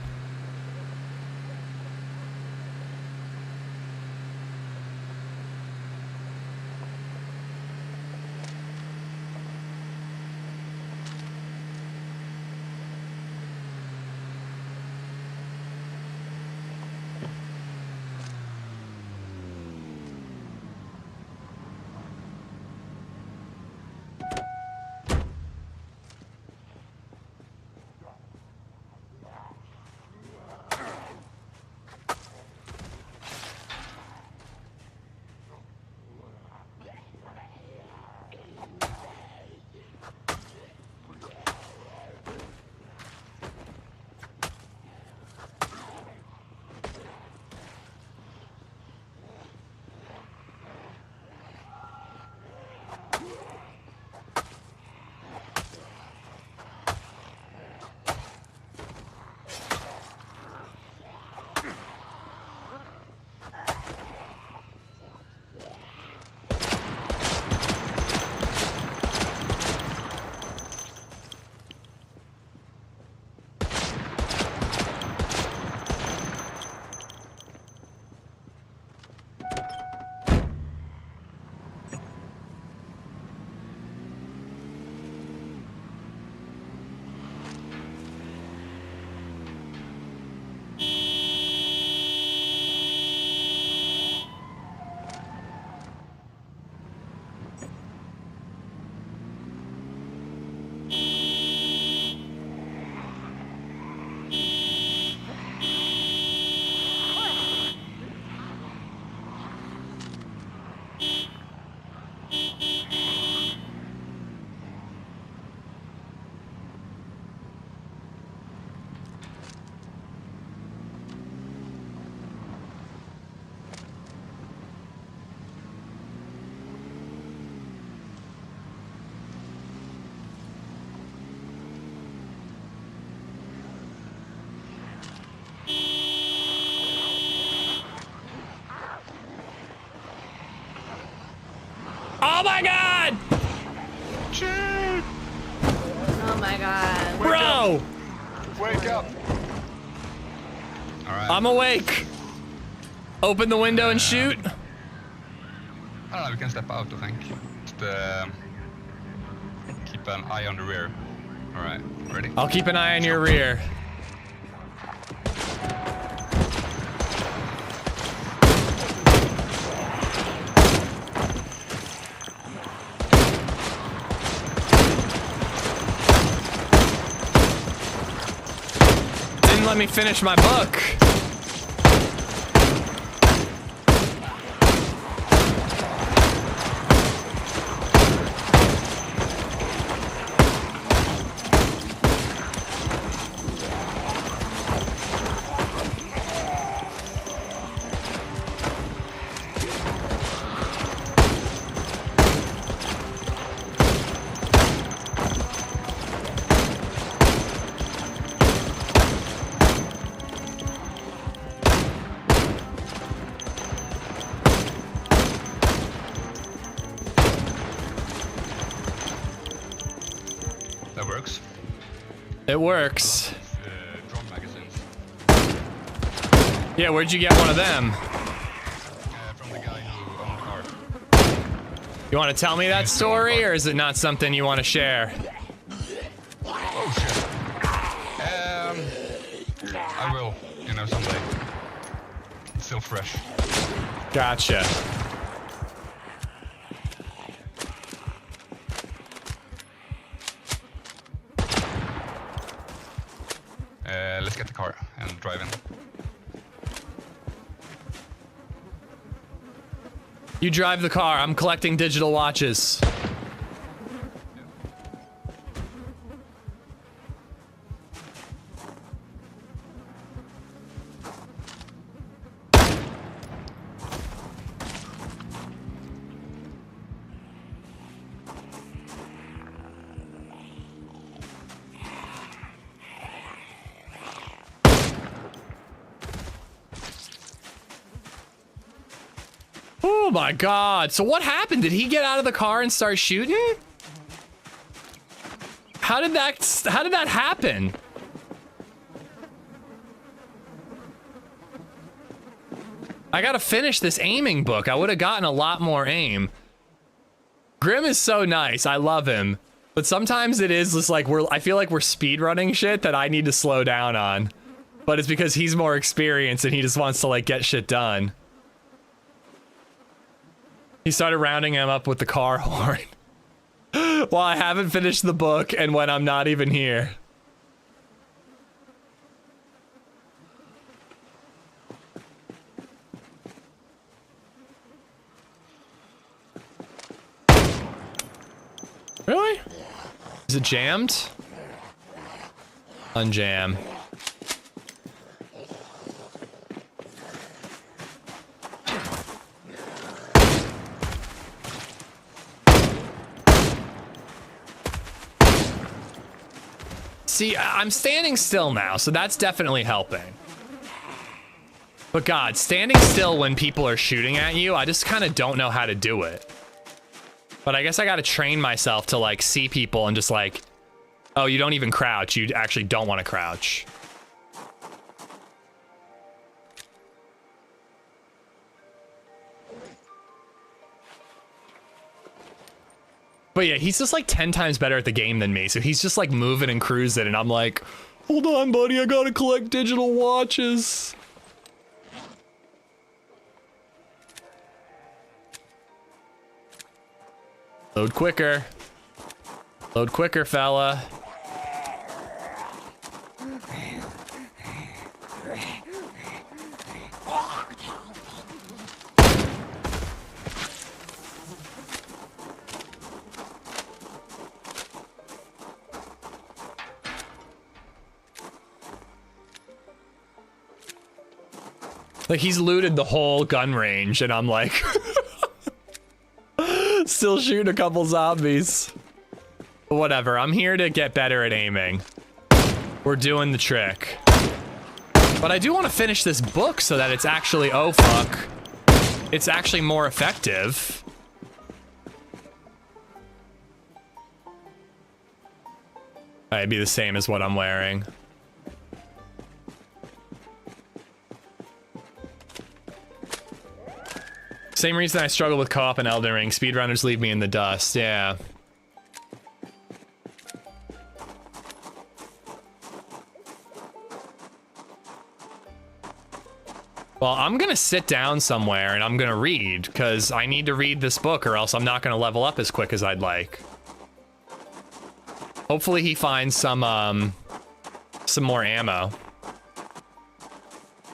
S1: Oh my God!
S7: Oh my God.
S1: Bro!
S6: Wake up! Alright.
S1: I'm awake. Open the window and shoot.
S6: I don't know, we can step out, I think. Just keep an eye on the rear. Alright, ready?
S1: I'll keep an eye on your rear. Didn't let me finish my book.
S6: That works.
S1: It works.
S6: Drum magazines.
S1: Yeah, where'd you get one of them?
S6: From the guy who owned the car.
S1: You want to tell me that story, or is it not something you want to share?
S6: Oh shit. I will, you know, someday. It's still fresh.
S1: Gotcha.
S6: Let's get the car and drive in.
S1: You drive the car. I'm collecting digital watches. Oh my god. So what happened? Did he get out of the car and start shooting? How did that happen? I gotta finish this aiming book. I would have gotten a lot more aim. Grim is so nice. I love him. But sometimes it is just like I feel like we're speedrunning shit that I need to slow down on. But it's because he's more experienced and he just wants to like get shit done. He started rounding him up with the car horn. While I haven't finished the book and when I'm not even here. Really? Is it jammed? Unjam. See, I'm standing still now, so that's definitely helping. But God, standing still when people are shooting at you, I just kind of don't know how to do it. But I guess I gotta train myself to like see people and just like, oh, you don't even crouch. You actually don't want to crouch. But yeah, he's just like 10 times better at the game than me. So he's just like moving and cruising. And I'm like, hold on, buddy. I gotta collect digital watches. Load quicker. Load quicker, fella. Like, he's looted the whole gun range, and I'm like... still shooting a couple zombies. But whatever, I'm here to get better at aiming. We're doing the trick. But I do want to finish this book so that it's actually... oh, fuck. It's actually more effective. It'd be the same as what I'm wearing. Same reason I struggle with co-op and Elden Ring. Speedrunners leave me in the dust. Yeah. Well, I'm gonna sit down somewhere and I'm gonna read, because I need to read this book or else I'm not gonna level up as quick as I'd like. Hopefully he finds some more ammo.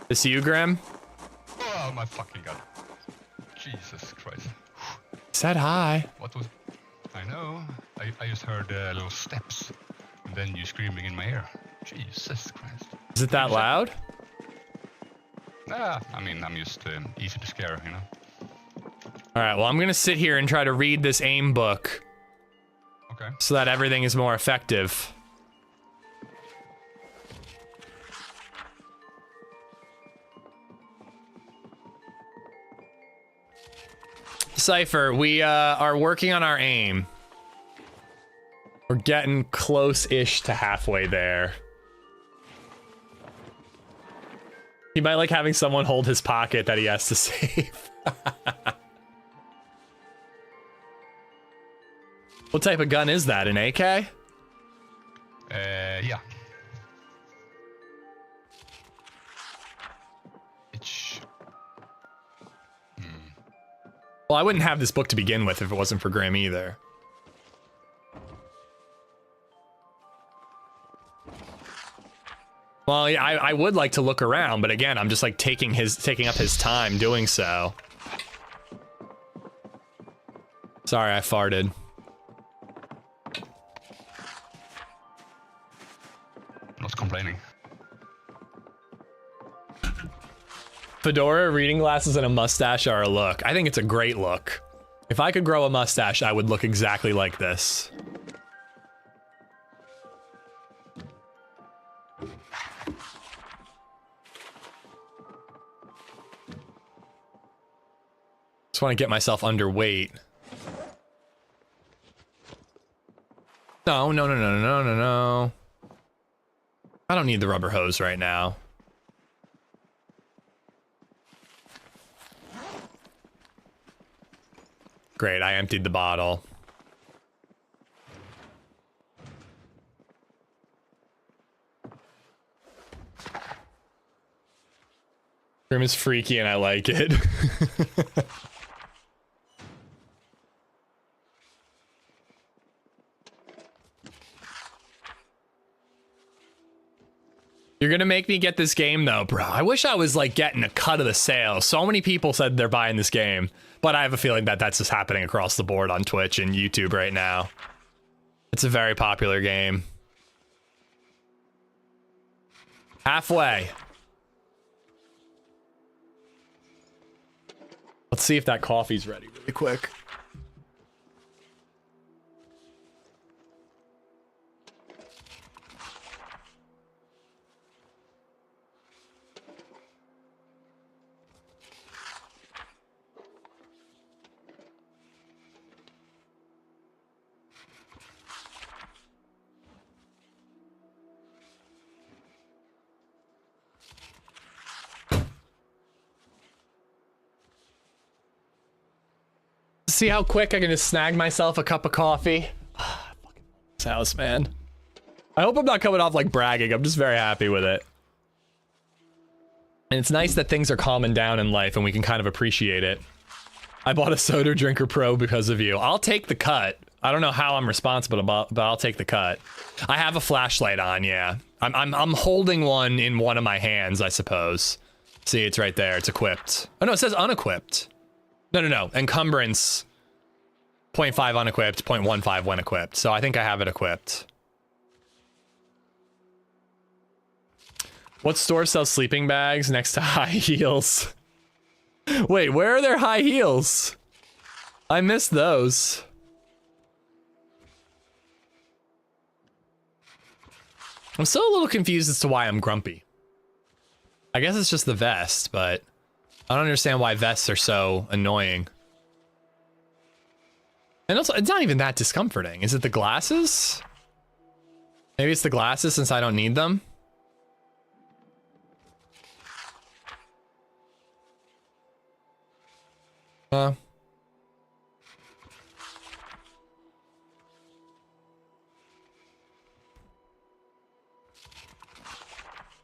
S1: This you, Grim?
S6: Oh my fucking god. Jesus Christ.
S1: Said hi.
S6: What was... I know. I just heard little steps. And then you screaming in my ear. Jesus Christ.
S1: Is it that loud?
S6: Ah, I mean, I'm just easy to scare, you know?
S1: Alright, well, I'm gonna sit here and try to read this aim book.
S6: Okay.
S1: So that everything is more effective. Cypher, we are working on our aim. We're getting close-ish to halfway there. He might like having someone hold his pocket that he has to save. What type of gun is that? An AK?
S6: Yeah.
S1: Well, I wouldn't have this book to begin with if it wasn't for Grim either. Well, yeah, I would like to look around, but again, I'm just like taking up his time doing so. Sorry, I farted.
S6: Not complaining.
S1: Fedora, reading glasses, and a mustache are a look. I think it's a great look. If I could grow a mustache, I would look exactly like this. Just want to get myself underweight. No. I don't need the rubber hose right now. Great, I emptied the bottle. Grim is freaky and I like it. You're gonna make me get this game though, bro. I wish I was like getting a cut of the sale. So many people said they're buying this game, but I have a feeling that that's just happening across the board on Twitch and YouTube right now. It's a very popular game. Halfway. Let's see if that coffee's ready really quick. See how quick I can just snag myself a cup of coffee. I fucking love this house, man. I hope I'm not coming off like bragging. I'm just very happy with it. And it's nice that things are calming down in life and we can kind of appreciate it. I bought a Soda Drinker Pro because of you. I'll take the cut. I don't know how I'm responsible about, but I'll take the cut. I have a flashlight on, yeah. I'm holding one in one of my hands, I suppose. See, it's right there. It's equipped. Oh no, it says unequipped. No. Encumbrance. 0.5 unequipped, 0.15 when equipped. So I think I have it equipped. What store sells sleeping bags next to high heels? Wait, where are their high heels? I missed those. I'm still a little confused as to why I'm grumpy. I guess it's just the vest, but I don't understand why vests are so annoying. And also, it's not even that discomforting. Is it the glasses? Maybe it's the glasses since I don't need them.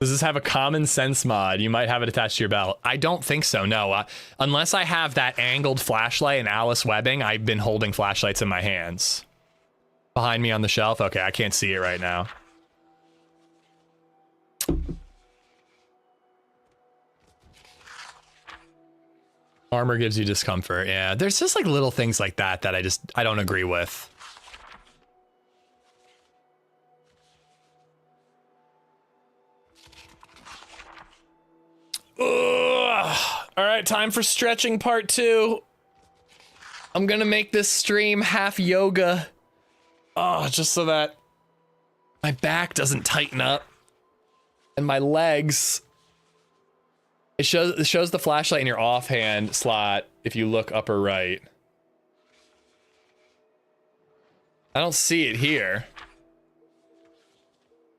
S1: Does this have a common sense mod? You might have it attached to your belt. I don't think so, no. Unless I have that angled flashlight and Alice webbing, I've been holding flashlights in my hands. Behind me on the shelf? Okay, I can't see it right now. Armor gives you discomfort. Yeah, there's just like little things like that that I don't agree with. Ugh. All right, time for stretching part 2. I'm gonna make this stream half yoga. Oh, just so that my back doesn't tighten up and my legs. It shows the flashlight in your offhand slot if you look upper right. I don't see it here.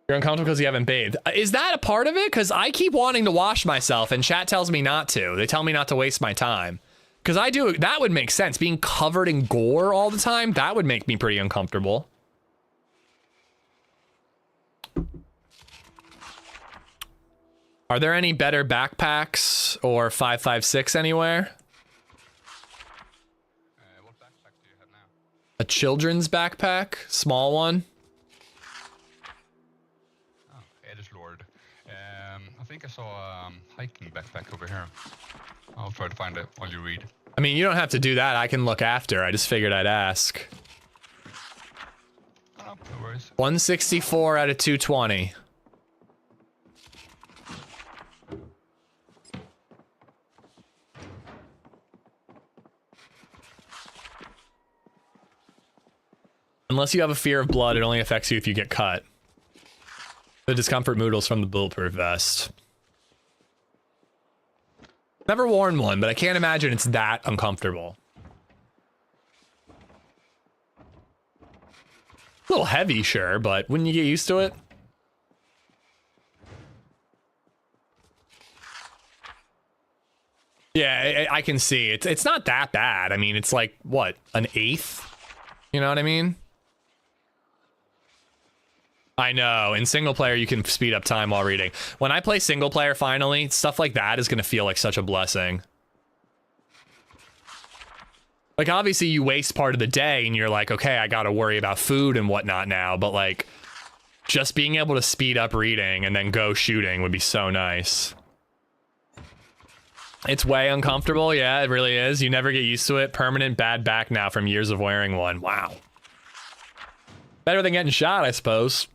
S1: You're uncomfortable because you haven't bathed. Is that a part of it? Because I keep wanting to wash myself and chat tells me not to. They tell me not to waste my time. Because that would make sense. Being covered in gore all the time, that would make me pretty uncomfortable. Are there any better backpacks or 5.56 anywhere?
S6: What backpack do you have now?
S1: A children's backpack? Small one?
S6: Oh, Edgelord. I think I saw a hiking backpack over here. I'll try to find it while you read.
S1: I mean, you don't have to do that. I can look after. I just figured I'd ask.
S6: Oh, no worries.
S1: 164 out of 220. Unless you have a fear of blood, it only affects you if you get cut. The discomfort moodles from the bulletproof vest. Never worn one, but I can't imagine it's that uncomfortable. A little heavy, sure, but wouldn't you get used to it? Yeah, I can see. It's not that bad. I mean, it's like, what, an eighth? You know what I mean? I know, in single player you can speed up time while reading. When I play single player finally, stuff like that is gonna feel like such a blessing. Like, obviously you waste part of the day and you're like, okay, I gotta worry about food and whatnot now, but like, just being able to speed up reading and then go shooting would be so nice. It's way uncomfortable, yeah, it really is. You never get used to it. Permanent bad back now from years of wearing one, wow. Better than getting shot, I suppose.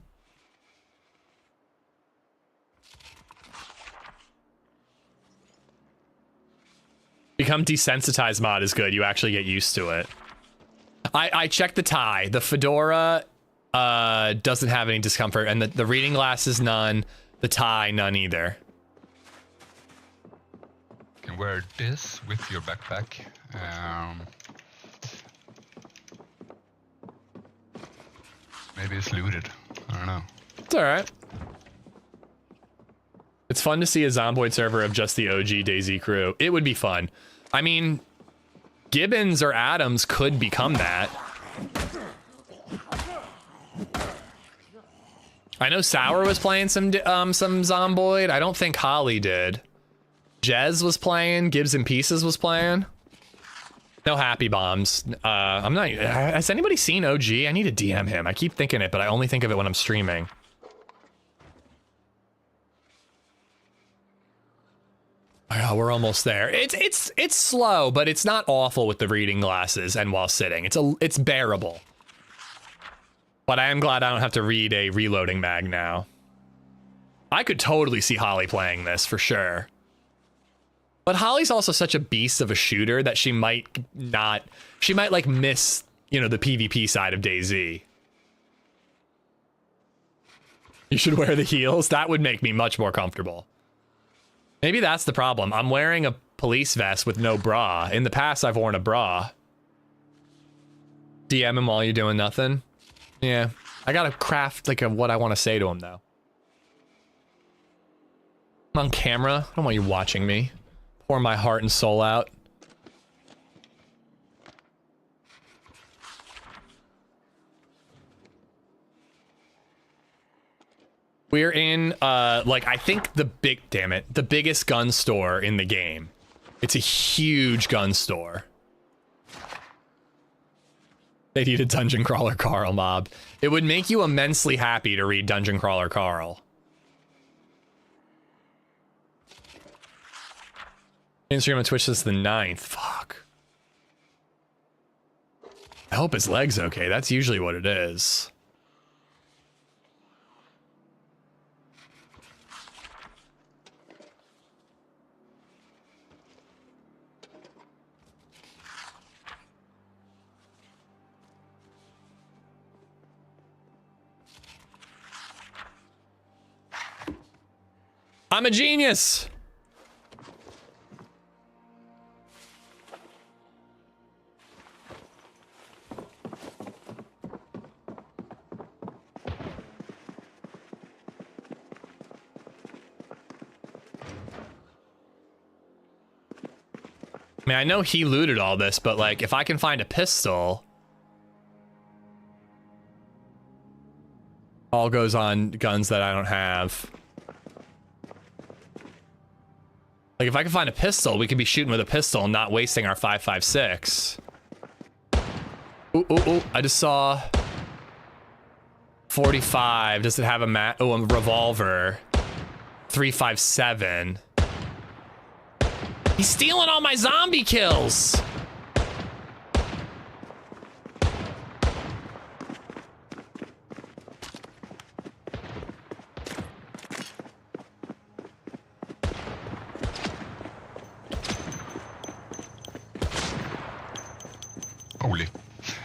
S1: Become desensitized mod is good. You actually get used to it. I checked the tie. The fedora doesn't have any discomfort, and the reading glasses, none. The tie, none either.
S6: You can wear this with your backpack. Maybe it's looted. I don't know.
S1: It's alright. It's fun to see a Zomboid server of just the OG DayZ crew. It would be fun. I mean, Gibbons or Adams could become that. I know Sour was playing some Zomboid. I don't think Holly did. Jez was playing. Gibbs and Pieces was playing. No happy bombs. I'm not. Has anybody seen OG? I need to DM him. I keep thinking it, but I only think of it when I'm streaming. Oh, we're almost there. It's slow, but it's not awful with the reading glasses and while sitting. It's bearable. But I am glad I don't have to read a reloading mag now. I could totally see Holly playing this for sure. But Holly's also such a beast of a shooter that she might like miss, you know, the PvP side of DayZ. You should wear the heels. That would make me much more comfortable. Maybe that's the problem. I'm wearing a police vest with no bra. In the past, I've worn a bra. DM him while you're doing nothing. Yeah, I gotta craft like what I want to say to him though. I'm on camera. I don't want you watching me. Pour my heart and soul out. We're in, like, I think the biggest gun store in the game. It's a huge gun store. They need a Dungeon Crawler Carl mob. It would make you immensely happy to read Dungeon Crawler Carl. Instagram and Twitch is the 9th. Fuck. I hope his leg's okay. That's usually what it is. I'm a genius. mean, I know he looted all this, but like, if I can find a pistol, all goes on guns that I don't have. Like, if I can find a pistol, we could be shooting with a pistol and not wasting our 5.56. Ooh, ooh, ooh, I just saw 45. Does it have a a revolver? 3.57. He's stealing all my zombie kills.
S6: Holy.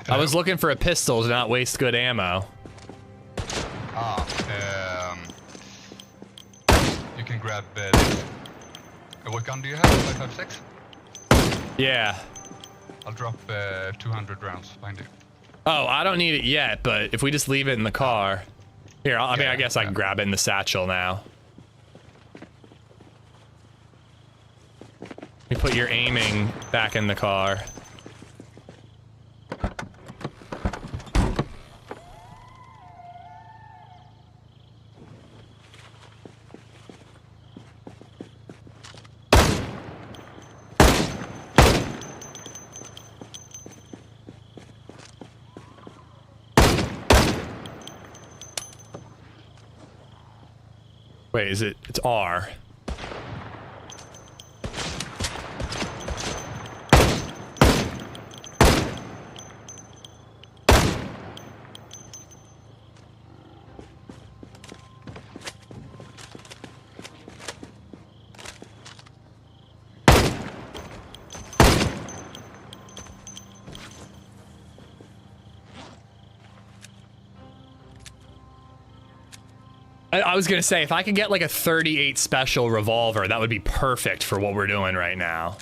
S1: I was looking for a pistol to not waste good ammo.
S6: You can grab this. What gun do you have? 5.56?
S1: Yeah.
S6: I'll drop 200 rounds behind you.
S1: Oh, I don't need it yet, but if we just leave it in the car. Here, I mean, I guess I can grab it in the satchel now. You put your aiming back in the car. Wait, is it? It's R. I was gonna say, if I could get like a 38 special revolver, that would be perfect for what we're doing right now.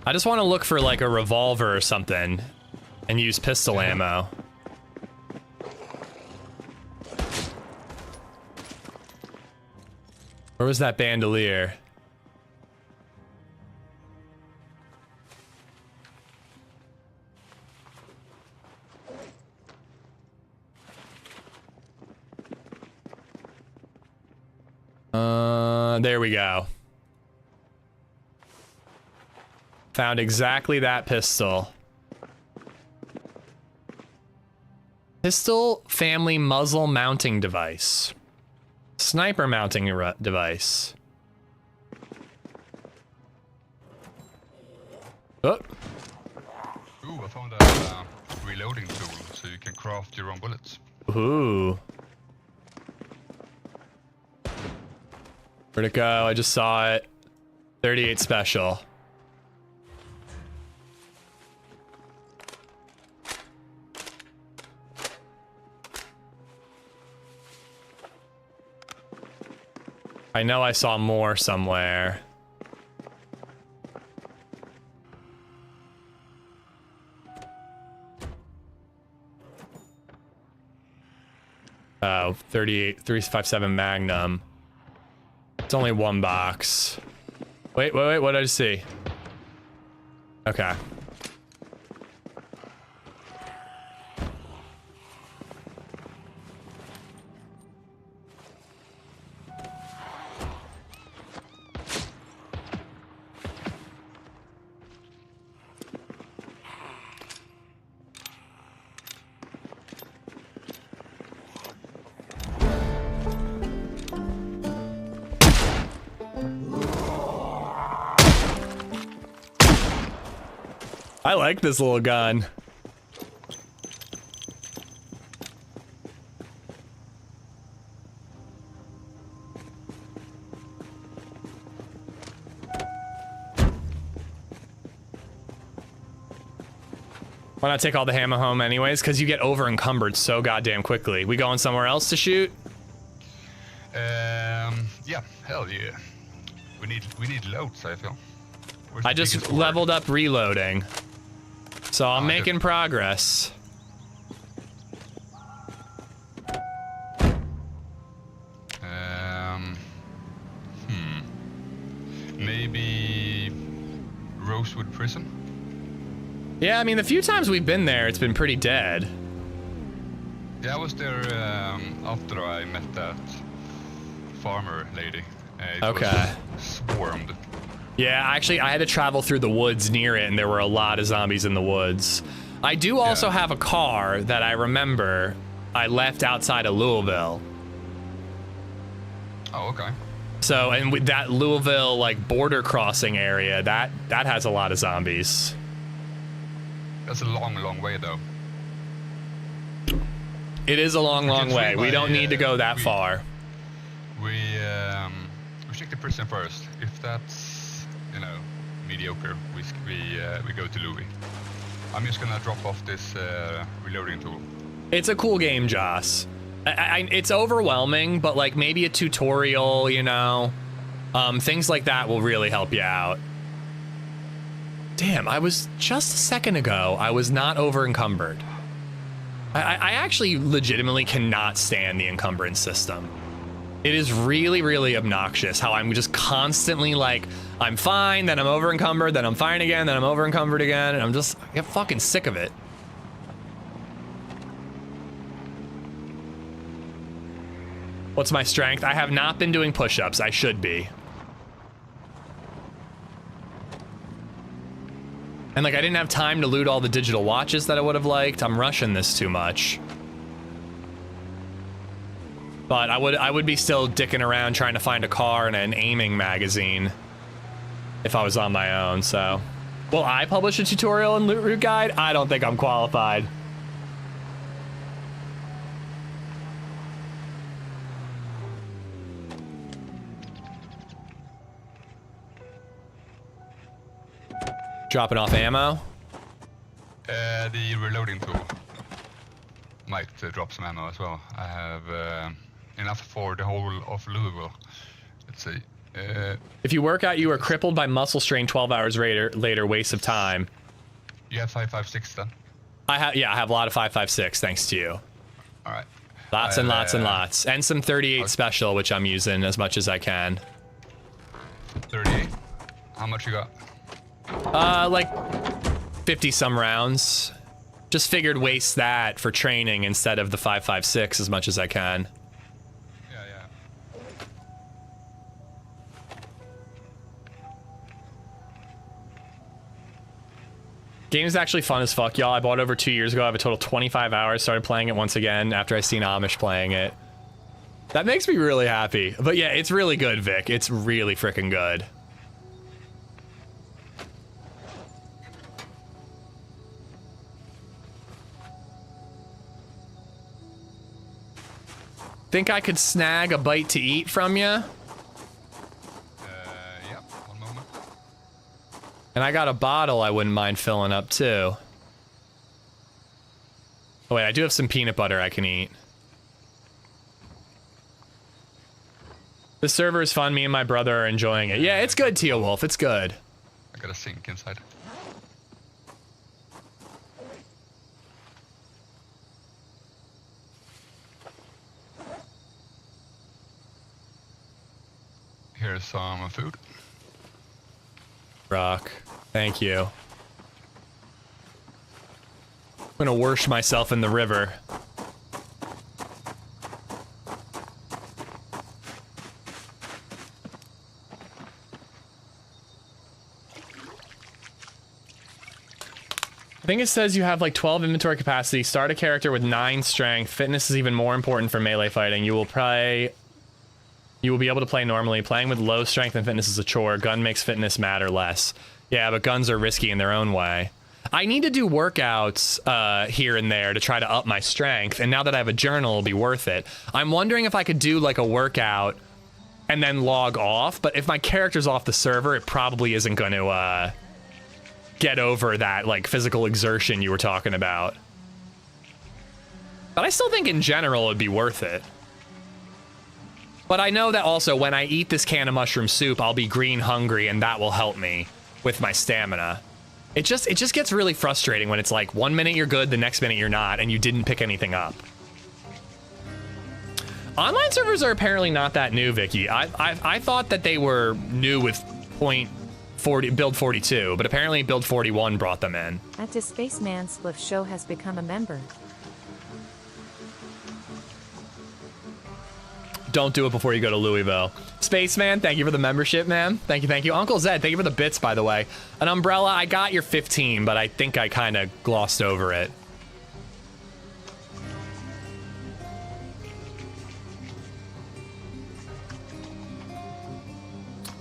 S1: I just want to look for like a revolver or something and use pistol ammo. Where was that bandolier? There we go. Found exactly that pistol. Pistol family muzzle mounting device. Sniper mounting device. Oh.
S6: Ooh, I found a reloading tool so you can craft your own bullets.
S1: Ooh. Where'd it go? I just saw it. 38 special. I know I saw more somewhere. Oh, 38, 357 Magnum. It's only one box. Wait, what did I see? Okay. I like this little gun. Why not take all the ammo home anyways? Because you get over encumbered so goddamn quickly. We going somewhere else to shoot?
S6: Yeah, hell yeah. We need loads, I feel. Where's
S1: I
S6: the biggest
S1: just
S6: ore?
S1: leveled up reloading. So I'm
S6: I
S1: making progress.
S6: Maybe Rosewood Prison?
S1: Yeah, I mean, the few times we've been there, it's been pretty dead.
S6: Yeah, I was there after I met that farmer lady. It
S1: Okay.
S6: was swarmed.
S1: Yeah, actually, I had to travel through the woods near it, and there were a lot of zombies in the woods. I do also have a car that I remember I left outside of Louisville.
S6: Oh, okay.
S1: So, and with that Louisville, like, border crossing area, that has a lot of zombies.
S6: That's a long, long way, though.
S1: It is a long, long
S6: can
S1: way.
S6: swing
S1: We
S6: by,
S1: don't need to go that far.
S6: We check the prison first. If that's, you know, mediocre, we go to Louis. I'm just gonna drop off this reloading tool.
S1: It's a cool game, Joss. It's overwhelming, but like maybe a tutorial, you know, things like that will really help you out. Damn, I was just a second ago, I was not over encumbered. I actually legitimately cannot stand the encumbrance system. It is really, really obnoxious how I'm just constantly like, I'm fine, then I'm over encumbered, then I'm fine again, then I'm over encumbered again, and I get fucking sick of it. What's my strength? I have not been doing push-ups. I should be. And like, I didn't have time to loot all the digital watches that I would have liked. I'm rushing this too much. But I would be still dicking around trying to find a car and an aiming magazine if I was on my own, so. Will I publish a tutorial and loot route guide? I don't think I'm qualified. Dropping off ammo?
S6: The reloading tool might drop some ammo as well. I have enough for the whole of Louisville. Let's see.
S1: If you work out, you are crippled by muscle strain 12 hours later, waste of time.
S6: You have 5.56 then?
S1: I have a lot of 5.56 thanks to you.
S6: All right.
S1: Lots and lots and lots. And some 38 special, which I'm using as much as I can.
S6: 38? How much you got?
S1: Like 50 some rounds. Just figured waste that for training instead of the 5.56 as much as I can.
S6: Yeah.
S1: Game is actually fun as fuck, y'all. I bought it over 2 years ago. I have a total 25 hours. Started playing it once again after I seen Amish playing it. That makes me really happy. But yeah, it's really good, Vic. It's really freaking good. Think I could snag a bite to eat from you?
S6: Yep, one moment.
S1: And I got a bottle I wouldn't mind filling up too. Oh wait, I do have some peanut butter I can eat. The server is fun, me and my brother are enjoying it. Yeah, it's good, Teal Wolf, it's good.
S6: I got a sink inside. Here's some food.
S1: Rock, thank you. I'm gonna wash myself in the river. I think it says you have like 12 inventory capacity, start a character with 9 strength, fitness is even more important for melee fighting. You will be able to play normally. Playing with low strength and fitness is a chore. Gun makes fitness matter less. Yeah, but guns are risky in their own way. I need to do workouts here and there to try to up my strength, and now that I have a journal, it'll be worth it. I'm wondering if I could do like a workout and then log off, but if my character's off the server, it probably isn't going to get over that like physical exertion you were talking about. But I still think in general it'd be worth it. But I know that also when I eat this can of mushroom soup, I'll be green hungry and that will help me. with my stamina. It just gets really frustrating when it's like 1 minute you're good, the next minute you're not, and you didn't pick anything up. Online servers are apparently not that new, Vicky. I thought that they were new with build 42, but apparently build 41 brought them in.
S5: At the Spaceman Spliff Show has become a member.
S1: Don't do it before you go to Louisville. Spaceman, thank you for the membership, man. Thank you, thank you. Uncle Zed, thank you for the bits, by the way. An umbrella, I got your 15, but I think I kind of glossed over it.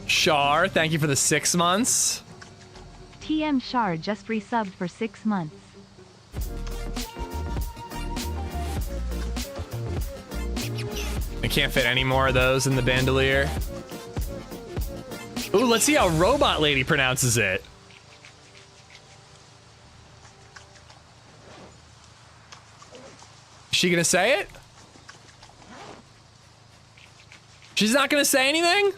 S1: Shar, thank you for the 6 months.
S3: TM Shar just resubbed for 6 months.
S1: I can't fit any more of those in the bandolier. Ooh, let's see how Robot Lady pronounces it. Is she gonna say it? She's not gonna say anything?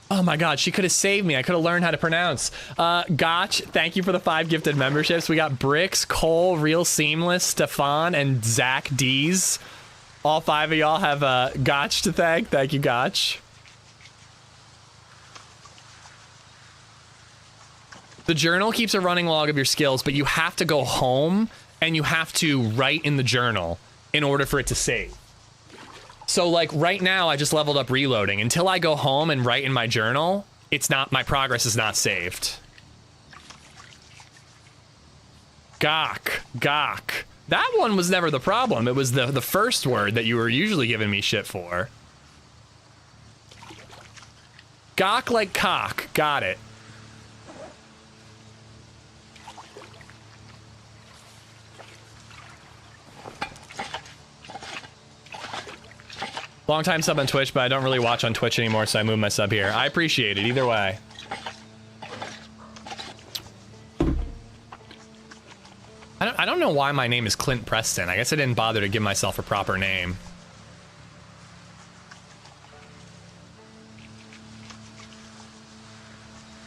S1: Oh my god, she could have saved me. I could have learned how to pronounce. Gotch, thank you for the 5 gifted memberships. We got Bricks, Cole, Real Seamless, Stefan, and Zach D's. All 5 of y'all have Gotch to thank. Thank you, Gotch. The journal keeps a running log of your skills, but you have to go home and you have to write in the journal in order for it to save. So like right now, I just leveled up reloading. Until I go home and write in my journal, it's not, my progress is not saved. Gawk. That one was never the problem. It was the first word that you were usually giving me shit for. Gawk like cock. Got it. Long time sub on Twitch, but I don't really watch on Twitch anymore, so I moved my sub here. I appreciate it either way. I don't know why my name is Clint Preston. I guess I didn't bother to give myself a proper name.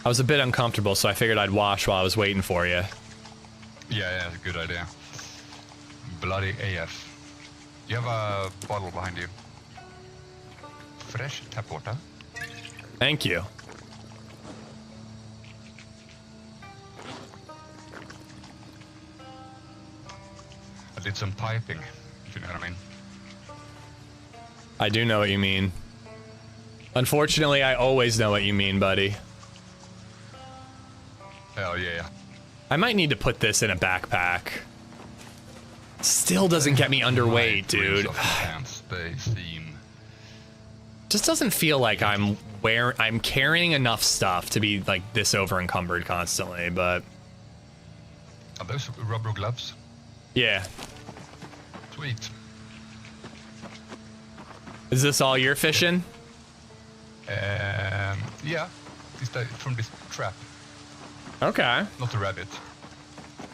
S1: I was a bit uncomfortable, so I figured I'd wash while I was waiting for you.
S6: Yeah, that's a good idea. Bloody AF. You have a bottle behind you. Fresh tap water.
S1: Thank you.
S6: I did some piping, if you know what I mean.
S1: I do know what you mean. Unfortunately, I always know what you mean, buddy.
S6: Hell yeah.
S1: I might need to put this in a backpack. Still doesn't get me underweight, dude.
S6: They seem...
S1: Just doesn't feel like I'm carrying enough stuff to be like this over encumbered constantly, but...
S6: Are those rubber gloves?
S1: Yeah.
S6: Sweet.
S1: Is this all you're fishing?
S6: Yeah. From this trap.
S1: Okay.
S6: Not a rabbit.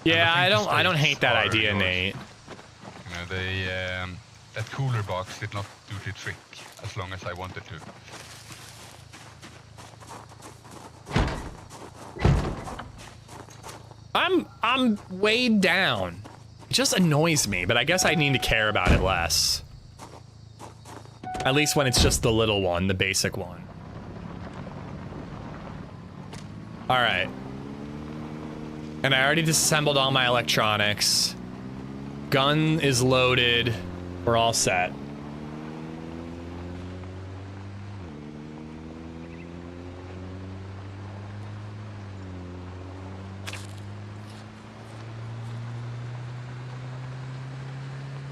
S1: Yeah, I don't hate that idea,
S6: yours.
S1: Nate.
S6: You know, that cooler box did not do the trick as long as I wanted to.
S1: I'm weighed down. It just annoys me, but I guess I need to care about it less. At least when it's just the little one, the basic one. All right. And I already disassembled all my electronics. Gun is loaded. We're all set.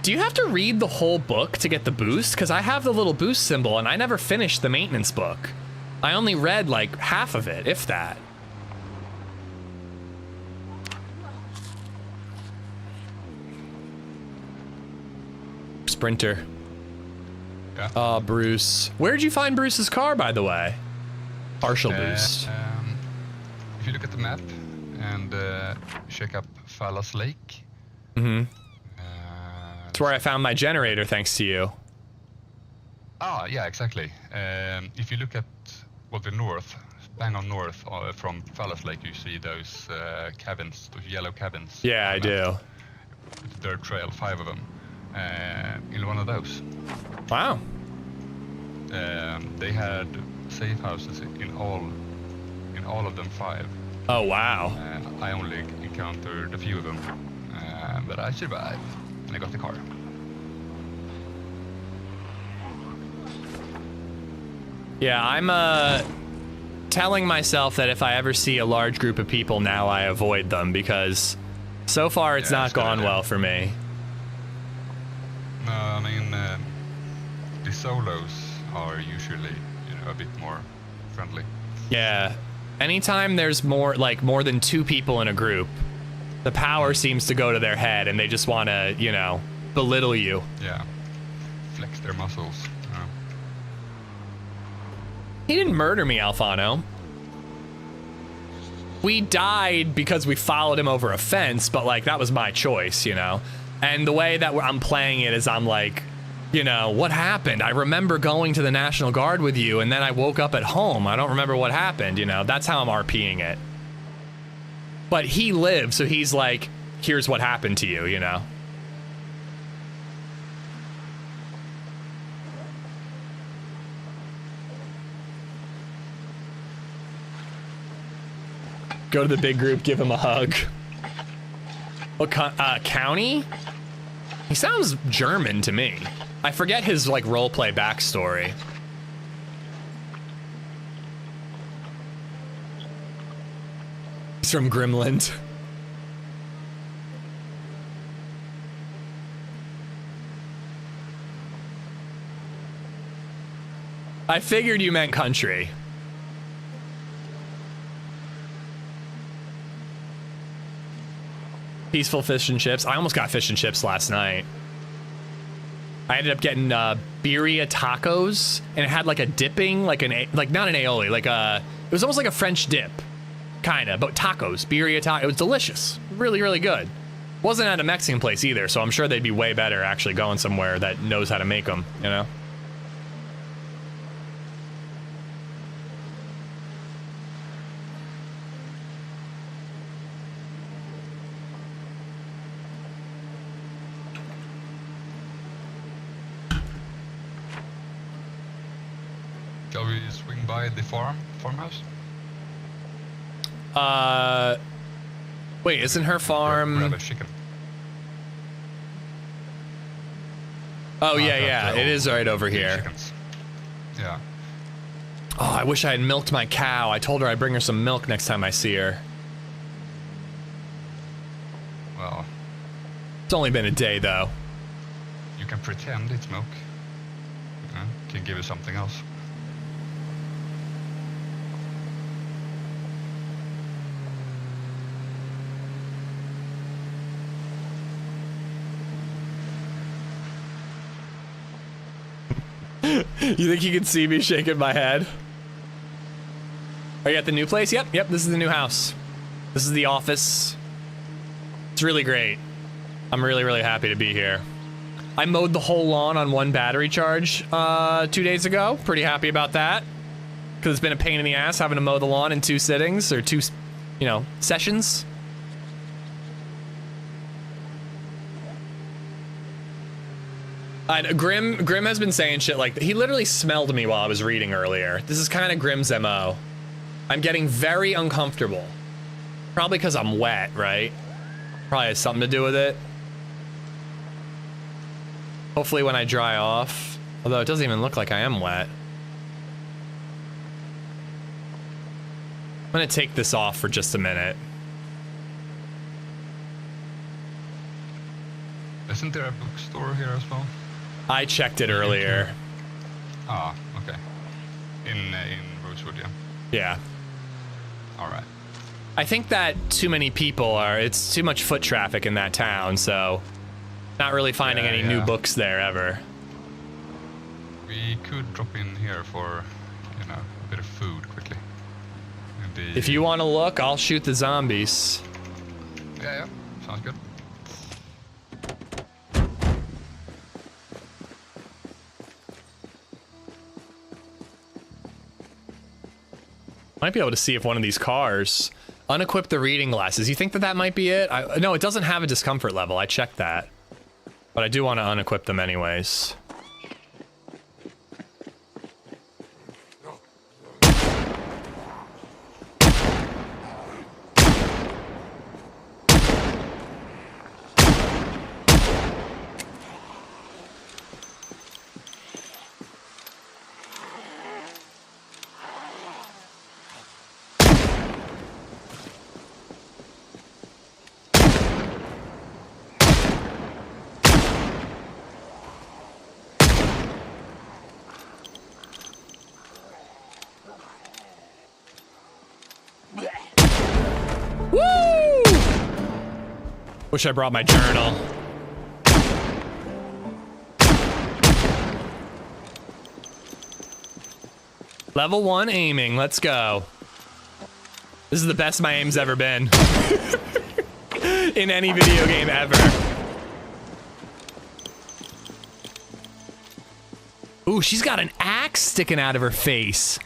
S1: Do you have to read the whole book to get the boost? Because I have the little boost symbol and I never finished the maintenance book. I only read like half of it, if that. Sprinter.
S6: Yeah.
S1: Bruce. Where'd you find Bruce's car, by the way? Partial boost.
S6: If you look at the map and check up Fallas Lake.
S1: Mm-hmm. That's where I found my generator, thanks to you.
S6: Ah, yeah, exactly. If you look at, well, the north, bang on north from Fallas Lake, you see those cabins, those yellow cabins.
S1: Yeah, I do.
S6: It's a dirt trail, 5 of them. In one of those.
S1: Wow.
S6: They had safe houses in all of them 5.
S1: Oh, wow.
S6: I only encountered a few of them, but I survived, and I got the car.
S1: Yeah, I'm telling myself that if I ever see a large group of people now, I avoid them, because so far it's not gone well for me.
S6: No, I mean, the solos are usually, a bit more friendly.
S1: Yeah. Anytime there's more than 2 people in a group, the power seems to go to their head and they just want to, belittle you.
S6: Yeah. Flex their muscles.
S1: He didn't murder me, Alfano. We died because we followed him over a fence, but that was my choice, And the way that I'm playing it is I'm like, what happened? I remember going to the National Guard with you, and then I woke up at home. I don't remember what happened, That's how I'm RPing it. But he lived, so he's like, here's what happened to you, Go to the big group, give him a hug. What county? He sounds German to me. I forget his roleplay backstory. He's from Grimland. I figured you meant country. Peaceful fish and chips. I almost got fish and chips last night. I ended up getting birria tacos, and it had a dipping, not an aioli, it was almost like a French dip, kinda, but tacos, birria tacos. It was delicious, really, really good. Wasn't at a Mexican place either, so I'm sure they'd be way better actually going somewhere that knows how to make them,
S6: Shall we swing by the farmhouse?
S1: Wait, isn't her farm?
S6: Grab a chicken.
S1: Oh yeah, it is right over here.
S6: Chickens. Yeah.
S1: Oh, I wish I had milked my cow. I told her I'd bring her some milk next time I see her.
S6: Well,
S1: it's only been a day though.
S6: You can pretend it's milk. Can give it something else.
S1: You think you can see me shaking my head? Are you at the new place? Yep, this is the new house. This is the office. It's really great. I'm really, really happy to be here. I mowed the whole lawn on 1 battery charge 2 days ago. Pretty happy about that. Because it's been a pain in the ass having to mow the lawn in 2 sittings, or 2, sessions. Grim has been saying shit like that. He literally smelled me while I was reading earlier. This is kind of Grim's MO. I'm getting very uncomfortable. Probably because I'm wet, right? Probably has something to do with it. Hopefully when I dry off. Although it doesn't even look like I am wet. I'm gonna take this off for just a minute.
S6: Isn't there a bookstore here as well?
S1: I checked it earlier.
S6: Ah, okay. In Rosewood, yeah.
S1: Yeah.
S6: All right.
S1: I think that too many people it's too much foot traffic in that town, so not really finding any new books there ever.
S6: We could drop in here for, a bit of food quickly.
S1: If you want to look, I'll shoot the zombies.
S6: Yeah, sounds good.
S1: Might be able to see if one of these cars... Unequip the reading glasses. You think that that might be it? No, it doesn't have a discomfort level. I checked that. But I do want to unequip them anyways. Wish I brought my journal. Level 1 aiming, let's go. This is the best my aim's ever been. In any video game ever. Ooh, she's got an axe sticking out of her face.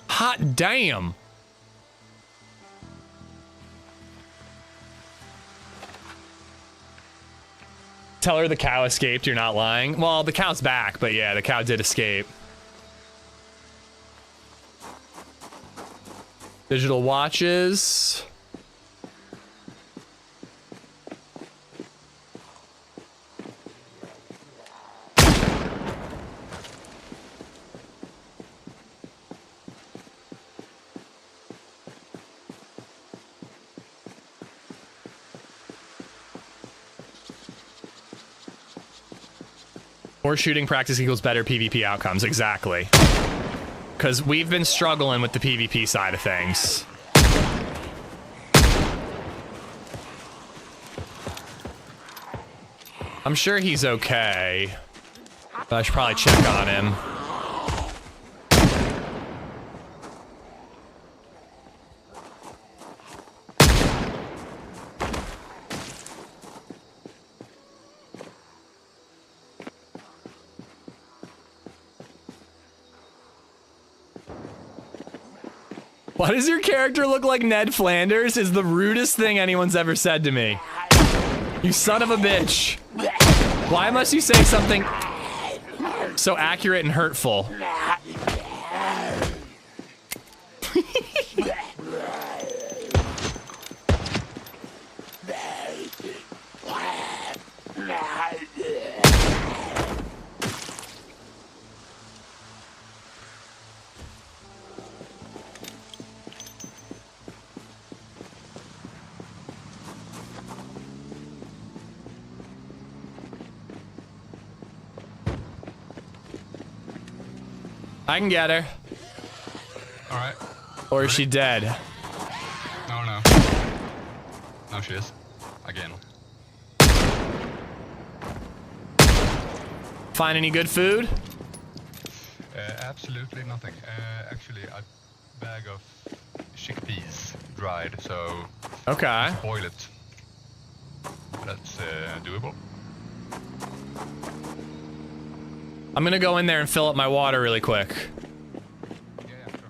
S1: Hot damn. Tell her the cow escaped, you're not lying. Well, the cow's back, but yeah, the cow did escape. Digital watches. More shooting practice equals better PvP outcomes, exactly. Because we've been struggling with the PvP side of things. I'm sure he's okay, but I should probably check on him. Why does your character look like Ned Flanders is the rudest thing anyone's ever said to me. You son of a bitch. Why must you say something so accurate and hurtful? I can get her.
S6: Alright.
S1: Or is she dead?
S6: No, no. No, she is. Again.
S1: Find any good food?
S6: Absolutely nothing. Actually, a bag of chickpeas dried, so...
S1: Okay.
S6: Boil it. That's doable.
S1: I'm gonna go in there and fill up my water really quick.
S6: Yeah, sure.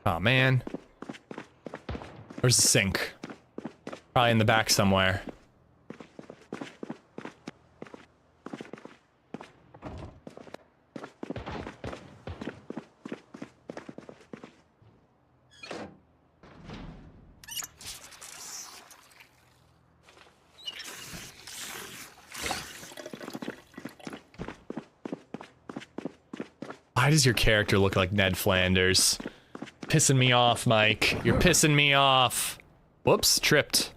S1: Oh man. Where's the sink? Probably in the back somewhere. Why does your character look like Ned Flanders? Pissing me off, Mike. You're pissing me off. Whoops, tripped.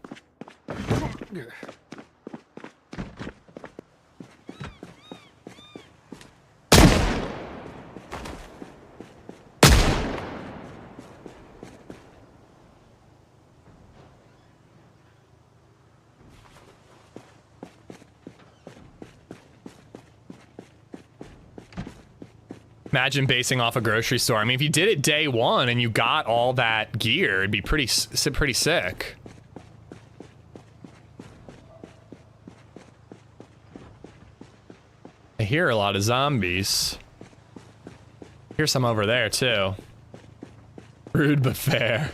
S1: Imagine basing off a grocery store. I mean, if you did it day one and you got all that gear, it'd be pretty sick. hear a lot of zombies. Hear some over there, too. Rude but fair.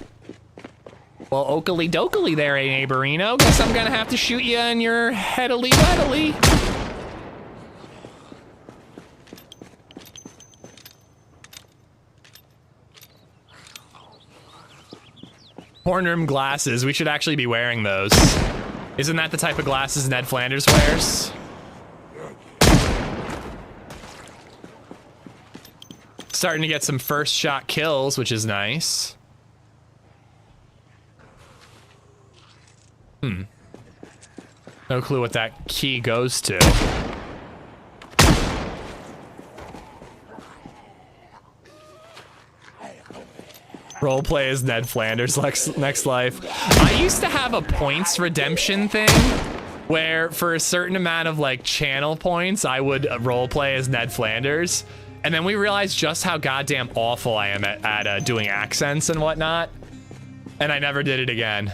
S1: Well, okily dokily there, neighborino. Guess I'm gonna have to shoot you in your headily weddily. Horn rim glasses. We should actually be wearing those. Isn't that the type of glasses Ned Flanders wears? Starting to get some first shot kills, which is nice. No clue what that key goes to. Roleplay as Ned Flanders next life. I used to have a points redemption thing where for a certain amount of like channel points, I would roleplay as Ned Flanders. And then we realized just how goddamn awful I am at doing accents and whatnot. And I never did it again.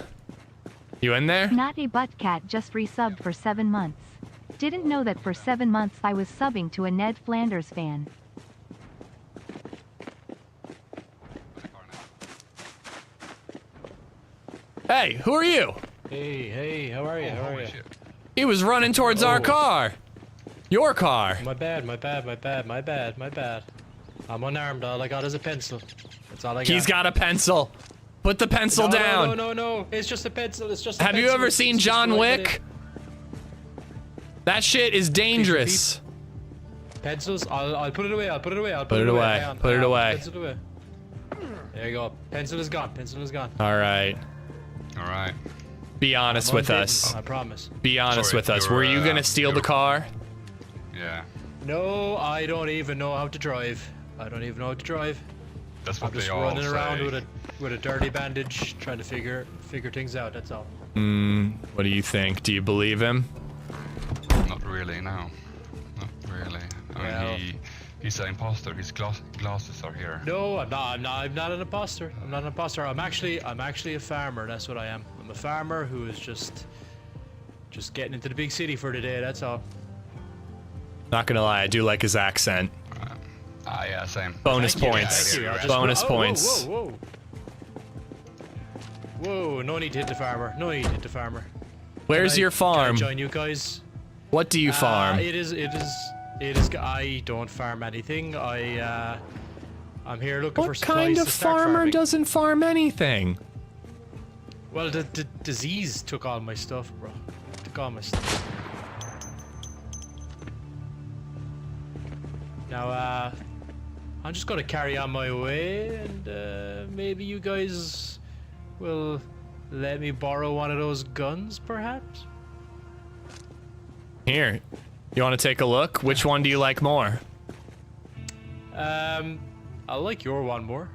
S1: You in there?
S3: Not a butt cat just resubbed for 7 months. Didn't know that for 7 months I was subbing to a Ned Flanders fan.
S1: Hey, who are you?
S8: Hey, how are you? How are you?
S1: He was running towards our car. Your car.
S8: My bad. I'm unarmed. All I got is a pencil. That's all I got.
S1: He's got a pencil. Put the pencil down.
S8: No. It's just a pencil. It's just a
S1: Have
S8: pencil.
S1: you ever seen John Wick? That shit is dangerous.
S8: Pencils? I'll put it away. Put it away.
S1: Put it away.
S8: Pencil away. There you go. Pencil is gone.
S1: All right. Be honest with us.
S8: I promise.
S1: Be honest
S6: Sorry,
S1: with us. Were you gonna steal the car?
S6: Yeah.
S8: No, I don't even know how to drive.
S6: That's what
S8: I'm just
S6: they all
S8: running around
S6: say.
S8: with a dirty bandage, trying to figure things out. That's all.
S1: What do you think? Do you believe him?
S6: Not really, no. Not really. I
S8: Well-
S6: mean, he's an imposter. His glasses are here.
S8: No, I'm not an imposter. I'm actually a farmer. That's what I am. I'm a farmer who is just getting into the big city for the day. That's all.
S1: Not gonna lie, I do like his accent.
S6: Yeah, same.
S1: Bonus
S8: Thank you,
S1: points.
S8: thank you. I'll just-
S1: Bonus points.
S8: Whoa, no need to hit the farmer.
S1: Where's your
S8: Can I
S1: farm?
S8: join you guys?
S1: What do you farm?
S8: It is. I don't farm anything. I'm here looking for
S1: What
S8: supplies
S1: kind
S8: to
S1: of
S8: start
S1: farmer
S8: farming.
S1: doesn't farm anything?
S8: Well, the disease took all my stuff, bro. Took all my stuff. Now, I'm just gonna carry on my way, and maybe you guys will let me borrow one of those guns, perhaps?
S1: Here, you want to take a look? Which one do you like more?
S8: I like your one more.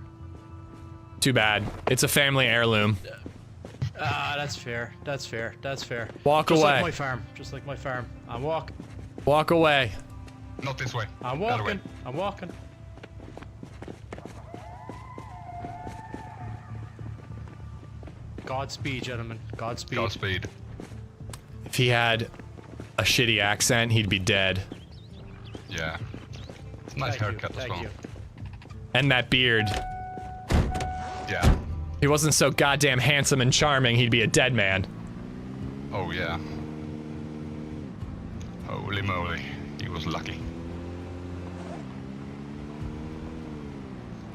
S1: Too bad. It's a family heirloom.
S8: That's fair.
S1: Walk
S8: Just
S1: away.
S8: like my farm. I'm walking.
S1: Walk away.
S6: Not this way.
S8: I'm
S6: The other way.
S8: walking. Godspeed, gentlemen. Godspeed.
S6: Godspeed.
S1: If he had a shitty accent, he'd be dead.
S6: Yeah. It's a nice haircut as
S8: Thank
S6: well.
S8: you.
S1: And that beard.
S6: Yeah.
S1: If he wasn't so goddamn handsome and charming, he'd be a dead man.
S6: Oh yeah. Holy moly. He was lucky.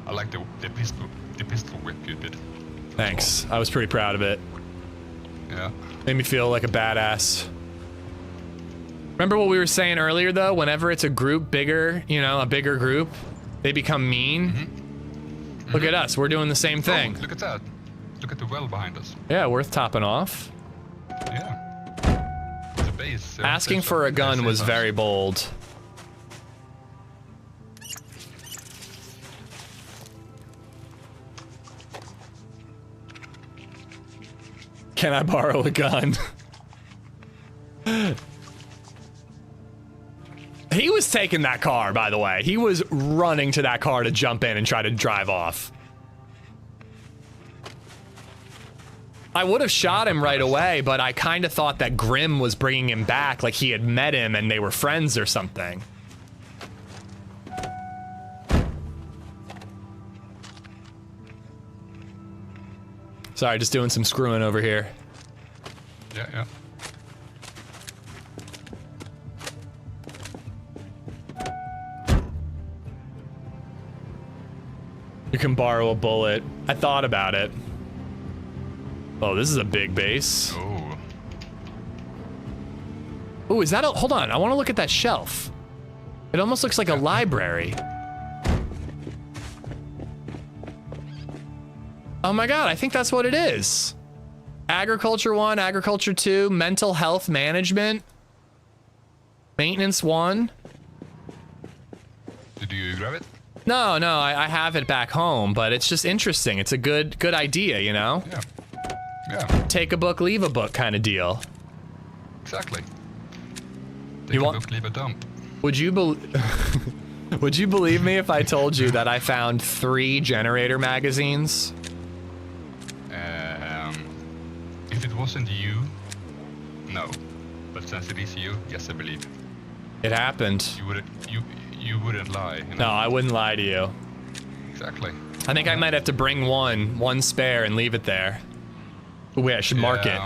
S6: I like the pistol whip you did.
S1: Thanks. I was pretty proud of it.
S6: Yeah.
S1: Made me feel like a badass. Remember what we were saying earlier, though? Whenever it's a group bigger, you know, a bigger group, they become mean. Look at us. We're doing the same thing.
S6: Oh, look at that. Look at the well behind us.
S1: Yeah, worth topping off.
S6: Yeah. The base.
S1: Asking
S6: base
S1: for
S6: of
S1: a gun
S6: the
S1: was
S6: house.
S1: very bold. Can I borrow a gun? He was taking that car, by the way. He was running to that car to jump in and try to drive off. I would have shot him right away, but I kind of thought that Grim was bringing him back, like he had met him and they were friends or something. Sorry, just doing some screwing over here.
S6: Yeah, yeah.
S1: You can borrow a bullet. I thought about it. Oh, this is a big base.
S6: Oh.
S1: Oh, is that a... Hold on, I want to look at that shelf. It almost looks like a library. Oh my god, I think that's what it is. Agriculture 1, Agriculture 2, Mental Health Management. Maintenance 1.
S6: Did you grab it?
S1: No, I have it back home, but it's just interesting. It's a good idea, you know?
S6: Yeah. Yeah,
S1: Take a book, leave a book kind of deal.
S6: exactly.
S1: You
S6: Take a
S1: want-
S6: book, leave a dump.
S1: Would you Would you believe me if I told you that I found 3 generator magazines?
S6: If it wasn't you, no. But since it is you, yes, I believe.
S1: It happened.
S6: You wouldn't lie. You know?
S1: No, I wouldn't lie to you.
S6: Exactly.
S1: I think I might have to bring one spare and leave it there. Wait, I should mark it.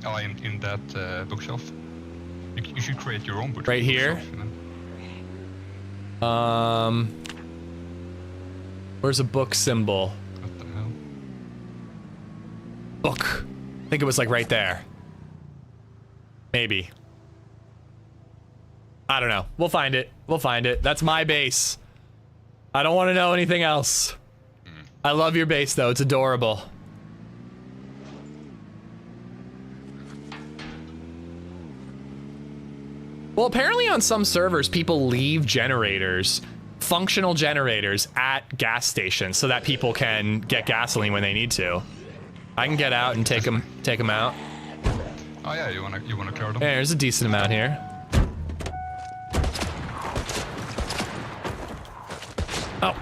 S6: Oh, in that bookshelf. You should create your own bookshelf.
S1: Right here?
S6: You know?
S1: Where's a book symbol?
S6: What the hell?
S1: Book. I think it was like right there. Maybe. I don't know. We'll find it. We'll find it. That's my base. I don't want to know anything else. I love your base though. It's adorable. Well, apparently on some servers, people leave generators, functional generators, at gas stations so that people can get gasoline when they need to. I can get out and take them out.
S6: Oh yeah, you wanna clear them?
S1: Yeah, there's a decent amount here. Oh,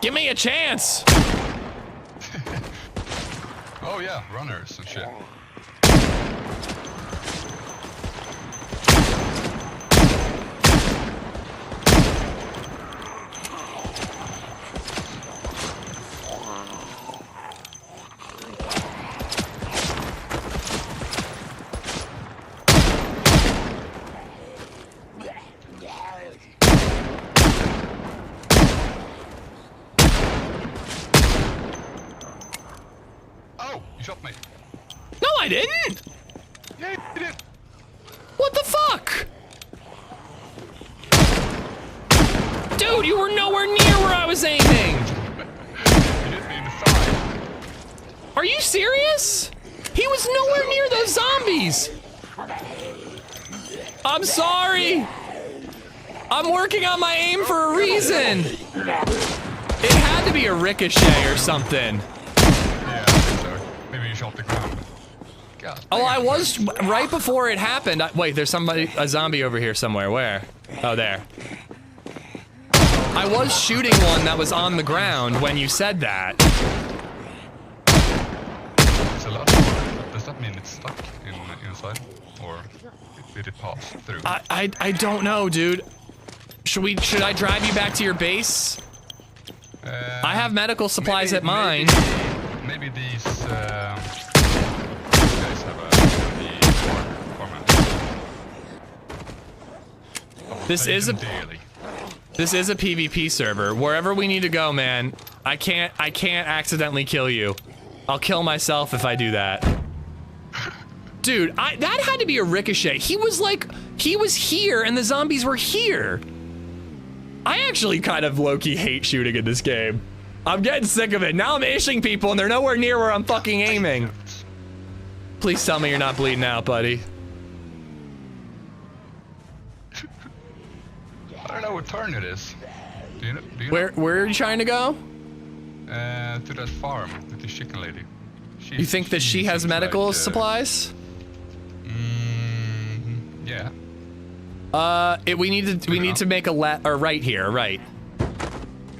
S1: give me a chance!
S6: Oh yeah, runners and shit. You shot me.
S1: No, I didn't!
S6: Yeah, you did.
S1: What the fuck? Dude, you were nowhere near where I was aiming!
S6: You hit me in the side.
S1: Are you serious? He was nowhere near those zombies! I'm sorry! I'm working on my aim for a reason! It had to be a ricochet or something.
S6: Yeah, I think so. Maybe you shot the ground. God.
S1: Oh, I was right before it happened. Wait, there's a zombie over here somewhere. Where? Oh, there. I was shooting one that was on the ground when you said that.
S6: It's a lot. Does that mean it's stuck inside, or did it pass through?
S1: I don't know, dude. Should I drive you back to your base? I have medical supplies at mine.
S6: Maybe these guys have a format.
S1: This is a PvP server. Wherever we need to go, man. I can't accidentally kill you. I'll kill myself if I do that. Dude, that had to be a ricochet. He was here and the zombies were here. I actually kind of low-key hate shooting in this game. I'm getting sick of it. Now I'm ishing people and they're nowhere near where I'm fucking aiming. Please tell me you're not bleeding out, buddy.
S6: I don't know what turn it is. Do you know?
S1: Where are you trying to go?
S6: To that farm with the chicken lady.
S1: You think that she has medical supplies?
S6: Yeah.
S1: We need to make a right here, right?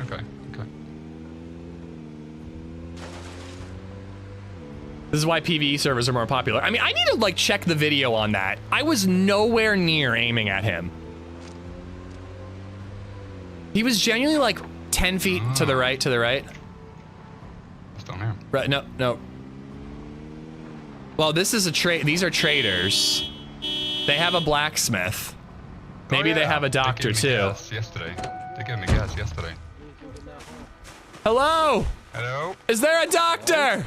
S6: Okay.
S1: This is why PvE servers are more popular. I mean, I need to like check the video on that. I was nowhere near aiming at him. He was genuinely like 10 feet to the right,
S6: It's down here.
S1: Right, no. Well, this is a trade. These are traders. They have a blacksmith. Maybe they have a doctor too.
S6: Gas yesterday. They gave me gas yesterday.
S1: Hello?
S6: Hello?
S1: Is there a doctor?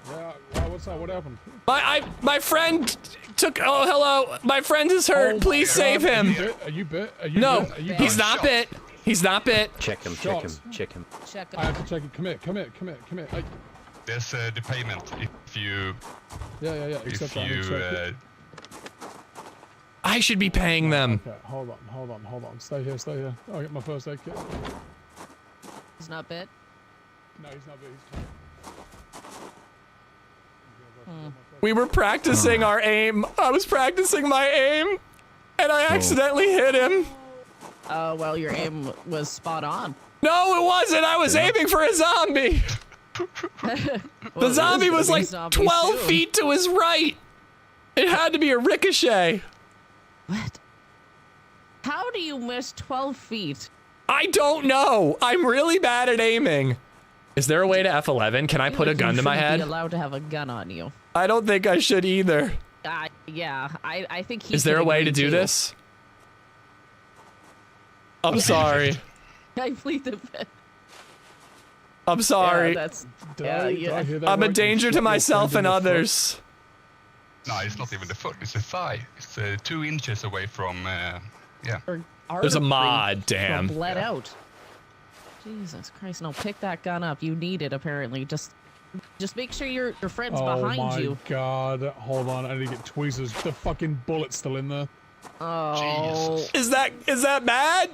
S2: Yeah, what's up? What happened?
S1: My friend took. Oh, hello. My friend is hurt. Please save him.
S2: Are you bit?
S1: No,
S2: bit? Are you
S1: he's not bit. He's not bit.
S9: Check him.
S2: Check
S9: him.
S2: I have to check it. Come here. Hey.
S6: There's the payment if you.
S2: Yeah.
S6: If you.
S1: I should be paying them.
S2: Okay, hold on. Stay here. I'll get my first aid kit.
S7: He's not bit.
S2: No, he's not bit. He's
S1: We were practicing our aim. I was practicing my aim, and I accidentally hit him.
S7: Well, your aim was spot on.
S1: No, it wasn't. I was aiming for a zombie. The zombie was like 12 feet to his right. It had to be a ricochet.
S7: What? How do you miss 12 feet?
S1: I don't know. I'm really bad at aiming. Is there a way to F11? Can I put a gun to my head?
S7: Be allowed to have a gun on you.
S1: I don't think I should either.
S7: Yeah, I think he.
S1: Is there a way to do this? I'm sorry.
S7: I plead the fifth.
S1: I'm sorry.
S7: Yeah,
S1: I'm a danger to myself and others.
S6: No, it's not even the foot. It's the thigh. It's 2 inches away from. Yeah.
S1: There's a mod. Damn.
S7: Bled out. Jesus Christ! No, pick that gun up. You need it apparently. Just make sure your friend's behind you.
S2: Oh my God! Hold on, I need to get tweezers. The fucking bullet's still in there.
S7: Oh.
S6: Jesus.
S1: Is that bad?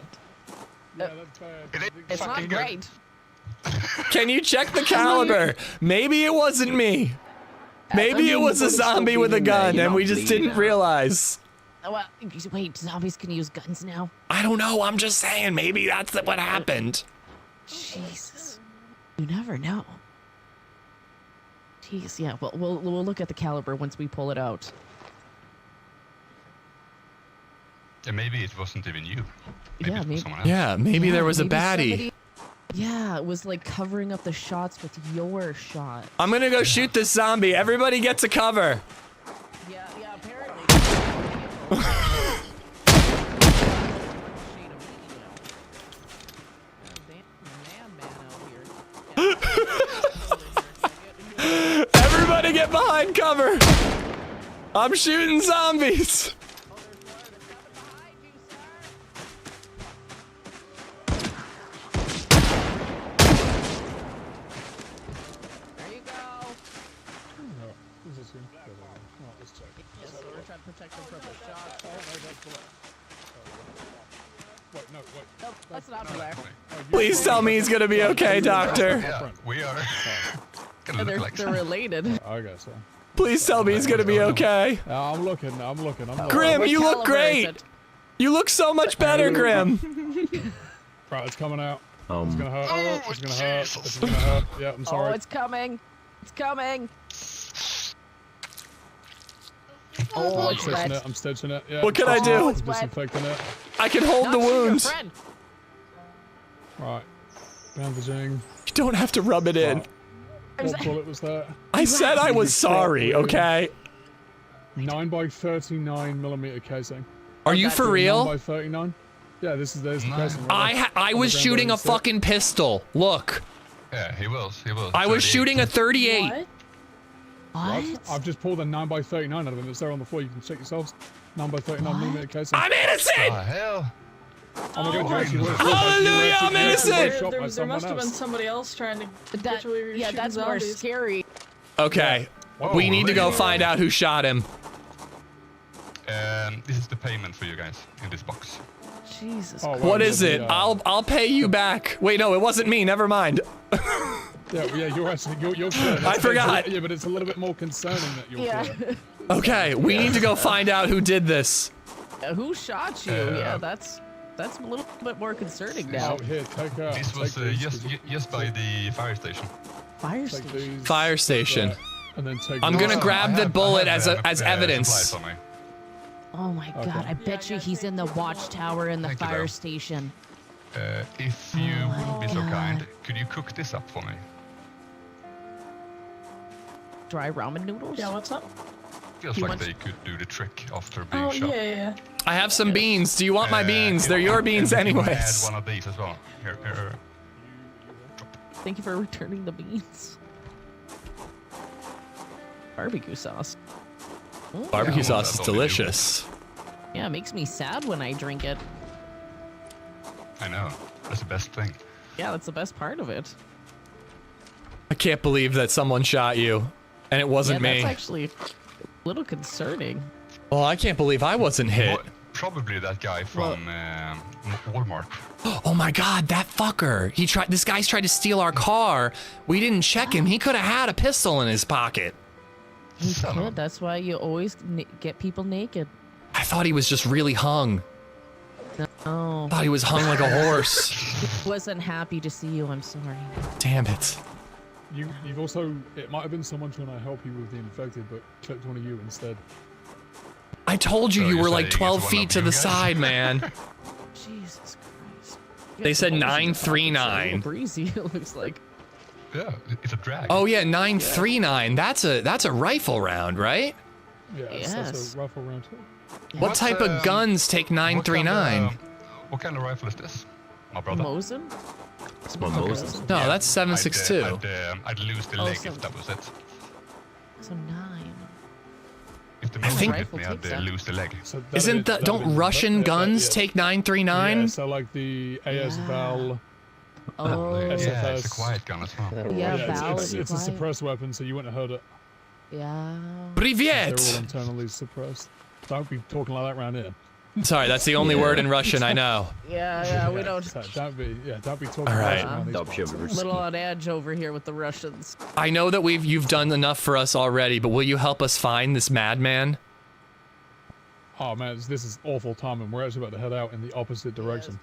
S2: Yeah, that's bad.
S7: It's not great.
S1: Can you check the caliber? Maybe it wasn't me. Maybe it was a zombie with a gun and we just didn't realize.
S7: Well, wait, zombies can use guns now?
S1: I don't know. I'm just saying. Maybe that's what happened.
S7: Jesus. You never know. Jeez, yeah. Well, we'll look at the caliber once we pull it out.
S6: Yeah, maybe it wasn't even you. Maybe it was someone else.
S1: Yeah, maybe there was a baddie.
S7: Yeah, it was like covering up the shots with your shot.
S1: I'm gonna go shoot this zombie. Everybody get to cover.
S7: Yeah, apparently.
S1: Everybody get behind cover. I'm shooting zombies.
S7: Protect them from the shot.
S2: Wait.
S7: Nope, that's not black.
S1: Please tell me he's gonna be okay, doctor.
S6: Yeah, we are.
S7: They're related.
S2: I guess so.
S1: Please tell me he's gonna be okay.
S2: I'm looking.
S1: Grim, you look great. You look so much better, Grim.
S2: Right, it's coming out. It's gonna hurt. It's gonna hurt. Yeah, I'm sorry.
S7: Oh, it's coming. Oh, it's red.
S2: I'm stitching it. Yeah,
S1: What can I do?
S2: I'm disinfecting it.
S1: I can hold the wounds.
S2: Right. Bandaging.
S1: You don't have to rub it in.
S2: What bullet was that?
S1: I said I was sorry, okay?
S2: 9x39mm casing.
S1: Are you for real?
S2: 9x39? Yeah, there's the casing.
S1: I was shooting a fucking pistol. Look.
S6: Yeah, he was.
S1: I was shooting a 38.
S7: What?
S2: I've just pulled a 9x39 out of him. It's there on the floor. You can check yourselves. 9x39mm casing.
S1: I'm innocent!
S6: Hell.
S2: Oh my God,
S1: Hallelujah, I'm innocent!
S10: There must have been somebody else trying to get you where you're shooting
S7: that's more
S10: zombies.
S7: scary.
S1: Okay. We need to go find out who shot him.
S6: This is the payment for you guys in this box.
S7: Jesus.
S1: What is it? I'll pay you back. Wait, no, it wasn't me. Never mind.
S2: Yeah, you're actually you're good.
S1: I forgot.
S2: Yeah, but it's a little bit more concerning that you're good.
S1: Okay, we need to go find out who did this.
S7: Who shot you? Yeah, that's a little bit more concerning now.
S2: Here, take out.
S6: This was just by the fire station.
S7: Fire station.
S1: Fire station.
S2: And then take.
S1: I'm gonna grab the bullet as evidence.
S7: Oh my God! I bet you he's in the watchtower in the fire station.
S6: If you would be so kind, could you cook this up for me?
S7: dry ramen noodles?
S10: Yeah, what's up?
S6: Feels like they could do the trick after being
S10: Oh,
S6: shot.
S10: yeah.
S1: I have some beans. Do you want my beans? They're your beans
S6: and
S1: anyways.
S6: Add one of these as well. Here.
S7: Thank you for returning the beans. Barbecue sauce. Ooh.
S1: Barbecue
S6: Yeah,
S1: sauce is
S6: that's all they do.
S1: delicious.
S7: Yeah, it makes me sad when I drink it.
S6: I know. That's the best thing.
S7: Yeah, that's the best part of it.
S1: I can't believe that someone shot you, and it wasn't me.
S7: That's actually a little concerning.
S1: Well, I can't believe I wasn't hit.
S6: Probably that guy from Walmart.
S1: Oh my God, that fucker! This guy's tried to steal our car. We didn't check him. He could have had a pistol in his pocket.
S7: He could. That's why you always get people naked.
S1: I thought he was just really hung.
S7: No.
S1: Thought he was hung like a horse.
S7: Wasn't happy to see you. I'm sorry.
S1: Damn it.
S2: You've also, it might have been someone trying to help you with the infected, but clipped one of you instead.
S1: I told you
S6: So
S1: you
S6: you're
S1: were like
S6: saying
S1: 12
S6: it's one
S1: feet
S6: of
S1: to
S6: you
S1: the
S6: guys?
S1: side, man.
S7: Jesus Christ.
S1: They said
S7: It's
S1: 939.
S7: breezy, it looks like.
S6: Yeah, it's a drag.
S1: Oh yeah, 939. That's a rifle round, right?
S2: Yeah, that's a rifle round too.
S1: What type of guns take 939?
S6: What kind of rifle is this, my brother?
S7: Mosin?
S1: No, that's 7.62.
S6: I'd lose the leg if that was it.
S7: So 9.
S6: If the
S1: I think-
S6: Mosin hit me, I'd lose the leg.
S2: So
S1: Don't Russian guns take 939?
S2: Yeah, so like the AS Val.
S7: Oh.
S6: Yeah, it's a
S2: SFS.
S6: quiet gun as well.
S7: Yeah, Val
S2: it's
S7: is
S2: a
S7: quiet.
S2: suppressed weapon, so you wouldn't have heard it.
S7: Yeah.
S2: They're all
S1: Privyet!
S2: internally suppressed. Don't be talking like that around here.
S1: Sorry, that's the only word in Russian I know.
S7: Yeah, we don't.
S2: So don't be talking
S1: All right.
S2: like that around these
S7: Little on edge over here with the Russians.
S1: I know that you've done enough for us already, but will you help us find this madman?
S2: Oh man, this is awful timing. We're actually about to head out in the opposite direction.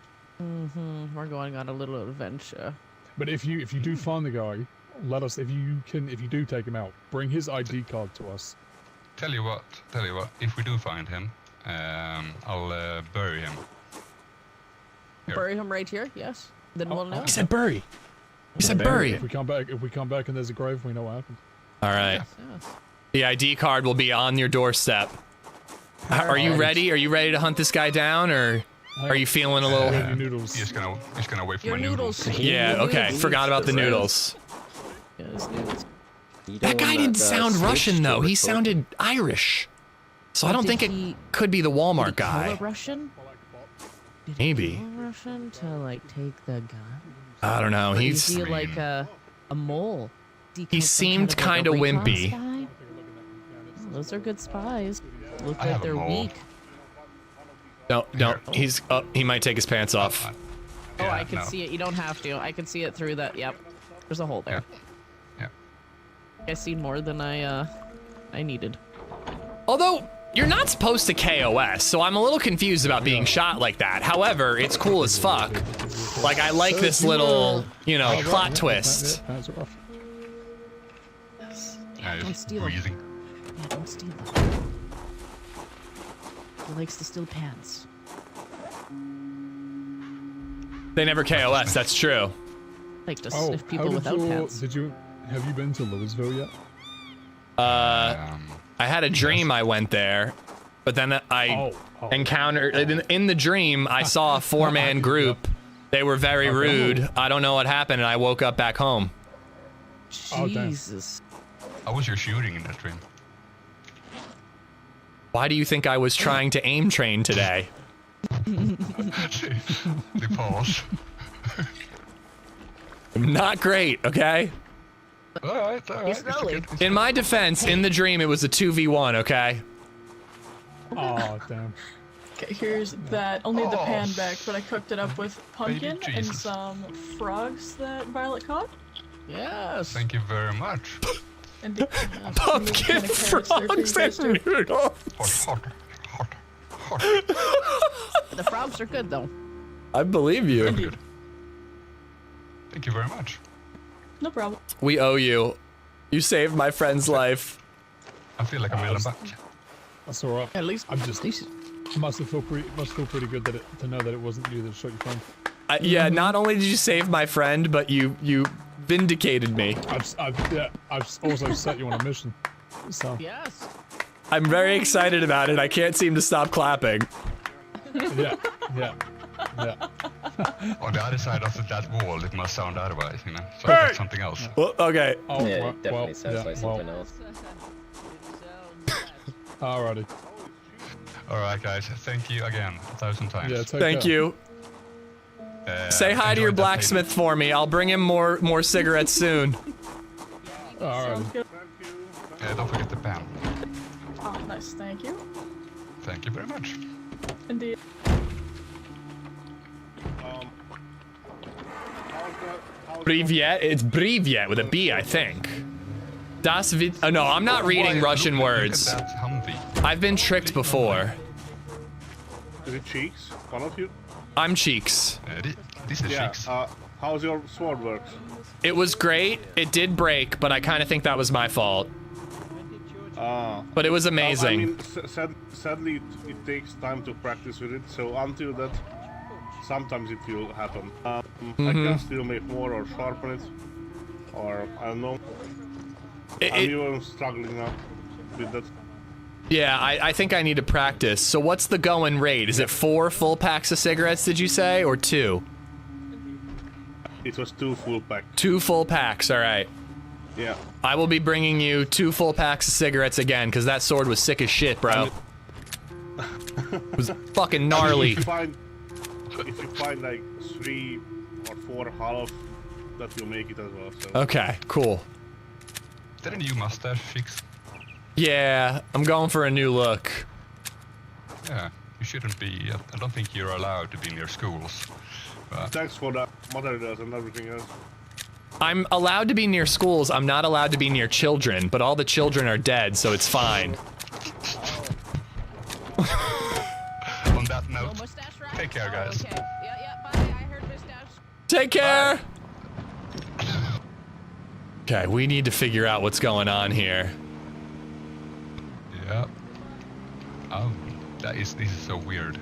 S7: We're going on a little adventure.
S2: But if you do find the guy, let us. If you do take him out, bring his ID card to us.
S6: Tell you what. If we do find him, I'll bury him. Here.
S7: Bury him right here, yes. Then we'll know.
S1: He said bury. He said bury.
S2: If we come back and there's a grave, we know what happened.
S1: All right.
S7: Yes.
S1: The ID card will be on your doorstep. Are you ready? Are you ready to hunt this guy down, or are you feeling a little?
S2: Noodles.
S6: He's gonna wait for
S7: Your
S6: my noodles.
S1: Yeah. Okay. Forgot about the noodles.
S7: Yes, noodles.
S1: That guy didn't sound Russian though. He sounded Irish. So I don't think it could be the Walmart guy.
S7: Russian?
S1: Maybe.
S7: Russian to like take the gun.
S1: I don't know.
S7: Or
S1: He's
S7: is he like a mole?
S1: he seemed kind of wimpy.
S7: Those are good spies. Look
S6: I
S7: like
S6: have a
S7: they're
S6: mole.
S7: weak.
S1: No. He's he might take his pants off.
S7: Oh,
S6: Yeah,
S7: I can
S6: no.
S7: see it. You don't have to. I can see it through that. Yep. There's a hole there.
S6: Yeah.
S7: I seen more than I needed.
S1: Although you're not supposed to KOS, so I'm a little confused about being shot like that. However, it's cool as fuck. Like I like this little, plot twist.
S2: That's rough.
S7: Yeah, don't steal them.
S6: Breathing.
S7: Yeah, don't steal them. He likes to steal pants.
S1: They never KOS. That's true.
S7: Like to
S2: Oh,
S7: sniff people without pants.
S2: have you been to Louisville yet?
S1: I had a dream I went there, but then I encountered in the dream I saw a 4-man group. They were very rude. I don't know what happened, and I woke up back home.
S7: Jesus.
S6: How was your shooting in that dream?
S1: Why do you think I was trying to aim train today?
S6: The pause.
S1: Not great, okay?
S6: All right.
S7: He's early.
S1: In my defense, in the dream, it was a 2v1, okay?
S2: Oh, damn.
S10: Okay, here's that. I'll need the pan back, but I cooked it up with pumpkin and
S6: Jesus.
S10: some frogs that Violet caught.
S7: Yes.
S6: Thank you very much.
S10: And
S1: Pumpkin frogs and noodles.
S6: Hot.
S7: The frogs are good though.
S1: I believe you.
S10: Indeed.
S6: Thank you very much.
S10: No problem.
S1: We owe you. You saved my friend's life.
S6: I feel like a million back.
S2: That's all right.
S7: At least
S2: I'm just must feel pretty good to know that it wasn't you that shot your friend.
S1: Yeah, not only did you save my friend, but you vindicated me.
S2: I've also set you on a mission. So.
S7: Yes.
S1: I'm very excited about it. I can't seem to stop clapping.
S2: Yeah.
S6: On the other side of that wall, it must sound otherwise, you know. So like something else.
S1: Well, okay.
S2: Oh,
S9: Yeah,
S2: well,
S9: it definitely sounds like something else.
S2: Alrighty.
S6: Alright, guys. Thank you again 1,000 times.
S2: Yeah,
S1: Thank you. Say hi to your blacksmith for me. I'll bring him more cigarettes soon.
S2: Alright.
S6: Don't forget the pen.
S10: Oh, nice. Thank you.
S6: Thank you very much.
S10: Indeed.
S1: Privyet? It's Privyet with a B, I think. Das vid. Oh, no, I'm not reading Russian words. I've been tricked before.
S11: Is it Cheeks? One of you?
S1: I'm Cheeks.
S6: This is Cheeks.
S11: How's your sword works?
S1: It was great. It did break, but I kind of think that was my fault. But it was amazing.
S11: I mean, sadly, it takes time to practice with it, so until that, sometimes it will happen. I can still make more or sharpen it, or I don't know. I'm even struggling now with that.
S1: Yeah, I think I need to practice. So what's the going rate? Is it 4 full packs of cigarettes, did you say, or 2?
S11: It was 2 full packs. 2
S1: full packs, all right.
S11: Yeah.
S1: I will be bringing you 2 full packs of cigarettes again, because that sword was sick as shit, bro. It was fucking gnarly.
S11: If you find like 3 or 4 half, that will make it as well. So.
S1: Okay, cool.
S6: Is that a new mustache fix?
S1: Yeah, I'm going for a new look.
S6: Yeah, you shouldn't be. I don't think you're allowed to be near schools.
S11: Thanks for the materials and everything else.
S1: I'm allowed to be near schools. I'm not allowed to be near children, but all the children are dead, so it's fine.
S6: On that note, take care, guys.
S7: Okay. Yeah, bye. I heard mustache.
S1: Take care! Okay, we need to figure out what's going on here.
S6: Yeah. Oh, this is so weird.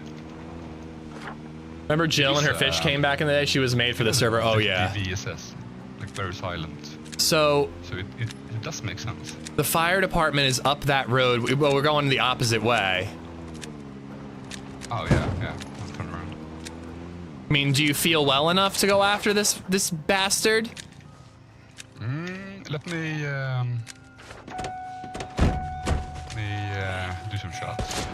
S1: Remember Jill and her fish came back in the day? She was made for the server. Oh, yeah.
S6: VSS, like very silent.
S1: So
S6: it does make sense.
S1: The fire department is up that road. Well, we're going the opposite way.
S6: Oh, yeah. I'll turn around.
S1: I mean, do you feel well enough to go after this bastard?
S6: Let me do some shots.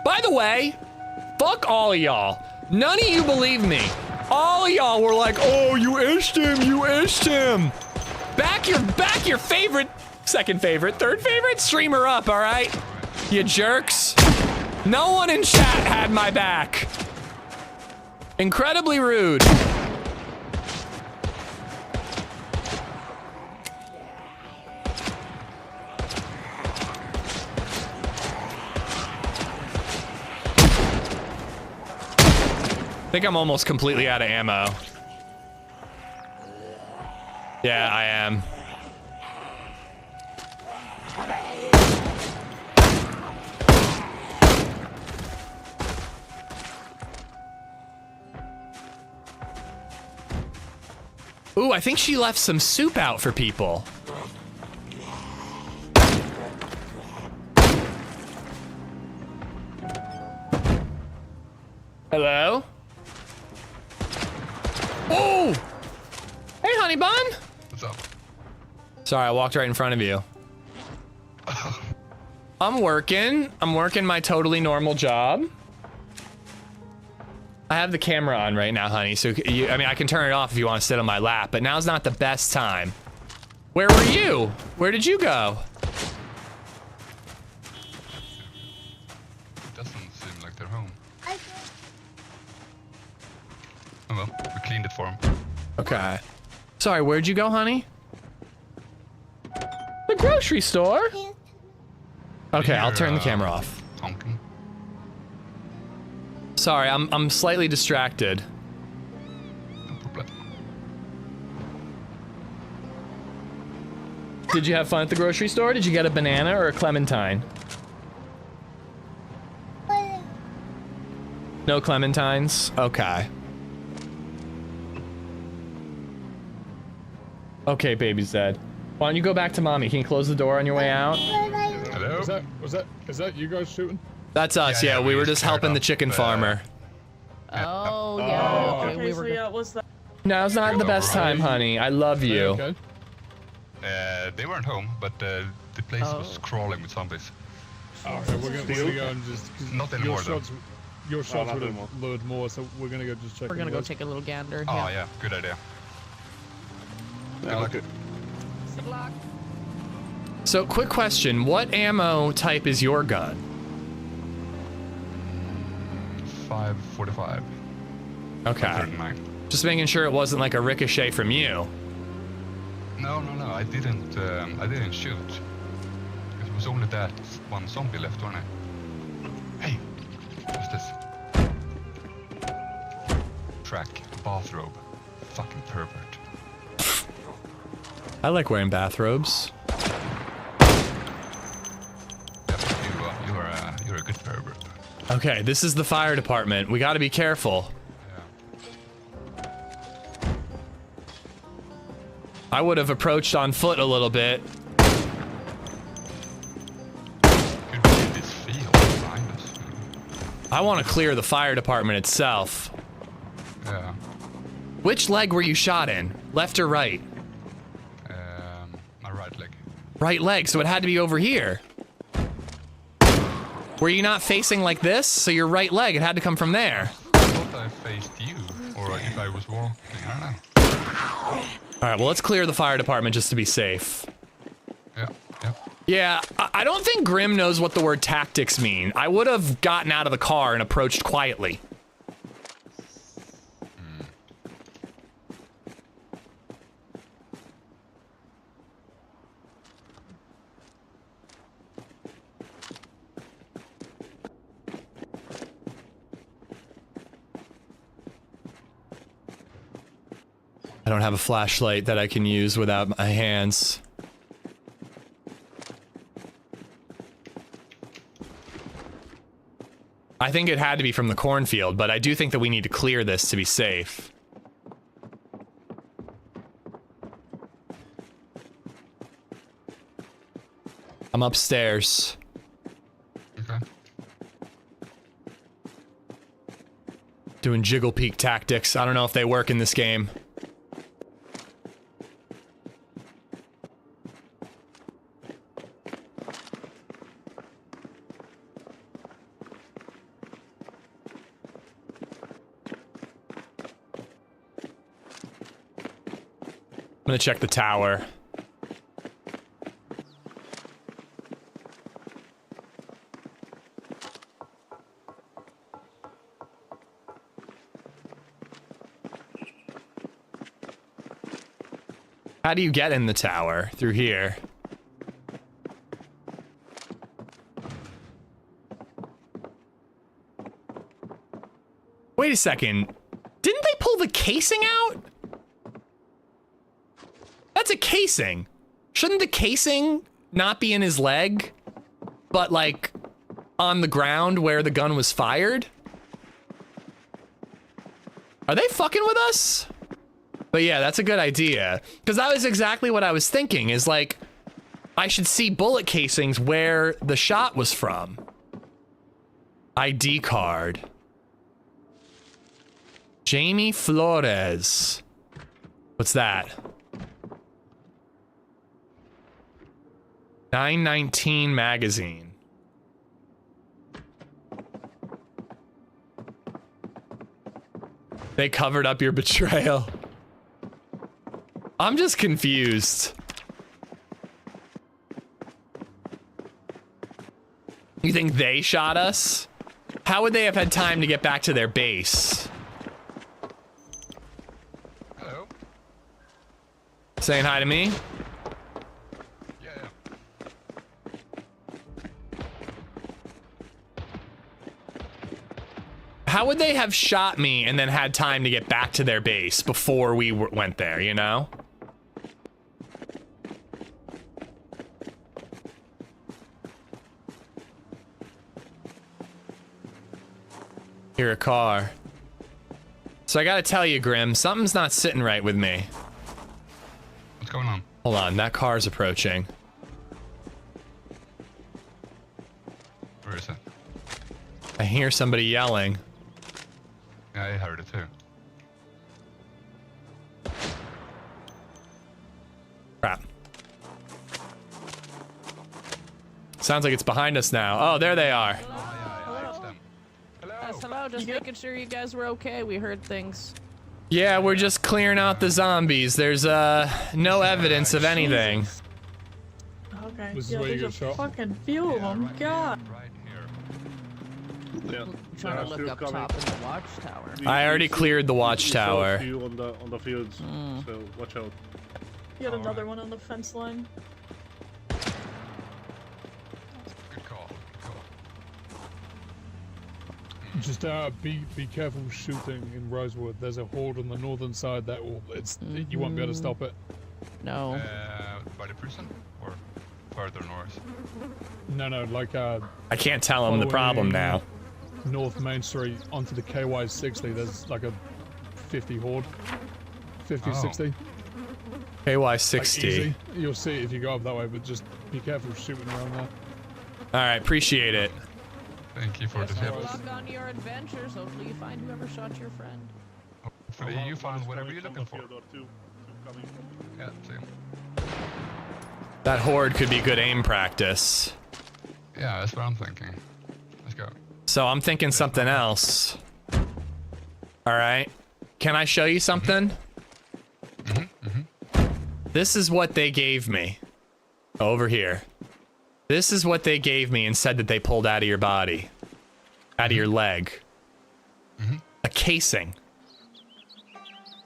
S1: By the way, fuck all of y'all. None of you believe me. All of y'all were like, oh, you ished him. Back your favorite, second favorite, third favorite streamer up, all right? You jerks. No one in chat had my back. Incredibly rude. I think I'm almost completely out of ammo. Yeah, I am. Ooh, I think she left some soup out for people. Hello? Oh! Hey, honey bun!
S6: What's up?
S1: Sorry, I walked right in front of you. I'm working my totally normal job. I have the camera on right now, honey, so I mean, I can turn it off if you want to sit on my lap, but now's not the best time. Where were you? Where did you go?
S6: It doesn't seem like they're home. Oh well, we cleaned it for them.
S1: Okay. Sorry, where'd you go, honey? The grocery store? Okay, I'll turn the camera off.
S6: Honking.
S1: Sorry, I'm slightly distracted.
S6: No problem.
S1: Did you have fun at the grocery store? Did you get a banana or a clementine? No clementines? Okay. Okay, baby Zed. Why don't you go back to mommy? Can you close the door on your way out?
S6: Hello?
S2: Is that you guys shooting?
S1: That's us, yeah. We were just helping the chicken farmer.
S7: Oh, yeah.
S10: Okay,
S7: we were.
S10: so yeah, what's that?
S1: Now's not the best time, honey. I love you.
S2: Okay.
S6: They weren't home, but the place was crawling with zombies.
S2: Okay, we're gonna go and just...
S6: Not anymore,
S2: Your shots would have lured more, so we're gonna go just check.
S7: We're gonna go take a little gander.
S6: Oh, yeah. Good idea. Good luck.
S11: Okay.
S10: Good luck.
S1: So, quick question. What ammo type is your gun?
S6: 545.
S1: Okay.
S6: 539.
S1: Just making sure it wasn't like a ricochet from you.
S6: No. I didn't shoot. It was only that one zombie left, wasn't it? Hey, what's this? Track, bathrobe. Fucking pervert.
S1: I like wearing bathrobes.
S6: Yeah, you're a good pervert.
S1: Okay, this is the fire department. We gotta be careful. I would have approached on foot a little bit. I want to clear the fire department itself.
S6: Yeah.
S1: Which leg were you shot in? Left or right?
S6: My right leg.
S1: Right leg, so it had to be over here. Were you not facing like this? So your right leg, it had to come from there.
S6: I thought I faced you, or if I was walking, I don't know.
S1: Alright, well let's clear the fire department just to be safe.
S6: Yeah.
S1: Yeah, I don't think Grim knows what the word tactics mean. I would have gotten out of the car and approached quietly. I don't have a flashlight that I can use without my hands. I think it had to be from the cornfield, but I do think that we need to clear this to be safe. I'm upstairs.
S6: Okay.
S1: Doing jiggle peek tactics. I don't know if they work in this game. I'm gonna check the tower. How do you get in the tower? Through here. Wait a second. Didn't they pull the casing out? That's a casing. Shouldn't the casing not be in his leg, but like on the ground where the gun was fired? Are they fucking with us? But yeah, that's a good idea. Because that was exactly what I was thinking, is like, I should see bullet casings where the shot was from. ID card. Jamie Flores. What's that? 919 magazine. They covered up your betrayal. I'm just confused. You think they shot us? How would they have had time to get back to their base?
S6: Hello.
S1: Saying hi to me? How would they have shot me and then had time to get back to their base before we went there, you know? Hear a car. So I gotta tell you, Grim, something's not sitting right with me.
S6: What's going on?
S1: Hold on, that car's approaching.
S6: Where is it?
S1: I hear somebody yelling.
S6: Yeah, I heard it too.
S1: Crap. Sounds like it's behind us now. Oh, there they are.
S7: Hello, just making sure you guys were okay. We heard things.
S1: Yeah, we're just clearing out the zombies. There's no evidence of anything.
S10: Okay.
S2: This is
S10: Yeah,
S2: where you
S10: there's
S2: get
S10: a
S2: shot.
S10: fucking few of them. God.
S11: Yeah.
S7: I'm trying to look
S11: still
S7: up
S11: coming.
S7: top in the watchtower.
S1: I already cleared the watchtower.
S11: We saw a few on the fields, so watch out.
S10: You got another one on the fence line.
S6: Good call. Good call.
S2: Just be careful shooting in Rosewood. There's a horde on the northern side that will you won't be able to stop it.
S7: No.
S6: By the prison or further north?
S2: No, like
S1: I can't tell him the problem now.
S2: North Main Street onto the KY60. There's like a 50 horde. 50, 60.
S1: KY60.
S2: Like easy. You'll see it if you go up that way, but just be careful shooting around there.
S1: Alright, appreciate it.
S6: Thank you for the tip.
S7: Good luck on your adventures. Hopefully you find whoever shot your friend.
S6: Hopefully you found whatever you're looking for. Yeah, same.
S1: That horde could be good aim practice.
S6: Yeah, that's what I'm thinking. Let's go.
S1: So I'm thinking something else. Alright. Can I show you something? This is what they gave me. Over here. This is what they gave me and said that they pulled out of your body. Out of your leg. A casing.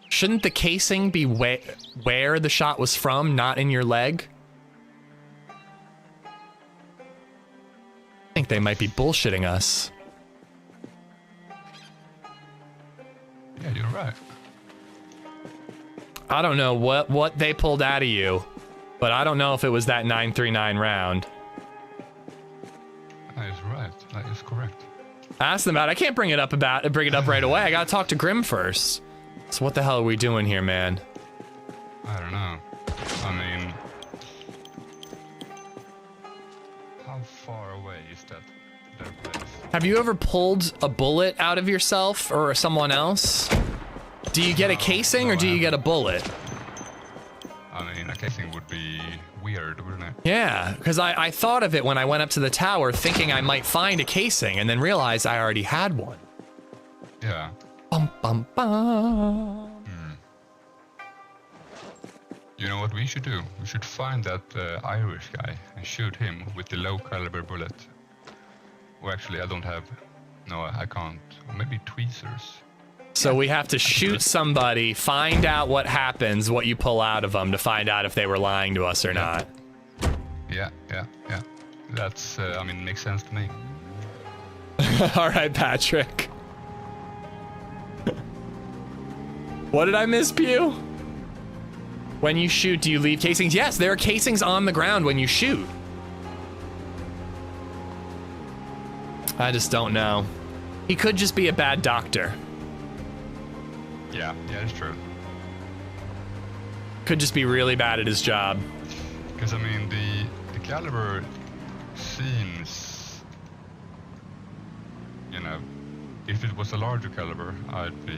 S1: Shouldn't the casing be where the shot was from, not in your leg? I think they might be bullshitting us.
S6: Yeah, you're right.
S1: I don't know what they pulled out of you, but I don't know if it was that 939 round.
S6: That is right. That is correct.
S1: Ask them about it. I can't bring it up right away. I gotta talk to Grim first. So what the hell are we doing here, man?
S6: I don't know. I mean, how far away is their place?
S1: Have you ever pulled a bullet out of yourself or someone else? Do you get a casing or do you get a bullet?
S6: I mean, a casing would be weird, wouldn't it?
S1: Yeah, because I thought of it when I went up to the tower thinking I might find a casing and then realized I already had one.
S6: Yeah.
S1: Bum, bum, bum.
S6: You know what we should do? We should find that Irish guy and shoot him with the low caliber bullet. Or actually, I don't have. No, I can't. Or maybe tweezers.
S1: So we have to shoot somebody, find out what happens, what you pull out of them to find out if they were lying to us or not.
S6: Yeah. That's, I mean, makes sense to me.
S1: All right, Patrick. What did I miss, Pew? When you shoot, do you leave casings? Yes, there are casings on the ground when you shoot. I just don't know. He could just be a bad doctor.
S6: Yeah, it's true.
S1: Could just be really bad at his job.
S6: Because, I mean, the caliber seems, you know, if it was a larger caliber, I'd be,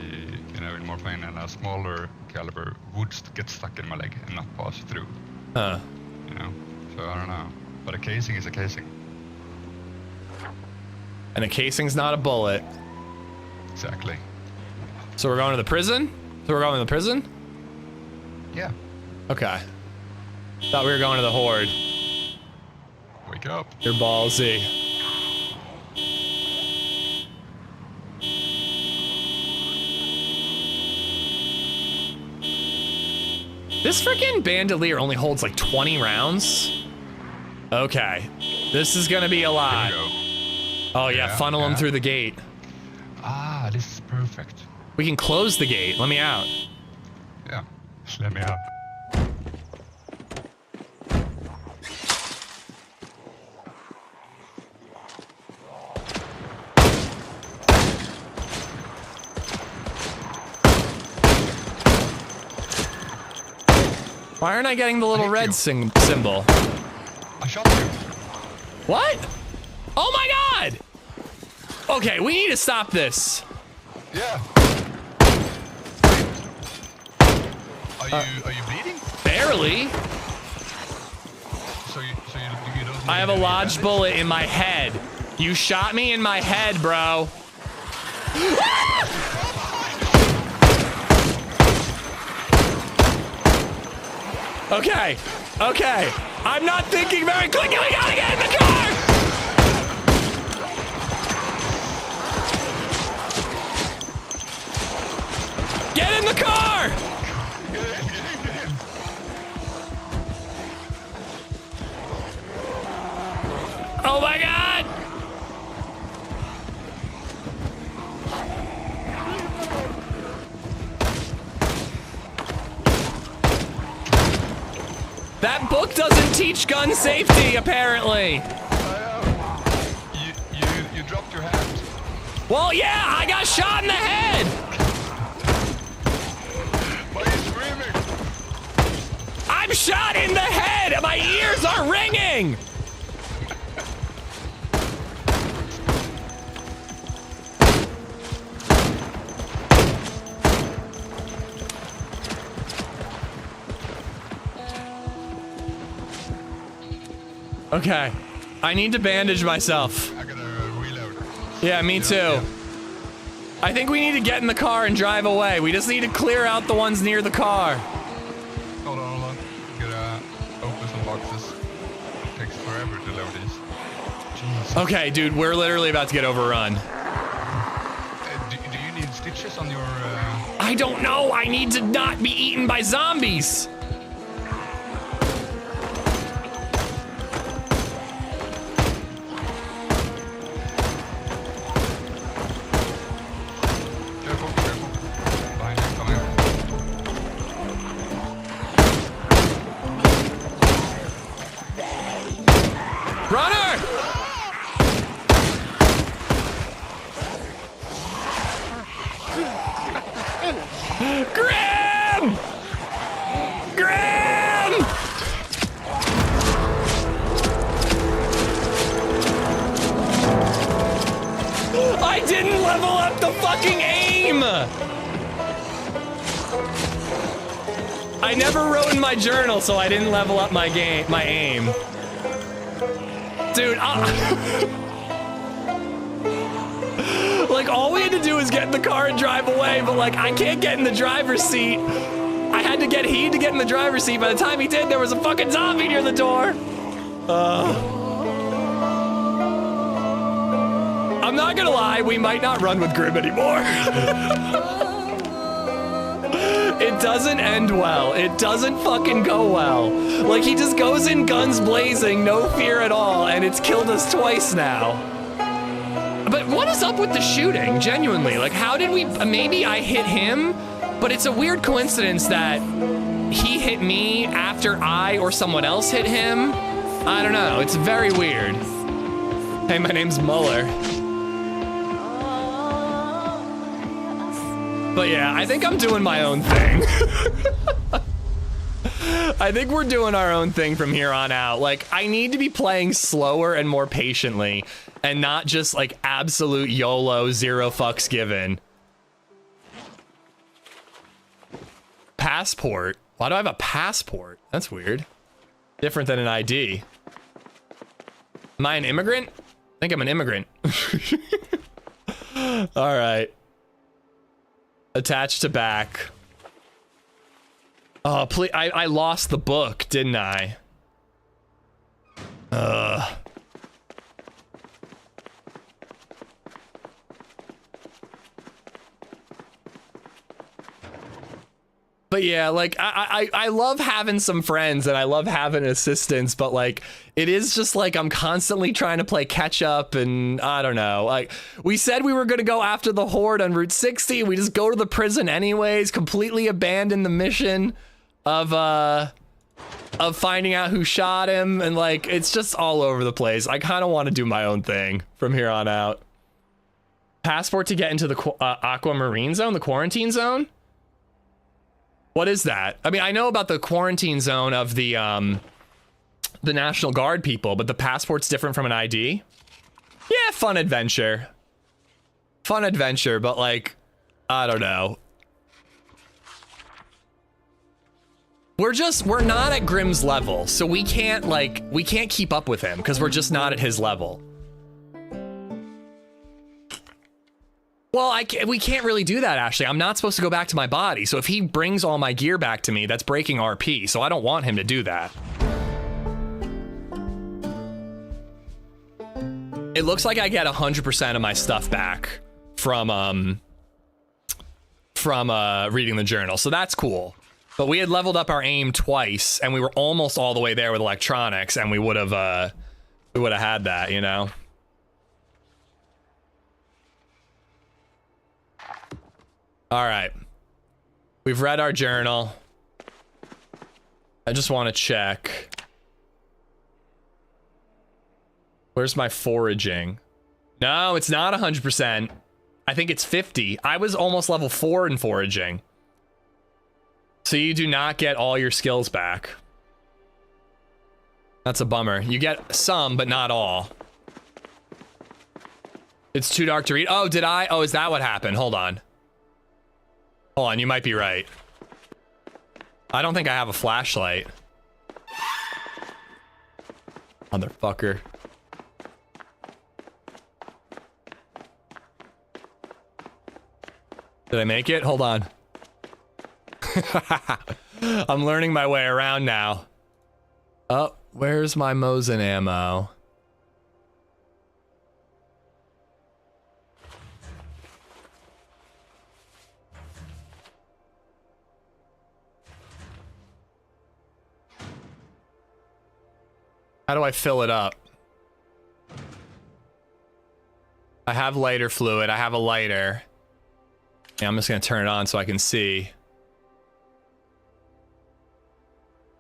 S6: you know, in more pain, and a smaller caliber would get stuck in my leg and not pass through.
S1: Huh.
S6: You know, so I don't know. But a casing is a casing.
S1: And a casing's not a bullet.
S6: Exactly.
S1: So we're going to the prison?
S6: Yeah.
S1: Okay. Thought we were going to the horde.
S6: Wake up.
S1: You're ballsy. This freaking bandolier only holds like 20 rounds. Okay. This is gonna be a lot.
S6: Here we go.
S1: Oh yeah, funnel them through the gate.
S6: Ah, this is perfect.
S1: We can close the gate. Let me out.
S6: Yeah, just let me out.
S1: Why aren't I getting the little red symbol?
S6: I shot you.
S1: What? Oh my god! Okay, we need to stop this.
S6: Yeah. Are you bleeding?
S1: Barely.
S6: So you don't.
S1: I have a lodged bullet in my head. You shot me in my head, bro. Okay, okay. I'm not thinking very quickly. We gotta get in the car! Get in the car! Oh my god! That book doesn't teach gun safety, apparently.
S6: You dropped your hand.
S1: Well, yeah, I got shot in the head.
S6: Why are you screaming?
S1: I'm shot in the head. My ears are ringing. Okay, I need to bandage myself.
S6: I gotta reload.
S1: Yeah, me too.
S6: Yeah.
S1: I think we need to get in the car and drive away. We just need to clear out the ones near the car.
S6: Hold on. Gotta open some boxes. It takes forever to load these. Jeez.
S1: Okay, dude, we're literally about to get overrun.
S6: Do you need stitches on your...
S1: I don't know. I need to not be eaten by zombies. Runner! Graham! Graham! I didn't level up the fucking aim! I never wrote in my journal, so I didn't level up my aim. Dude, like, all we had to do was get in the car and drive away, but, like, I can't get in the driver's seat. I had to get Heed to get in the driver's seat. By the time he did, there was a fucking zombie near the door. I'm not gonna lie, we might not run with Grim anymore. It doesn't end well. It doesn't fucking go well. Like, he just goes in guns blazing, no fear at all, and it's killed us twice now. But what is up with the shooting, genuinely? Like, how did we, maybe I hit him, but it's a weird coincidence that he hit me after I or someone else hit him. I don't know, it's very weird. Hey, my name's Muller. But yeah, I think I'm doing my own thing. I think we're doing our own thing from here on out. Like, I need to be playing slower and more patiently and not just like absolute YOLO, zero fucks given. Passport? Why do I have a passport? That's weird. Different than an ID. Am I an immigrant? I think I'm an immigrant. All right. Attached to back. Oh, please. I lost the book, didn't I? But yeah, like, I love having some friends and I love having assistance, but like, it is just like I'm constantly trying to play catch up and I don't know. Like, we said we were going to go after the Horde on Route 60. We just go to the prison anyways, completely abandon the mission of finding out who shot him. And like, it's just all over the place. I kind of want to do my own thing from here on out. Passport to get into the Aquamarine zone, the quarantine zone? What is that? I mean, I know about the quarantine zone of the National Guard people, but the passport's different from an ID? Yeah, fun adventure. Fun adventure, but like, I don't know. We're not at Grimm's level, so we can't keep up with him because we're just not at his level. Well, we can't really do that, Ashley. I'm not supposed to go back to my body. So if he brings all my gear back to me, that's breaking RP. So I don't want him to do that. It looks like I get 100% of my stuff back from reading the journal. So that's cool. But we had leveled up our aim twice and we were almost all the way there with electronics and we would have had that, you know? All right, we've read our journal. I just want to check. Where's my foraging? No, it's not 100%. I think it's 50. I was almost level 4 in foraging. So you do not get all your skills back. That's a bummer. You get some, but not all. It's too dark to read. Oh, did I? Oh, is that what happened? Hold on. Hold on, you might be right. I don't think I have a flashlight. Motherfucker. Did I make it? Hold on. I'm learning my way around now. Oh, where's my Mosin ammo? How do I fill it up? I have lighter fluid. I have a lighter. Yeah, I'm just gonna turn it on so I can see.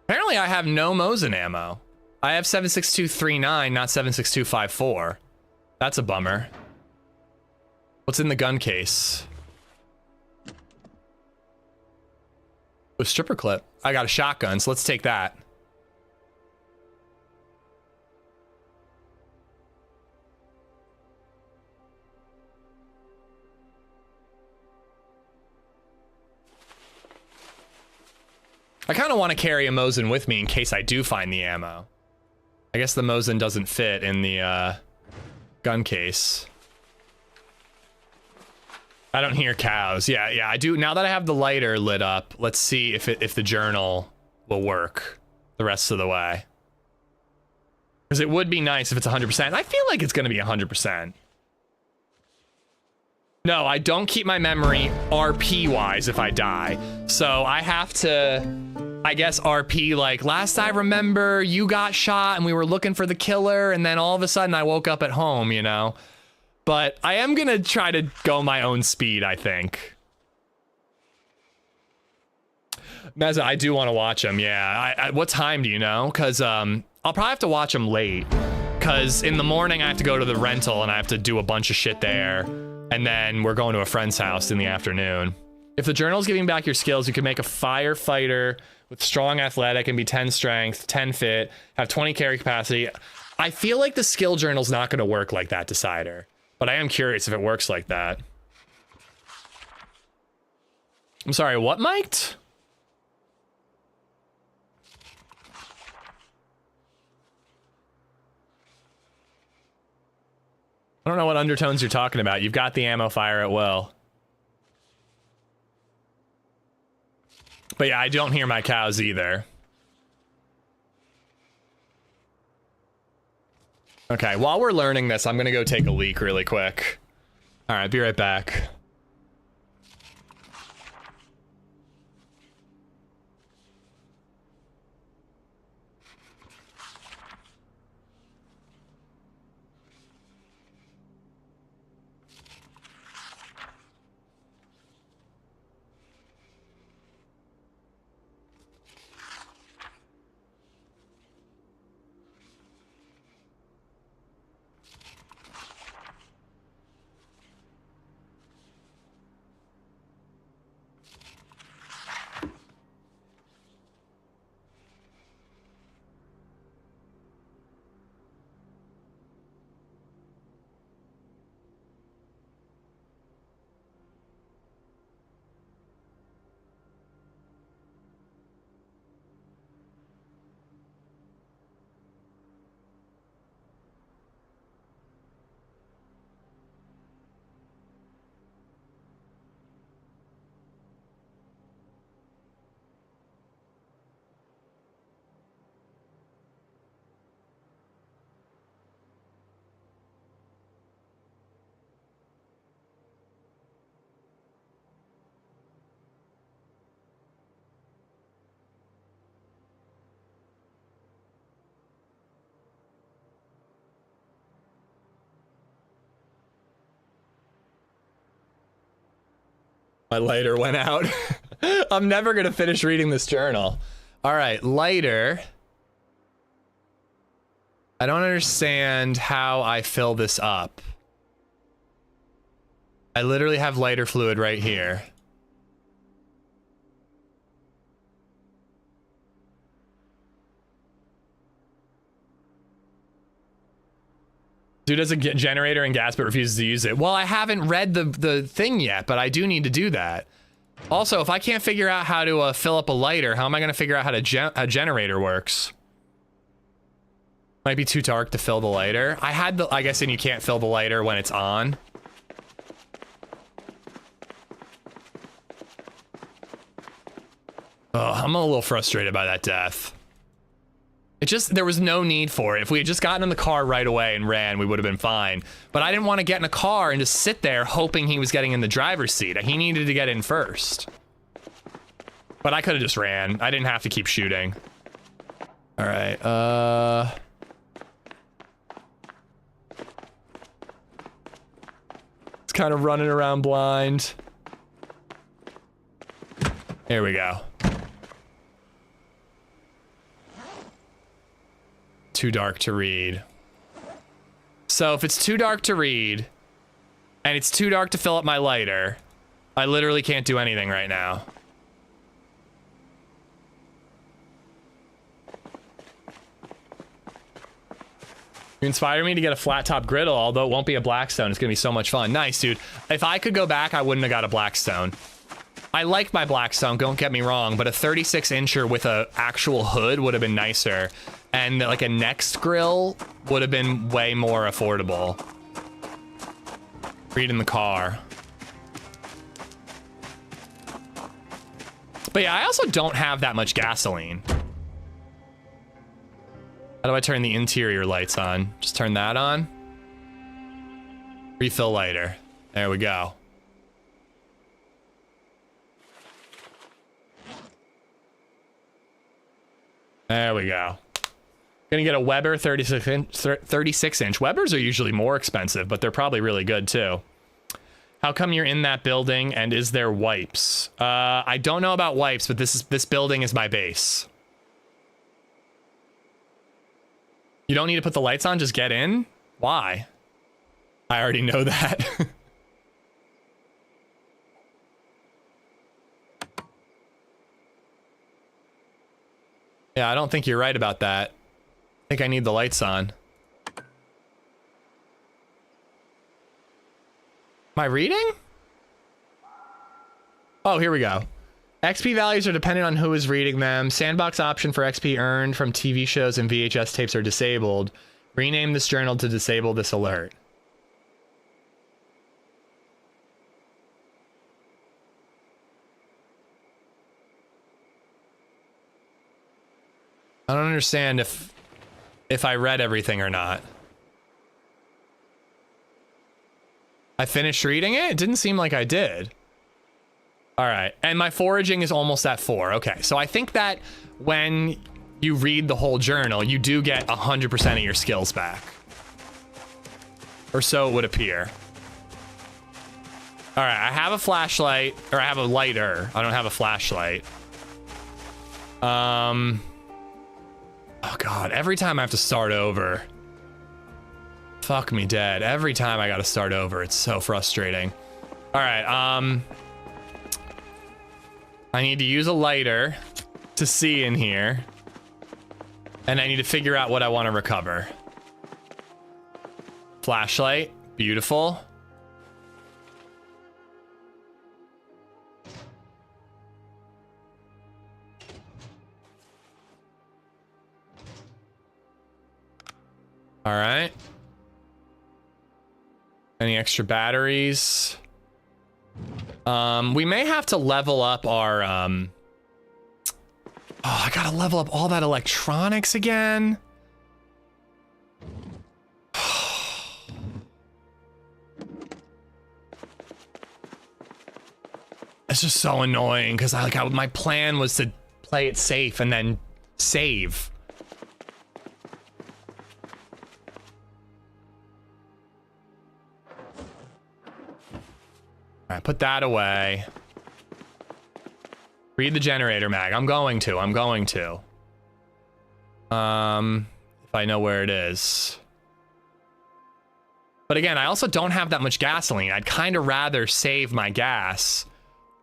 S1: Apparently I have no Mosin ammo. I have 7.6239, not 7.6254. That's a bummer. What's in the gun case? A stripper clip. I got a shotgun, so let's take that. I kind of want to carry a Mosin with me in case I do find the ammo. I guess the Mosin doesn't fit in the gun case. I don't hear cows. Yeah, I do. Now that I have the lighter lit up, let's see if the journal will work the rest of the way. Because it would be nice if it's 100%. I feel like it's going to be 100%. No, I don't keep my memory RP-wise if I die. So I have to, I guess, RP like, last I remember, you got shot and we were looking for the killer and then all of a sudden I woke up at home, you know? But I am gonna try to go my own speed, I think. Meza, I do want to watch them, yeah. What time do you know? Because I'll probably have to watch them late. Because in the morning I have to go to the rental and I have to do a bunch of shit there. And then we're going to a friend's house in the afternoon. If the journal's giving back your skills, you can make a firefighter with strong athletic and be 10 strength, 10 fit, have 20 carry capacity. I feel like the skill journal's not going to work like that, Decider. But I am curious if it works like that. I'm sorry, what, mic'd? I don't know what undertones you're talking about. You've got the ammo fire at will. But yeah, I don't hear my cows either. Okay, while we're learning this, I'm gonna go take a leak really quick. All right, be right back. My lighter went out. I'm never gonna finish reading this journal. All right, lighter. I don't understand how I fill this up. I literally have lighter fluid right here. Dude has a generator and gas but refuses to use it. Well, I haven't read the thing yet, but I do need to do that. Also, if I can't figure out how to fill up a lighter, how am I going to figure out how a generator works? Might be too dark to fill the lighter. I guess then you can't fill the lighter when it's on. Oh, I'm a little frustrated by that death. There was no need for it. If we had just gotten in the car right away and ran, we would have been fine. But I didn't want to get in a car and just sit there hoping he was getting in the driver's seat. He needed to get in first. But I could have just ran. I didn't have to keep shooting. All right, it's kind of running around blind. Here we go. Too dark to read. So if it's too dark to read and it's too dark to fill up my lighter, I literally can't do anything right now. You inspire me to get a flat top griddle, although it won't be a Blackstone. It's gonna be so much fun. Nice, dude. If I could go back, I wouldn't have got a Blackstone. I like my Blackstone, don't get me wrong, but a 36-incher with a actual hood would have been nicer. And like a Next grill would have been way more affordable. Read in the car. But yeah, I also don't have that much gasoline. How do I turn the interior lights on? Just turn that on. Refill lighter. There we go. There we go. Gonna get a Weber 36 inch. Webers are usually more expensive, but they're probably really good too. How come you're in that building and is there wipes? I don't know about wipes, but this building is my base. You don't need to put the lights on, just get in? Why? I already know that. Yeah, I don't think you're right about that. I think I need the lights on. Am I reading? Oh, here we go. XP values are dependent on who is reading them. Sandbox option for XP earned from TV shows and VHS tapes are disabled. Rename this journal to disable this alert. I don't understand if I read everything or not. I finished reading it? It didn't seem like I did. All right, and my foraging is almost at 4. Okay, so I think that when you read the whole journal, you do get 100% of your skills back. Or so it would appear. All right, I have a flashlight, or I have a lighter. I don't have a flashlight. Oh God, every time I have to start over. Fuck me dead. Every time I gotta start over, it's so frustrating. All right, I need to use a lighter to see in here. And I need to figure out what I want to recover. Flashlight, beautiful. All right. Any extra batteries? We may have to level up our, oh, I gotta level up all that electronics again. It's just so annoying because my plan was to play it safe and then save. All right, put that away. Read the generator mag. I'm going to. If I know where it is. But again, I also don't have that much gasoline. I'd kind of rather save my gas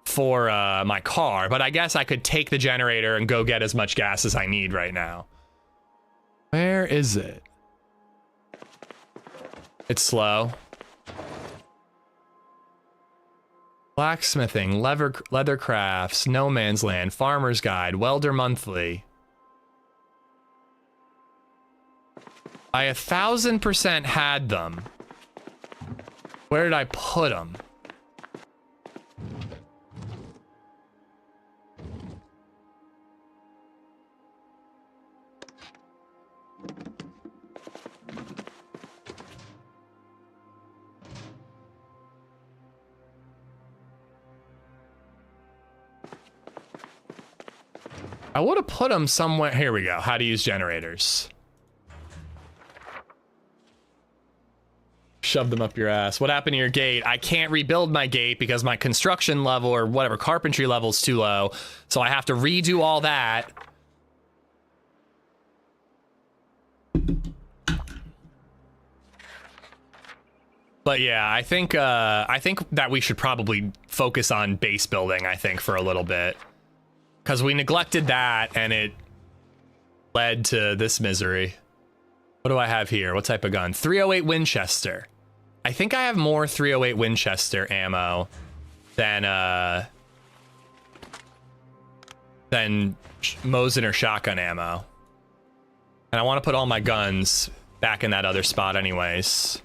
S1: for my car, but I guess I could take the generator and go get as much gas as I need right now. Where is it? It's slow. Blacksmithing, leather crafts, no man's land, farmer's guide, welder monthly. I 1000% had them. Where did I put them? I would have put them somewhere. Here we go. How to use generators. Shove them up your ass. What happened to your gate? I can't rebuild my gate because my construction level or whatever carpentry level is too low. So I have to redo all that. But yeah, I think that we should probably focus on base building, I think, for a little bit. Because we neglected that, and it led to this misery. What do I have here? What type of gun? 308 Winchester. I think I have more 308 Winchester ammo than Mosin or shotgun ammo. And I want to put all my guns back in that other spot anyways.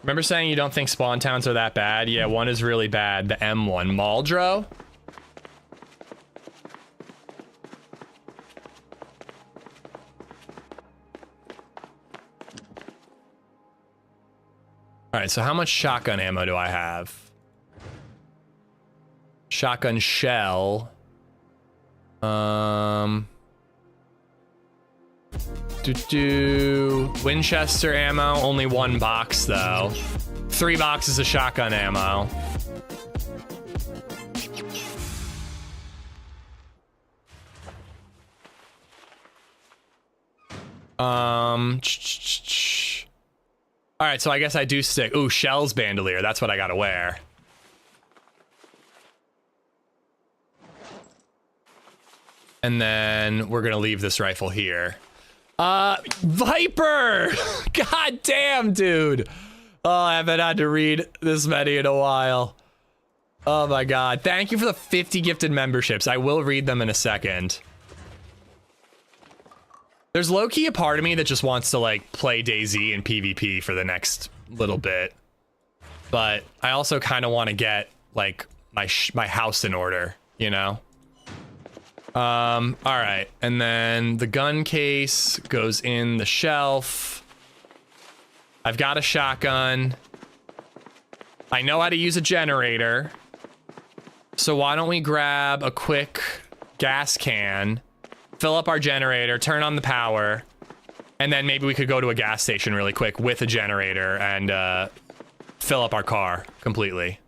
S1: Remember saying you don't think spawn towns are that bad? Yeah, one is really bad. The M1. Maldro? Alright, so how much shotgun ammo do I have? Shotgun shell. Winchester ammo, only 1 box though. 3 boxes of shotgun ammo. Alright, so I guess I do stick. Ooh, Shell's bandolier, that's what I gotta wear. And then we're gonna leave this rifle here. Viper! God damn, dude. Oh, I haven't had to read this many in a while. Oh my god. Thank you for the 50 gifted memberships. I will read them in a second. There's low-key a part of me that just wants to, like, play DayZ in PvP for the next little bit. But I also kind of want to get, like, my house in order, you know? Alright, and then the gun case goes in the shelf. I've got a shotgun. I know how to use a generator. So why don't we grab a quick gas can, fill up our generator, turn on the power, and then maybe we could go to a gas station really quick with a generator and fill up our car completely.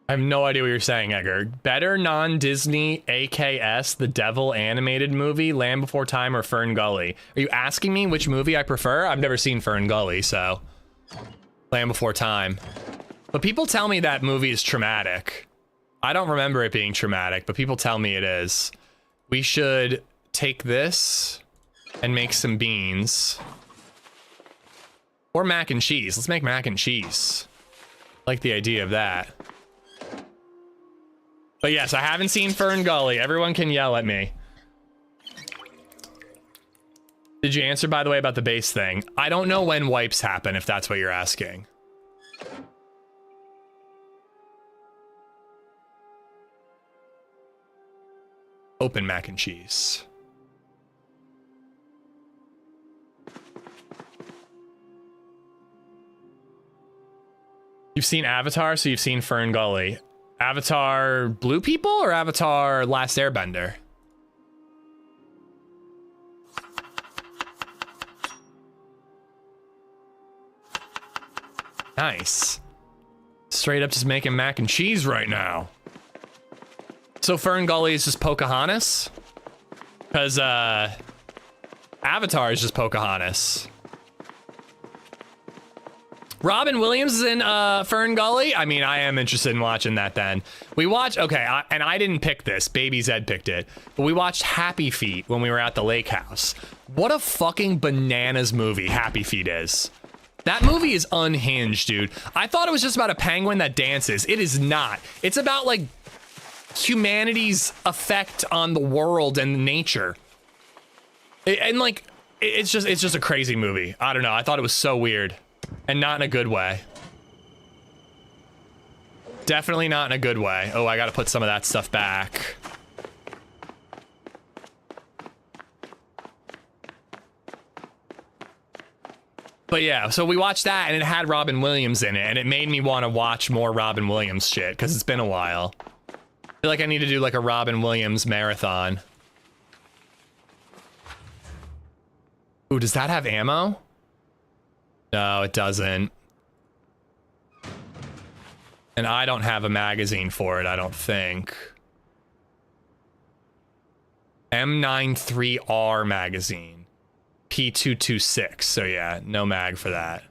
S1: I have no idea what you're saying, Edgar. Better non-Disney AKS, the Devil animated movie, Land Before Time, or Fern Gully? Are you asking me which movie I prefer? I've never seen Fern Gully, so Land Before Time. But people tell me that movie is traumatic. I don't remember it being traumatic, but people tell me it is. We should take this and make some beans. Or mac and cheese. Let's make mac and cheese. I like the idea of that. But yes, I haven't seen Fern Gully. Everyone can yell at me. Did you answer, by the way, about the base thing? I don't know when wipes happen, if that's what you're asking. Open mac and cheese. You've seen Avatar, so you've seen Fern Gully. Avatar Blue People or Avatar Last Airbender? Nice. Straight up just making mac and cheese right now. So Fern Gully is just Pocahontas? Because, Avatar is just Pocahontas. Robin Williams is in Fern Gully? I mean, I am interested in watching that then. We watched, okay, and I didn't pick this. BabyZed picked it. But we watched Happy Feet when we were at the lake house. What a fucking bananas movie Happy Feet is. That movie is unhinged, dude. I thought it was just about a penguin that dances. It is not. It's about, like, humanity's effect on the world and nature. It's just a crazy movie. I don't know. I thought it was so weird. And not in a good way. Definitely not in a good way. Oh, I gotta put some of that stuff back. But yeah, so we watched that and it had Robin Williams in it, and it made me want to watch more Robin Williams shit, because it's been a while. I feel like I need to do like a Robin Williams marathon. Ooh, does that have ammo? No, it doesn't. And I don't have a magazine for it, I don't think. M93R magazine. P226, so yeah, no mag for that.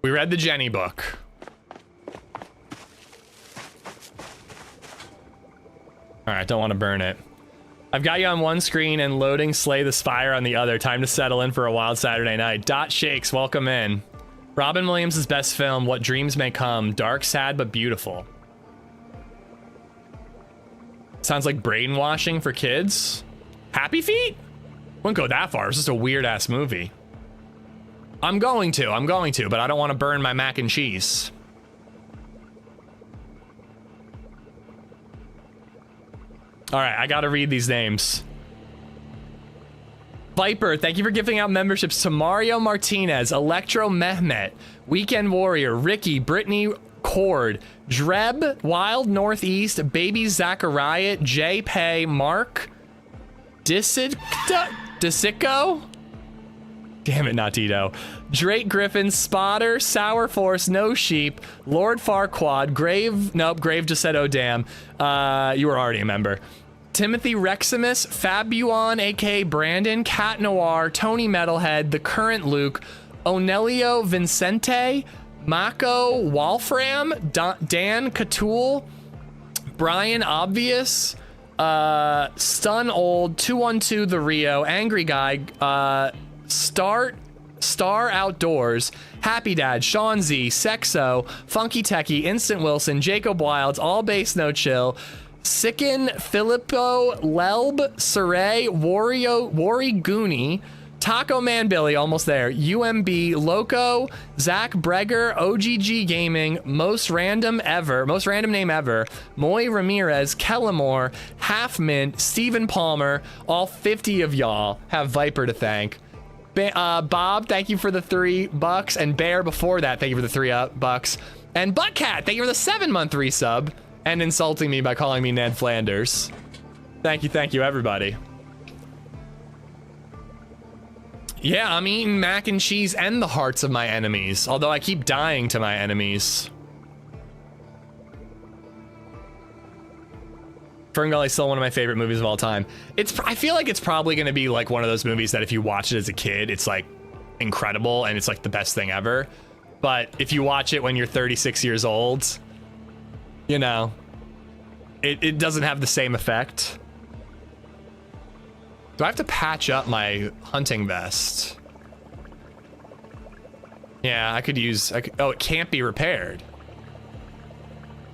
S1: We read the Jenny book. Alright, don't want to burn it. I've got you on one screen and loading Slay the Spire on the other. Time to settle in for a wild Saturday night. Dot Shakes, welcome in. Robin Williams' best film, What Dreams May Come. Dark, sad, but beautiful. Sounds like brainwashing for kids. Happy Feet? Wouldn't go that far. It's just a weird-ass movie. I'm going to, but I don't want to burn my mac and cheese. All right, I gotta read these names. Viper, thank you for giving out memberships to Mario Martinez, Electro Mehmet, Weekend Warrior, Ricky, Brittany Cord, Dreb, Wild Northeast, Baby Zachariah, J Pay, Mark, Disico? Damn it, not Tito. Drake Griffin, Spotter, Sour Force, No Sheep, Lord Farquad, Grave, nope, Grave just said, oh damn. You were already a member. Timothy Reximus, Fabuon, aka Brandon, Cat Noir, Tony Metalhead, The Current Luke, Onelio Vincente, Mako Wolfram, Dan Catul, Brian Obvious, Stun Old, 212 The Rio, Angry Guy, Star Outdoors, Happy Dad, Sean Z, Sexo, Funky Techie, Instant Wilson, Jacob Wilds, All Base No Chill, Sicken, Filippo, Lelb, Saray, Wari Goonie, Taco Man Billy, almost there, UMB, Loco, Zach Breger, OGG Gaming, Most Random Name Ever, Moy Ramirez, Kellamore, Half Mint, Stephen Palmer, all 50 of y'all have Viper to thank. Bob, thank you for the $3, and Bear before that, thank you for the $3, and Buttcat, thank you for the 7-month resub, and insulting me by calling me Ned Flanders. Thank you, everybody. Yeah, I'm eating mac and cheese and the hearts of my enemies, although I keep dying to my enemies. Ferngully is still one of my favorite movies of all time. I feel like it's probably gonna be like one of those movies that if you watch it as a kid, it's like incredible and it's like the best thing ever. But if you watch it when you're 36 years old, you know, it doesn't have the same effect. Do I have to patch up my hunting vest? Yeah, I could use, oh, it can't be repaired.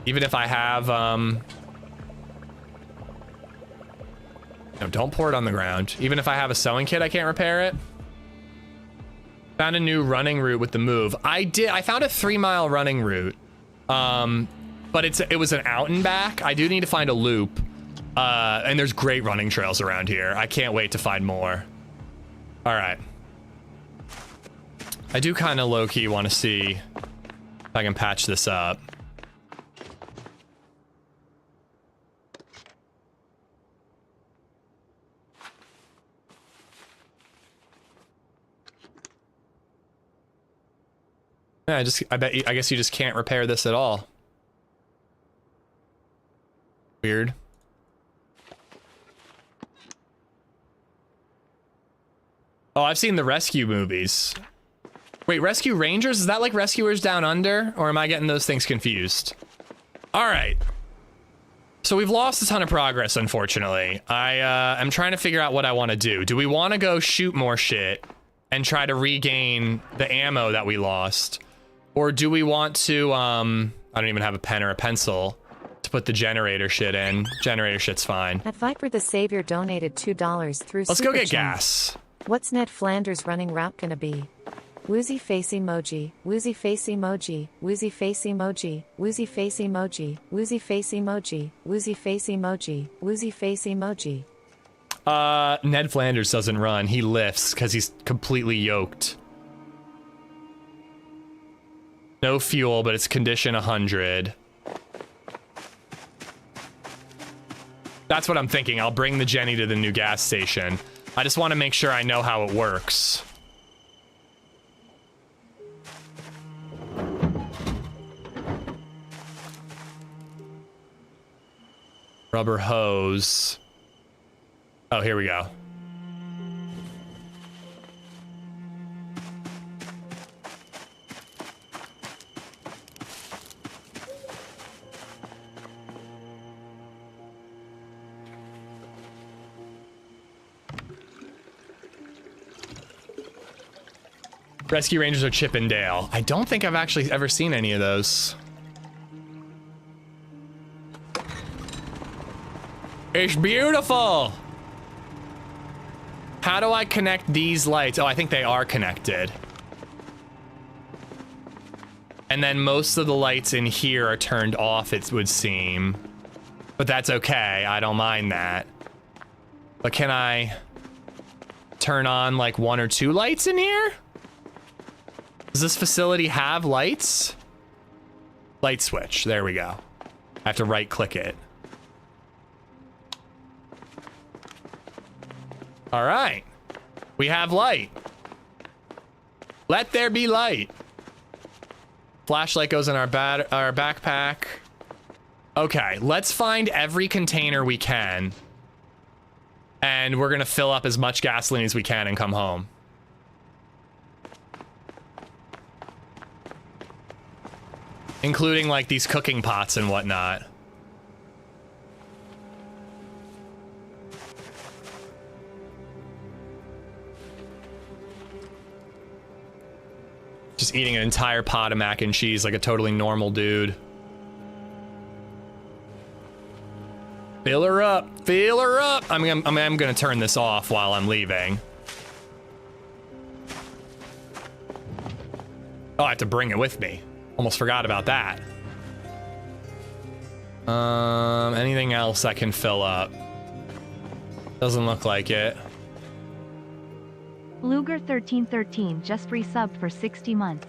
S1: Even if I have, no, don't pour it on the ground. Even if I have a sewing kit, I can't repair it. Found a new running route with the move. I found a 3-mile running route. But it was an out and back. I do need to find a loop. And there's great running trails around here. I can't wait to find more. All right. I do kind of low-key want to see if I can patch this up. Yeah, I guess you just can't repair this at all. Weird. Oh, I've seen the rescue movies. Wait, Rescue Rangers? Is that like Rescuers Down Under? Or am I getting those things confused? All right. So we've lost a ton of progress, unfortunately. I'm trying to figure out what I want to do. Do we want to go shoot more shit and try to regain the ammo that we lost? Or do we want to, I don't even have a pen or a pencil to put the generator shit in. Generator shit's fine.
S5: At Viper the Savior donated $2 through
S1: Let's
S5: Super
S1: go get
S5: Chat.
S1: gas.
S5: What's Ned Flanders' running route gonna be? Woozy face emoji, woozy face emoji, woozy face emoji, woozy face emoji, woozy face emoji, woozy face emoji, woozy face emoji.
S1: Ned Flanders doesn't run. He lifts because he's completely yoked. No fuel, but it's condition 100. That's what I'm thinking. I'll bring the Jenny to the new gas station. I just want to make sure I know how it works. Rubber hose. Oh, here we go. Rescue Rangers are Chippendale. I don't think I've actually ever seen any of those. It's beautiful. How do I connect these lights? Oh, I think they are connected. And then most of the lights in here are turned off, it would seem. But that's okay. I don't mind that. But can I turn on like 1 or 2 lights in here? Does this facility have lights? Light switch. There we go. I have to right click it. All right. We have light. Let there be light. Flashlight goes in our backpack. Okay, let's find every container we can. And we're gonna fill up as much gasoline as we can and come home. Including like these cooking pots and whatnot. Just eating an entire pot of mac and cheese like a totally normal dude. Fill her up, fill her up. I'm gonna turn this off while I'm leaving. Oh, I have to bring it with me. Almost forgot about that. Anything else I can fill up? Doesn't look like it.
S3: Luger1313 just resubbed for 60 months.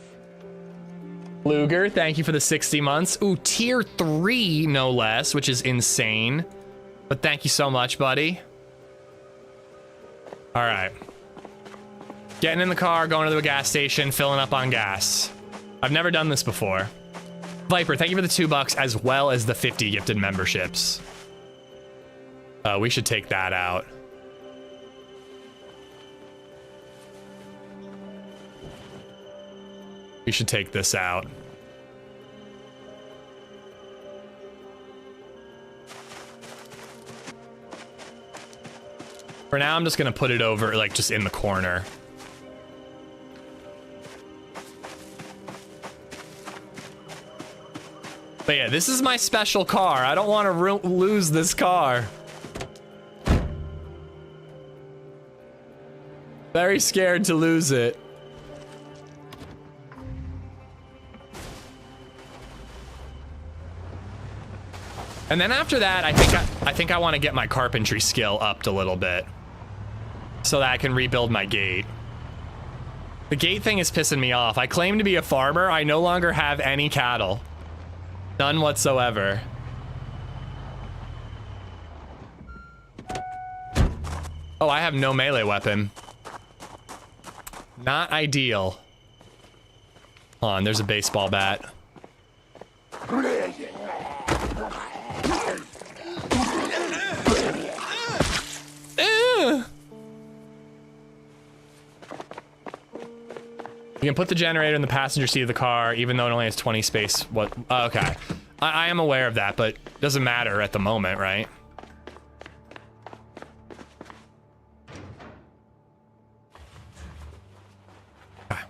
S1: Luger, thank you for the 60 months. Ooh, tier 3, no less, which is insane. But thank you so much, buddy. All right. Getting in the car, going to the gas station, filling up on gas. I've never done this before. Viper, thank you for the $2 as well as the 50 gifted memberships. We should take that out. We should take this out. For now, I'm just gonna put it over, like, just in the corner. But yeah, this is my special car. I don't want to lose this car. Very scared to lose it. And then after that, I think I want to get my carpentry skill upped a little bit so that I can rebuild my gate. The gate thing is pissing me off. I claim to be a farmer. I no longer have any cattle. None whatsoever. Oh, I have no melee weapon. Not ideal. Hold on, there's a baseball bat. You can put the generator in the passenger seat of the car, even though it only has 20 space. What? Okay. I am aware of that, but it doesn't matter at the moment, right? Okay.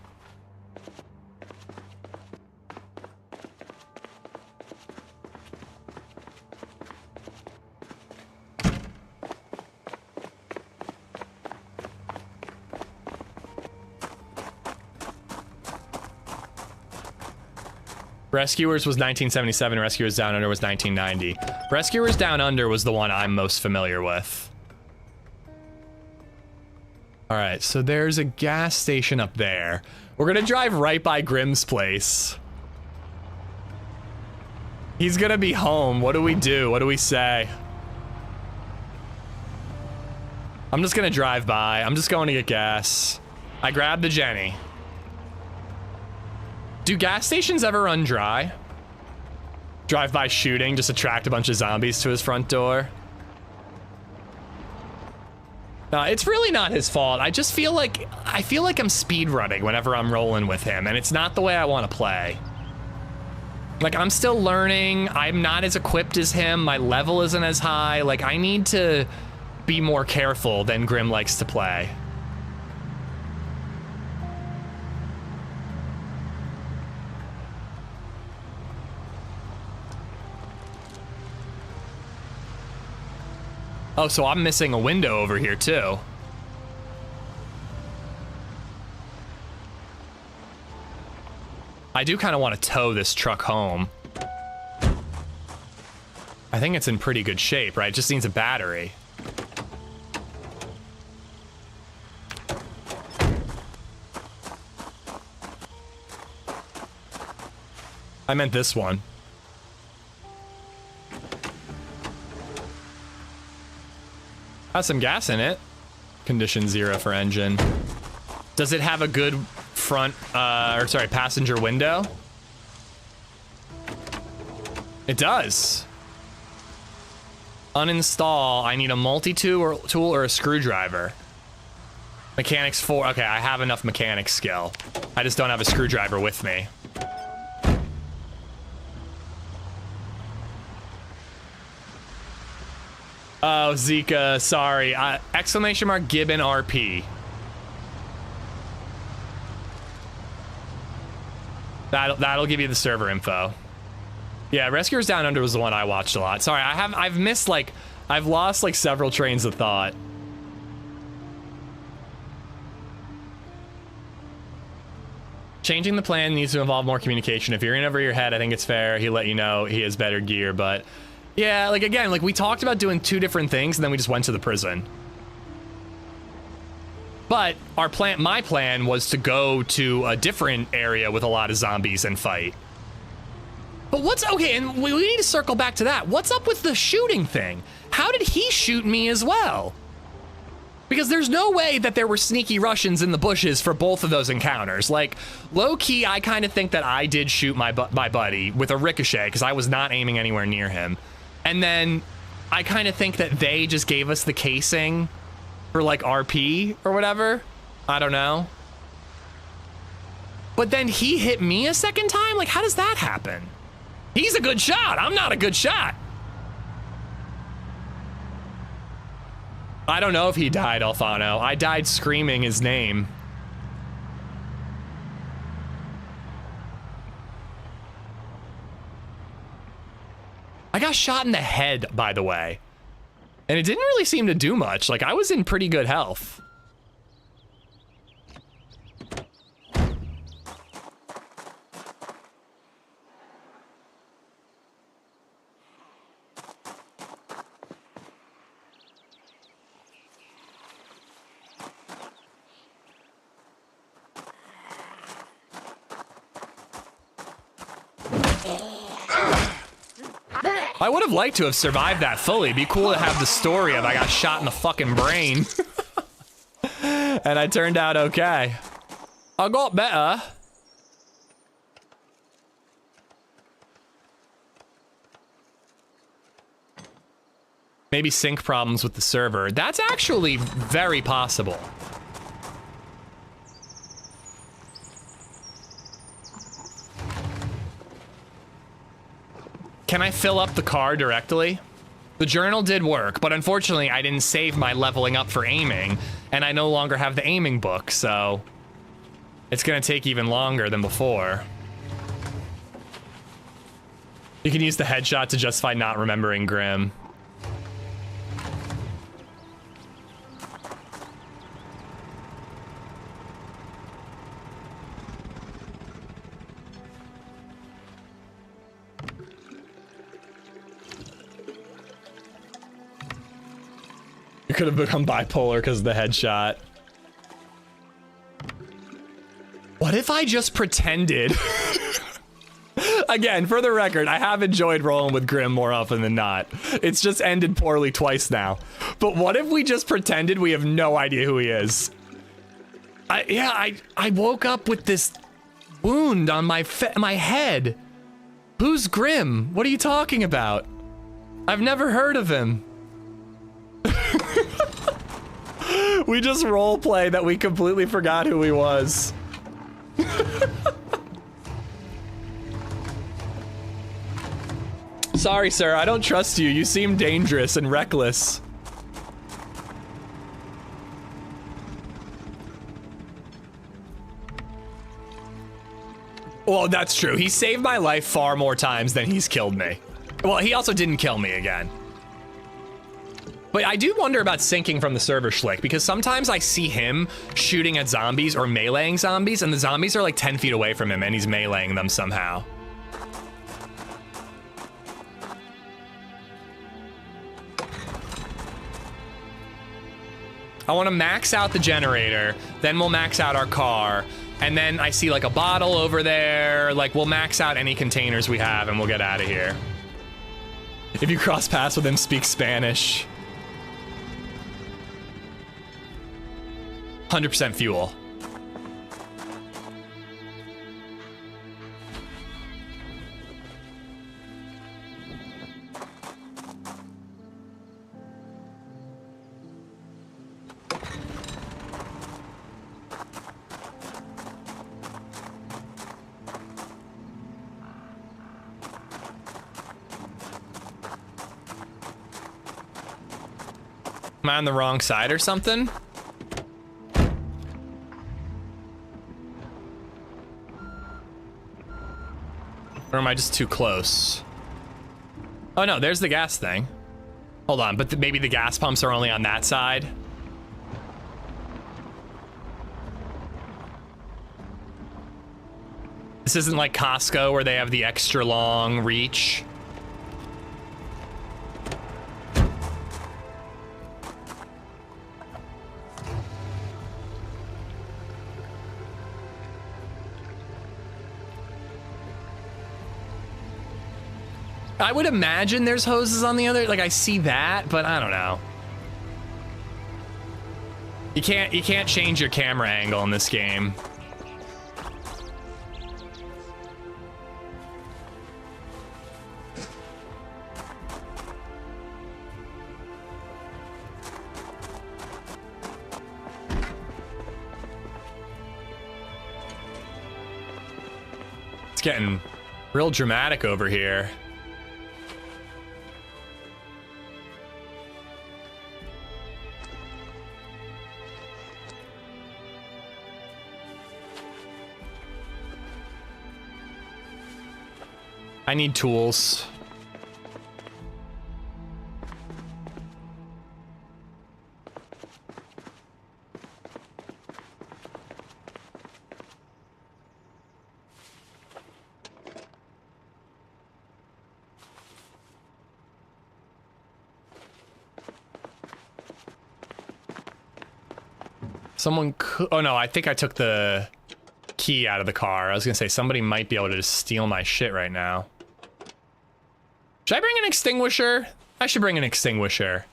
S1: Rescuers was 1977, Rescuers Down Under was 1990. Rescuers Down Under was the one I'm most familiar with. All right, so there's a gas station up there. We're gonna drive right by Grimm's place. He's gonna be home. What do we do? What do we say? I'm just gonna drive by. I'm just going to get gas. I grabbed the Jenny. Do gas stations ever run dry? Drive-by shooting, just attract a bunch of zombies to his front door? No, it's really not his fault. I just feel like I'm speedrunning whenever I'm rolling with him, and it's not the way I want to play. Like, I'm still learning. I'm not as equipped as him. My level isn't as high. Like, I need to be more careful than Grimm likes to play. Oh, so I'm missing a window over here too. I do kind of want to tow this truck home. I think it's in pretty good shape, right? It just needs a battery. I meant this one. Has some gas in it. Condition 0 for engine. Does it have a good front, passenger window? It does. Uninstall. I need a multi-tool or a screwdriver. Mechanics 4. Okay, I have enough mechanic skill. I just don't have a screwdriver with me. Oh, Zika, sorry. Exclamation mark Gibbon RP. That'll give you the server info. Yeah, Rescuers Down Under was the one I watched a lot. Sorry, I've lost like several trains of thought. Changing the plan needs to involve more communication. If you're in over your head, I think it's fair. He'll let you know he has better gear, but yeah, like again, like we talked about doing 2 different things and then we just went to the prison. But my plan was to go to a different area with a lot of zombies and fight. But okay, and we need to circle back to that. What's up with the shooting thing? How did he shoot me as well? Because there's no way that there were sneaky Russians in the bushes for both of those encounters. Like, low-key, I kind of think that I did shoot my buddy with a ricochet because I was not aiming anywhere near him. And then I kind of think that they just gave us the casing for like RP or whatever. I don't know. But then he hit me a second time? Like, how does that happen? He's a good shot. I'm not a good shot. I don't know if he died, Alfano. I died screaming his name. I got shot in the head, by the way. And it didn't really seem to do much. Like, I was in pretty good health. I would have liked to have survived that fully. It'd be cool to have the story of I got shot in the fucking brain. And I turned out okay. I got better. Maybe sync problems with the server. That's actually very possible. Can I fill up the car directly? The journal did work, but unfortunately I didn't save my leveling up for aiming, and I no longer have the aiming book, so it's gonna take even longer than before. You can use the headshot to justify not remembering Grim. You could have become bipolar because of the headshot. What if I just pretended? Again, for the record, I have enjoyed rolling with Grim more often than not. It's just ended poorly twice now. But what if we just pretended we have no idea who he is? I woke up with this wound on my head. Who's Grim? What are you talking about? I've never heard of him. We just roleplay that we completely forgot who he was. Sorry, sir, I don't trust you. You seem dangerous and reckless. Well, that's true. He saved my life far more times than he's killed me. Well, he also didn't kill me again. But I do wonder about syncing from the server schlick, because sometimes I see him shooting at zombies or meleeing zombies, and the zombies are like 10 feet away from him, and he's meleeing them somehow. I want to max out the generator, then we'll max out our car, and then I see like a bottle over there. Like, we'll max out any containers we have, and we'll get out of here. If you cross paths with him, speak Spanish. 100% fuel. Am I on the wrong side or something? Or am I just too close? Oh no, there's the gas thing. Hold on, but maybe the gas pumps are only on that side. This isn't like Costco where they have the extra long reach. I would imagine there's hoses on the other, like I see that, but I don't know. You can't change your camera angle in this game. It's getting real dramatic over here. I need tools. Someone could, oh no, I think I took the key out of the car. I was gonna say somebody might be able to just steal my shit right now. Should I bring an extinguisher? I should bring an extinguisher.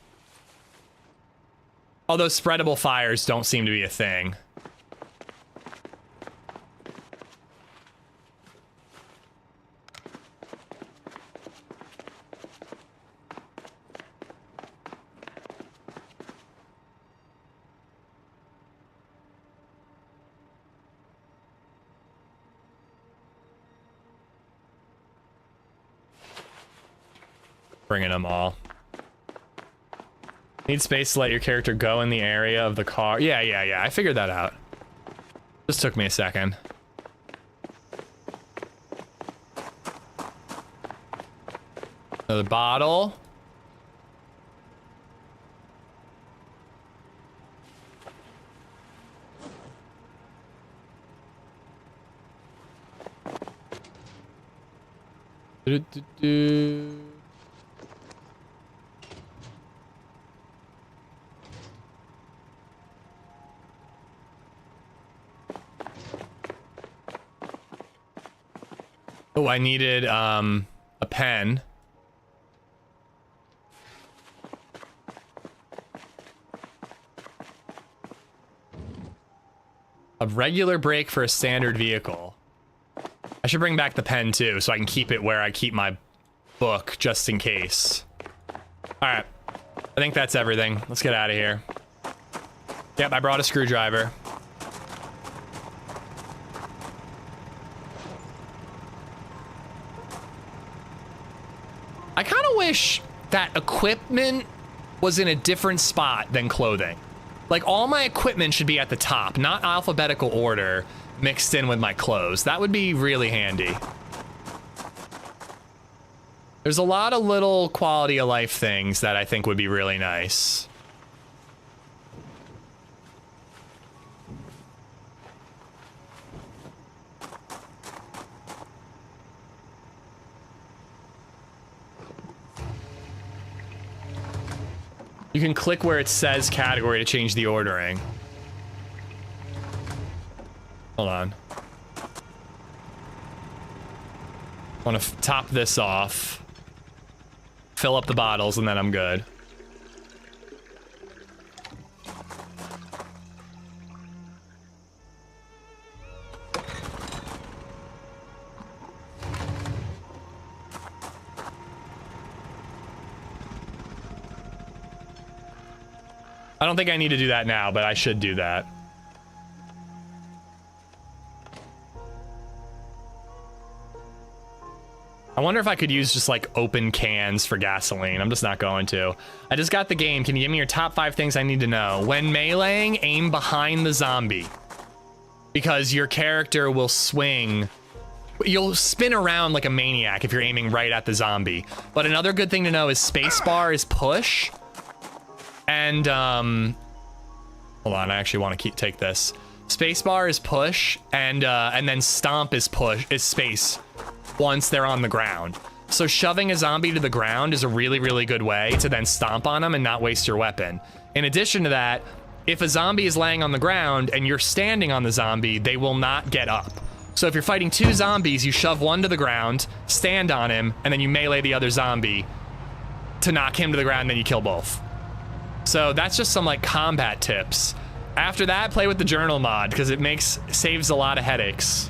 S1: Although spreadable fires don't seem to be a thing. bringing them all. Need space to let your character go in the area of the car. Yeah. I figured that out. Just took me a second. Another bottle. Oh, I needed a pen. A regular brake for a standard vehicle. I should bring back the pen too, so I can keep it where I keep my book, just in case. Alright. I think that's everything. Let's get out of here. Yep, I brought a screwdriver. I kind of wish that equipment was in a different spot than clothing. Like, all my equipment should be at the top, not alphabetical order mixed in with my clothes. That would be really handy. There's a lot of little quality of life things that I think would be really nice. You can click where it says category to change the ordering. Hold on. I want to top this off. Fill up the bottles and then I'm good. I don't think I need to do that now, but I should do that. I wonder if I could use just like open cans for gasoline. I'm just not going to. I just got the game. Can you give me your top 5 things I need to know? When meleeing, aim behind the zombie. Because your character will swing. You'll spin around like a maniac if you're aiming right at the zombie. But another good thing to know is spacebar is push. And, hold on, I actually want to take this. Spacebar is push, and then stomp is space once they're on the ground. So shoving a zombie to the ground is a really, really good way to then stomp on them and not waste your weapon. In addition to that, if a zombie is laying on the ground and you're standing on the zombie, they will not get up. So if you're fighting 2 zombies, you shove one to the ground, stand on him, and then you melee the other zombie to knock him to the ground, and then you kill both. So that's just some like combat tips. After that, play with the journal mod because it saves a lot of headaches.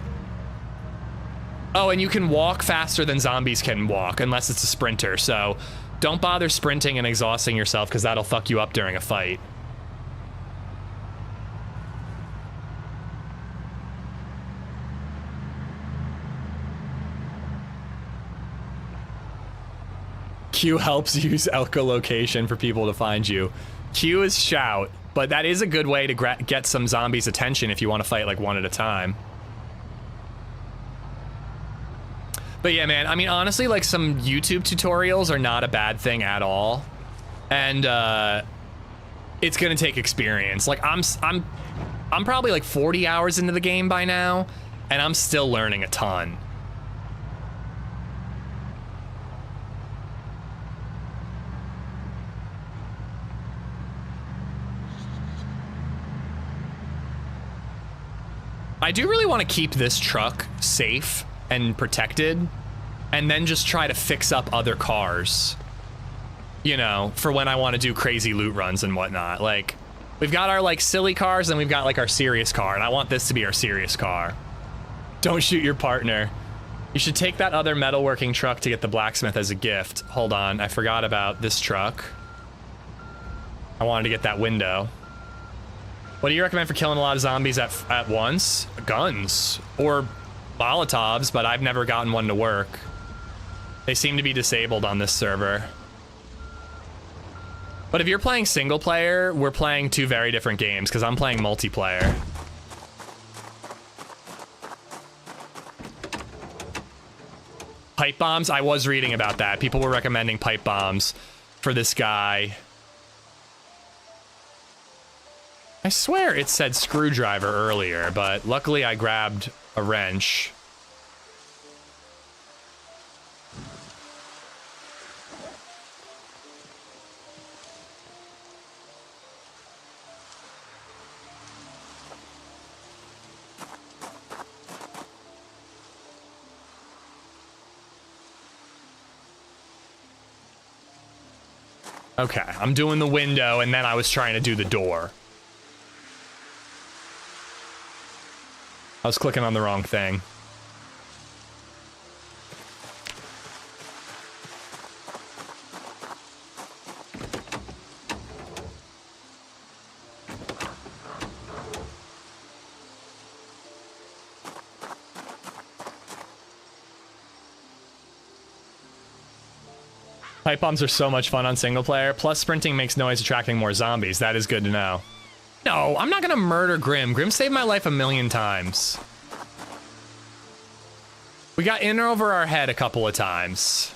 S1: Oh, and you can walk faster than zombies can walk unless it's a sprinter. So don't bother sprinting and exhausting yourself because that'll fuck you up during a fight. Q helps use echolocation for people to find you. Q is shout, but that is a good way to get some zombies' attention if you want to fight like one at a time. But yeah, man, I mean, honestly, like some YouTube tutorials are not a bad thing at all. And it's gonna take experience. Like I'm probably like 40 hours into the game by now, and I'm still learning a ton. I do really want to keep this truck safe and protected, and then just try to fix up other cars, you know, for when I want to do crazy loot runs and whatnot. Like, we've got our like silly cars and we've got like our serious car, and I want this to be our serious car. Don't shoot your partner. You should take that other metalworking truck to get the blacksmith as a gift. Hold on, I forgot about this truck. I wanted to get that window. What do you recommend for killing a lot of zombies at once? Guns or Molotovs, but I've never gotten one to work. They seem to be disabled on this server. But if you're playing single player, we're playing two very different games because I'm playing multiplayer. Pipe bombs, I was reading about that. People were recommending pipe bombs for this guy. I swear it said screwdriver earlier, but luckily I grabbed a wrench. Okay, I'm doing the window, and then I was trying to do the door. I was clicking on the wrong thing. Pipe bombs are so much fun on single player, plus sprinting makes noise attracting more zombies. That is good to know. No, I'm not gonna murder Grim. Grim saved my life 1,000,000 times. We got in over our head a couple of times.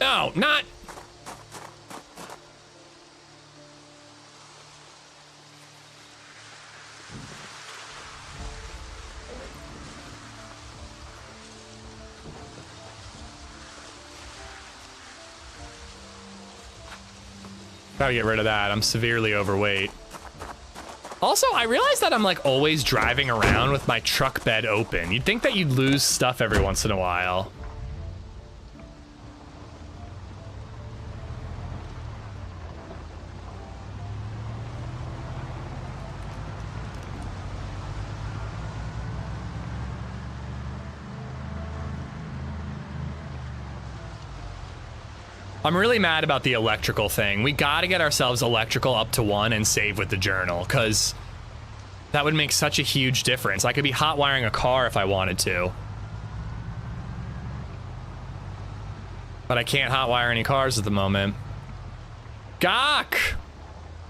S1: No, not... Gotta get rid of that. I'm severely overweight. Also, I realize that I'm like always driving around with my truck bed open. You'd think that you'd lose stuff every once in a while. I'm really mad about the electrical thing. We gotta get ourselves electrical up to 1 and save with the journal, because that would make such a huge difference. I could be hot wiring a car if I wanted to. But I can't hot wire any cars at the moment. Gawk!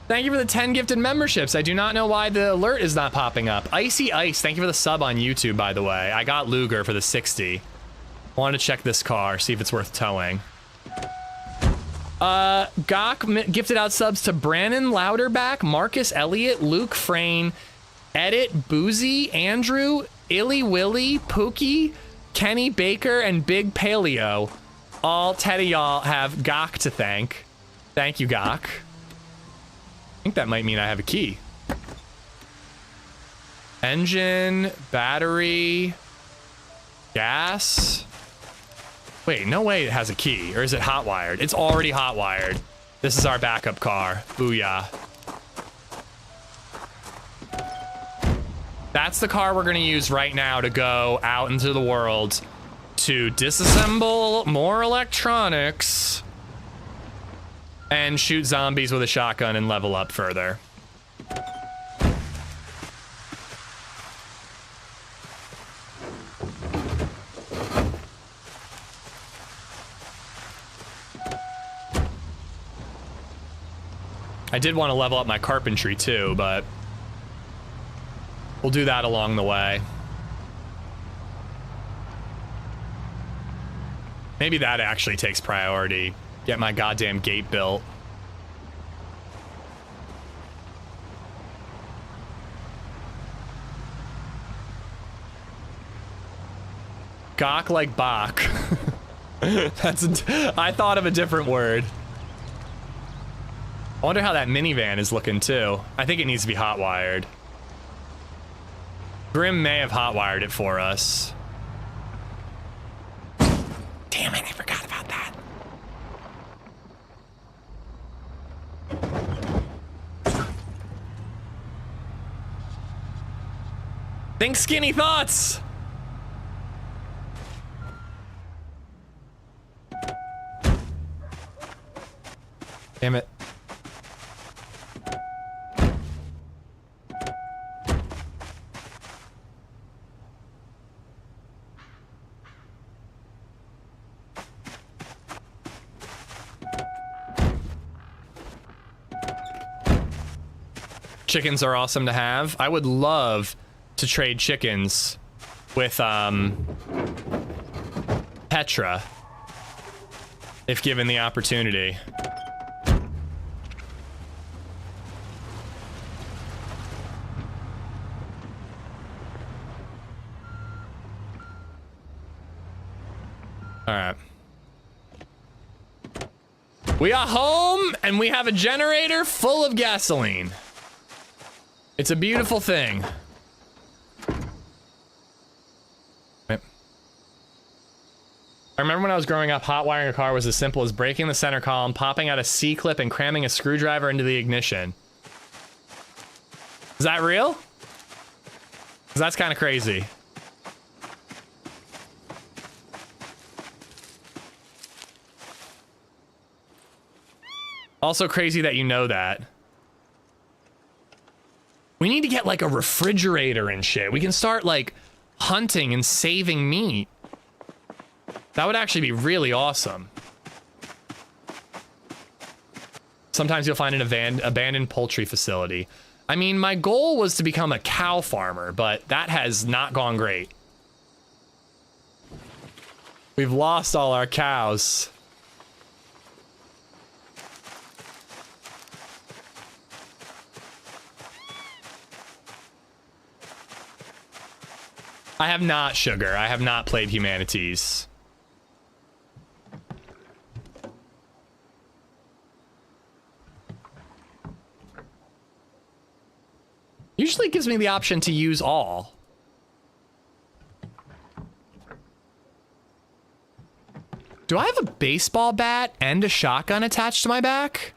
S1: Thank you for the 10 gifted memberships. I do not know why the alert is not popping up. Icy Ice, thank you for the sub on YouTube, by the way. I got Luger for the 60. I wanted to check this car, see if it's worth towing. Gawk gifted out subs to Brandon Louderback, Marcus Elliott, Luke Frayne, Edit, Boozy, Andrew, Illy Willy, Pookie, Kenny Baker, and Big Paleo. All 10 of y'all have Gawk to thank. Thank you, Gawk. I think that might mean I have a key. Engine, battery, gas. Wait, no way it has a key, or is it hot wired? It's already hot wired. This is our backup car. Booyah. That's the car we're gonna use right now to go out into the world to disassemble more electronics and shoot zombies with a shotgun and level up further. I did want to level up my carpentry too, but we'll do that along the way. Maybe that actually takes priority. Get my goddamn gate built. Gawk like Bach. I thought of a different word. I wonder how that minivan is looking too. I think it needs to be hot wired. Grim may have hot wired it for us. Damn it, I forgot about that. Think skinny thoughts. Damn it. Chickens are awesome to have. I would love to trade chickens with Petra if given the opportunity. All right. We are home and we have a generator full of gasoline. It's a beautiful thing. I remember when I was growing up, hot wiring a car was as simple as breaking the center column, popping out a C-clip, and cramming a screwdriver into the ignition. Is that real? 'Cause that's kind of crazy. Also crazy that you know that. We need to get like a refrigerator and shit. We can start like hunting and saving meat. That would actually be really awesome. Sometimes you'll find an abandoned poultry facility. I mean, my goal was to become a cow farmer, but that has not gone great. We've lost all our cows. I have not, Sugar. I have not played Humanities. Usually it gives me the option to use all. Do I have a baseball bat and a shotgun attached to my back?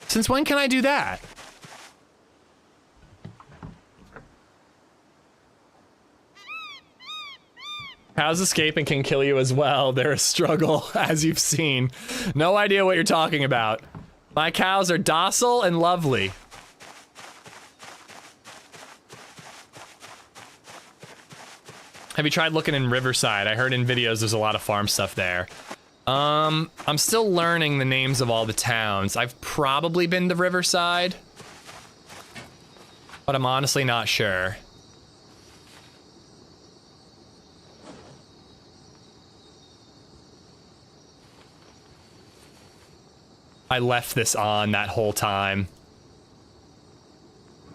S1: Since when can I do that? Cows escape and can kill you as well. They're a struggle, as you've seen. No idea what you're talking about. My cows are docile and lovely. Have you tried looking in Riverside? I heard in videos there's a lot of farm stuff there. I'm still learning the names of all the towns. I've probably been to Riverside, but I'm honestly not sure. I left this on that whole time.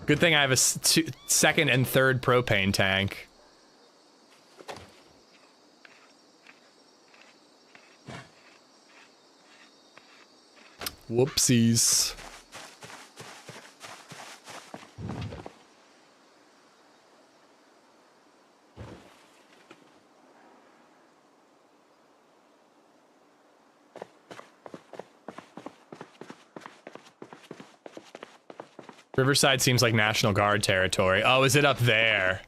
S1: Good thing I have a second and third propane tank. Whoopsies. Riverside seems like National Guard territory. Oh, is it up there?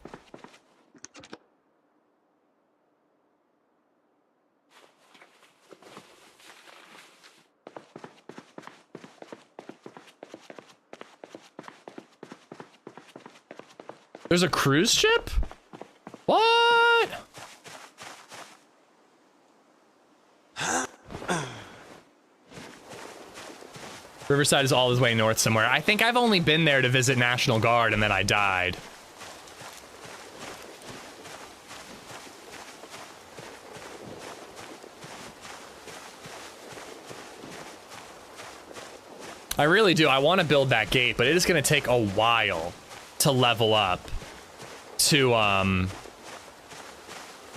S1: There's a cruise ship? What? Riverside is all the way north somewhere. I think I've only been there to visit National Guard and then I died. I really do. I want to build that gate, but it is going to take a while to level up to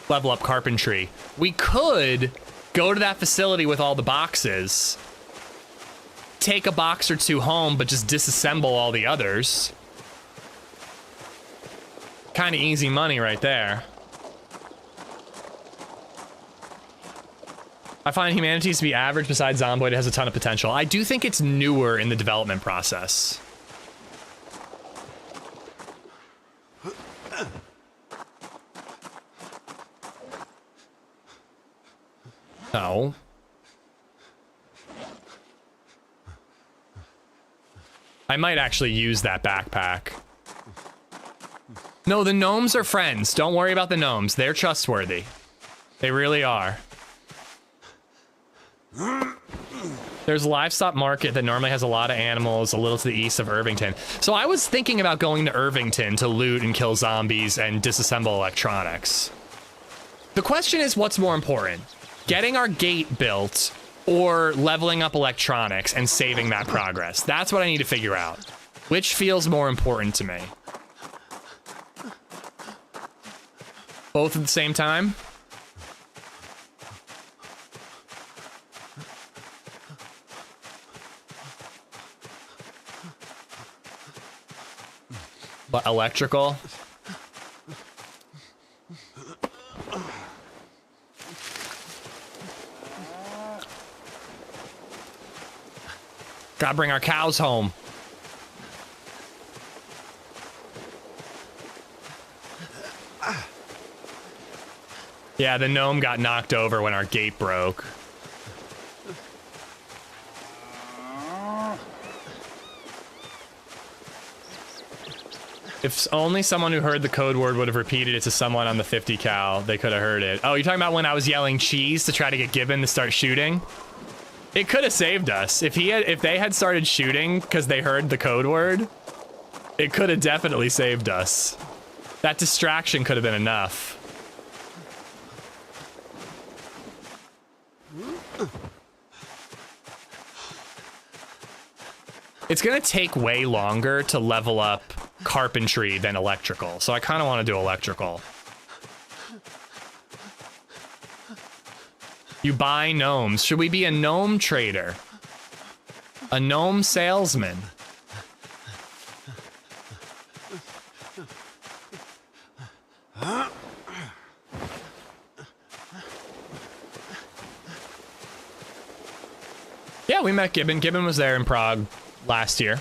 S1: level up carpentry. We could go to that facility with all the boxes, take a box or two home, but just disassemble all the others. Kind of easy money right there. I find Humanities to be average. Besides Zomboid, it has a ton of potential. I do think it's newer in the development process. No. I might actually use that backpack. No, the gnomes are friends. Don't worry about the gnomes. They're trustworthy. They really are. They're There's a livestock market that normally has a lot of animals a little to the east of Irvington. So I was thinking about going to Irvington to loot and kill zombies and disassemble electronics. The question is, what's more important? Getting our gate built or leveling up electronics and saving that progress? That's what I need to figure out. Which feels more important to me? Both at the same time? But electrical? Gotta bring our cows home. Yeah, the gnome got knocked over when our gate broke. If only someone who heard the code word would have repeated it to someone on the 50 cal, they could have heard it. Oh, you're talking about when I was yelling cheese to try to get Gibbon to start shooting? It could have saved us. If they had started shooting because they heard the code word, it could have definitely saved us. That distraction could have been enough. It's gonna take way longer to level up carpentry than electrical, so I kind of want to do electrical. You buy gnomes. Should we be a gnome trader? A gnome salesman? Yeah, we met Gibbon. Gibbon was there in Prague last year.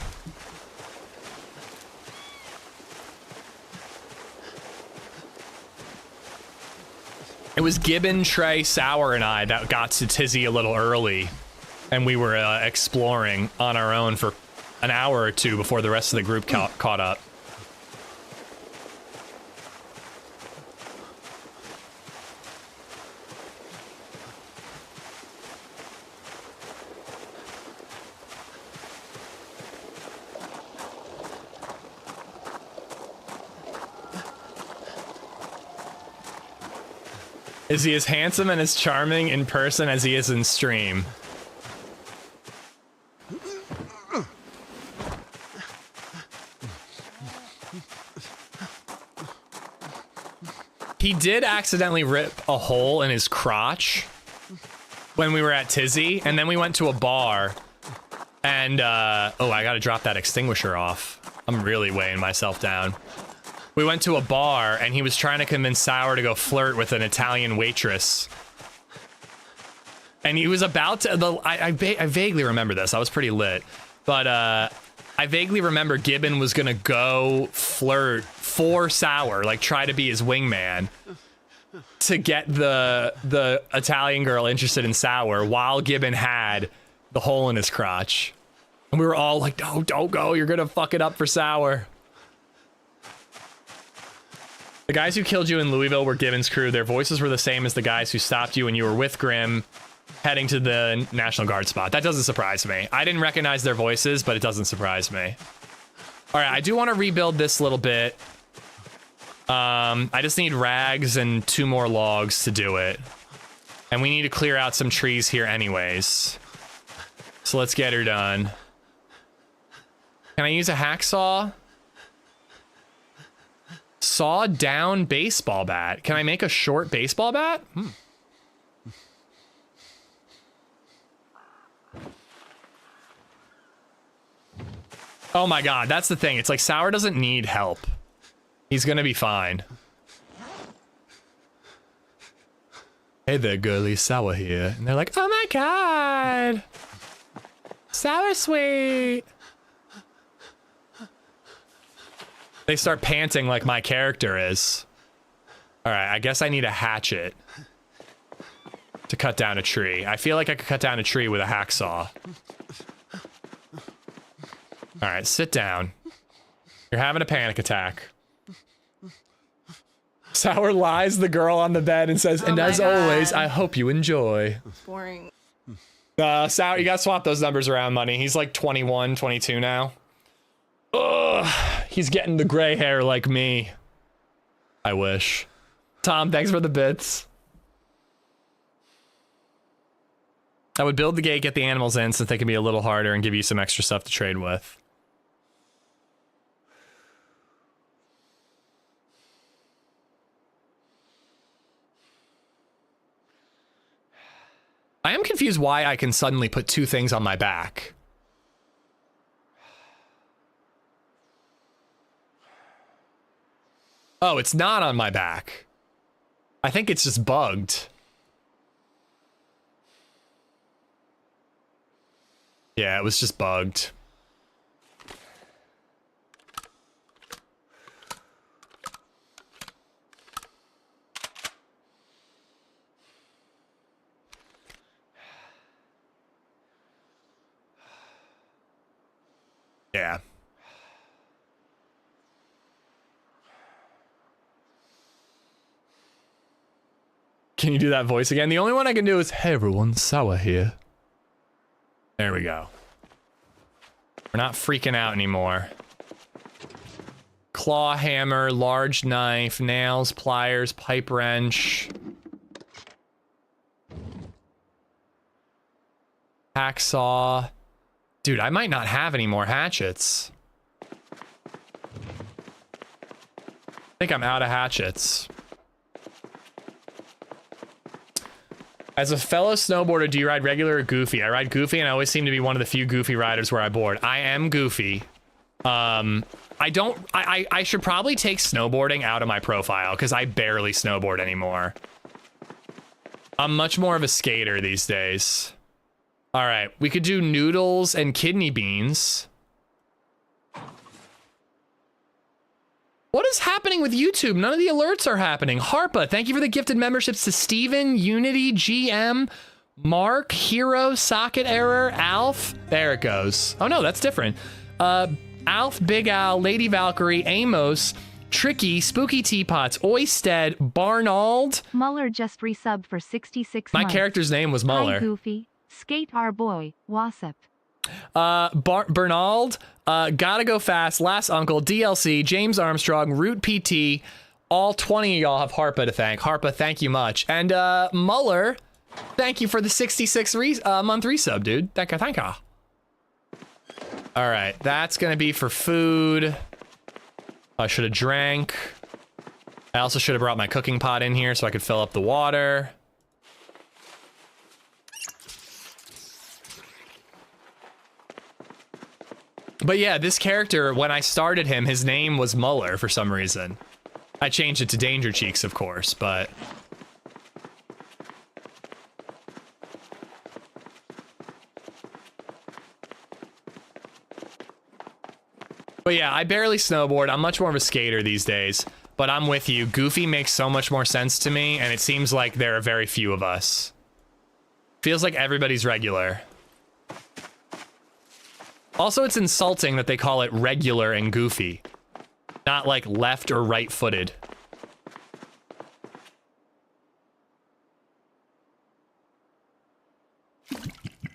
S1: It was Gibbon, Trey, Sour, and I that got to Tizzy a little early, and we were exploring on our own for an hour or two before the rest of the group caught up. Is he as handsome and as charming in person as he is in stream? He did accidentally rip a hole in his crotch when we were at Tizzy, and then we went to a bar, and, oh, I gotta drop that extinguisher off. I'm really weighing myself down. We went to a bar, and he was trying to convince Sour to go flirt with an Italian waitress. And he was about to... I vaguely remember this. I was pretty lit. But I vaguely remember Gibbon was going to go flirt for Sour, like try to be his wingman, to get the Italian girl interested in Sour while Gibbon had the hole in his crotch. And we were all like, no, don't go. You're going to fuck it up for Sour. The guys who killed you in Louisville were Gibbon's crew. Their voices were the same as the guys who stopped you when you were with Grim heading to the National Guard spot. That doesn't surprise me. I didn't recognize their voices, but it doesn't surprise me. All right, I do want to rebuild this a little bit. I just need rags and 2 more logs to do it. And we need to clear out some trees here anyways. So let's get her done. Can I use a hacksaw? Saw down baseball bat. Can I make a short baseball bat? Oh my god, that's the thing. It's like Sour doesn't need help. He's gonna be fine. Hey there, girly, Sour here. And they're like, oh my god! Sour sweet! They start panting like my character is. Alright, I guess I need a hatchet to cut down a tree. I feel like I could cut down a tree with a hacksaw. Alright, sit down. You're having a panic attack. Sour lies the girl on the bed and says, and as always, I hope you enjoy.
S10: Boring.
S1: Sour, you gotta swap those numbers around, Money. He's like 21, 22 now. Ugh, he's getting the gray hair like me. I wish. Tom, thanks for the bits. I would build the gate, get the animals in since they can be a little harder and give you some extra stuff to trade with. I am confused why I can suddenly put 2 things on my back. Oh, it's not on my back. I think it's just bugged. Yeah, it was just bugged. Yeah. Can you do that voice again? The only one I can do is, hey everyone, Sour here. There we go. We're not freaking out anymore. Claw hammer, large knife, nails, pliers, pipe wrench. Hacksaw. Dude, I might not have any more hatchets. I think I'm out of hatchets. As a fellow snowboarder, do you ride regular or goofy? I ride goofy, and I always seem to be one of the few goofy riders where I board. I am goofy. I should probably take snowboarding out of my profile because I barely snowboard anymore. I'm much more of a skater these days. All right, we could do noodles and kidney beans. What is happening with YouTube? None of the alerts are happening. Harpa, thank you for the gifted memberships to Steven, Unity, GM, Mark, Hero, Socket Error, Alf. There it goes. Oh no, that's different. Alf, Big Al, Lady Valkyrie, Amos, Tricky, Spooky Teapots, Oysted, Barnald.
S3: Muller just resubbed for 66
S1: My
S3: months.
S1: character's name was Muller.
S3: Hi, Goofy. Skate our boy, Wassup.
S1: Bernald, Gotta Go Fast, Last Uncle, DLC, James Armstrong, Root PT, all 20 of y'all have Harpa to thank. Harpa, thank you much. And Muller, thank you for the 66 month resub, dude. Thank you. All right, that's gonna be for food. I should have drank. I also should have brought my cooking pot in here so I could fill up the water. But yeah, this character, when I started him, his name was Muller for some reason. I changed it to Danger Cheeks, of course, but... But yeah, I barely snowboard. I'm much more of a skater these days. But I'm with you. Goofy makes so much more sense to me, and it seems like there are very few of us. Feels like everybody's regular. Also, it's insulting that they call it regular and goofy, not like left or right-footed.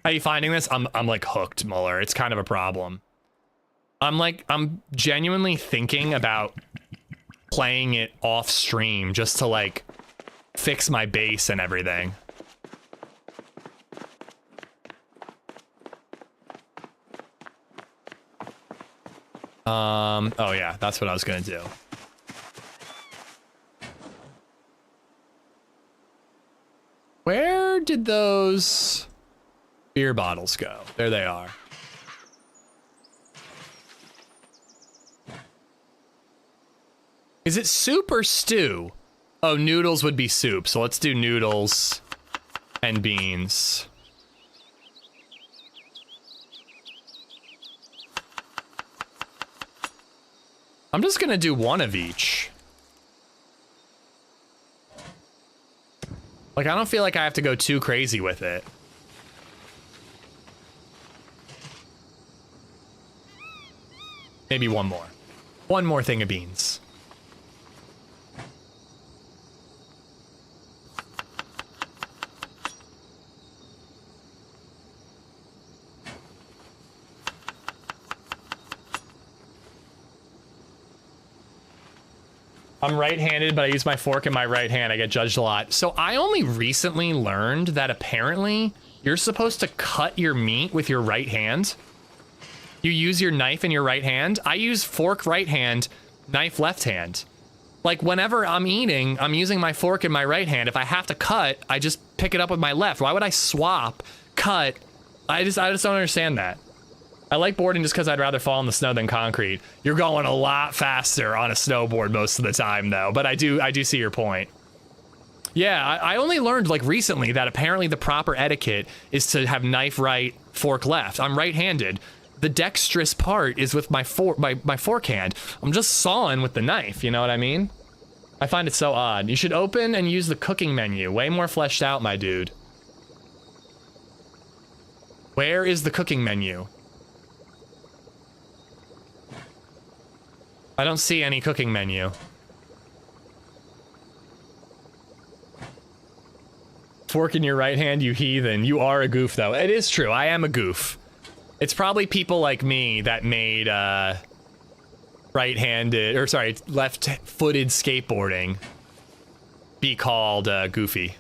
S1: How you finding this? I'm like hooked, Muller. It's kind of a problem. I'm genuinely thinking about playing it off stream just to like fix my bass and everything. Oh yeah, that's what I was gonna do. Where did those beer bottles go? There they are. Is it soup or stew? Oh, noodles would be soup, so let's do noodles and beans. I'm just gonna do one of each. Like, I don't feel like I have to go too crazy with it. Maybe one more. One more thing of beans. I'm right-handed, but I use my fork in my right hand. I get judged a lot. So I only recently learned that apparently you're supposed to cut your meat with your right hand. You use your knife in your right hand. I use fork right hand, knife left hand. Like whenever I'm eating, I'm using my fork in my right hand. If I have to cut, I just pick it up with my left. Why would I swap, cut? I just don't understand that. I like boarding just because I'd rather fall in the snow than concrete. You're going a lot faster on a snowboard most of the time though, but I do see your point. Yeah, I only learned like recently that apparently the proper etiquette is to have knife right, fork left. I'm right-handed. The dexterous part is with my forehand. I'm just sawing with the knife, you know what I mean? I find it so odd. You should open and use the cooking menu. Way more fleshed out, my dude. Where is the cooking menu? I don't see any cooking menu. Fork in your right hand, you heathen. You are a goof, though. It is true. I am a goof. It's probably people like me that made right-handed, or sorry, left-footed skateboarding be called goofy.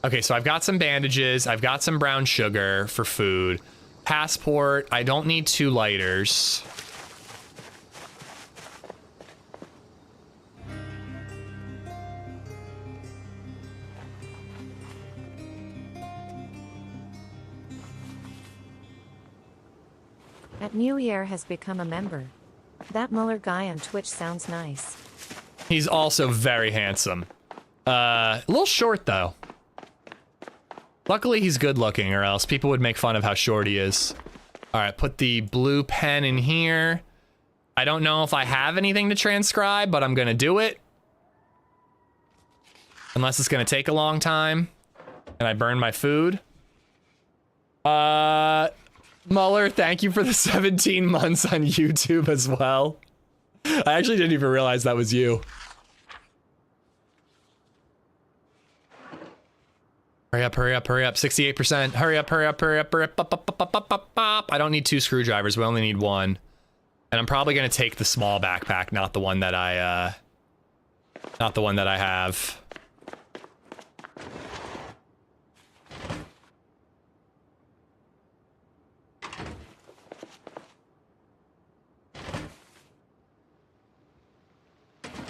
S1: Okay, so I've got some bandages. I've got some brown sugar for food. Passport. I don't need 2 lighters.
S5: At New Year has become a member. That Muller guy on Twitch sounds nice.
S1: He's also very handsome. A little short, though. Luckily, he's good looking, or else people would make fun of how short he is. All right, put the blue pen in here. I don't know if I have anything to transcribe, but I'm gonna do it. Unless it's gonna take a long time. And I burn my food. Muller, thank you for the 17 months on YouTube as well. I actually didn't even realize that was you. Hurry up, hurry up, hurry up. 68%. Hurry up, hurry up, hurry up, hurry up. Bop, bop, bop, bop, bop, bop, bop. I don't need 2 screwdrivers. We only need 1. And I'm probably going to take the small backpack, not the one that I have.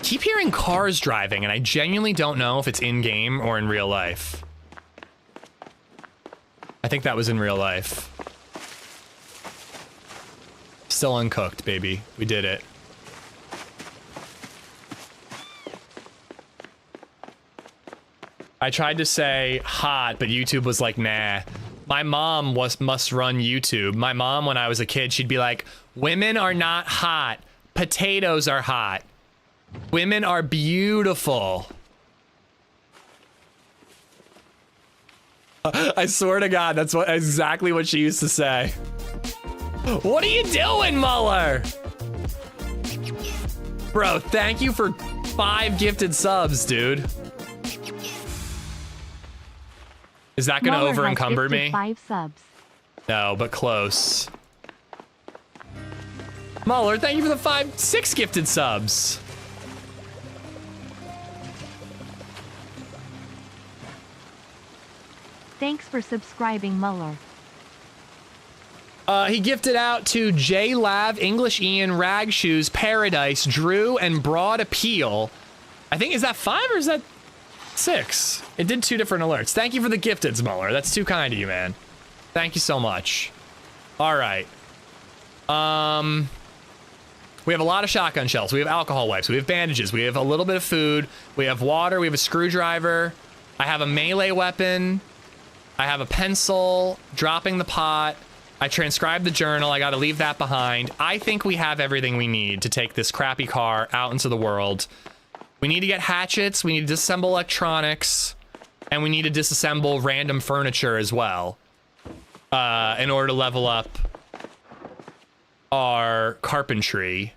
S1: Keep hearing cars driving, and I genuinely don't know if it's in-game or in real life. I think that was in real life. Still uncooked, baby. We did it. I tried to say hot, but YouTube was like, nah. My mom must run YouTube. My mom, when I was a kid, she'd be like, women are not hot. Potatoes are hot. Women are beautiful. I swear to God, that's exactly what she used to say. What are you doing, Muller? Bro, thank you for 5 gifted subs, dude. Is that gonna over encumber me?
S3: 5 subs.
S1: No, but close. Muller, thank you for the 6 gifted subs.
S3: Thanks for subscribing, Muller.
S1: He gifted out to J Lav, English Ian, Rag Shoes, Paradise, Drew, and Broad Appeal. I think, is that 5 or is that 6? It did 2 different alerts. Thank you for the gifteds, Muller. That's too kind of you, man. Thank you so much. All right. We have a lot of shotgun shells. We have alcohol wipes. We have bandages. We have a little bit of food. We have water. We have a screwdriver. I have a melee weapon. I have a pencil, dropping the pot. I transcribed the journal. I got to leave that behind. I think we have everything we need to take this crappy car out into the world. We need to get hatchets. We need to disassemble electronics. And we need to disassemble random furniture as well. In order to level up our carpentry.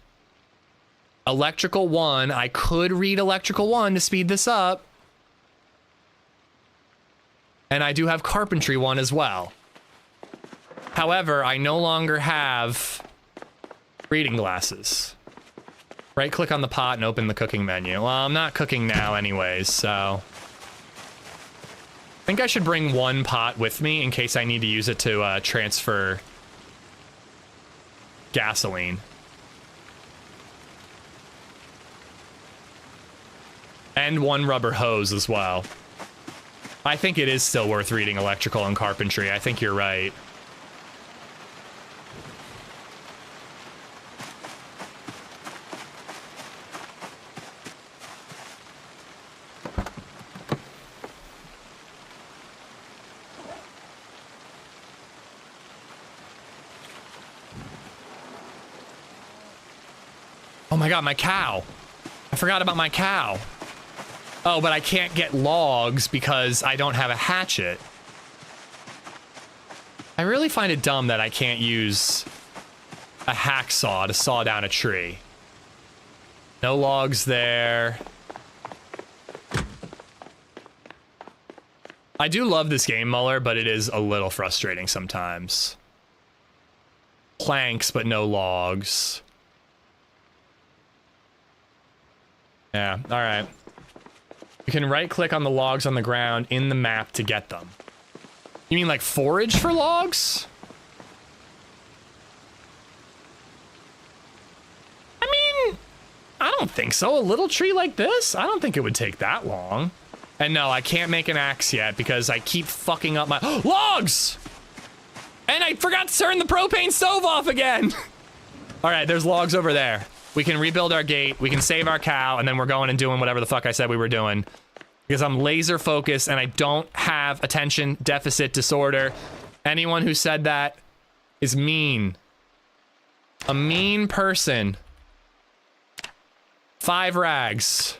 S1: Electrical 1. I could read Electrical 1 to speed this up. And I do have Carpentry 1 as well. However, I no longer have reading glasses. Right click on the pot and open the cooking menu. Well, I'm not cooking now anyways, so I think I should bring one pot with me in case I need to use it to transfer gasoline. And one rubber hose as well. I think it is still worth reading electrical and carpentry. I think you're right. Oh my god, my cow. I forgot about my cow. Oh, but I can't get logs because I don't have a hatchet. I really find it dumb that I can't use a hacksaw to saw down a tree. No logs there. I do love this game, Muller, but it is a little frustrating sometimes. Planks, but no logs. Yeah, all right. You can right-click on the logs on the ground in the map to get them. You mean like forage for logs? I mean, I don't think so. A little tree like this? I don't think it would take that long. And no, I can't make an axe yet because I keep fucking up my... Logs! And I forgot to turn the propane stove off again! All right, there's logs over there. We can rebuild our gate, we can save our cow, and then we're going and doing whatever the fuck I said we were doing. Because I'm laser focused and I don't have attention deficit disorder. Anyone who said that is mean. A mean person. 5 rags.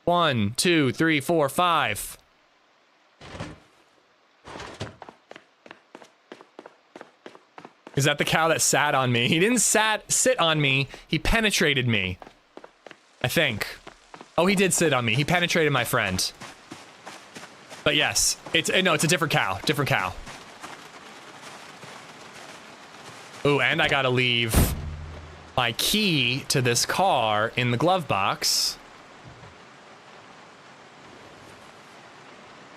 S1: 1, 2, 3, 4, 5. Is that the cow that sat on me? He didn't sit on me. He penetrated me. I think. Oh, he did sit on me. He penetrated my friend. But yes, no, it's a different cow. Different cow. Ooh, and I gotta leave my key to this car in the glove box.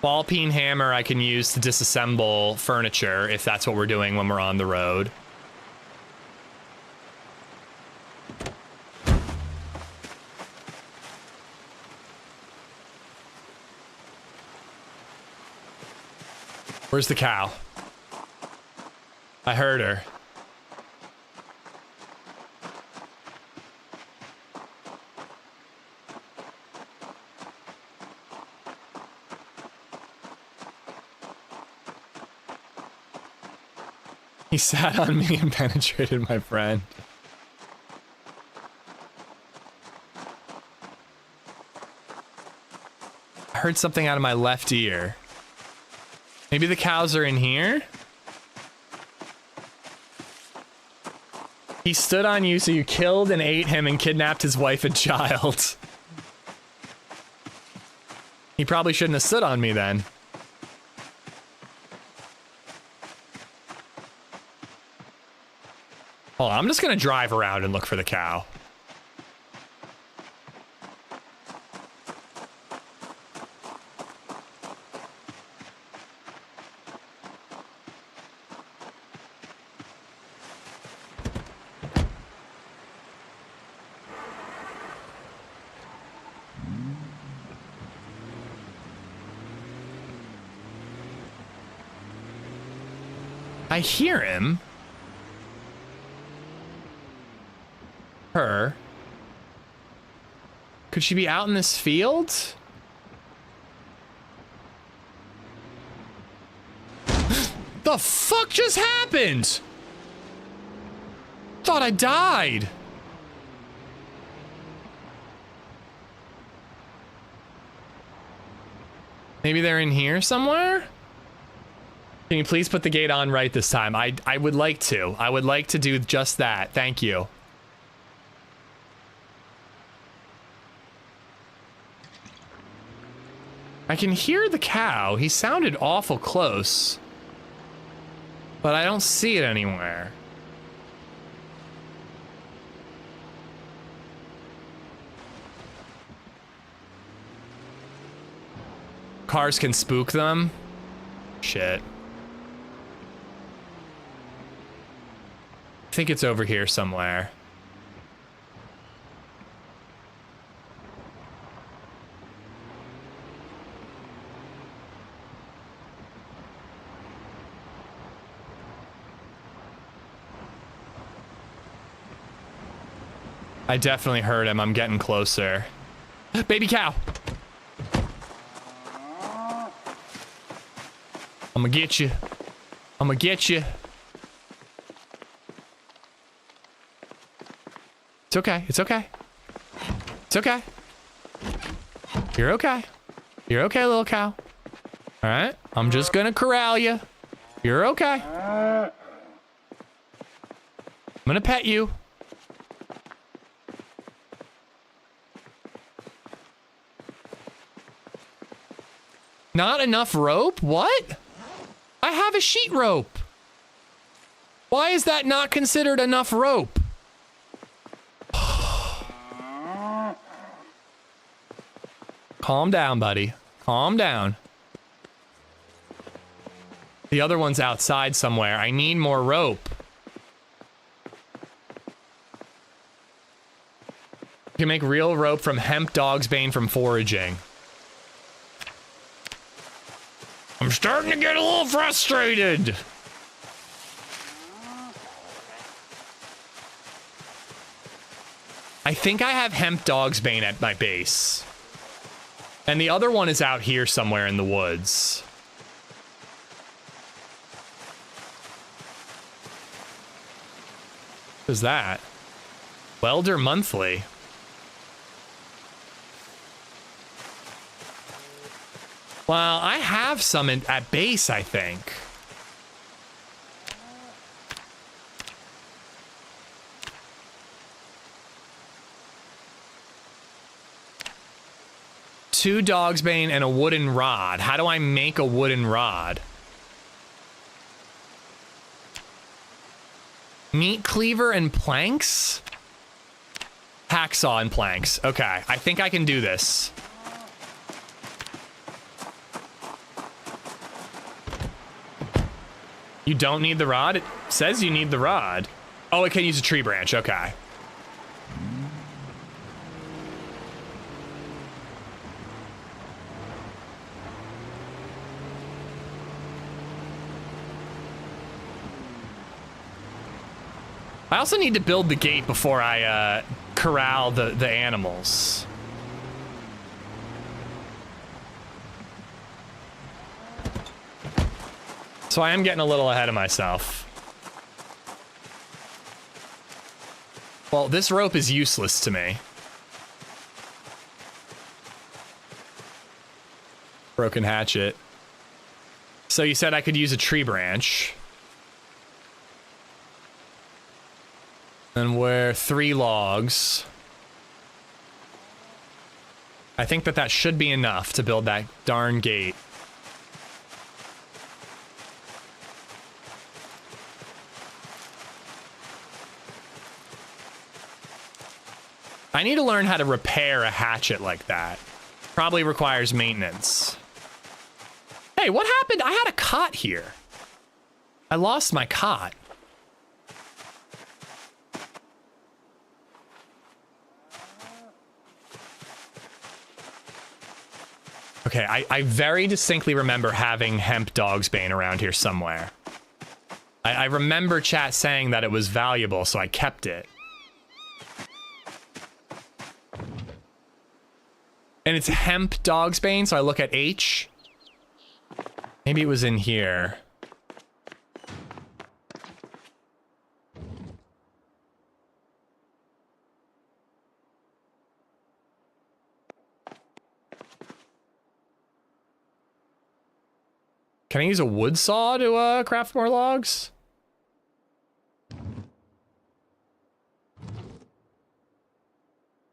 S1: Ball peen hammer I can use to disassemble furniture if that's what we're doing when we're on the road. Where's the cow? I heard her. He sat on me and penetrated my friend. I heard something out of my left ear. Maybe the cows are in here? He stood on you, so you killed and ate him and kidnapped his wife and child. He probably shouldn't have stood on me then. Hold on, I'm just gonna drive around and look for the cow. I hear him. Her. Could she be out in this field? The fuck just happened? Thought I died. Maybe they're in here somewhere? Can you please put the gate on right this time? I would like to. I would like to do just that. Thank you. I can hear the cow. He sounded awful close. But I don't see it anywhere. Cars can spook them? Shit. I think it's over here somewhere. I definitely heard him. I'm getting closer. Baby cow. I'm gonna get you. I'm gonna get you. It's okay. It's okay. It's okay. You're okay. You're okay, little cow. All right. I'm just gonna corral you. You're okay. I'm gonna pet you. Not enough rope? What? I have a sheet rope. Why is that not considered enough rope? Calm down, buddy. Calm down. The other one's outside somewhere. I need more rope. You can make real rope from hemp dog's bane from foraging. I'm starting to get a little frustrated. I think I have hemp dog's bane at my base. And the other one is out here somewhere in the woods. What is that? Welder Monthly. Well, I have some at base, I think. Two dog's bane and a wooden rod. How do I make a wooden rod? Meat cleaver and planks? Hacksaw and planks. Okay, I think I can do this. You don't need the rod? It says you need the rod. Oh, it can use a tree branch. Okay. I also need to build the gate before I corral the animals. So I am getting a little ahead of myself. Well, this rope is useless to me. Broken hatchet. So you said I could use a tree branch. And we're 3 logs. I think that should be enough to build that darn gate. I need to learn how to repair a hatchet like that. Probably requires maintenance. Hey, what happened? I had a cot here. I lost my cot. Okay, I very distinctly remember having hemp dog's bane around here somewhere. I remember chat saying that it was valuable, so I kept it. And it's hemp dog's bane, so I look at H. Maybe it was in here. Can I use a wood saw to craft more logs?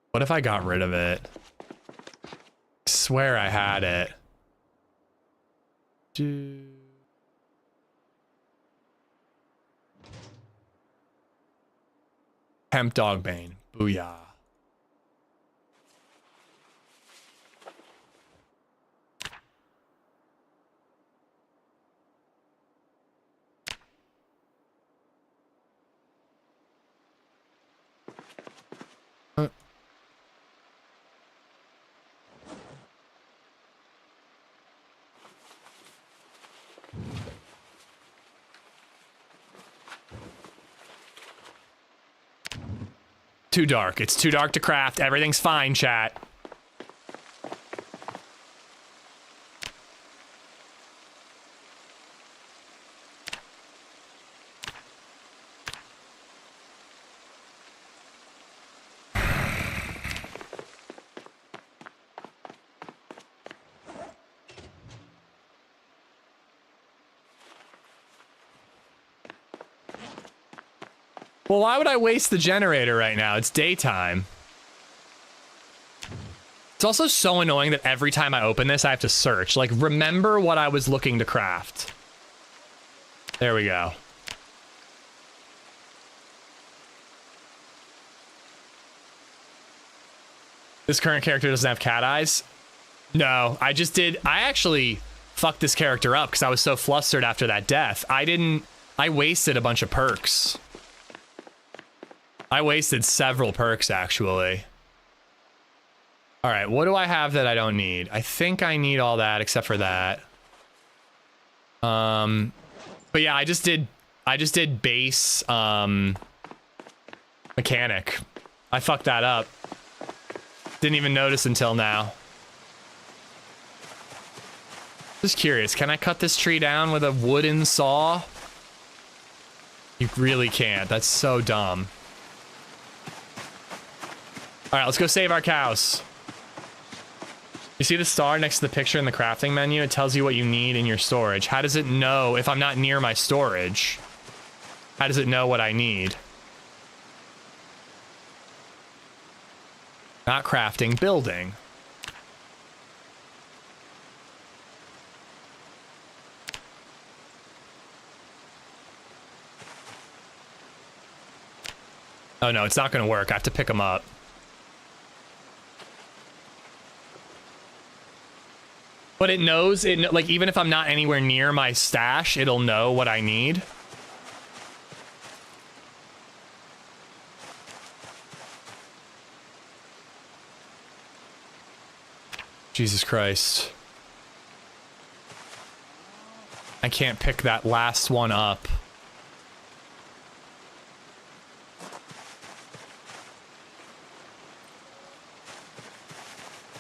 S1: What if I got rid of it? I swear I had it. Hemp dogbane. Booyah. Too dark. It's too dark to craft. Everything's fine, chat. Well, why would I waste the generator right now? It's daytime. It's also so annoying that every time I open this, I have to search. Like, remember what I was looking to craft. There we go. This current character doesn't have cat eyes? No, I actually fucked this character up because I was so flustered after that death. I wasted a bunch of perks. I wasted several perks, actually. All right, what do I have that I don't need? I think I need all that except for that. But yeah, I just did base mechanic. I fucked that up. Didn't even notice until now. Just curious, can I cut this tree down with a wooden saw? You really can't. That's so dumb. All right, let's go save our cows. You see the star next to the picture in the crafting menu? It tells you what you need in your storage. How does it know if I'm not near my storage? How does it know what I need? Not crafting, building. Oh no, it's not gonna work. I have to pick them up. But it knows, like, even if I'm not anywhere near my stash, it'll know what I need. Jesus Christ. I can't pick that last one up.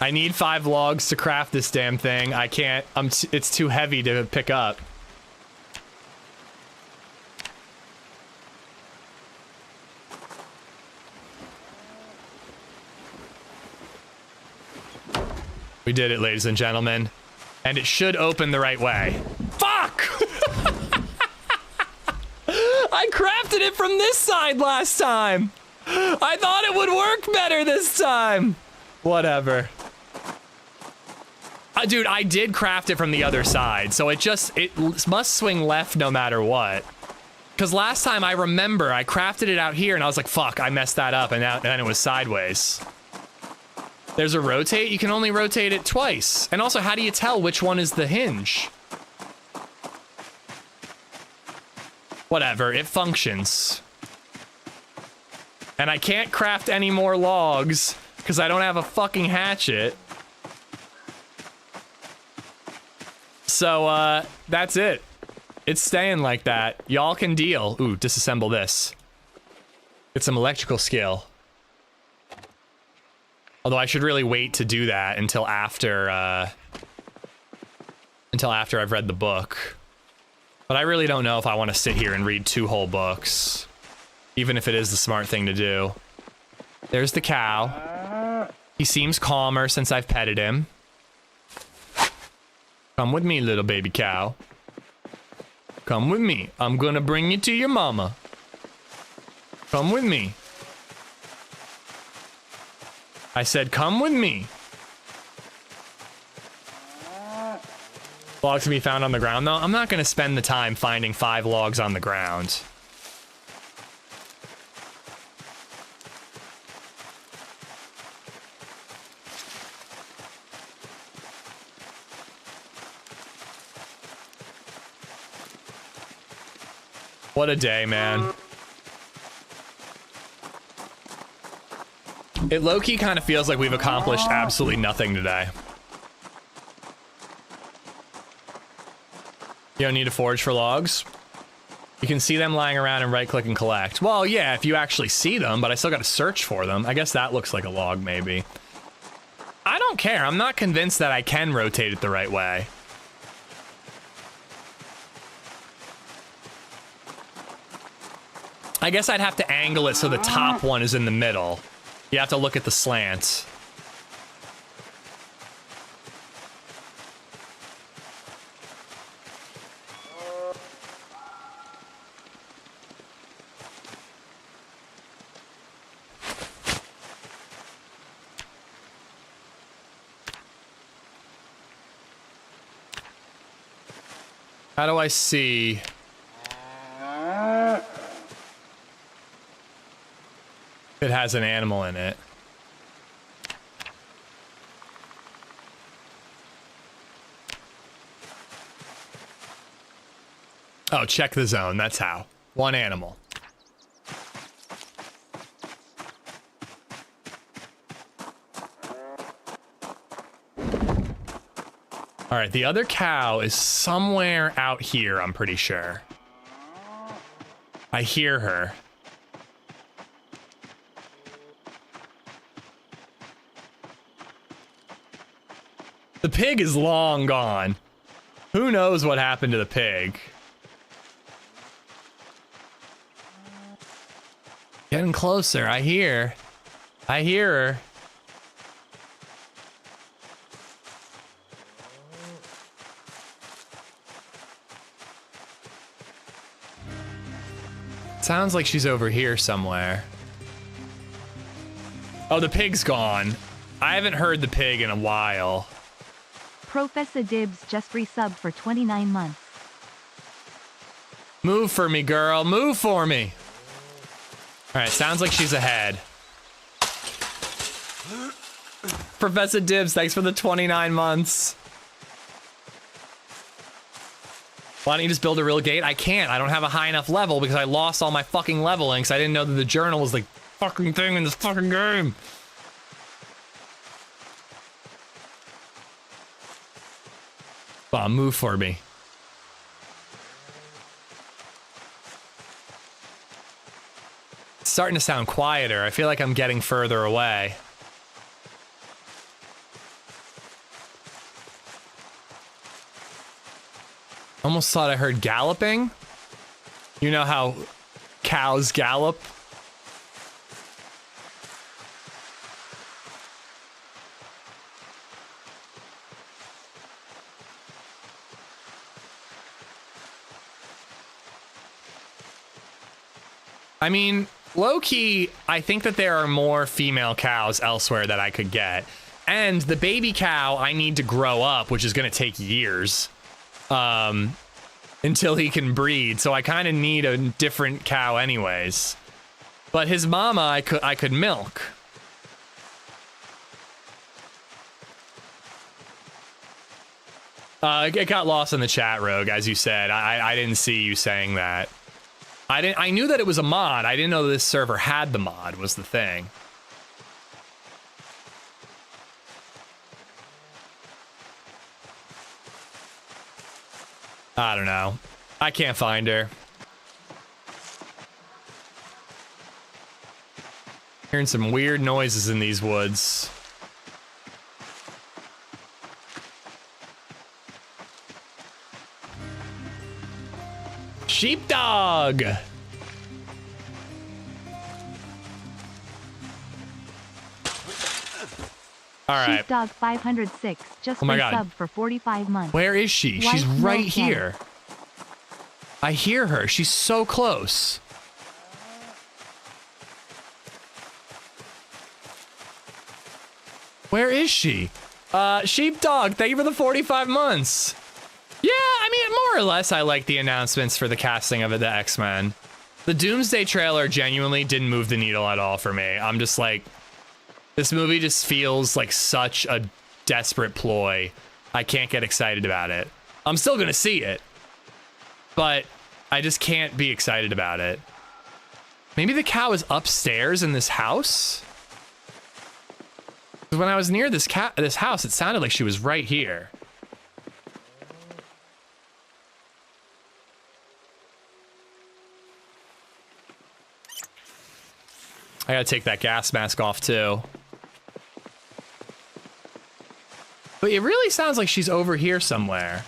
S1: I need 5 logs to craft this damn thing. I can't, it's too heavy to pick up. We did it, ladies and gentlemen. And it should open the right way. Fuck! I crafted it from this side last time. I thought it would work better this time. Whatever. Dude, I did craft it from the other side, so it must swing left no matter what. Because last time I remember I crafted it out here and I was like, fuck, I messed that up, and then it was sideways. There's a rotate. You can only rotate it twice. And also, how do you tell which one is the hinge? Whatever, it functions. And I can't craft any more logs because I don't have a fucking hatchet. So, that's it. It's staying like that. Y'all can deal. Ooh, disassemble this. Get some electrical skill. Although I should really wait to do that until after I've read the book. But I really don't know if I want to sit here and read 2 whole books. Even if it is the smart thing to do. There's the cow. He seems calmer since I've petted him. Come with me, little baby cow. Come with me. I'm gonna bring you to your mama. Come with me. I said, come with me. Logs can be found on the ground, though. I'm not gonna spend the time finding 5 logs on the ground. What a day, man. It low-key kind of feels like we've accomplished absolutely nothing today. You don't need to forage for logs. You can see them lying around and right-click and collect. Well, yeah, if you actually see them, but I still got to search for them. I guess that looks like a log, maybe. I don't care. I'm not convinced that I can rotate it the right way. I guess I'd have to angle it so the top one is in the middle. You have to look at the slants. How do I see? It has an animal in it. Oh, check the zone. That's how. One animal. All right, the other cow is somewhere out here, I'm pretty sure. I hear her. The pig is long gone. Who knows what happened to the pig? Getting closer. I hear her. Sounds like she's over here somewhere. Oh, the pig's gone. I haven't heard the pig in a while.
S3: Professor Dibs just resubbed for 29 months.
S1: Move for me, girl. Move for me. All right, sounds like she's ahead. Professor Dibs, thanks for the 29 months. Why don't you just build a real gate? I can't. I don't have a high enough level because I lost all my fucking leveling because I didn't know that the journal was the fucking thing in this fucking game. Come on, move for me. It's starting to sound quieter. I feel like I'm getting further away. Almost thought I heard galloping. You know how cows gallop? I mean, low-key, I think that there are more female cows elsewhere that I could get. And the baby cow I need to grow up, which is going to take years. Until he can breed, so I kind of need a different cow anyways. But his mama I could milk. It got lost in the chat, Rogue, as you said. I didn't see you saying that. I knew that it was a mod. I didn't know this server had the mod, was the thing. I don't know. I can't find her. Hearing some weird noises in these woods. Sheepdog! All right.
S3: Sheepdog 506 just resubbed for 45 months.
S1: Where is she?
S3: White
S1: She's right
S3: milk
S1: here. I hear her. She's so close. Where is she? Sheepdog, thank you for the 45 months. Yeah, I mean, more or less, I like the announcements for the casting of the X-Men. The Doomsday trailer genuinely didn't move the needle at all for me. I'm just like, this movie just feels like such a desperate ploy. I can't get excited about it. I'm still gonna see it, but I just can't be excited about it. Maybe the cow is upstairs in this house? 'Cause when I was near this house, it sounded like she was right here. I gotta take that gas mask off too. But it really sounds like she's over here somewhere.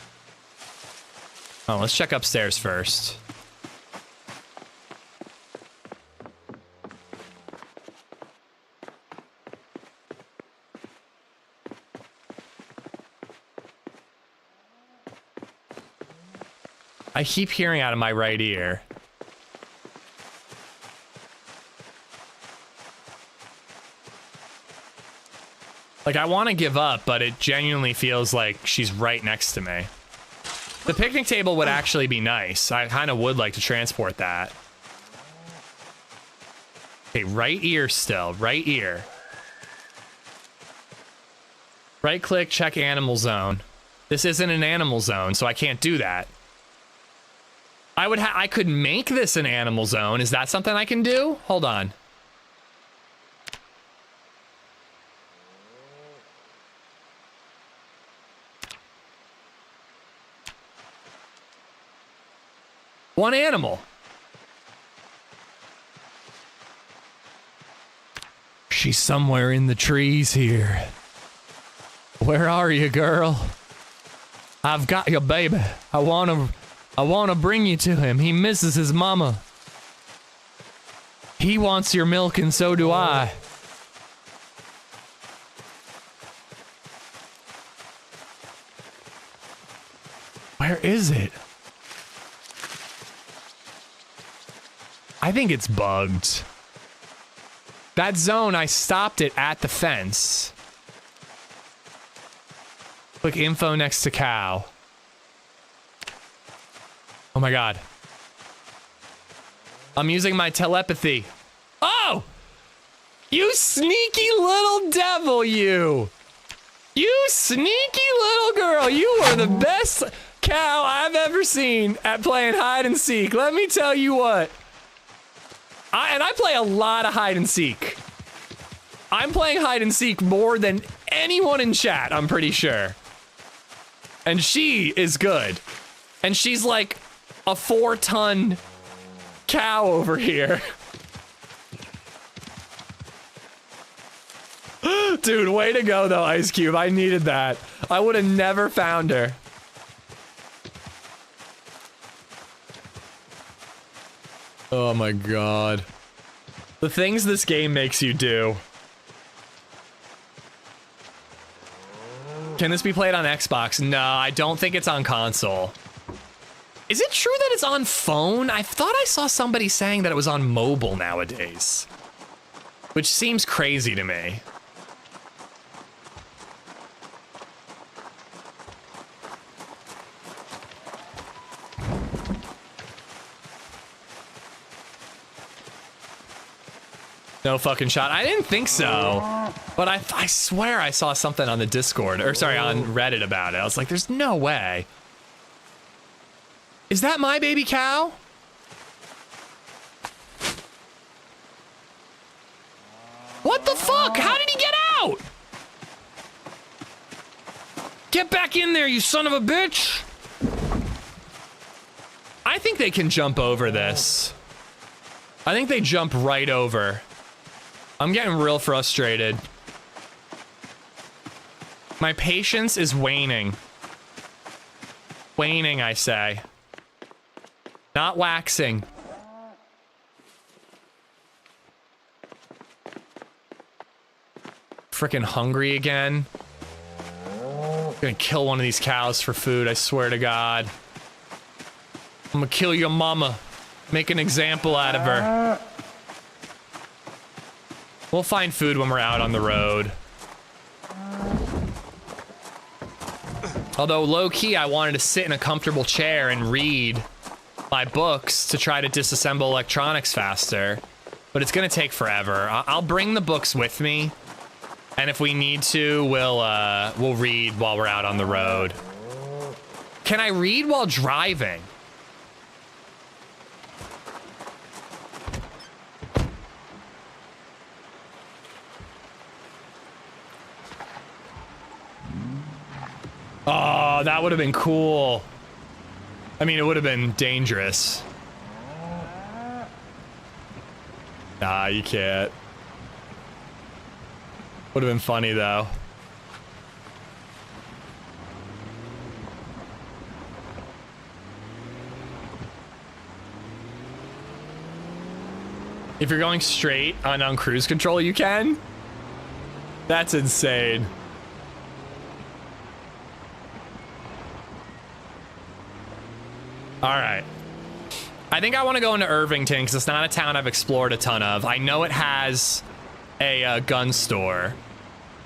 S1: Oh, let's check upstairs first. I keep hearing out of my right ear. Like, I want to give up, but it genuinely feels like she's right next to me. The picnic table would actually be nice. I kind of would like to transport that. Okay, right ear still. Right ear. Right click, check animal zone. This isn't an animal zone, so I can't do that. I could make this an animal zone. Is that something I can do? Hold on. One animal. She's somewhere in the trees here. Where are you, girl? I've got you, baby. I wanna bring you to him. He misses his mama. He wants your milk and so do I. Where is it? I think it's bugged. That zone, I stopped it at the fence. Click info next to cow. Oh my god. I'm using my telepathy. Oh! You sneaky little devil, you! You sneaky little girl! You are the best cow I've ever seen at playing hide and seek. Let me tell you what. And I play a lot of hide and seek. I'm playing hide and seek more than anyone in chat, I'm pretty sure. And she is good. And she's like a 4-ton cow over here. Dude, way to go though, Ice Cube. I needed that. I would have never found her. Oh my god. The things this game makes you do. Can this be played on Xbox? No, I don't think it's on console. Is it true that it's on phone? I thought I saw somebody saying that it was on mobile nowadays. Which seems crazy to me. No fucking shot. I didn't think so. But I swear I saw something on the Discord, or sorry, on Reddit about it. I was like, there's no way. Is that my baby cow? What the fuck? How did he get out? Get back in there, you son of a bitch. I think they can jump over this. I think they jump right over. I'm getting real frustrated. My patience is waning. Waning, I say. Not waxing. Frickin' hungry again. I'm gonna kill one of these cows for food, I swear to God. I'm gonna kill your mama. Make an example out of her. We'll find food when we're out on the road. Although, low-key, I wanted to sit in a comfortable chair and read my books to try to disassemble electronics faster. But it's gonna take forever. I'll bring the books with me. And if we need to, we'll read while we're out on the road. Can I read while driving? Oh, that would have been cool. I mean, it would have been dangerous. Nah, you can't. Would have been funny, though. If you're going straight on cruise control, you can? That's insane. All right. I think I want to go into Irvington because it's not a town I've explored a ton of. I know it has a gun store,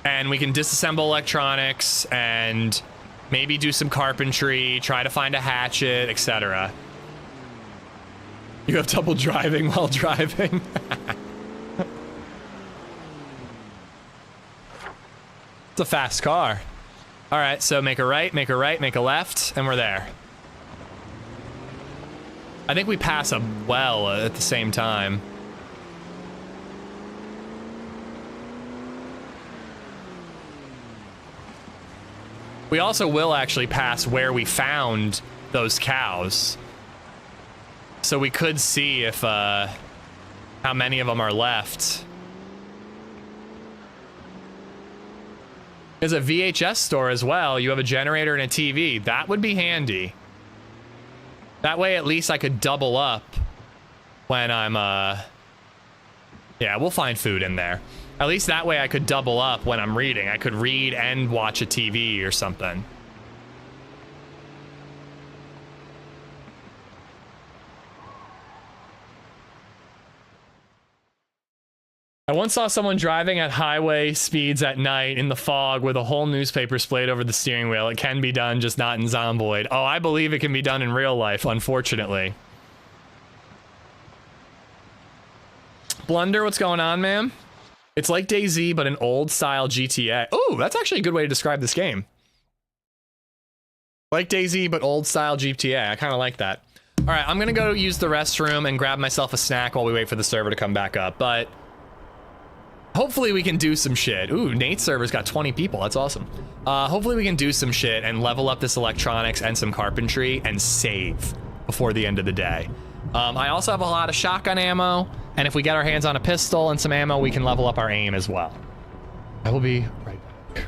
S1: and we can disassemble electronics and maybe do some carpentry, try to find a hatchet, etc. You have double driving while driving. It's a fast car. All right, so make a right, make a right, make a left, and we're there. I think we pass a well at the same time. We also will actually pass where we found those cows. So we could see if, how many of them are left. There's a VHS store as well. You have a generator and a TV. That would be handy. That way, at least I could double up when I'm, yeah, we'll find food in there. At least that way I could double up when I'm reading. I could read and watch a TV or something. I once saw someone driving at highway speeds at night in the fog with a whole newspaper splayed over the steering wheel. It can be done, just not in Zomboid. Oh, I believe it can be done in real life, unfortunately. Blunder, what's going on, man? It's like DayZ, but an old-style GTA. Oh, that's actually a good way to describe this game. Like DayZ, but old-style GTA. I kind of like that. All right, I'm going to go use the restroom and grab myself a snack while we wait for the server to come back up, but hopefully we can do some shit. Ooh, Nate's server's got 20 people. That's awesome. Hopefully we can do some shit and level up this electronics and some carpentry and save before the end of the day. I also have a lot of shotgun ammo, and if we get our hands on a pistol and some ammo, we can level up our aim as well. I will be right back.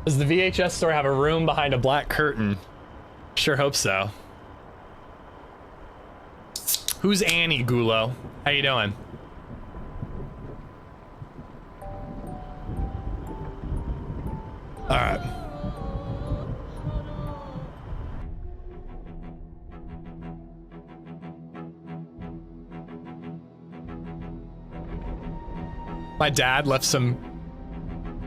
S1: Does the VHS store have a room behind a black curtain? Sure hope so. Who's Annie, Gulo? How you doing? All right. My dad left some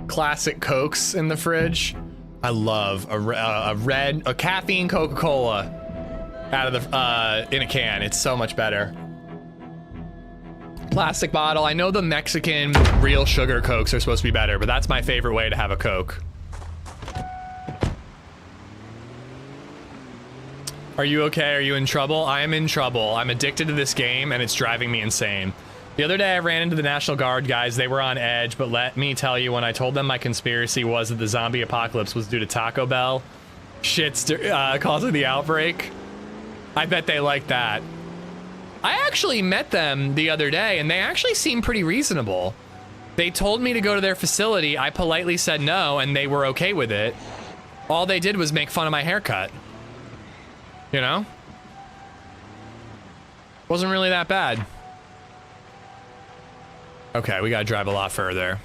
S1: classic Cokes in the fridge. I love a caffeine Coca-Cola out of the in a can. It's so much better. Plastic bottle. I know the Mexican real sugar Cokes are supposed to be better, but that's my favorite way to have a Coke. Are you okay? Are you in trouble? I am in trouble. I'm addicted to this game and it's driving me insane. The other day I ran into the National Guard guys. They were on edge, but let me tell you, when I told them my conspiracy was that the zombie apocalypse was due to Taco Bell shit's causing the outbreak, I bet they liked that. I actually met them the other day and they actually seemed pretty reasonable. They told me to go to their facility. I politely said no and they were okay with it. All they did was make fun of my haircut. You know? Wasn't really that bad. Okay, we gotta drive a lot further.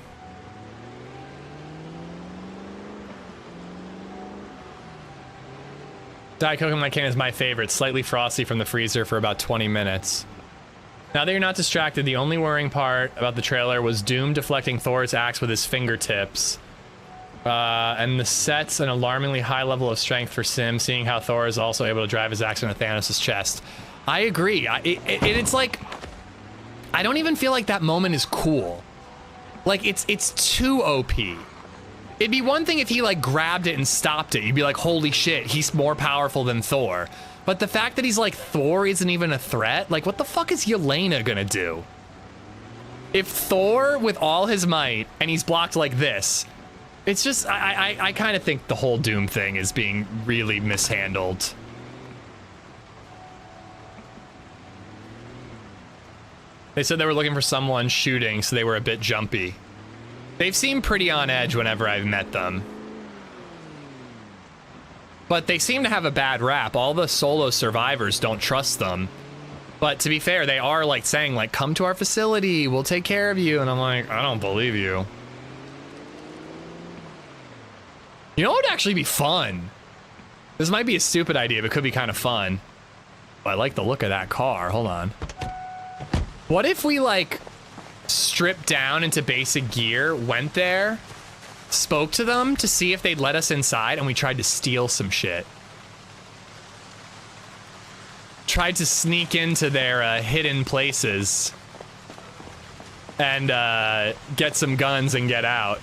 S1: Diet Coke in my can is my favorite. Slightly frosty from the freezer for about 20 minutes. Now that you're not distracted, the only worrying part about the trailer was Doom deflecting Thor's axe with his fingertips. And the set's an alarmingly high level of strength for Sim, seeing how Thor is also able to drive his axe into Thanos' chest. I agree. It's like, I don't even feel like that moment is cool. Like, it's too OP. It'd be one thing if he, like, grabbed it and stopped it. You'd be like, holy shit, he's more powerful than Thor. But the fact that he's like, Thor isn't even a threat, like, what the fuck is Yelena gonna do? If Thor, with all his might, and he's blocked like this, it's just, I kind of think the whole Doom thing is being really mishandled. They said they were looking for someone shooting, so they were a bit jumpy. They've seemed pretty on edge whenever I've met them. But they seem to have a bad rap. All the solo survivors don't trust them. But to be fair, they are like saying, like, come to our facility, we'll take care of you. And I'm like, I don't believe you. You know what would actually be fun? This might be a stupid idea, but could be kind of fun. I like the look of that car. Hold on. What if we, like, stripped down into basic gear, went there, spoke to them to see if they'd let us inside, and we tried to steal some shit? Tried to sneak into their hidden places and get some guns and get out.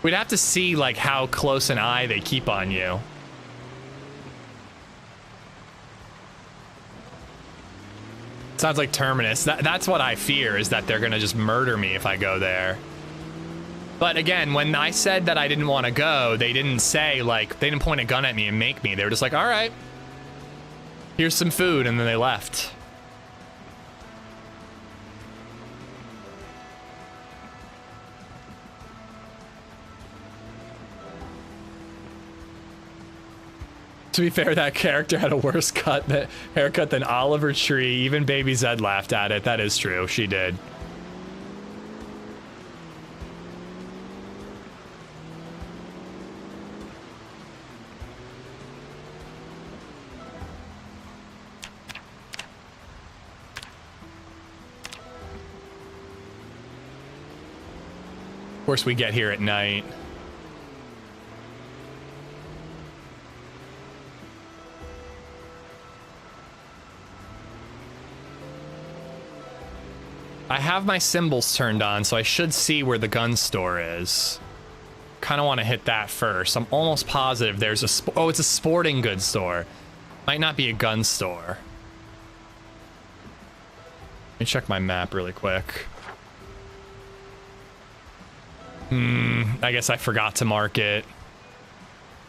S1: We'd have to see, like, how close an eye they keep on you. Sounds like Terminus. That's what I fear, is that they're gonna just murder me if I go there. But again, when I said that I didn't want to go, they didn't say, like, they didn't point a gun at me and make me. They were just like, all right, here's some food, and then they left. To be fair, that character had a worse haircut than Oliver Tree. Even LadyZed laughed at it. That is true. She did. Of course, we get here at night. I have my symbols turned on, so I should see where the gun store is. Kind of want to hit that first. I'm almost positive there's a oh, it's a sporting goods store. Might not be a gun store. Let me check my map really quick. I guess I forgot to mark it.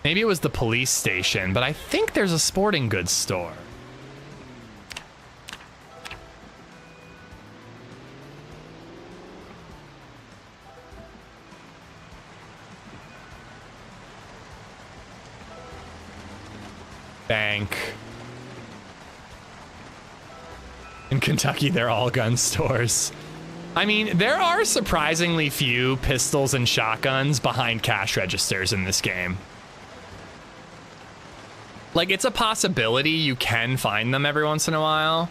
S1: Maybe it was the police station, but I think there's a sporting goods store. Bank. In Kentucky, they're all gun stores. I mean, there are surprisingly few pistols and shotguns behind cash registers in this game. Like, it's a possibility you can find them every once in a while,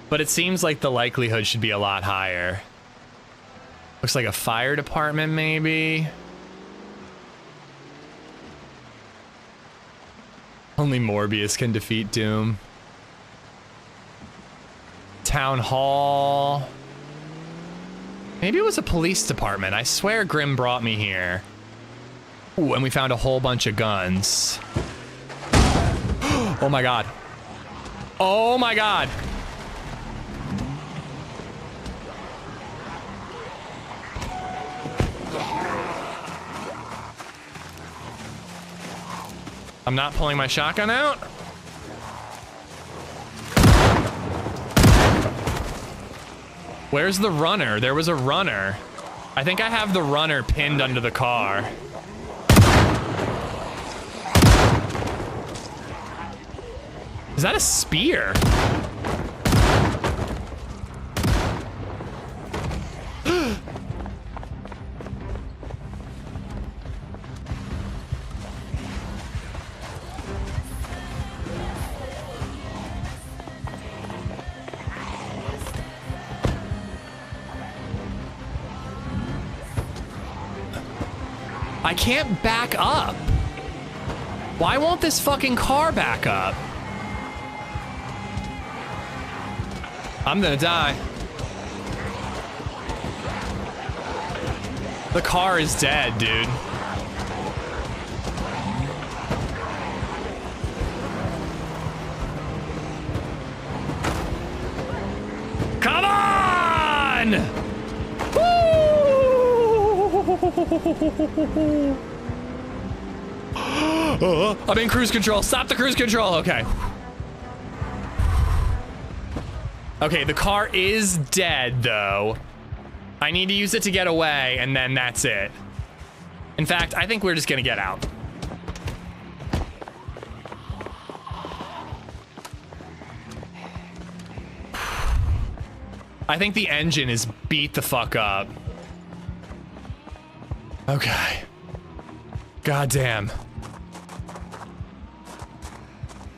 S1: but it seems like the likelihood should be a lot higher. Looks like a fire department, maybe. Only Morbius can defeat Doom. Town Hall. Maybe it was a police department. I swear Grim brought me here. Ooh, and we found a whole bunch of guns. Oh my god. Oh my god. I'm not pulling my shotgun out. Where's the runner? There was a runner. I think I have the runner pinned under the car. Is that a spear? I can't back up. Why won't this fucking car back up? I'm gonna die. The car is dead, dude. Come on! Woo! I'm in cruise control. Stop the cruise control. Okay. Okay, the car is dead, though. I need to use it to get away, and then that's it. In fact, I think we're just gonna get out. I think the engine is beat the fuck up. Okay. Goddamn.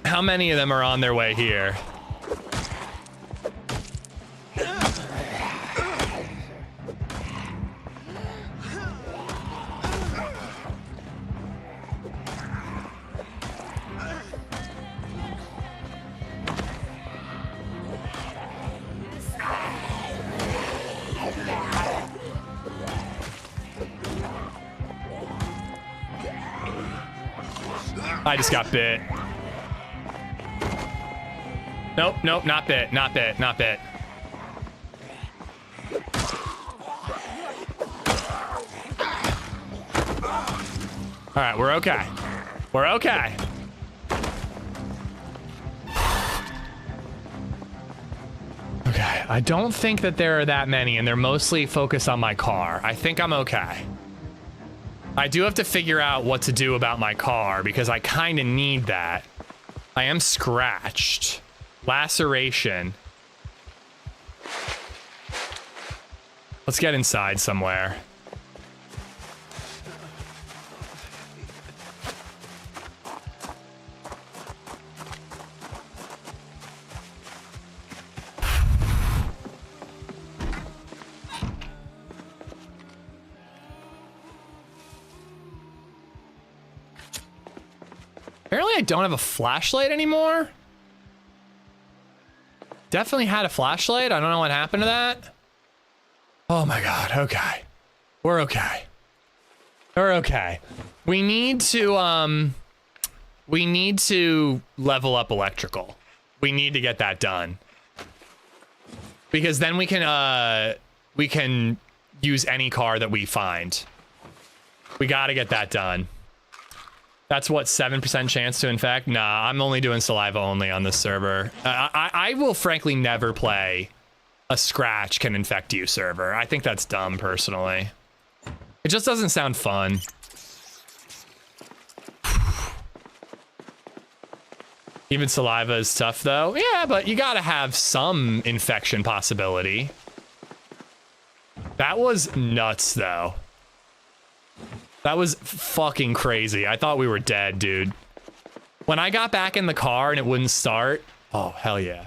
S1: How many of them are on their way here? I just got bit. Nope, nope, not bit, not bit, not bit. All right, we're okay. We're okay. Okay, I don't think that there are that many, and they're mostly focused on my car. I think I'm okay. I do have to figure out what to do about my car, because I kind of need that. I am scratched. Laceration. Let's get inside somewhere. Apparently I don't have a flashlight anymore. Definitely had a flashlight. I don't know what happened to that. Oh my god. Okay. We're okay. We're okay. We need to level up electrical. We need to get that done. Because then we can use any car that we find. We got to get that done. That's what, 7% chance to infect? Nah, I'm only doing saliva only on this server. I will frankly never play a scratch can infect you server. I think that's dumb, personally. It just doesn't sound fun. Even saliva is tough, though. Yeah, but you gotta have some infection possibility. That was nuts, though. That was fucking crazy. I thought we were dead, dude. When I got back in the car and it wouldn't start, oh, hell yeah.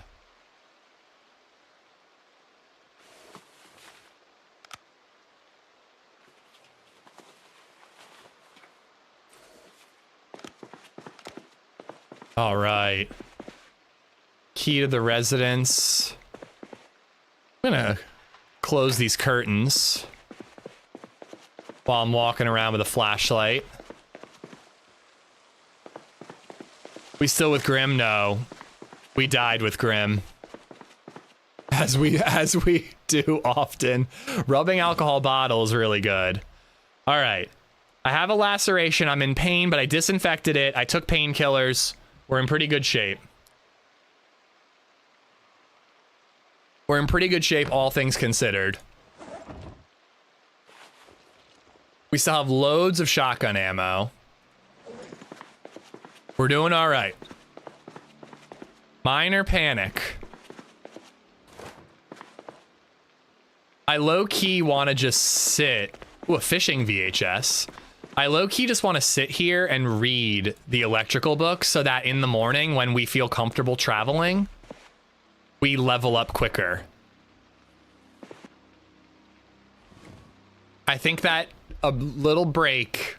S1: All right. Key to the residence. I'm gonna close these curtains while I'm walking around with a flashlight. We still with Grim? No. We died with Grim. As we do often. Rubbing alcohol bottle is really good. All right. I have a laceration. I'm in pain, but I disinfected it. I took painkillers. We're in pretty good shape. We're in pretty good shape, all things considered. We still have loads of shotgun ammo. We're doing all right. Minor panic. I low-key want to just sit. Ooh, a fishing VHS. I low-key just want to sit here and read the electrical book so that in the morning when we feel comfortable traveling, we level up quicker. I think that a little break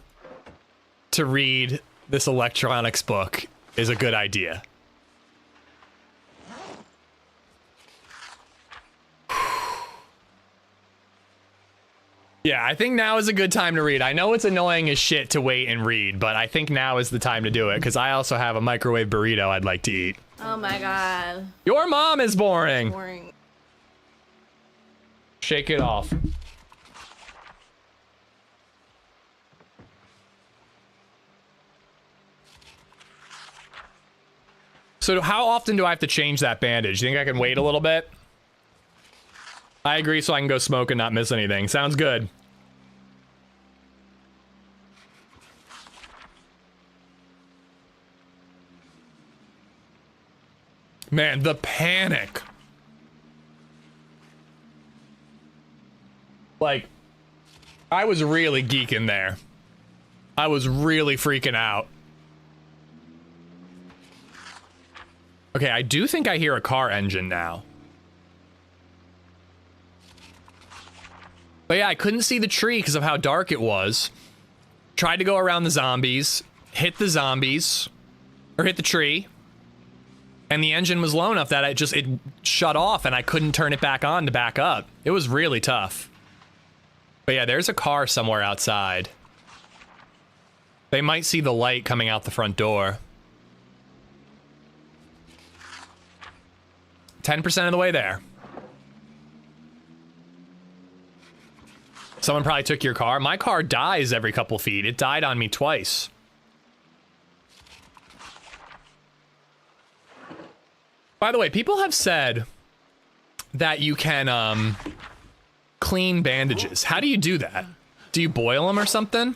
S1: to read this electronics book is a good idea. Yeah, I think now is a good time to read. I know it's annoying as shit to wait and read, but I think now is the time to do it, because I also have a microwave burrito I'd like to eat.
S10: Oh my god.
S1: Your mom is boring.
S10: Boring.
S1: Shake it off. So how often do I have to change that bandage? You think I can wait a little bit? I agree, so I can go smoke and not miss anything. Sounds good. Man, the panic. Like, I was really geeking there. I was really freaking out. Okay, I do think I hear a car engine now. But yeah, I couldn't see the tree because of how dark it was. Tried to go around the zombies, hit the zombies, or hit the tree. And the engine was low enough that it shut off and I couldn't turn it back on to back up. It was really tough. But yeah, there's a car somewhere outside. They might see the light coming out the front door. 10% of the way there. Someone probably took your car. My car dies every couple feet. It died on me twice. By the way, people have said that you can clean bandages. How do you do that? Do you boil them or something?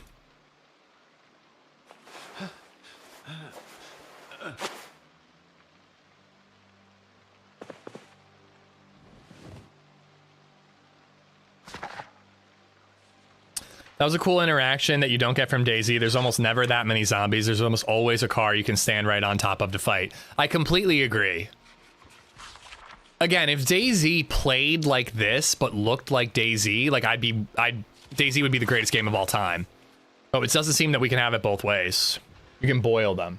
S1: That was a cool interaction that you don't get from DayZ. There's almost never that many zombies. There's almost always a car you can stand right on top of to fight. I completely agree. Again, if DayZ played like this but looked like DayZ, like DayZ would be the greatest game of all time. But it doesn't seem that we can have it both ways. You can boil them.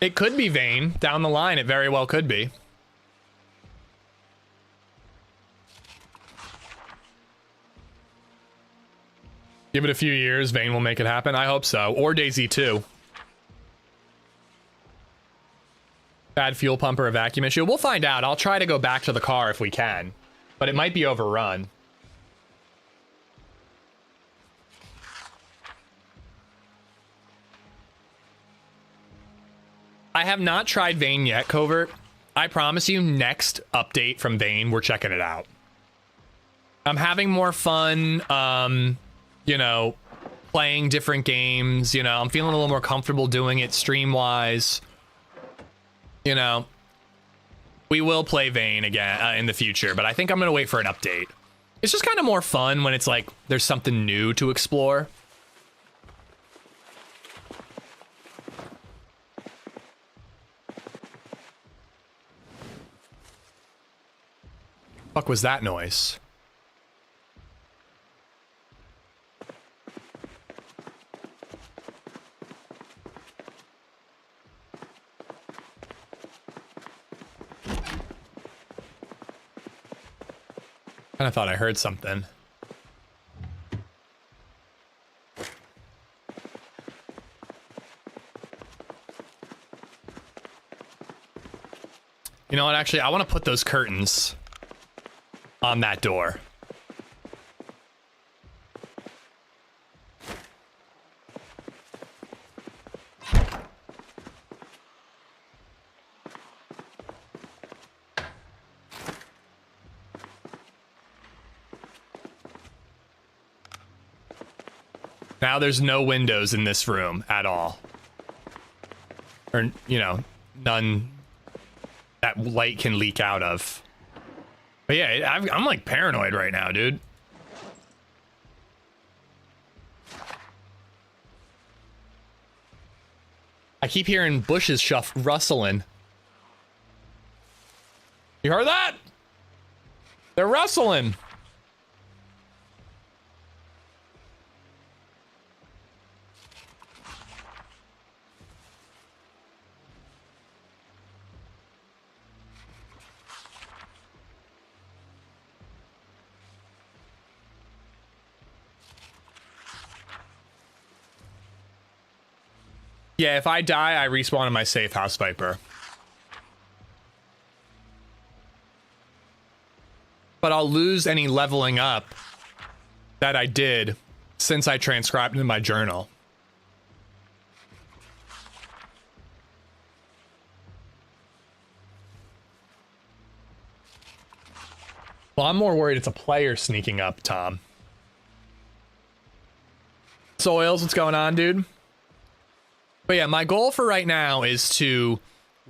S1: It could be Vane. Down the line, it very well could be. Give it a few years, Vane will make it happen. I hope so. Or DayZ 2. Bad fuel pump or a vacuum issue. We'll find out. I'll try to go back to the car if we can. But it might be overrun. I have not tried Vane yet, Covert. I promise you, next update from Vane, we're checking it out. I'm having more fun, you know, playing different games, you know, I'm feeling a little more comfortable doing it stream-wise. You know, we will play Vane again in the future, but I think I'm going to wait for an update. It's just kind of more fun when it's like there's something new to explore. Fuck was that noise? I thought I heard something. You know what, actually, I want to put those curtains on that door. Now there's no windows in this room at all. Or, you know, none that light can leak out of. But yeah, I'm like paranoid right now, dude. I keep hearing bushes rustling. You heard that? They're rustling. Yeah, if I die, I respawn in my safe house, Viper. But I'll lose any leveling up that I did since I transcribed in my journal. Well, I'm more worried it's a player sneaking up, Tom. Soils, what's going on, dude? But yeah, my goal for right now is to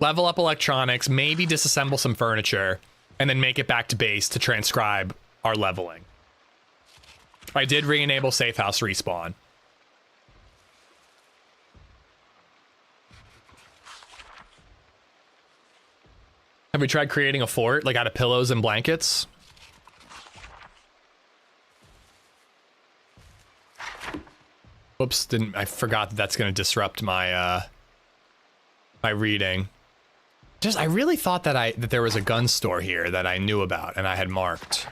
S1: level up electronics, maybe disassemble some furniture, and then make it back to base to transcribe our leveling. I did re-enable safe house respawn. Have we tried creating a fort, like out of pillows and blankets? Whoops, I forgot that that's going to disrupt my my reading. I really thought that there was a gun store here that I knew about and I had marked.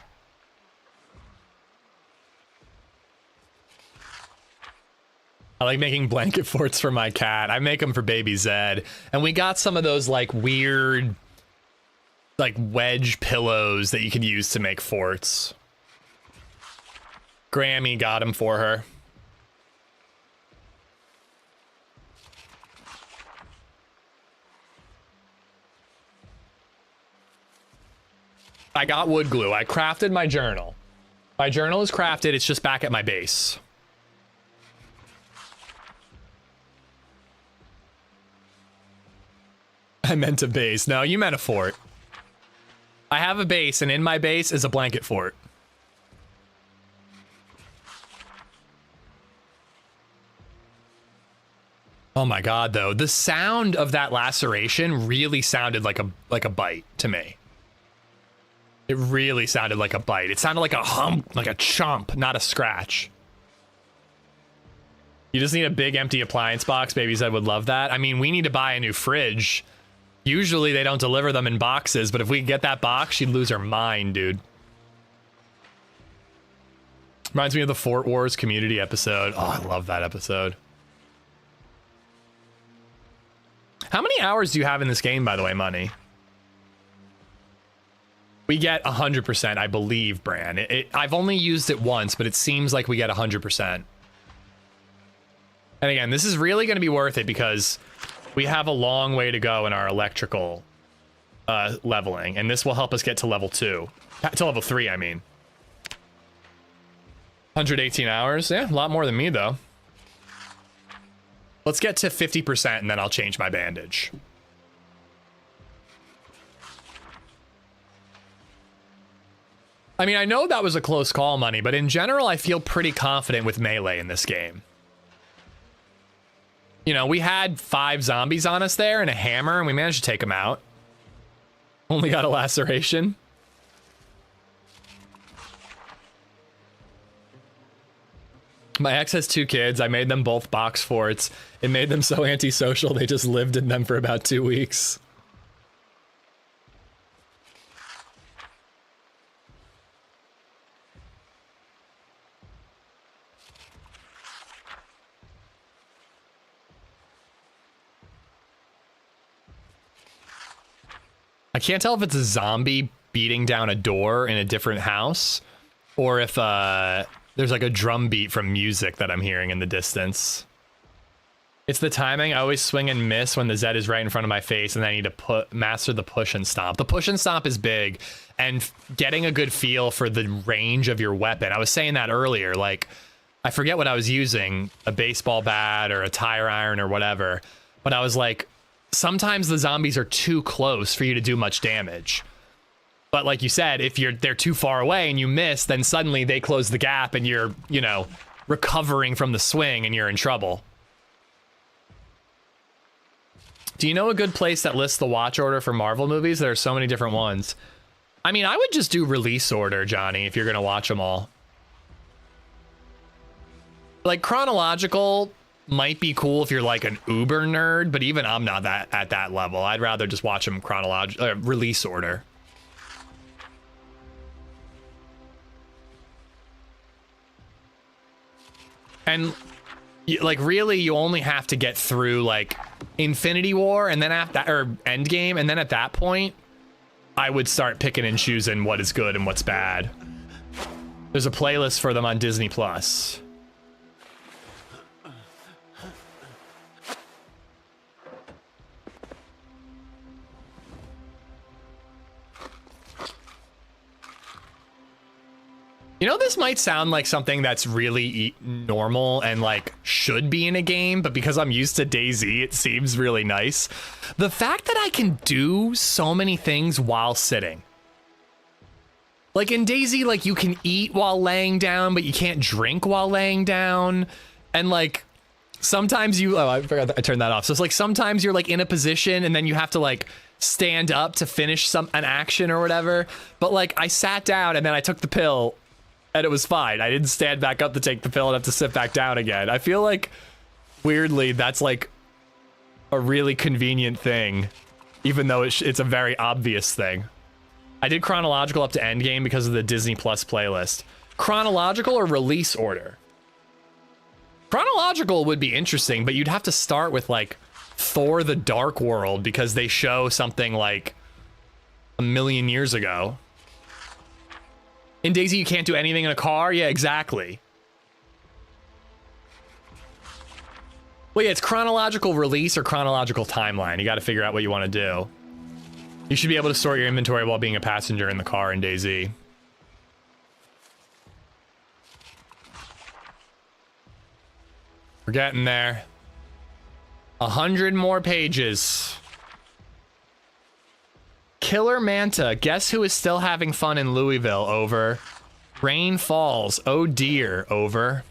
S1: I like making blanket forts for my cat. I make them for BabyZed. And we got some of those like weird like wedge pillows that you can use to make forts. Grammy got them for her. I got wood glue. I crafted my journal. My journal is crafted. It's just back at my base. I meant a base. No, you meant a fort. I have a base, and in my base is a blanket fort. Oh my god, though. The sound of that laceration really sounded like a bite to me. It really sounded like a bite. It sounded like a hump, like a chomp, not a scratch. You just need a big empty appliance box. BabyZed would love that. I mean, we need to buy a new fridge. Usually they don't deliver them in boxes, but if we get that box, she'd lose her mind, dude. Reminds me of the Fort Wars community episode. Oh, I love that episode. How many hours do you have in this game, by the way, Money? We get 100%, I believe, Bran. I've only used it once, but it seems like we get 100%. And again, this is really going to be worth it because we have a long way to go in our electrical leveling, and this will help us get to level 2. To level 3, I mean. 118 hours. Yeah, a lot more than me, though. Let's get to 50%, and then I'll change my bandage. I mean, I know that was a close call, Money, but in general, I feel pretty confident with melee in this game. You know, we had 5 zombies on us there and a hammer, and we managed to take them out. Only got a laceration. My ex has 2 kids. I made them both box forts. It made them so antisocial, they just lived in them for about 2 weeks. I can't tell if it's a zombie beating down a door in a different house, or if there's like a drum beat from music that I'm hearing in the distance. It's the timing. I always swing and miss when the Zed is right in front of my face, and then I need to master the push and stomp. The push and stomp is big, and getting a good feel for the range of your weapon. I was saying that earlier, like, I forget what I was using, a baseball bat or a tire iron or whatever, but I was like, sometimes the zombies are too close for you to do much damage. But like you said, if they're too far away and you miss, then suddenly they close the gap and you're, you know, recovering from the swing and you're in trouble. Do you know a good place that lists the watch order for Marvel movies? There are so many different ones. I mean, I would just do release order, Johnny, if you're going to watch them all. Like, chronological might be cool if you're like an uber nerd, but even I'm not at that level. I'd rather just watch them release order. And like, really, you only have to get through like Infinity War and then or Endgame, and then at that point I would start picking and choosing what is good and what's bad. There's a playlist for them on Disney Plus. You know, this might sound like something that's really normal and like should be in a game, but because I'm used to DayZ, it seems really nice. The fact that I can do so many things while sitting. Like in DayZ, like you can eat while laying down, but you can't drink while laying down. And like sometimes I forgot that I turned that off. So it's like sometimes you're like in a position and then you have to like stand up to finish an action or whatever. But like I sat down and then I took the pill and it was fine. I didn't stand back up to take the pill and have to sit back down again. I feel like, weirdly, that's like a really convenient thing, even though it's a very obvious thing. I did chronological up to Endgame because of the Disney Plus playlist. Chronological or release order? Chronological would be interesting, but you'd have to start with like Thor: The Dark World because they show something like 1,000,000 years ago. In DayZ, you can't do anything in a car? Yeah, exactly. Well, yeah, it's chronological release or chronological timeline. You got to figure out what you want to do. You should be able to sort your inventory while being a passenger in the car in DayZ. We're getting there. 100 more pages. Killer Manta, guess who is still having fun in Louisville? Over. Rain falls. Oh dear. Over.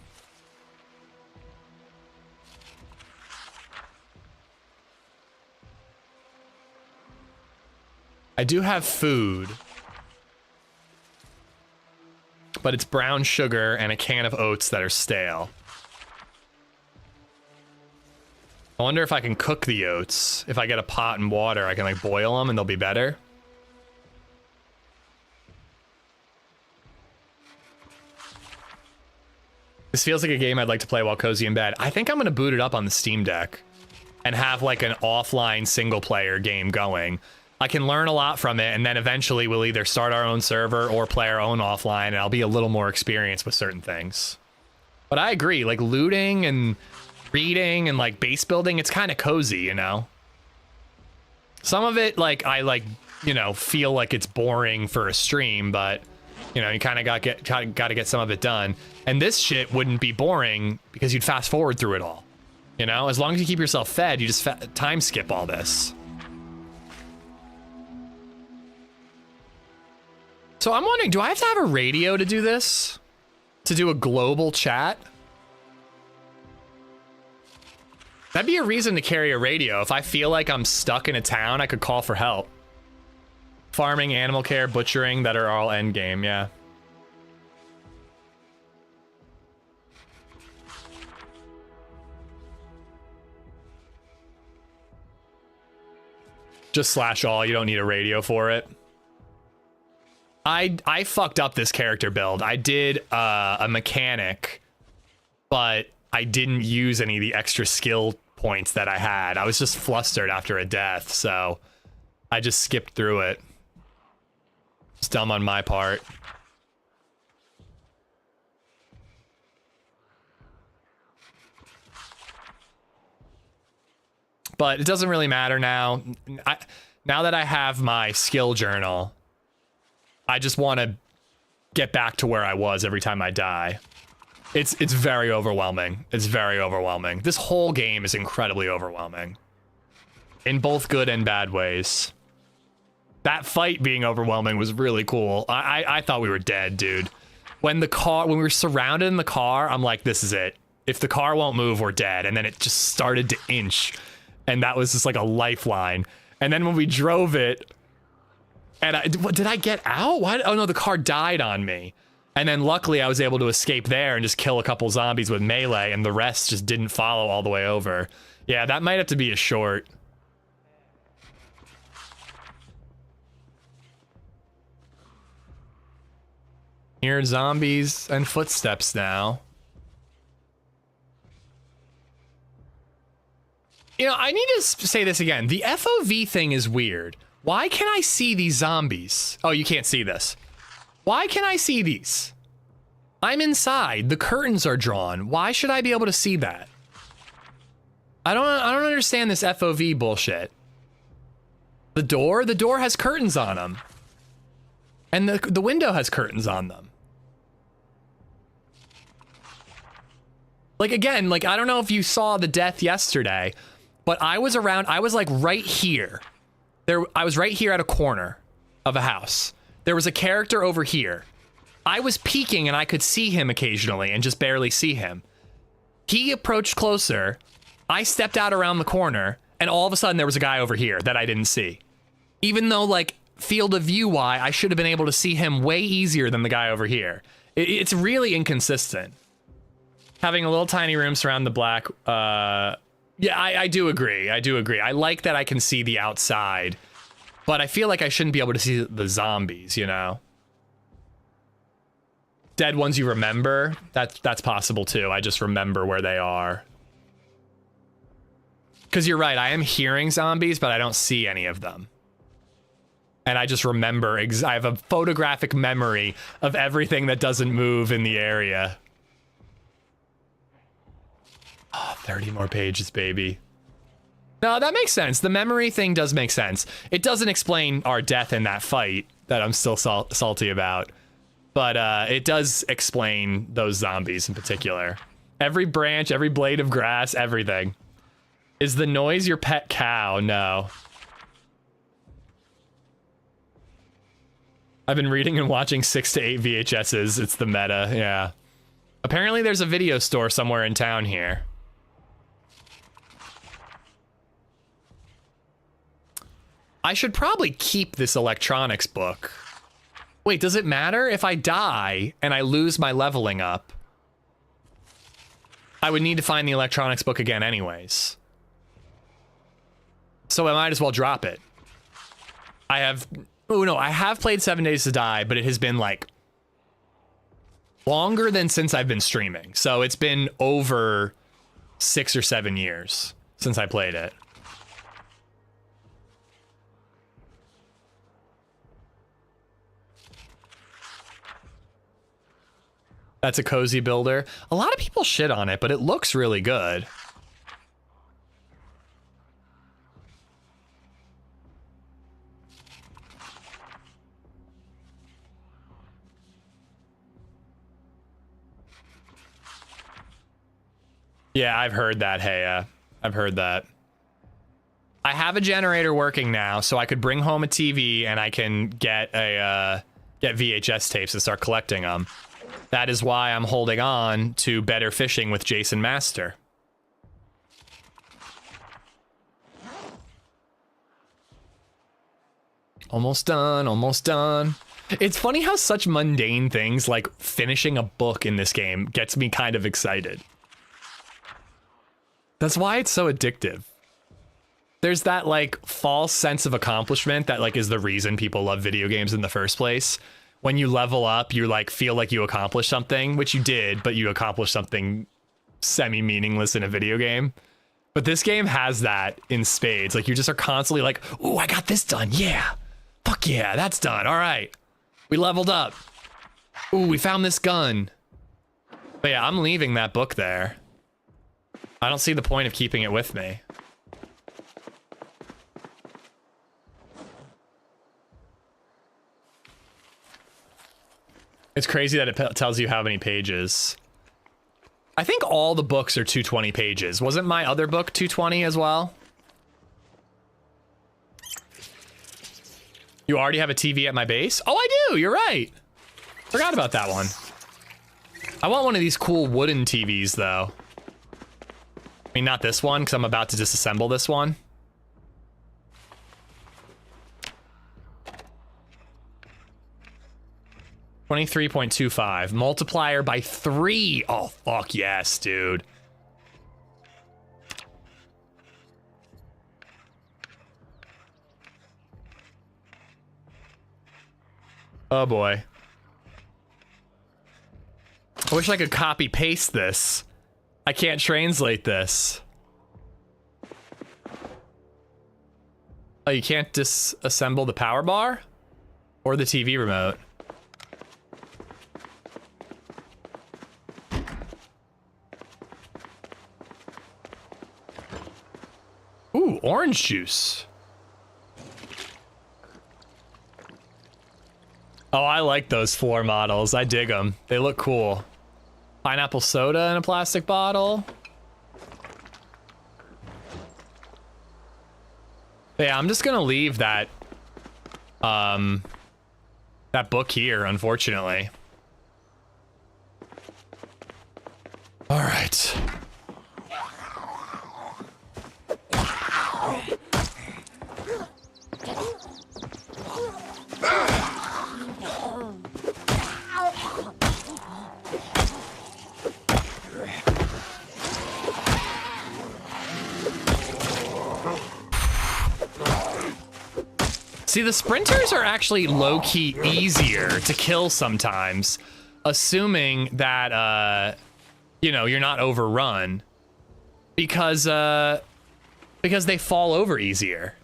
S1: I do have food, but it's brown sugar and a can of oats that are stale. I wonder if I can cook the oats. If I get a pot and water, I can like boil them and they'll be better. This feels like a game I'd like to play while cozy in bed. I think I'm going to boot it up on the Steam Deck and have like an offline single player game going. I can learn a lot from it, and then eventually we'll either start our own server or play our own offline, and I'll be a little more experienced with certain things. But I agree, like looting and reading and like base building, it's kind of cozy, you know? Some of it, like, I like you know, feel like it's boring for a stream, but you know, you kind of got to get some of it done. And this shit wouldn't be boring because you'd fast forward through it all. You know, as long as you keep yourself fed, you just time skip all this. So I'm wondering, do I have to have a radio to do this? To do a global chat? That'd be a reason to carry a radio. If I feel like I'm stuck in a town, I could call for help. Farming, animal care, butchering, that are all end game, yeah. Just slash all, you don't need a radio for it. I fucked up this character build. I did a mechanic, but I didn't use any of the extra skill points that I had. I was just flustered after a death, so I just skipped through it. It's dumb on my part. But it doesn't really matter now. Now that I have my skill journal, I just want to get back to where I was every time I die. It's very overwhelming. It's very overwhelming. This whole game is incredibly overwhelming. In both good and bad ways. That fight being overwhelming was really cool. I thought we were dead, dude. When we were surrounded in the car, I'm like, this is it. If the car won't move, we're dead. And then it just started to inch. And that was just like a lifeline. And then when we drove it, and did I get out? Why? Oh no, the car died on me. And then luckily I was able to escape there and just kill a couple zombies with melee, and the rest just didn't follow all the way over. Yeah, that might have to be a short. Hear zombies and footsteps now. You know, I need to say this again. The FOV thing is weird. Why can I see these zombies? Oh, you can't see this. Why can I see these? I'm inside. The curtains are drawn. Why should I be able to see that? I don't understand this FOV bullshit. The door has curtains on them. And the window has curtains on them. Like, again, like, I don't know if you saw the death yesterday, but I was like right here. I was right here at a corner of a house. There was a character over here. I was peeking and I could see him occasionally and just barely see him. He approached closer. I stepped out around the corner and all of a sudden there was a guy over here that I didn't see. Even though, like, field of view I should have been able to see him way easier than the guy over here. It's really inconsistent. Having a little tiny room surround the black, yeah, I do agree. I do agree. I like that I can see the outside, but I feel like I shouldn't be able to see the zombies, you know? Dead ones you remember? That's possible too. I just remember where they are. Because you're right, I am hearing zombies, but I don't see any of them. And I just remember, I have a photographic memory of everything that doesn't move in the area. Oh, 30 more pages, baby. No, that makes sense. The memory thing does make sense. It doesn't explain our death in that fight that I'm still salty about. But it does explain those zombies in particular. Every branch, every blade of grass, everything. Is the noise your pet cow? No. I've been reading and watching 6 to 8 VHSs. It's the meta, yeah. Apparently there's a video store somewhere in town here. I should probably keep this electronics book. Wait, does it matter if I die and I lose my leveling up? I would need to find the electronics book again anyways. So I might as well drop it. I have played 7 Days to Die, but it has been like longer than since I've been streaming. So it's been over 6 or 7 years since I played it. That's a cozy builder. A lot of people shit on it, but it looks really good. Yeah, I've heard that, Heya. I've heard that. I have a generator working now, so I could bring home a TV and I can get VHS tapes and start collecting them. That is why I'm holding on to Better Fishing with Jason Master. Almost done, almost done. It's funny how such mundane things like finishing a book in this game gets me kind of excited. That's why it's so addictive. There's that like false sense of accomplishment that like is the reason people love video games in the first place. When you level up, you like feel like you accomplished something, which you did, but you accomplished something semi-meaningless in a video game. But this game has that in spades. Like you just are constantly like, "Ooh, I got this done. Yeah. Fuck yeah, that's done. All right. We leveled up. Ooh, we found this gun." But yeah, I'm leaving that book there. I don't see the point of keeping it with me. It's crazy that it tells you how many pages. I think all the books are 220 pages. Wasn't my other book 220 as well? You already have a TV at my base? Oh, I do. You're right. Forgot about that one. I want one of these cool wooden TVs, though. I mean, not this one, because I'm about to disassemble this one. $23.25. Multiplier by 3. Oh, fuck yes, dude. Oh, boy. I wish I could copy paste this. I can't translate this. Oh, you can't disassemble the power bar? Or the TV remote? Ooh, orange juice. Oh, I like those floor models. I dig them. They look cool. Pineapple soda in a plastic bottle. Yeah, I'm just gonna leave that that book here, unfortunately. All right. See, the sprinters are actually low-key easier to kill sometimes, assuming that, you know, you're not overrun, because they fall over easier.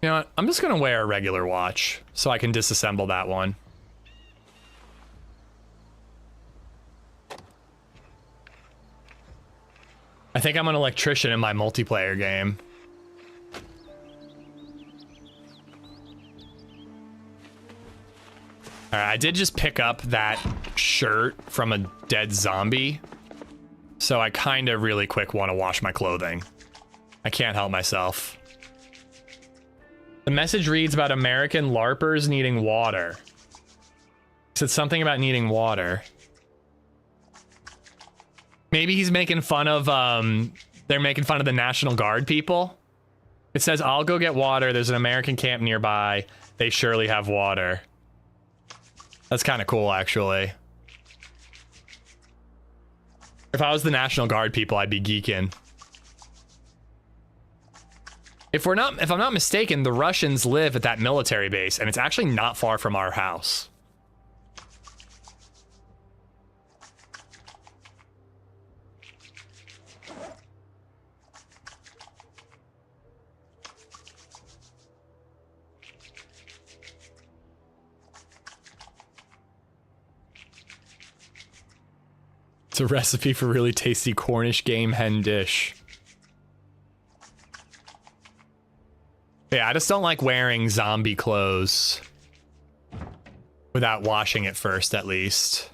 S1: You know what? I'm just gonna wear a regular watch so I can disassemble that one. I think I'm an electrician in my multiplayer game. Alright, I did just pick up that shirt from a dead zombie. So I kind of really quick want to wash my clothing. I can't help myself. The message reads about American LARPers needing water. It said something about needing water. Maybe he's making fun of, they're making fun of the National Guard people. It says, I'll go get water. There's an American camp nearby. They surely have water. That's kind of cool, actually. If I was the National Guard people, I'd be geeking. If I'm not mistaken, the Russians live at that military base, and it's actually not far from our house. It's a recipe for really tasty Cornish game hen dish. Yeah, I just don't like wearing zombie clothes Without washing it first, at least.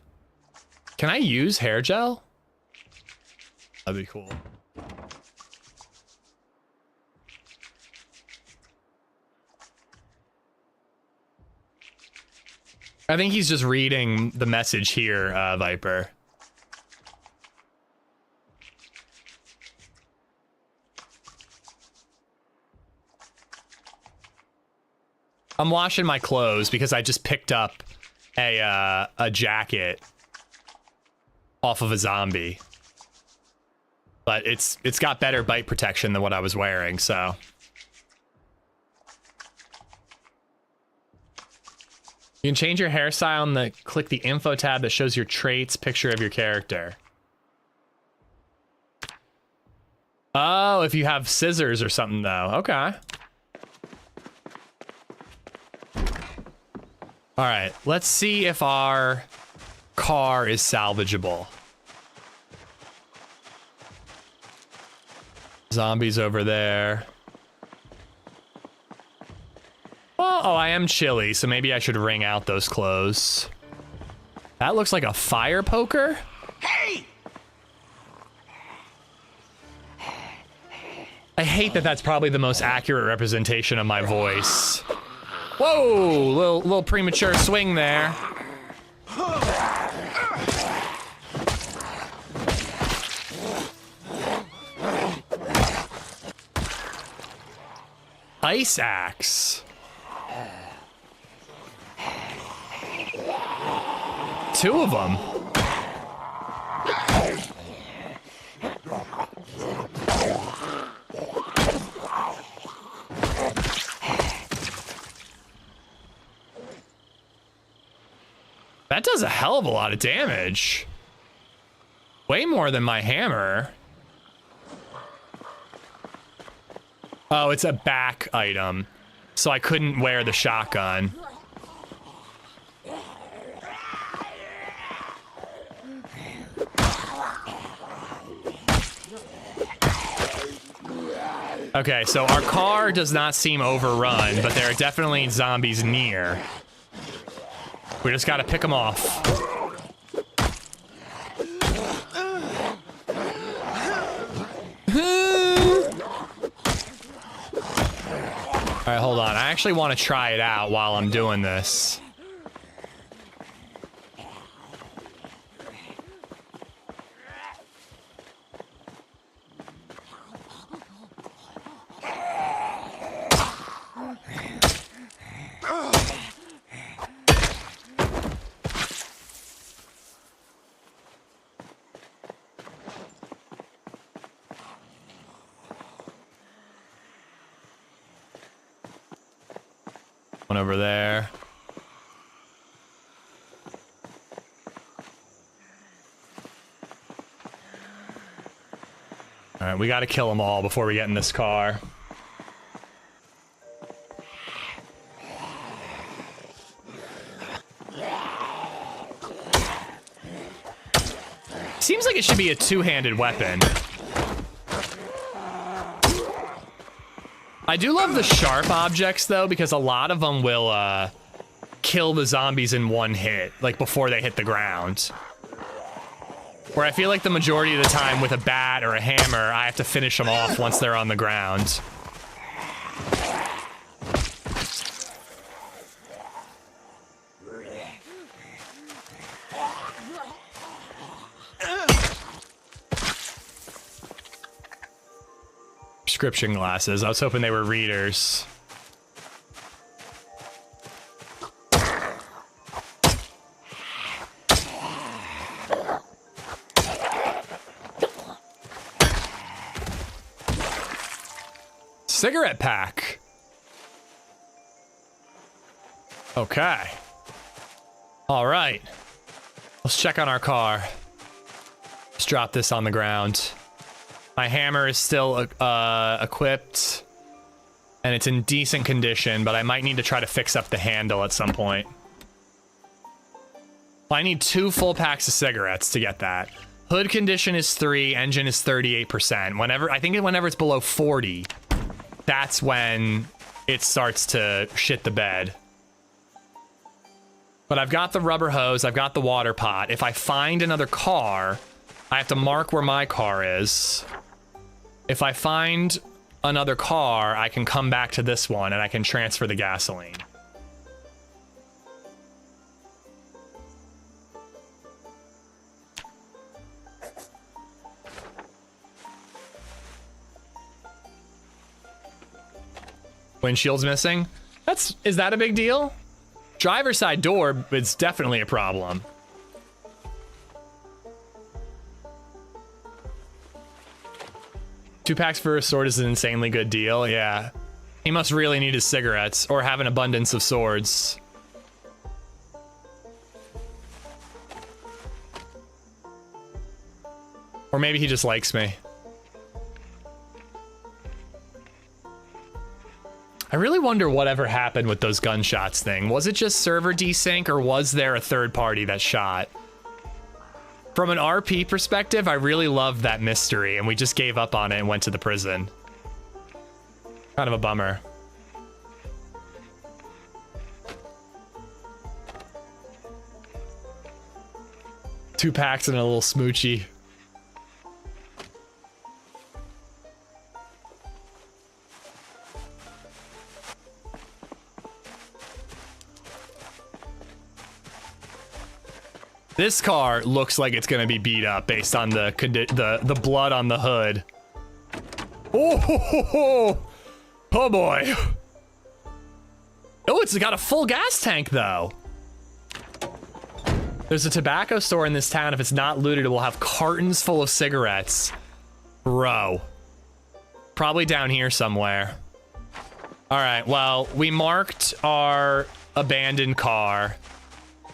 S1: Can I use hair gel? That'd be cool. I think he's just reading the message here, Viper. I'm washing my clothes because I just picked up a jacket off of a zombie. But it's got better bite protection than what I was wearing, so. You can change your hairstyle and click the info tab that shows your traits, picture of your character. Oh, if you have scissors or something though. Okay. All right, let's see if our car is salvageable. Zombies over there. Oh, I am chilly, so maybe I should wring out those clothes. That looks like a fire poker. Hey! I hate that that's probably the most accurate representation of my voice. Whoa, little premature swing there. Ice axe. Two of them. That does a hell of a lot of damage. Way more than my hammer. Oh, it's a back item, so I couldn't wear the shotgun. Okay, so our car does not seem overrun, but there are definitely zombies near. We just gotta pick them off. All right, hold on. I actually want to try it out while I'm doing this. One over there. All right, we got to kill them all before we get in this car. Seems like it should be a two-handed weapon. I do love the sharp objects though, because a lot of them will kill the zombies in one hit, like before they hit the ground. Where I feel like the majority of the time with a bat or a hammer, I have to finish them off once they're on the ground. Prescription glasses. I was hoping they were readers. Cigarette pack. Okay. All right. Let's check on our car. Let's drop this on the ground. My hammer is still equipped, and it's in decent condition, but I might need to try to fix up the handle at some point. Well, I need 2 full packs of cigarettes to get that. Hood condition is 3, engine is 38%. I think whenever it's below 40, that's when it starts to shit the bed. But I've got the rubber hose, I've got the water pot. If I find another car, I have to mark where my car is. If I find another car, I can come back to this one and I can transfer the gasoline. Windshield's missing? Is that a big deal? Driver's side door is definitely a problem. Two packs for a sword is an insanely good deal, yeah. He must really need his cigarettes or have an abundance of swords. Or maybe he just likes me. I really wonder whatever happened with those gunshots thing. Was it just server desync or was there a third party that shot? From an RP perspective, I really loved that mystery and we just gave up on it and went to the prison. Kind of a bummer. Two packs and a little smoochie. This car looks like it's gonna be beat up based on the blood on the hood. Oh boy. Oh, it's got a full gas tank though. There's a tobacco store in this town. If it's not looted, it will have cartons full of cigarettes. Bro. Probably down here somewhere. All right, well, we marked our abandoned car.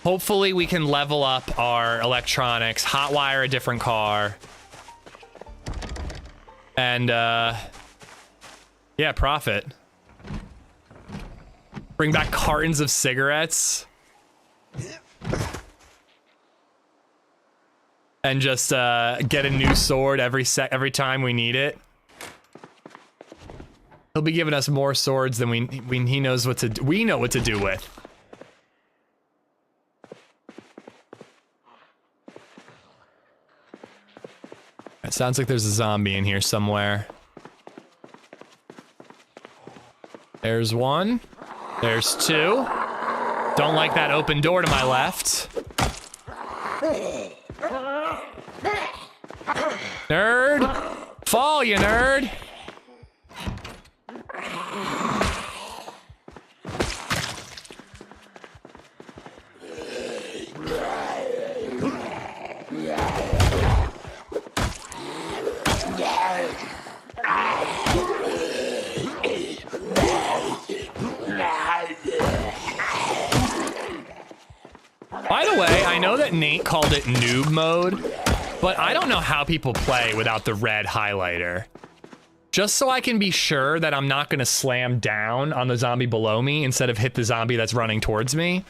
S1: Hopefully we can level up our electronics, hotwire a different car. And, yeah, profit. Bring back cartons of cigarettes. And just, get a new sword every time we need it. He'll be giving us more swords than he knows what to do. We know what to do with. It sounds like there's a zombie in here somewhere. There's one. There's two. Don't like that open door to my left. Nerd! Fall, you nerd! By the way, I know that Nate called it noob mode, but I don't know how people play without the red highlighter. Just so I can be sure that I'm not gonna slam down on the zombie below me instead of hit the zombie that's running towards me.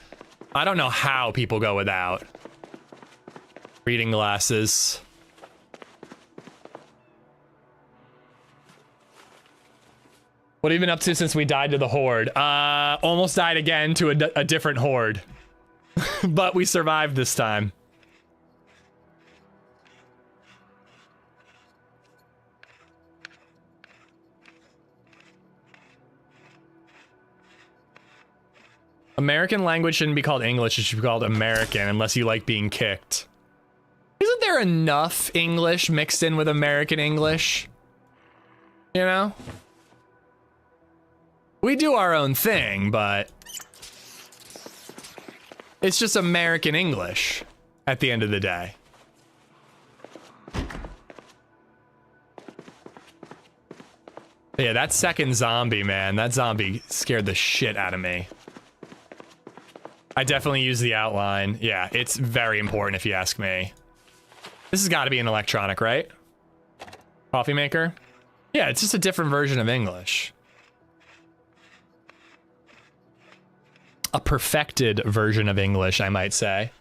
S1: I don't know how people go without. Reading glasses. What have you been up to since we died to the horde? Almost died again to a different horde. But we survived this time. American language shouldn't be called English, it should be called American unless you like being kicked. Isn't there enough English mixed in with American English? You know? We do our own thing, but it's just American English at the end of the day. Yeah, that second zombie, man, that zombie scared the shit out of me. I definitely use the outline. Yeah, it's very important if you ask me. This has got to be an electronic, right? Coffee maker? Yeah, it's just a different version of English. A perfected version of English, I might say.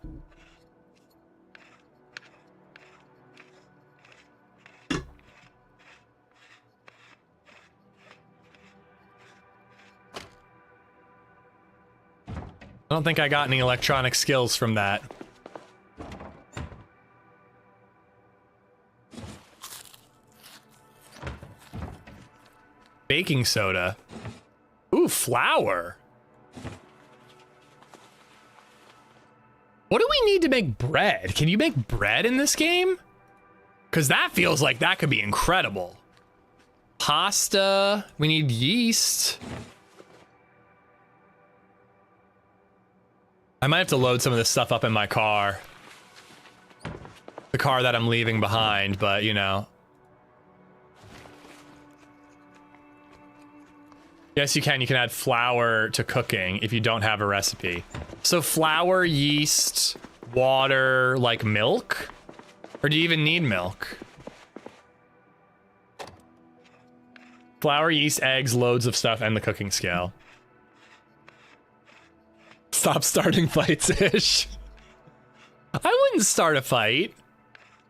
S1: I don't think I got any electronic skills from that. Baking soda. Ooh, flour. What do we need to make bread? Can you make bread in this game? Because that feels like that could be incredible. Pasta. We need yeast. I might have to load some of this stuff up in my car. The car that I'm leaving behind, but you know. Yes, you can. You can add flour to cooking if you don't have a recipe. So flour, yeast, water, like milk? Or do you even need milk? Flour, yeast, eggs, loads of stuff, and the cooking scale. Stop starting fights, Ish. I wouldn't start a fight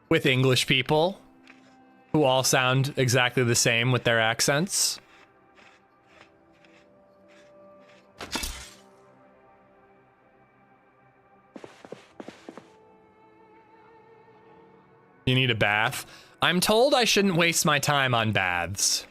S1: with English people who all sound exactly the same with their accents. You need a bath? I'm told I shouldn't waste my time on baths.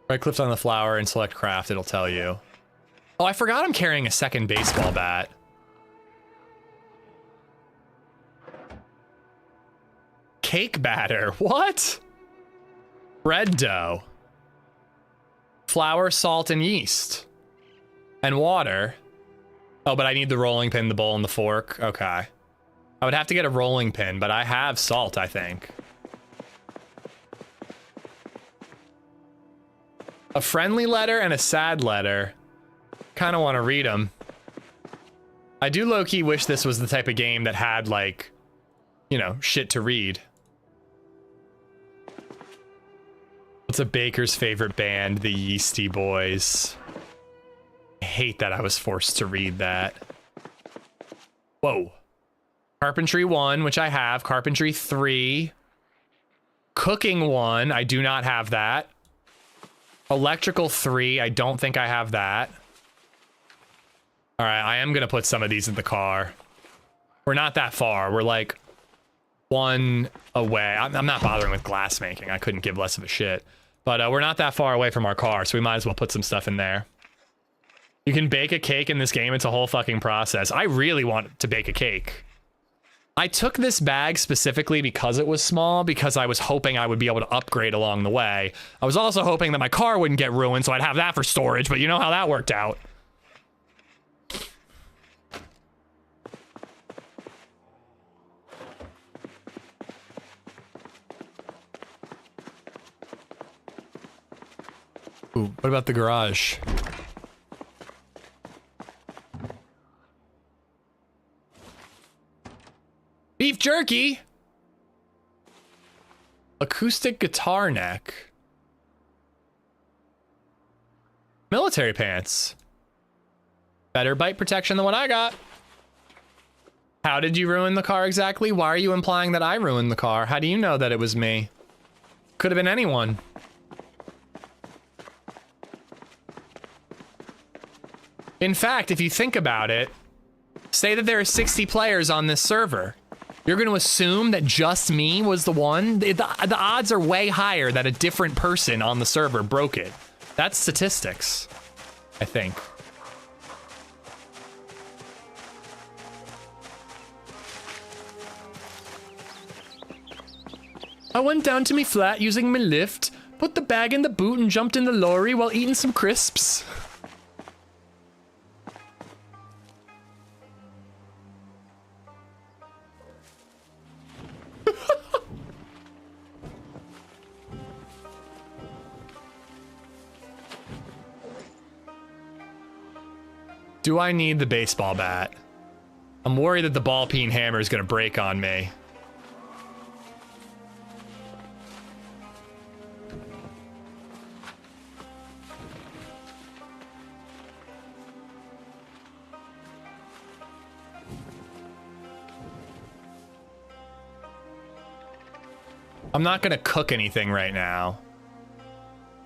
S1: Right click on the flower and select craft, it'll tell you. Oh, I forgot I'm carrying a second baseball bat. Cake batter, what? Bread dough. Flour, salt, and yeast. And water. Oh, but I need the rolling pin, the bowl, and the fork. Okay. I would have to get a rolling pin, but I have salt, I think. A friendly letter and a sad letter. Kind of want to read them. I do low-key wish this was the type of game that had, like, you know, shit to read. What's a baker's favorite band? The Yeasty Boys. I hate that I was forced to read that. Whoa. Carpentry 1, which I have. Carpentry 3. Cooking 1, I do not have that. Electrical 3, I don't think I have that. Alright, I am gonna put some of these in the car. We're not that far. We're like 1 away. I'm not bothering with glass making. I couldn't give less of a shit. But we're not that far away from our car, so we might as well put some stuff in there. You can bake a cake in this game. It's a whole fucking process. I really want to bake a cake. I took this bag specifically because it was small, because I was hoping I would be able to upgrade along the way. I was also hoping that my car wouldn't get ruined, so I'd have that for storage, but you know how that worked out. Ooh, what about the garage? Beef jerky! Acoustic guitar neck. Military pants. Better bite protection than what I got. How did you ruin the car exactly? Why are you implying that I ruined the car? How do you know that it was me? Could have been anyone. In fact, if you think about it, say that there are 60 players on this server. You're going to assume that just me was the one? The odds are way higher that a different person on the server broke it. That's statistics, I think. I went down to me flat using my lift, put the bag in the boot and jumped in the lorry while eating some crisps. Do I need the baseball bat? I'm worried that the ball peen hammer is gonna break on me. I'm not gonna cook anything right now.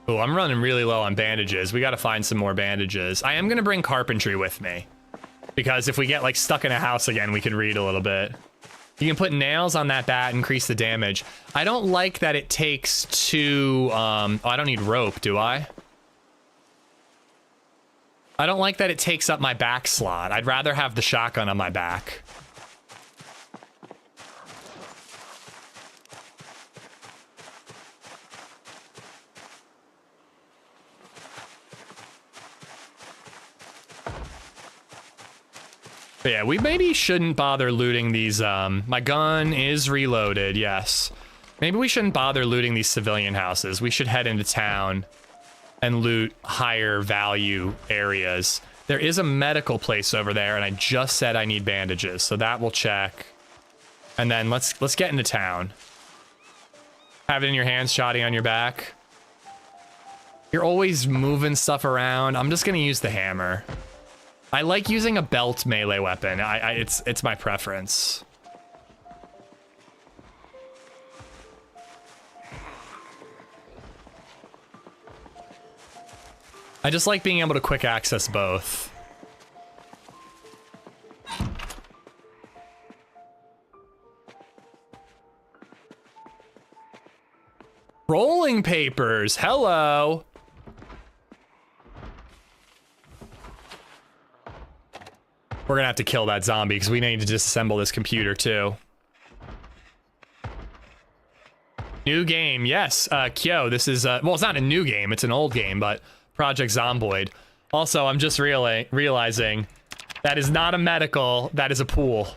S1: Oh, I'm running really low on bandages. We gotta find some more bandages. I am gonna bring carpentry with me, because if we get like stuck in a house again, we can read a little bit. You can put nails on that bat, increase the damage. I don't like that it takes two, oh, I don't need rope, do I? I don't like that it takes up my back slot. I'd rather have the shotgun on my back. But yeah, we maybe shouldn't bother looting these, my gun is reloaded, yes. Maybe we shouldn't bother looting these civilian houses. We should head into town and loot higher value areas. There is a medical place over there, and I just said I need bandages, so that we'll check. And then let's get into town. Have it in your hands, Shoddy on your back. You're always moving stuff around. I'm just gonna use the hammer. I like using a belt melee weapon. It's my preference. I just like being able to quick access both. Rolling papers, hello. We're gonna have to kill that zombie because we need to disassemble this computer too. New game, yes. Kyo, this is, well, it's not a new game, it's an old game, but Project Zomboid. Also, I'm just realizing that is not a medical, that is a pool.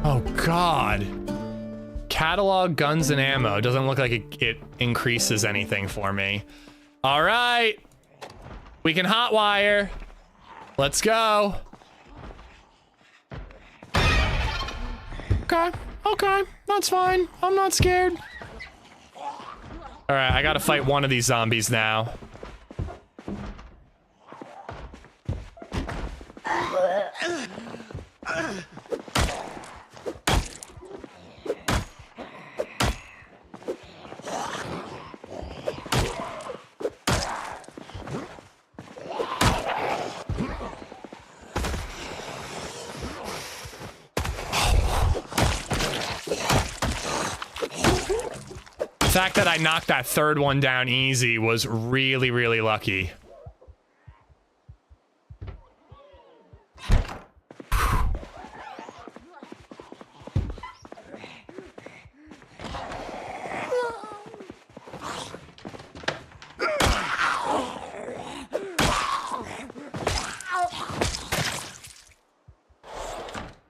S1: Oh, God. Catalog guns and ammo. Doesn't look like it increases anything for me. All right. We can hotwire. Let's go. Okay, okay, that's fine. I'm not scared. All right, I gotta fight one of these zombies now. The fact that I knocked that third one down easy was really, really lucky.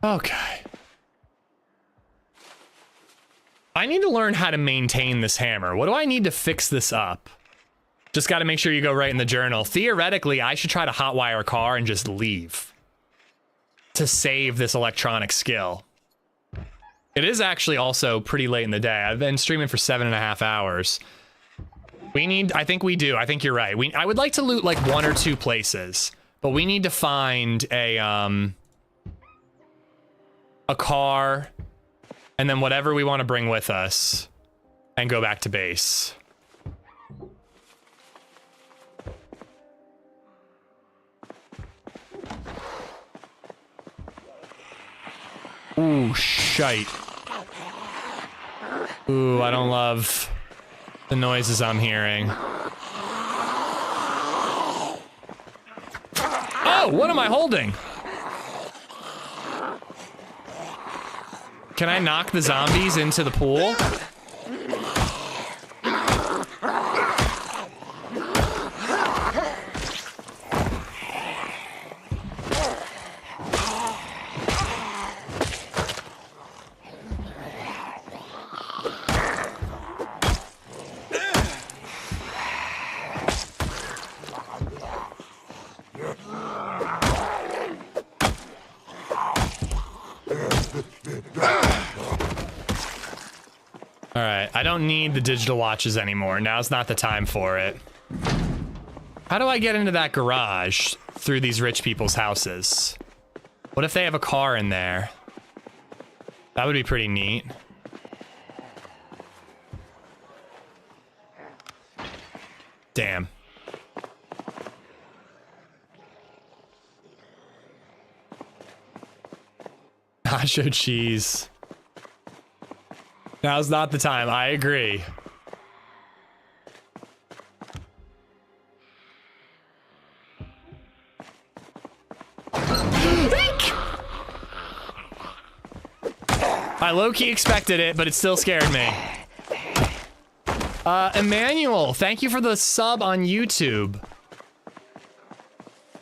S1: Okay. I need to learn how to maintain this hammer. What do I need to fix this up? Just got to make sure you go right in the journal. Theoretically, I should try to hotwire a car and just leave to save this electronic skill. It is actually also pretty late in the day. I've been streaming for 7.5 hours. We need, I think we do. I think you're right. I would like to loot like 1 or 2 places, but we need to find a car and then whatever we want to bring with us and go back to base. Ooh, shite. Ooh, I don't love the noises I'm hearing. Oh, what am I holding? Can I knock the zombies into the pool? Alright, I don't need the digital watches anymore. Now's not the time for it. How do I get into that garage through these rich people's houses? What if they have a car in there? That would be pretty neat. Damn. Nacho cheese. Now's not the time. I agree. I low-key expected it, but it still scared me. Emmanuel, thank you for the sub on YouTube.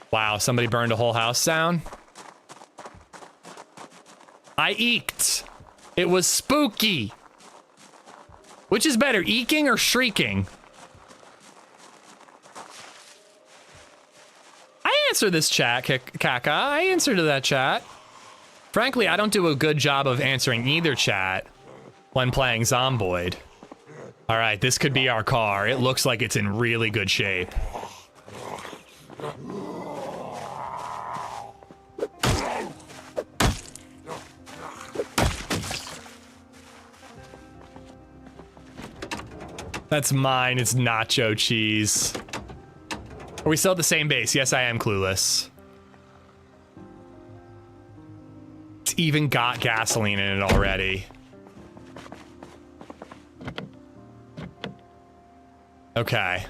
S1: Wow, somebody burned a whole house down. I eked. It was spooky. Which is better, eking or shrieking? I answer this chat, Kaka. I answer to that chat. Frankly, I don't do a good job of answering either chat when playing Zomboid. All right, this could be our car. It looks like it's in really good shape. That's mine. It's nacho cheese. Are we still at the same base? Yes, I am clueless. It's even got gasoline in it already. Okay.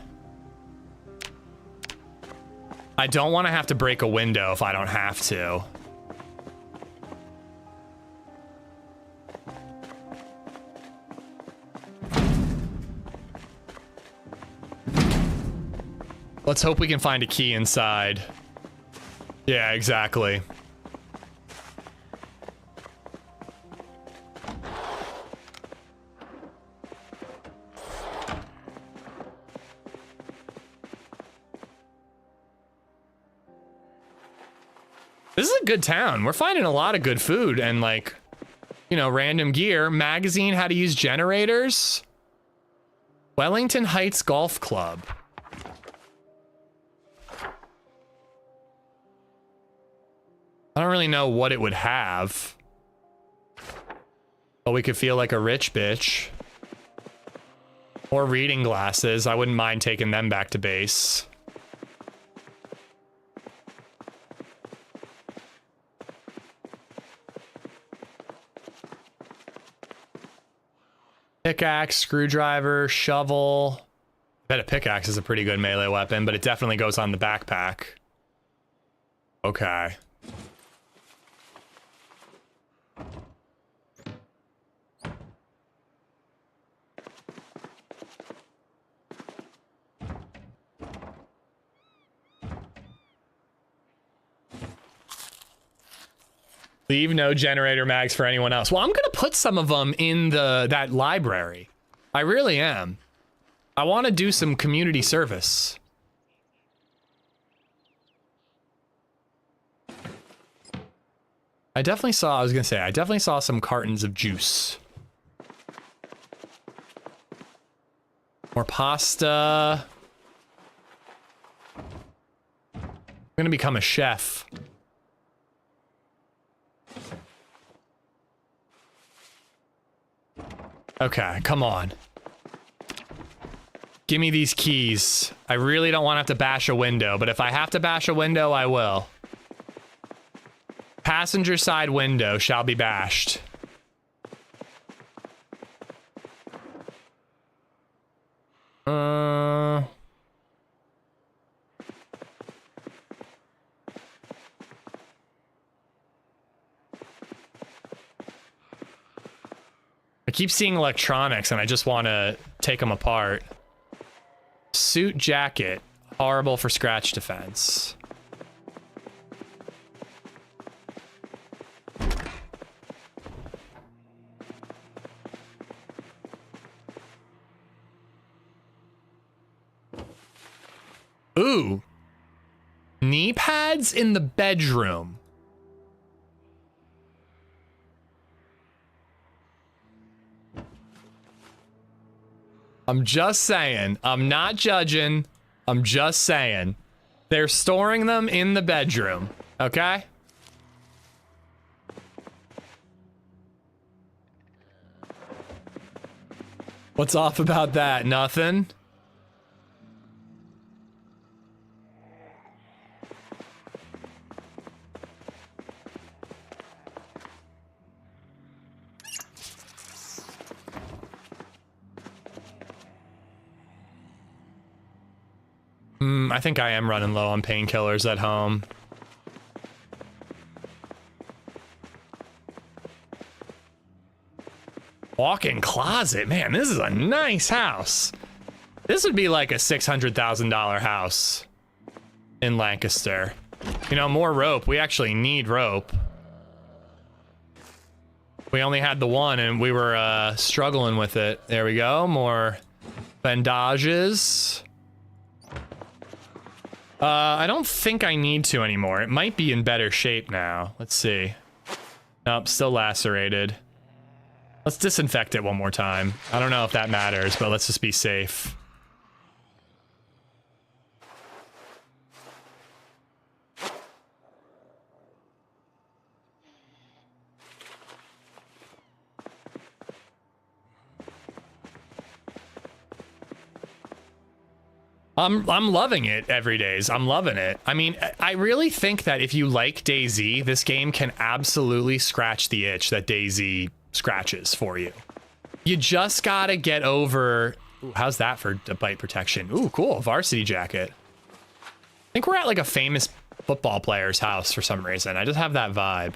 S1: I don't want to have to break a window if I don't have to. Let's hope we can find a key inside. Yeah, exactly. This is a good town. We're finding a lot of good food and, like, you know, random gear. Magazine, how to use generators. Wellington Heights Golf Club. I don't really know what it would have. But we could feel like a rich bitch. Or reading glasses. I wouldn't mind taking them back to base. Pickaxe, screwdriver, shovel. I bet a pickaxe is a pretty good melee weapon, but it definitely goes on the backpack. Okay. Leave no generator mags for anyone else. Well, I'm gonna put some of them in that library. I really am. I want to do some community service. I definitely saw some cartons of juice. More pasta. I'm gonna become a chef. Okay, come on. Give me these keys. I really don't want to have to bash a window, but if I have to bash a window, I will. Passenger side window shall be bashed. I keep seeing electronics and I just want to take them apart. Suit jacket. Horrible for scratch defense. Ooh. Knee pads in the bedroom. I'm just saying. I'm not judging. I'm just saying. They're storing them in the bedroom. Okay? What's off about that? Nothing? I think I am running low on painkillers at home. Walk-in closet. Man, this is a nice house. This would be like a $600,000 house in Lancaster. You know, more rope. We actually need rope. We only had the one and we were struggling with it. There we go. More bandages. I don't think I need to anymore. It might be in better shape now. Let's see. Nope, still lacerated. Let's disinfect it one more time. I don't know if that matters, but let's just be safe. I'm loving it every days. I'm loving it. I mean, I really think that if you like DayZ, this game can absolutely scratch the itch that DayZ scratches for you. You just gotta get over... Ooh, how's that for bite protection? Ooh, cool. Varsity jacket. I think we're at like a famous football player's house for some reason. I just have that vibe.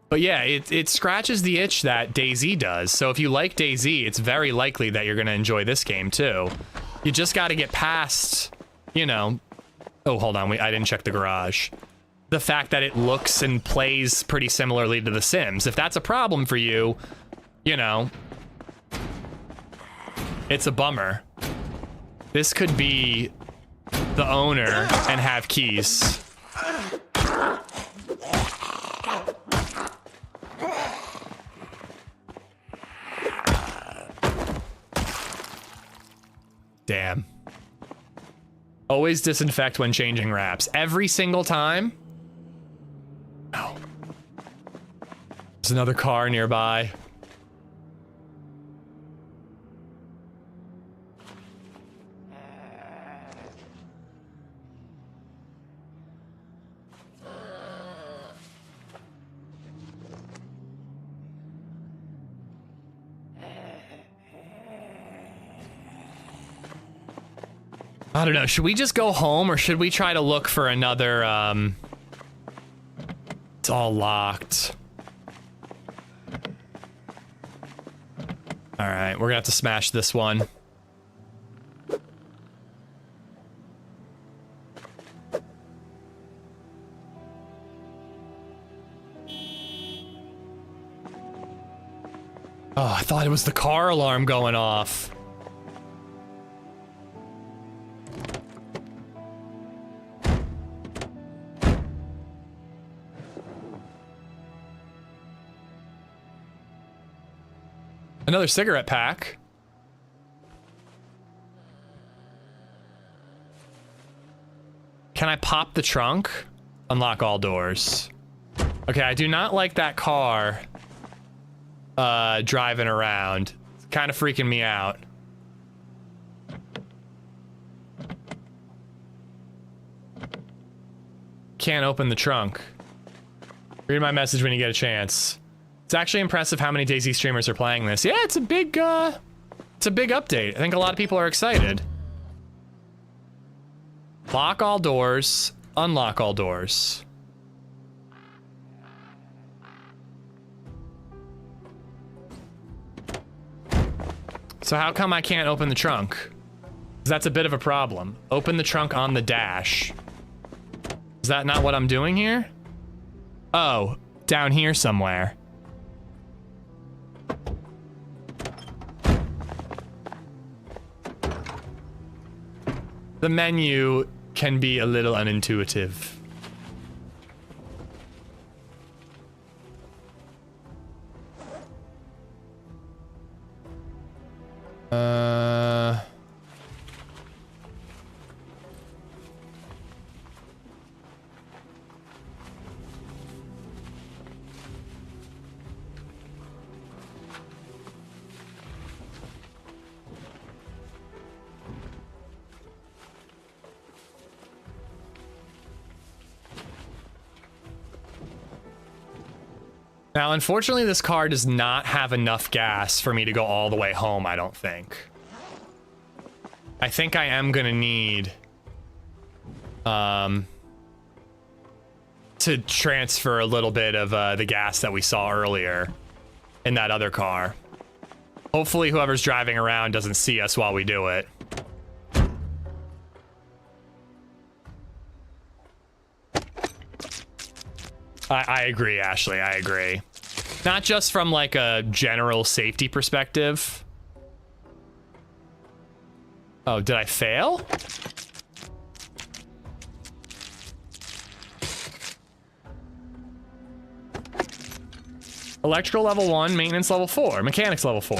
S1: But yeah, it scratches the itch that DayZ does. So if you like DayZ, it's very likely that you're gonna enjoy this game too. You just got to get past, you know... Oh, hold on. I didn't check the garage. The fact that it looks and plays pretty similarly to The Sims. If that's a problem for you, you know... It's a bummer. This could be the owner and have keys. Damn. Always disinfect when changing wraps. Every single time? No. There's another car nearby. I don't know, should we just go home or should we try to look for another, It's all locked. All right, we're gonna have to smash this one. Oh, I thought it was the car alarm going off. Another cigarette pack. Can I pop the trunk? Unlock all doors. Okay, I do not like that car driving around. It's kind of freaking me out. Can't open the trunk. Read my message when you get a chance. It's actually impressive how many DayZ streamers are playing this. Yeah, it's a big update. I think a lot of people are excited. Lock all doors, unlock all doors. So how come I can't open the trunk? 'Cause that's a bit of a problem. Open the trunk on the dash. Is that not what I'm doing here? Oh, down here somewhere. The menu can be a little unintuitive. Now, unfortunately, this car does not have enough gas for me to go all the way home, I don't think. I think I am gonna need to transfer a little bit of the gas that we saw earlier in that other car. Hopefully whoever's driving around doesn't see us while we do it. I agree, Ashley, I agree. Not just from like a general safety perspective. Oh, did I fail? Electrical level 1, maintenance level 4, mechanics level 4.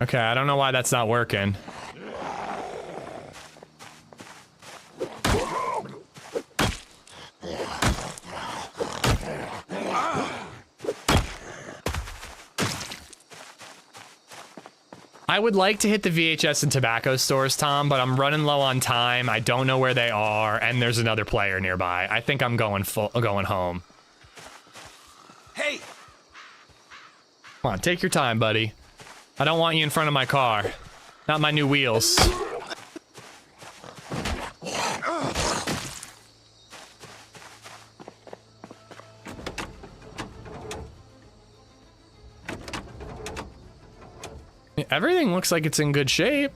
S1: Okay, I don't know why that's not working. I would like to hit the VHS and tobacco stores, Tom, but I'm running low on time. I don't know where they are, and there's another player nearby. I think I'm going home.
S4: Hey!
S1: Come on, take your time, buddy. I don't want you in front of my car. Not my new wheels. Everything looks like it's in good shape.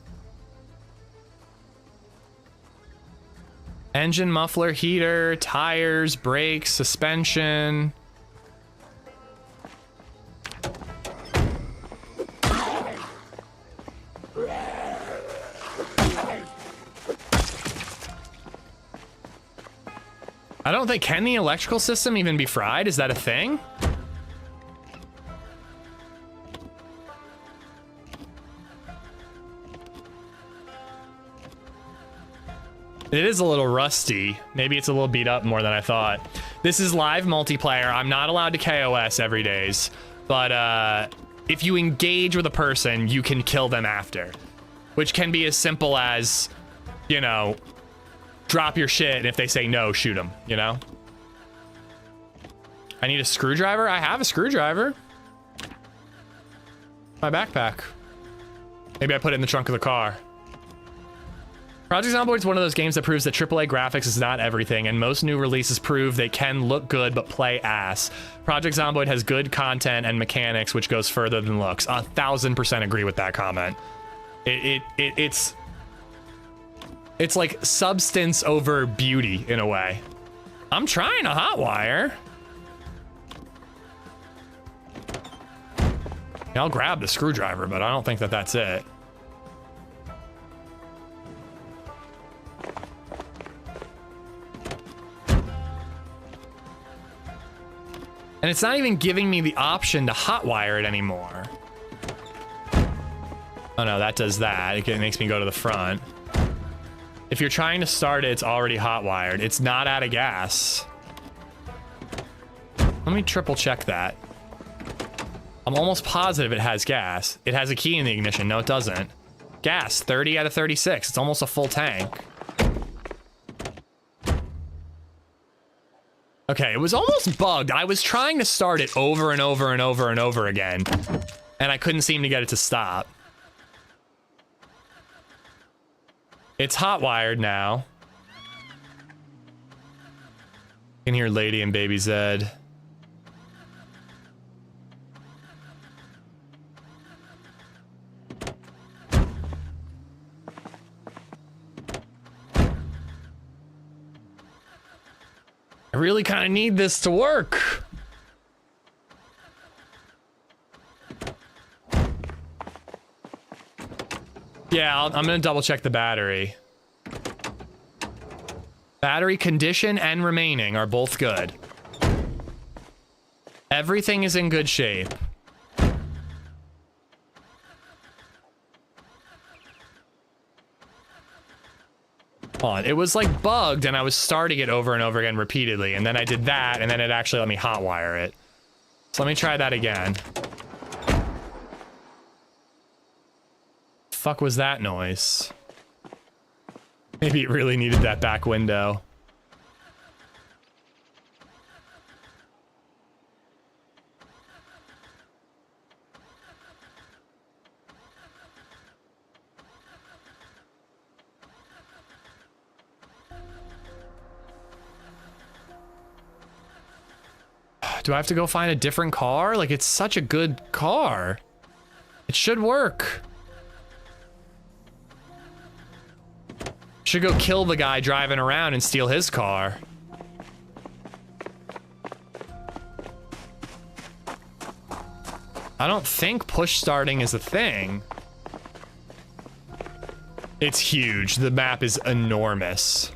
S1: Engine, muffler, heater, tires, brakes, suspension. I don't think, can the electrical system even be fried? Is that a thing? It is a little rusty. Maybe it's a little beat up more than I thought. This is live multiplayer. I'm not allowed to KOS every days, but if you engage with a person, you can kill them after, which can be as simple as, you know, drop your shit, and if they say no, shoot them, you know? I need a screwdriver? I have a screwdriver. My backpack. Maybe I put it in the trunk of the car. Project Zomboid is one of those games that proves that AAA graphics is not everything, and most new releases prove they can look good but play ass. Project Zomboid has good content and mechanics, which goes further than looks. 1000% agree with that comment. It's like substance over beauty in a way. I'm trying to hotwire. I'll grab the screwdriver, but I don't think that that's it. And it's not even giving me the option to hotwire it anymore. Oh no, that does that. It makes me go to the front. If you're trying to start it, it's already hotwired. It's not out of gas. Let me triple check that. I'm almost positive it has gas. It has a key in the ignition. No, it doesn't. Gas, 30 out of 36. It's almost a full tank. Okay, it was almost bugged. I was trying to start it over and over and over and over again, and I couldn't seem to get it to stop. It's hotwired now. You can hear Lady and LadyZed. I really kind of need this to work. Yeah, I'm gonna double check the battery. Battery condition and remaining are both good. Everything is in good shape. On. It was like bugged and I was starting it over and over again repeatedly, and then I did that and then it actually let me hotwire it. So let me try that again. fuck was that noise? Maybe it really needed that back window. Do I have to go find a different car? Like, it's such a good car. It should work. Should go kill the guy driving around and steal his car. I don't think push starting is a thing. It's huge. The map is enormous.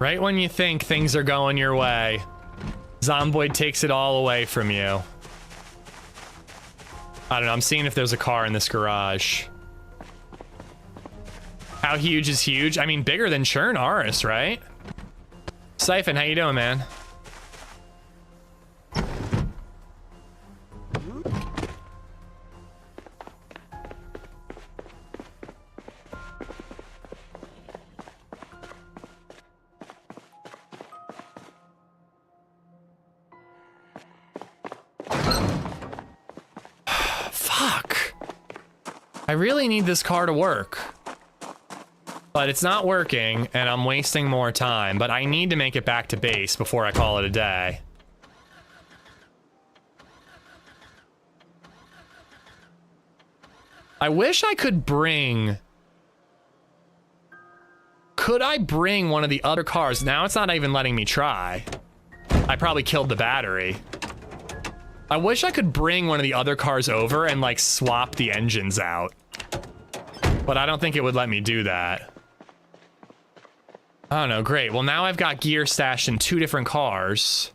S1: Right when you think things are going your way, Zomboid takes it all away from you. I don't know, I'm seeing if there's a car in this garage. How huge is huge? I mean, bigger than Churn Aris, right? Siphon, how you doing, man? I really need this car to work, but it's not working and I'm wasting more time, but I need to make it back to base before I call it a day. I wish I could bring... Could I bring one of the other cars? Now it's not even letting me try. I probably killed the battery. I wish I could bring one of the other cars over and like swap the engines out. But I don't think it would let me do that. I don't know, great. Well, now I've got gear stashed in 2 different cars.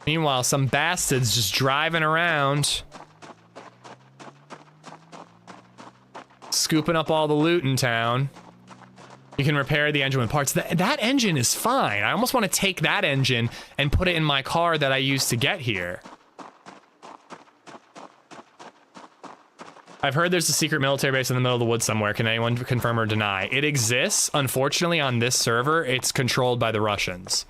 S1: Meanwhile, some bastards just driving around. Scooping up all the loot in town. You can repair the engine with parts. That engine is fine. I almost want to take that engine and put it in my car that I used to get here. I've heard there's a secret military base in the middle of the woods somewhere. Can anyone confirm or deny? It exists. Unfortunately, on this server, it's controlled by the Russians.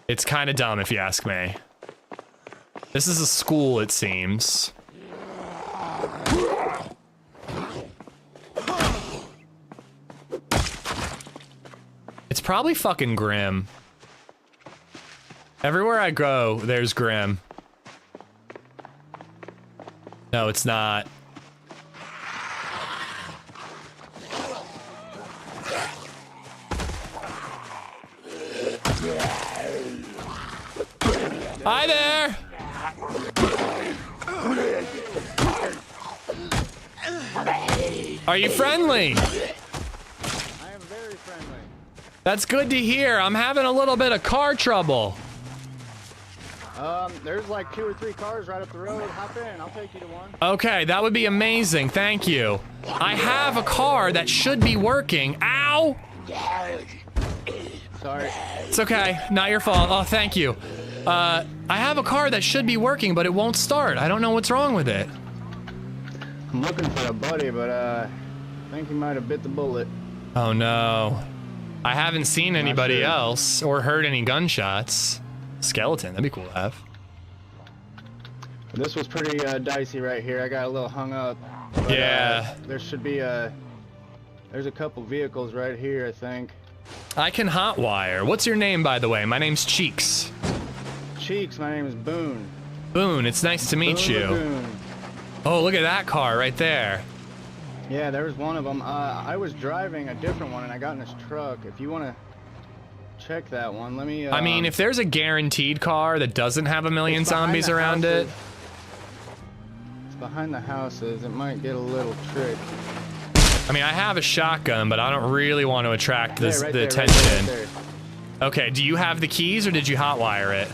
S1: It's kind of dumb if you ask me. This is a school, it seems. It's probably fucking Grim. Everywhere I go, there's Grim. No, it's not. Hi there! Are you friendly?
S9: I am very friendly.
S1: That's good to hear. I'm having a little bit of car trouble.
S9: There's like 2 or 3 cars right up the road. Hop in, I'll take you to one.
S1: Okay, that would be amazing. Thank you. I have a car that should be working. Ow!
S9: Sorry.
S1: It's okay. Not your fault. Oh, thank you. I have a car that should be working, but it won't start. I don't know what's wrong with it.
S9: I'm looking for a buddy, but I think he might have bit the bullet.
S1: Oh no. I haven't seen anybody else or heard any gunshots. Skeleton, that'd be cool to have.
S9: This was pretty dicey right here. I got a little hung up. But,
S1: yeah.
S9: There should be there's a couple vehicles right here, I think.
S1: I can hotwire. What's your name, by the way? My name's Cheeks.
S9: Cheeks, my name is Boone.
S1: Boone, it's nice to meet you.
S9: Boone.
S1: Oh, look at that car right there.
S9: Yeah, there was one of them. I was driving a different one and I got in his truck. If you want to check that one, let me...
S1: I mean, if there's a guaranteed car that doesn't have a million zombies around it...
S9: It's behind the houses. It might get a little tricky.
S1: I mean, I have a shotgun, but I don't really want to attract the
S9: Right
S1: attention.
S9: there.
S1: Okay, do you have the keys or did you hotwire it?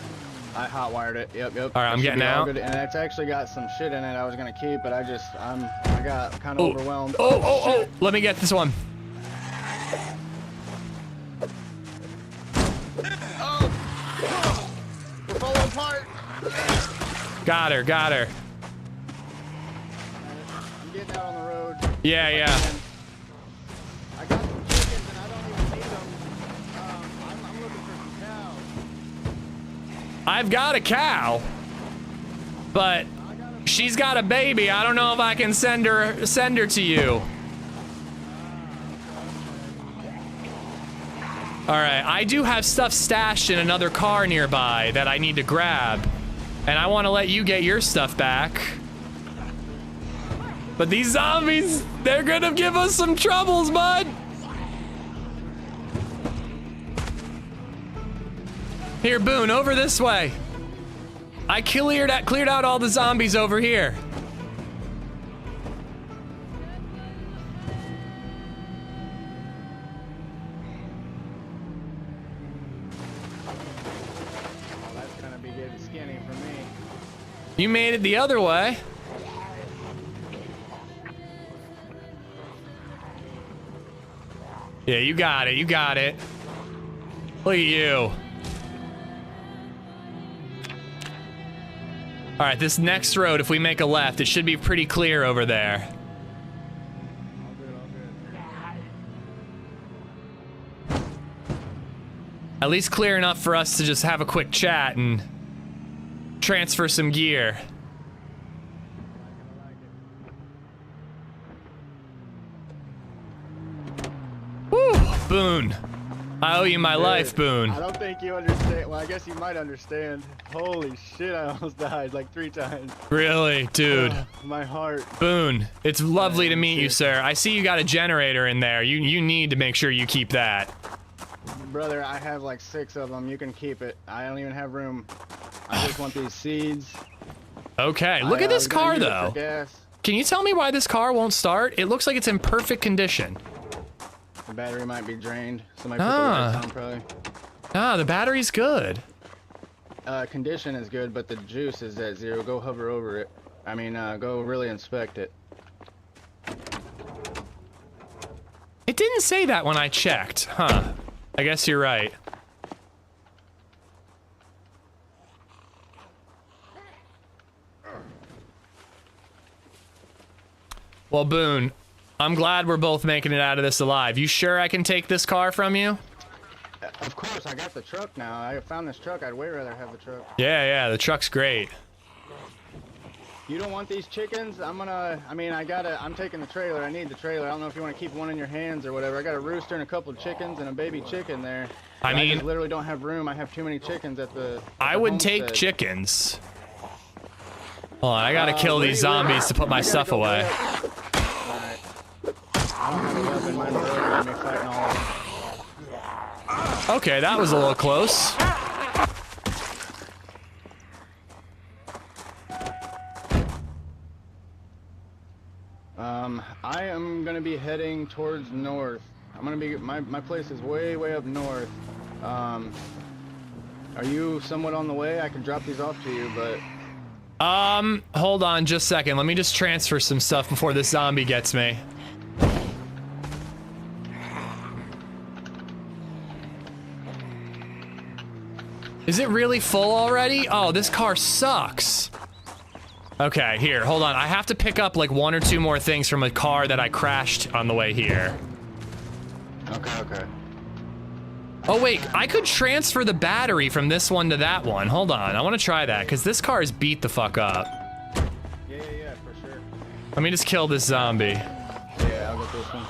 S9: I hotwired it. Yep.
S1: All right, I'm getting out.
S9: Good. And it's actually got some shit in it I was gonna keep, but I got kind of overwhelmed.
S1: Oh! Let me get this one.
S9: We're falling apart.
S1: Got her.
S9: I'm getting out on the road.
S1: Yeah.
S9: I got some chickens and I don't even need them. I'm looking for some cows.
S1: I've got a cow, but she's got a baby. I don't know if I can send her to you. All right, I do have stuff stashed in another car nearby that I need to grab, and I want to let you get your stuff back. But these zombies, they're gonna give us some troubles, bud. Here, Boone, over this way. I cleared out all the zombies over here.
S9: Oh, that's gonna be getting skinny for me.
S1: You made it the other way. Yeah, you got it. Look at you. All right, this next road, if we make a left, it should be pretty clear over there. At least clear enough for us to just have a quick chat and transfer some gear. Woo, Boone. I owe you my life, Boone.
S9: I don't think you understand. Well, I guess you might understand. Holy shit, I almost died like 3 times.
S1: Really, dude.
S9: My heart.
S1: Boone, it's lovely to meet you, sir. I see you got a generator in there. You need to make sure you keep that.
S9: Brother, I have like 6 of them. You can keep it. I don't even have room. I just want these seeds.
S1: Okay, look at this car, though. Can you tell me why this car won't start? It looks like it's in perfect condition.
S9: The battery might be drained. Somebody put the lights on, probably.
S1: The battery's good.
S9: Condition is good, but the juice is at 0. Go hover over it. I mean, go really inspect it.
S1: It didn't say that when I checked, huh? I guess you're right. Well, Boone, I'm glad we're both making it out of this alive. You sure I can take this car from you?
S9: Of course, I got the truck now. I found this truck. I'd way rather have the truck.
S1: Yeah, the truck's great.
S9: You don't want these chickens? I'm taking the trailer. I need the trailer. I don't know if you want to keep one in your hands or whatever. I got a rooster and a couple of chickens and a baby chicken there.
S1: I mean,
S9: I just literally don't have room. I have too many chickens at the
S1: I would take chickens. Hold on, I gotta kill these zombies to put my stuff away.
S9: Alright. I don't have a weapon. Mine's broken. Me fighting all of them.
S1: Okay, that was a little close.
S9: I am gonna be heading towards north. I'm gonna be my place is way up north. Are you somewhat on the way? I can drop these off to you, but
S1: hold on just a second. Let me just transfer some stuff before this zombie gets me. Is it really full already? Oh, this car sucks. Okay, here, hold on. I have to pick up like 1 or 2 more things from a car that I crashed on the way here.
S9: Okay.
S1: Oh wait, I could transfer the battery from this one to that one. Hold on, I want to try that because this car is beat the fuck up.
S9: Yeah, for sure.
S1: Let me just kill this zombie.
S9: Yeah, I'll get this one.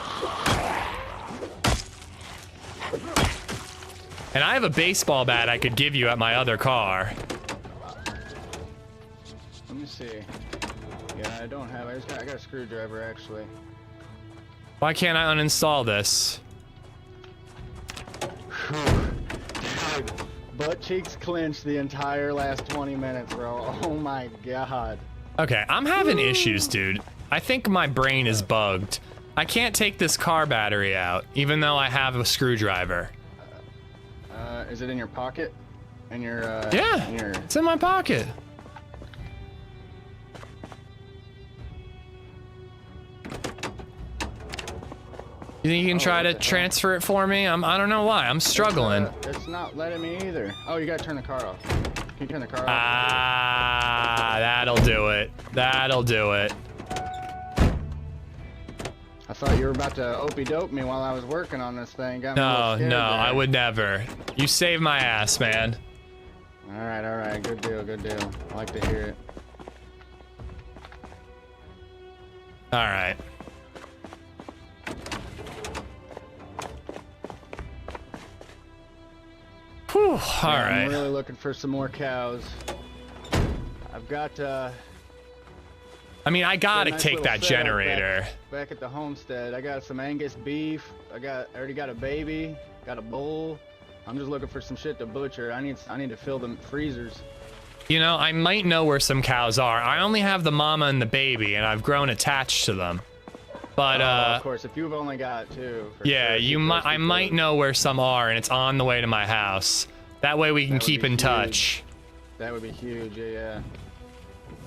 S1: And I have a baseball bat I could give you at my other car.
S9: Let me see. Yeah, I don't have. I got a screwdriver actually.
S1: Why can't I uninstall this?
S9: Dude, butt cheeks clenched the entire last 20 minutes, bro. Oh my god.
S1: Okay, I'm having issues, dude. I think my brain is bugged. I can't take this car battery out, even though I have a screwdriver.
S9: Is it in your pocket? In your,
S1: yeah, it's in my pocket. You think you can try to transfer it for me? I don't know why. I'm struggling.
S9: It's not letting me either. Oh, you gotta turn the car off. Can you turn the car off?
S1: Ah, that'll do it. That'll do it.
S9: I thought you were about to opie-dope me while I was working on this thing. Got me a little
S1: No,
S9: scared
S1: no,
S9: there.
S1: I would never. You saved my ass, man.
S9: All right. Good deal, good deal. I like to hear it.
S1: All right. Whew, all right.
S9: I'm really looking for some more cows. I've got,
S1: I mean, I gotta
S9: nice
S1: take
S9: little
S1: that
S9: setup
S1: generator.
S9: Back at the homestead. I got some Angus beef. I already got a baby. Got a bull. I'm just looking for some shit to butcher. I need to fill them freezers.
S1: You know, I might know where some cows are. I only have the mama and the baby, and I've grown attached to them. But
S9: of course, if you've only got two.
S1: Yeah,
S9: sure,
S1: I might know where some are, and it's on the way to my house. That way we can keep in touch.
S9: That would be huge. Yeah.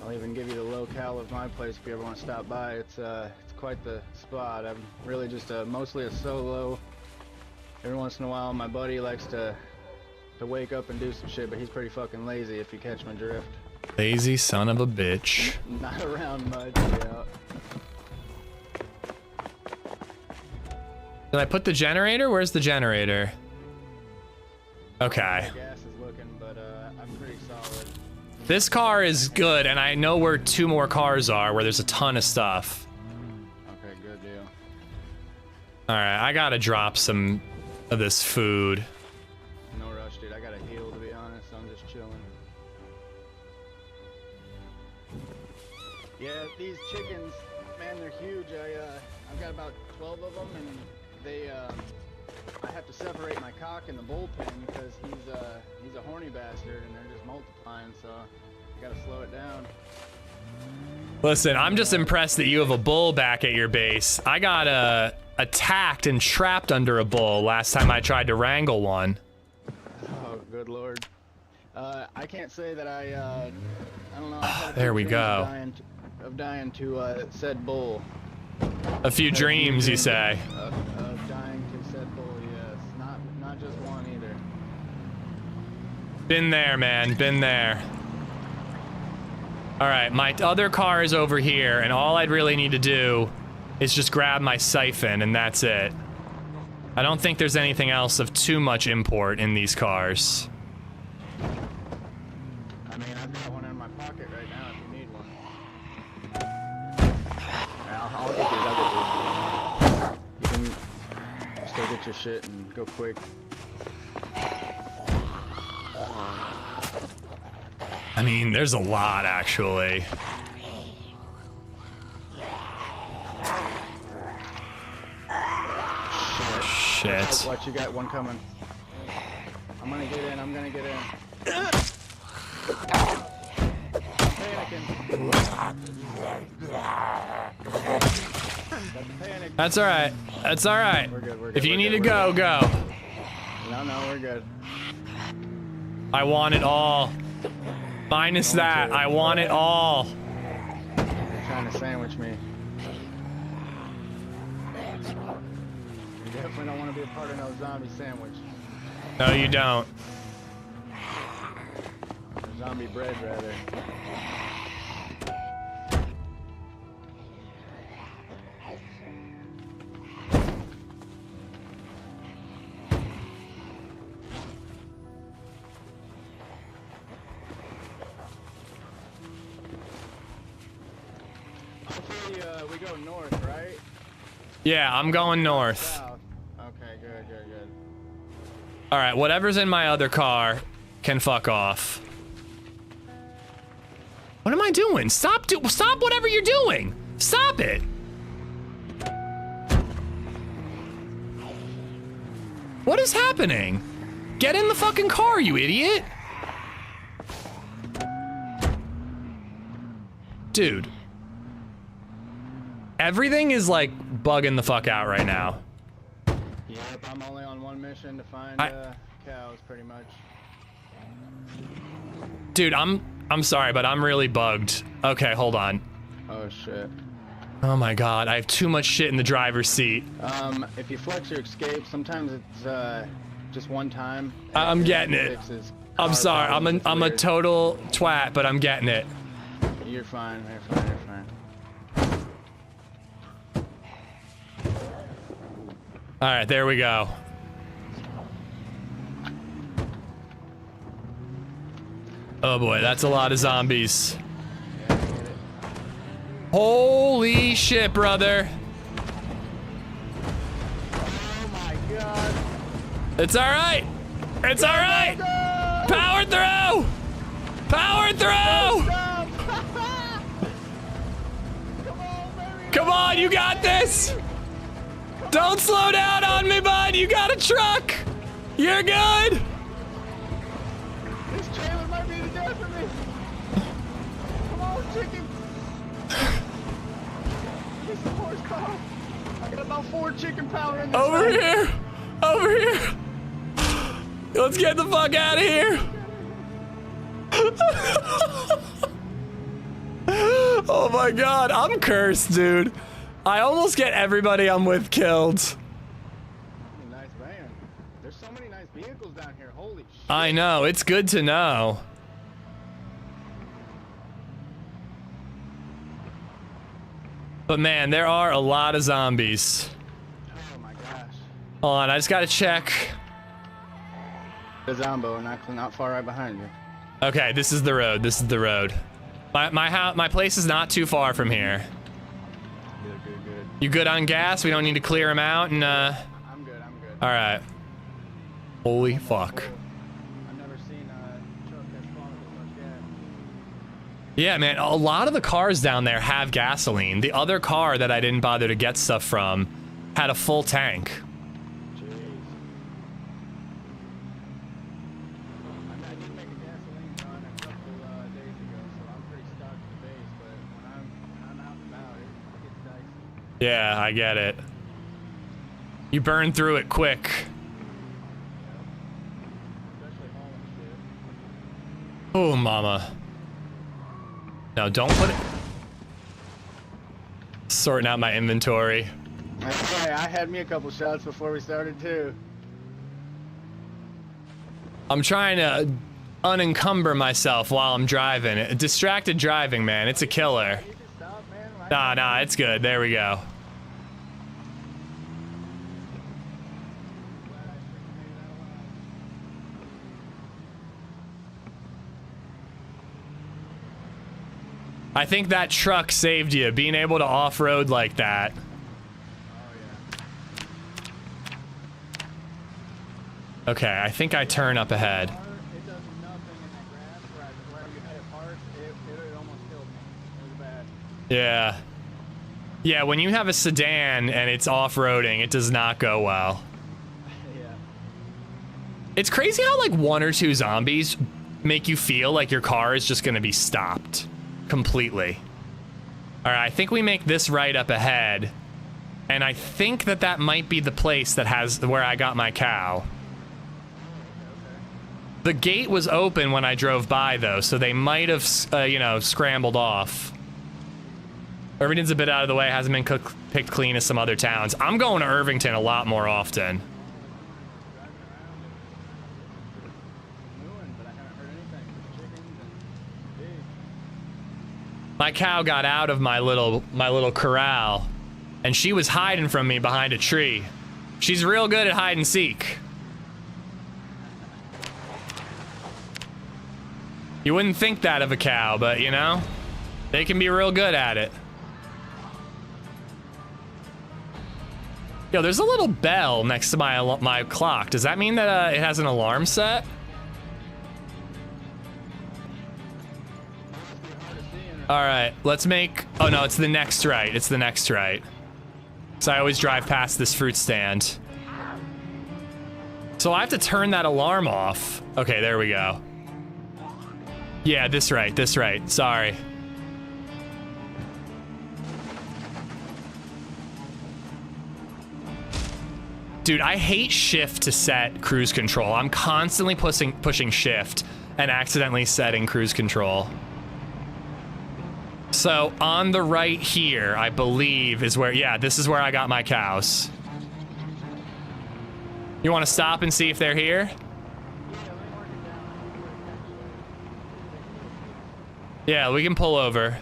S9: I'll even give you the locale of my place if you ever want to stop by. It's quite the spot. I'm really just mostly a solo. Every once in a while, my buddy likes to wake up and do some shit, but he's pretty fucking lazy, if you catch my drift.
S1: Lazy son of a bitch.
S9: Not around much, yeah.
S1: Did I put the generator? Where's the generator? Okay.
S9: Gas is looking, but I'm pretty solid.
S1: This car is good, and I know where 2 more cars are, where there's a ton of stuff.
S9: Okay, good deal.
S1: Alright, I gotta drop some of this food.
S9: No rush, dude. I gotta heal, to be honest. I'm just chilling. Yeah, these chickens, man, they're huge. I've got about 12 of them, and they, I have to separate my cock in the bullpen because he's a horny bastard, and they're just multiplying, so I gotta slow it down.
S1: Listen, I'm just impressed that you have a bull back at your base. I got attacked and trapped under a bull last time I tried to wrangle one.
S9: Oh, good lord. I can't say that I don't know. I've had a
S1: There
S9: few
S1: we
S9: dreams
S1: go.
S9: of dying to said bull.
S1: A few dreams, you say?
S9: Of dying to said bull, yes. Not just one either.
S1: Been there, man. Been there. All right, my other car is over here, and all I'd really need to do is just grab my siphon, and that's it. I don't think there's anything else of too much import in these cars.
S9: I mean, I've got one in my pocket right now if you need one. I'll get these. You can still get your shit and go quick.
S1: I mean, there's a lot, actually. Shit.
S9: Watch, you got one coming. I'm gonna get in, I'm gonna get in.
S1: That's alright. That's alright.
S9: We're good,
S1: If you need to go, go.
S9: No, we're good.
S1: I want it all. Minus that, I want it all.
S9: They're trying to sandwich me. You definitely don't want to be a part of no zombie sandwich.
S1: No, you don't.
S9: Or zombie bread, rather. We go north, right?
S1: Yeah, I'm going north.
S9: South. Okay, good.
S1: All right, whatever's in my other car can fuck off. What am I doing? Stop whatever you're doing. Stop it. What is happening? Get in the fucking car, you idiot. Dude. Everything is like bugging the fuck out right now.
S9: Yep, I'm only on one mission to find cows, pretty much.
S1: Dude, I'm sorry, but I'm really bugged. Okay, hold on.
S9: Oh shit.
S1: Oh my god, I have too much shit in the driver's seat.
S9: If you flex your escape, sometimes it's just one time.
S1: I'm getting it. I'm sorry, I'm a total twat, but I'm getting it.
S9: You're fine, you're fine, you're fine.
S1: Alright, there we go. Oh boy, that's a lot of zombies. Holy shit, brother.
S9: Oh my god.
S1: It's alright. It's alright. Power through. Power through. Come on, you got this. Don't slow down on me, bud. You got a truck. You're good.
S9: This trailer might be the death of me. Come on, chicken. Get some horsepower. I got about 4 chicken power in this
S1: Over
S9: thing.
S1: here. Over here. Let's get the fuck out of here. Oh my god, I'm cursed, dude. I almost get everybody I'm with killed.
S9: Nice van. There's so many nice vehicles down here. Holy shit.
S1: I know, it's good to know. But man, there are a lot of zombies.
S9: Oh my gosh.
S1: Hold on, I just gotta check.
S9: The Zombo, not far right behind you.
S1: Okay, this is the road. This is the road. My place is not too far from here.
S9: Good.
S1: You good on gas? We don't need to clear them out and
S9: I'm good.
S1: All right. Holy fuck.
S9: I've never seen a truck that's spawned with so much gas.
S1: Yeah, man, a lot of the cars down there have gasoline. The other car that I didn't bother to get stuff from had a full tank.
S9: Jeez. I did make a gasoline run a couple days ago, so I'm pretty stocked at the base, but when I'm out and about, it gets dicey.
S1: Yeah, I get it. You burn through it quick.
S9: Especially hauling shit.
S1: Oh, mama. No, don't put it... Sorting out my inventory.
S9: Hey, I had me a couple shots before we started too.
S1: I'm trying to unencumber myself while I'm driving. Distracted driving, man. It's a killer.
S9: You can stop, man.
S1: Nah, it's good. There we go. I think that truck saved you, being able to off-road like that. Okay, I think I turn up ahead.
S9: It does nothing in that grass where you had it parked. It almost killed me. It was bad.
S1: Yeah. Yeah, when you have a sedan and it's off-roading, it does not go well.
S9: Yeah.
S1: It's crazy how like 1 or 2 zombies make you feel like your car is just gonna be stopped completely. All right, I think we make this right up ahead, and I think that might be the place that has where I got my cow. The gate was open when I drove by though, so they might have, you know, scrambled off. Irvington's a bit out of the way, hasn't been picked clean as some other towns. I'm going to Irvington a lot more often. My cow got out of my little corral, and she was hiding from me behind a tree. She's real good at hide and seek. You wouldn't think that of a cow, but you know, they can be real good at it. Yo, there's a little bell next to my clock. Does that mean that it has an alarm set? All right, let's make, oh no, it's the next right. It's the next right. So I always drive past this fruit stand. So I have to turn that alarm off. Okay, there we go. Yeah, this right, sorry. Dude, I hate shift to set cruise control. I'm constantly pushing shift and accidentally setting cruise control. So on the right here, I believe is where, yeah, this is where I got my cows. You want to stop and see if they're here? Yeah, we can pull over.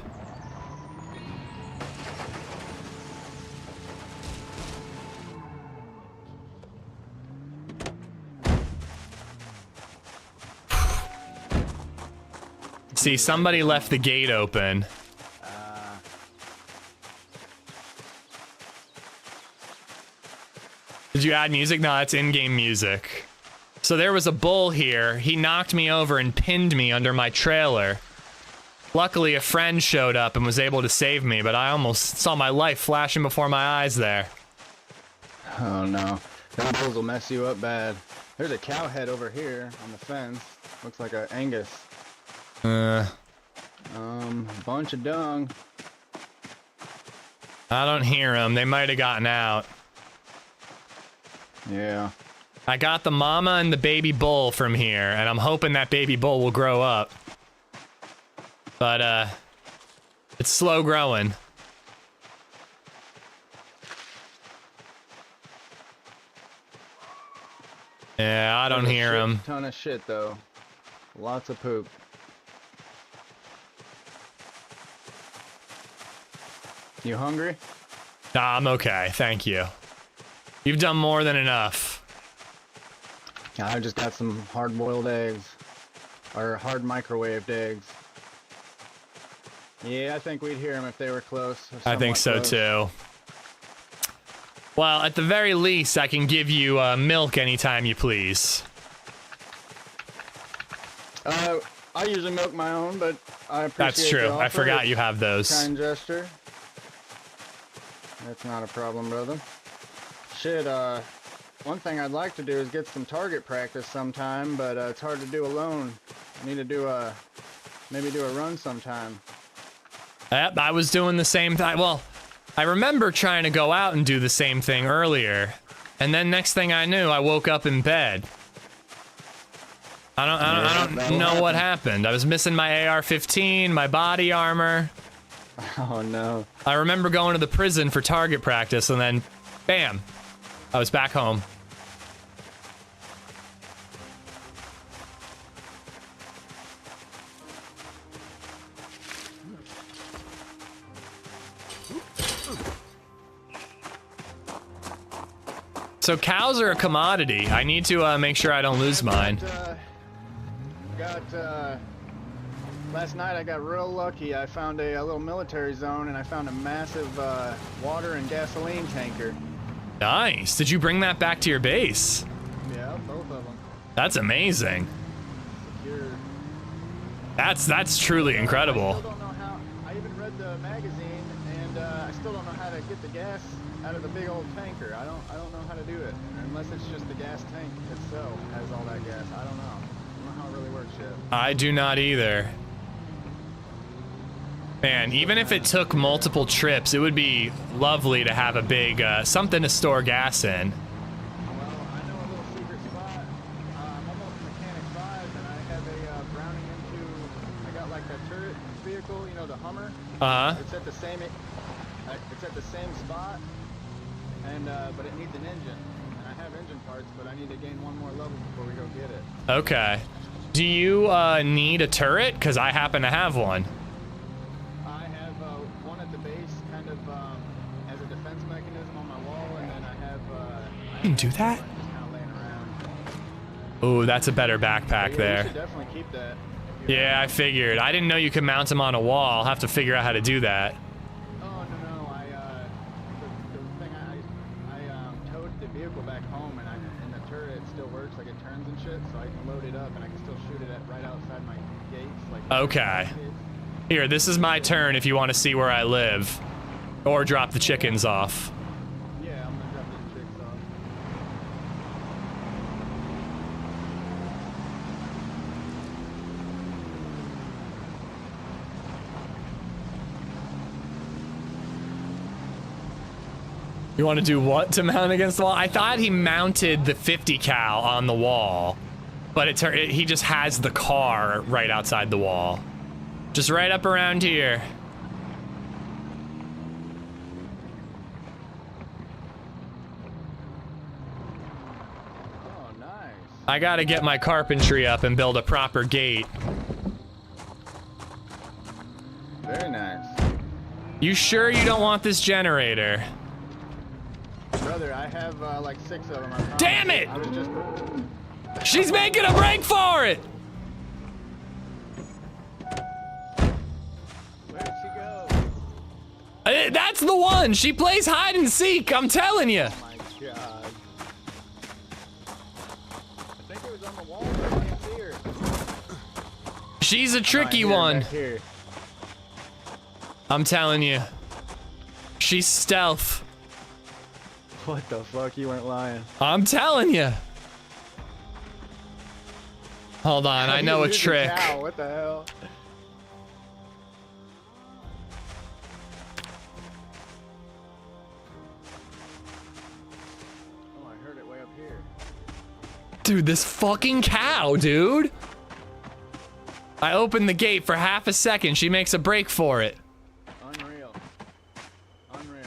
S1: See, somebody left the gate open. Did you add music? No, that's in-game music. So there was a bull here. He knocked me over and pinned me under my trailer. Luckily, a friend showed up and was able to save me, but I almost saw my life flashing before my eyes there.
S9: Oh no, those bulls will mess you up bad. There's a cow head over here on the fence. Looks like a Angus. Bunch of dung.
S1: I don't hear them. They might have gotten out.
S9: Yeah.
S1: I got the mama and the baby bull from here, and I'm hoping that baby bull will grow up. But, it's slow growing. Yeah, I don't hear him.
S9: Ton of shit, though. Lots of poop. You hungry?
S1: Nah, I'm okay, thank you. You've done more than enough.
S9: I just got some hard-boiled eggs. Or hard microwaved eggs. Yeah, I think we'd hear them if they were close.
S1: I think so, too. Well, at the very least, I can give you milk anytime you please.
S9: I usually milk my own, but I appreciate
S1: That's true.
S9: the offer.
S1: I forgot you have those.
S9: Kind gesture. That's not a problem, brother. Shit, one thing I'd like to do is get some target practice sometime, but it's hard to do alone. I need to do maybe do a run sometime.
S1: Yep, I was doing the same thing. Well, I remember trying to go out and do the same thing earlier, and then next thing I knew, I woke up in bed. I don't know what happened. I was missing my AR-15, my body armor.
S9: Oh no.
S1: I remember going to the prison for target practice, and then, bam, I was back home. So cows are a commodity. I need to make sure I don't lose mine.
S9: Last night I got real lucky. I found a little military zone, and I found a massive water and gasoline tanker.
S1: Nice. Did you bring that back to your base?
S9: Yeah, both of them.
S1: That's amazing.
S9: Secured.
S1: That's truly incredible.
S9: I still don't know how. I even read the magazine, and I still don't know how to get the gas out of the big old tanker. I don't know how to do it, unless it's just the gas tank itself has all that gas. I don't know. I don't know how it really works yet.
S1: I do not either. Man, even if it took multiple trips, it would be lovely to have a big, something to store gas in.
S9: Well, I know a little secret spot. I'm almost Mechanic 5, and I have a Browning M2. I got like that turret vehicle, you know, the Hummer.
S1: Uh-huh.
S9: It's at the same spot, and but it needs an engine. And I have engine parts, but I need to gain one more level before we go get it.
S1: Okay. Do you need a turret? Because I happen to have one.
S9: I have one at the base, kind of as a defense mechanism on my wall, and then I have.
S1: You can do that?
S9: Just kind of laying around.
S1: Ooh, that's a better backpack
S9: Yeah,
S1: there.
S9: you should definitely keep that.
S1: Yeah, I figured. I didn't know you could mount them on a wall. I'll have to figure out how to do that.
S9: Oh no! The thing I towed the vehicle back home, and the turret still works, like it turns and shit, so I can load it up and I can still shoot it at right outside my gates. Like.
S1: Okay. Here, this is my turn if you want to see where I live. Or drop the chickens off.
S9: Yeah, I'm gonna drop these chicks off.
S1: You want to do what to mount against the wall? I thought he mounted the 50 cal on the wall, but he just has the car right outside the wall. Just right up around here.
S9: Oh, nice.
S1: I gotta get my carpentry up and build a proper gate.
S9: Very nice.
S1: You sure you don't want this generator?
S9: Brother, I have like 6 of them.
S1: Damn it!
S9: I was just...
S1: She's making a break for it!
S9: Where'd she go?
S1: That's the one! She plays hide and seek, I'm telling you!
S9: Oh my god. I think it was on the wall, but I can't see her.
S1: She's a tricky one. I'm telling you. She's stealth.
S9: What the fuck? You went lying.
S1: I'm telling you. Hold on, I know a trick.
S9: Cow. What the hell? Oh, I heard it way up here.
S1: Dude, this fucking cow, dude. I opened the gate for half a second. She makes a break for it.
S9: Unreal. Unreal.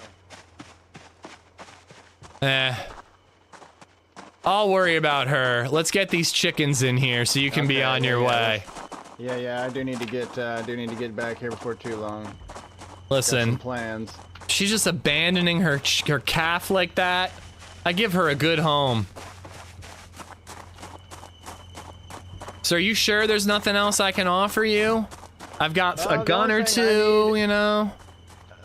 S1: I'll worry about her. Let's get these chickens in here so you can be on your way.
S9: Yeah, I do need to get back here before too long.
S1: Listen,
S9: got some plans.
S1: She's just abandoning her calf like that. I give her a good home. So are you sure there's nothing else I can offer you? I've got a gun or two, you know?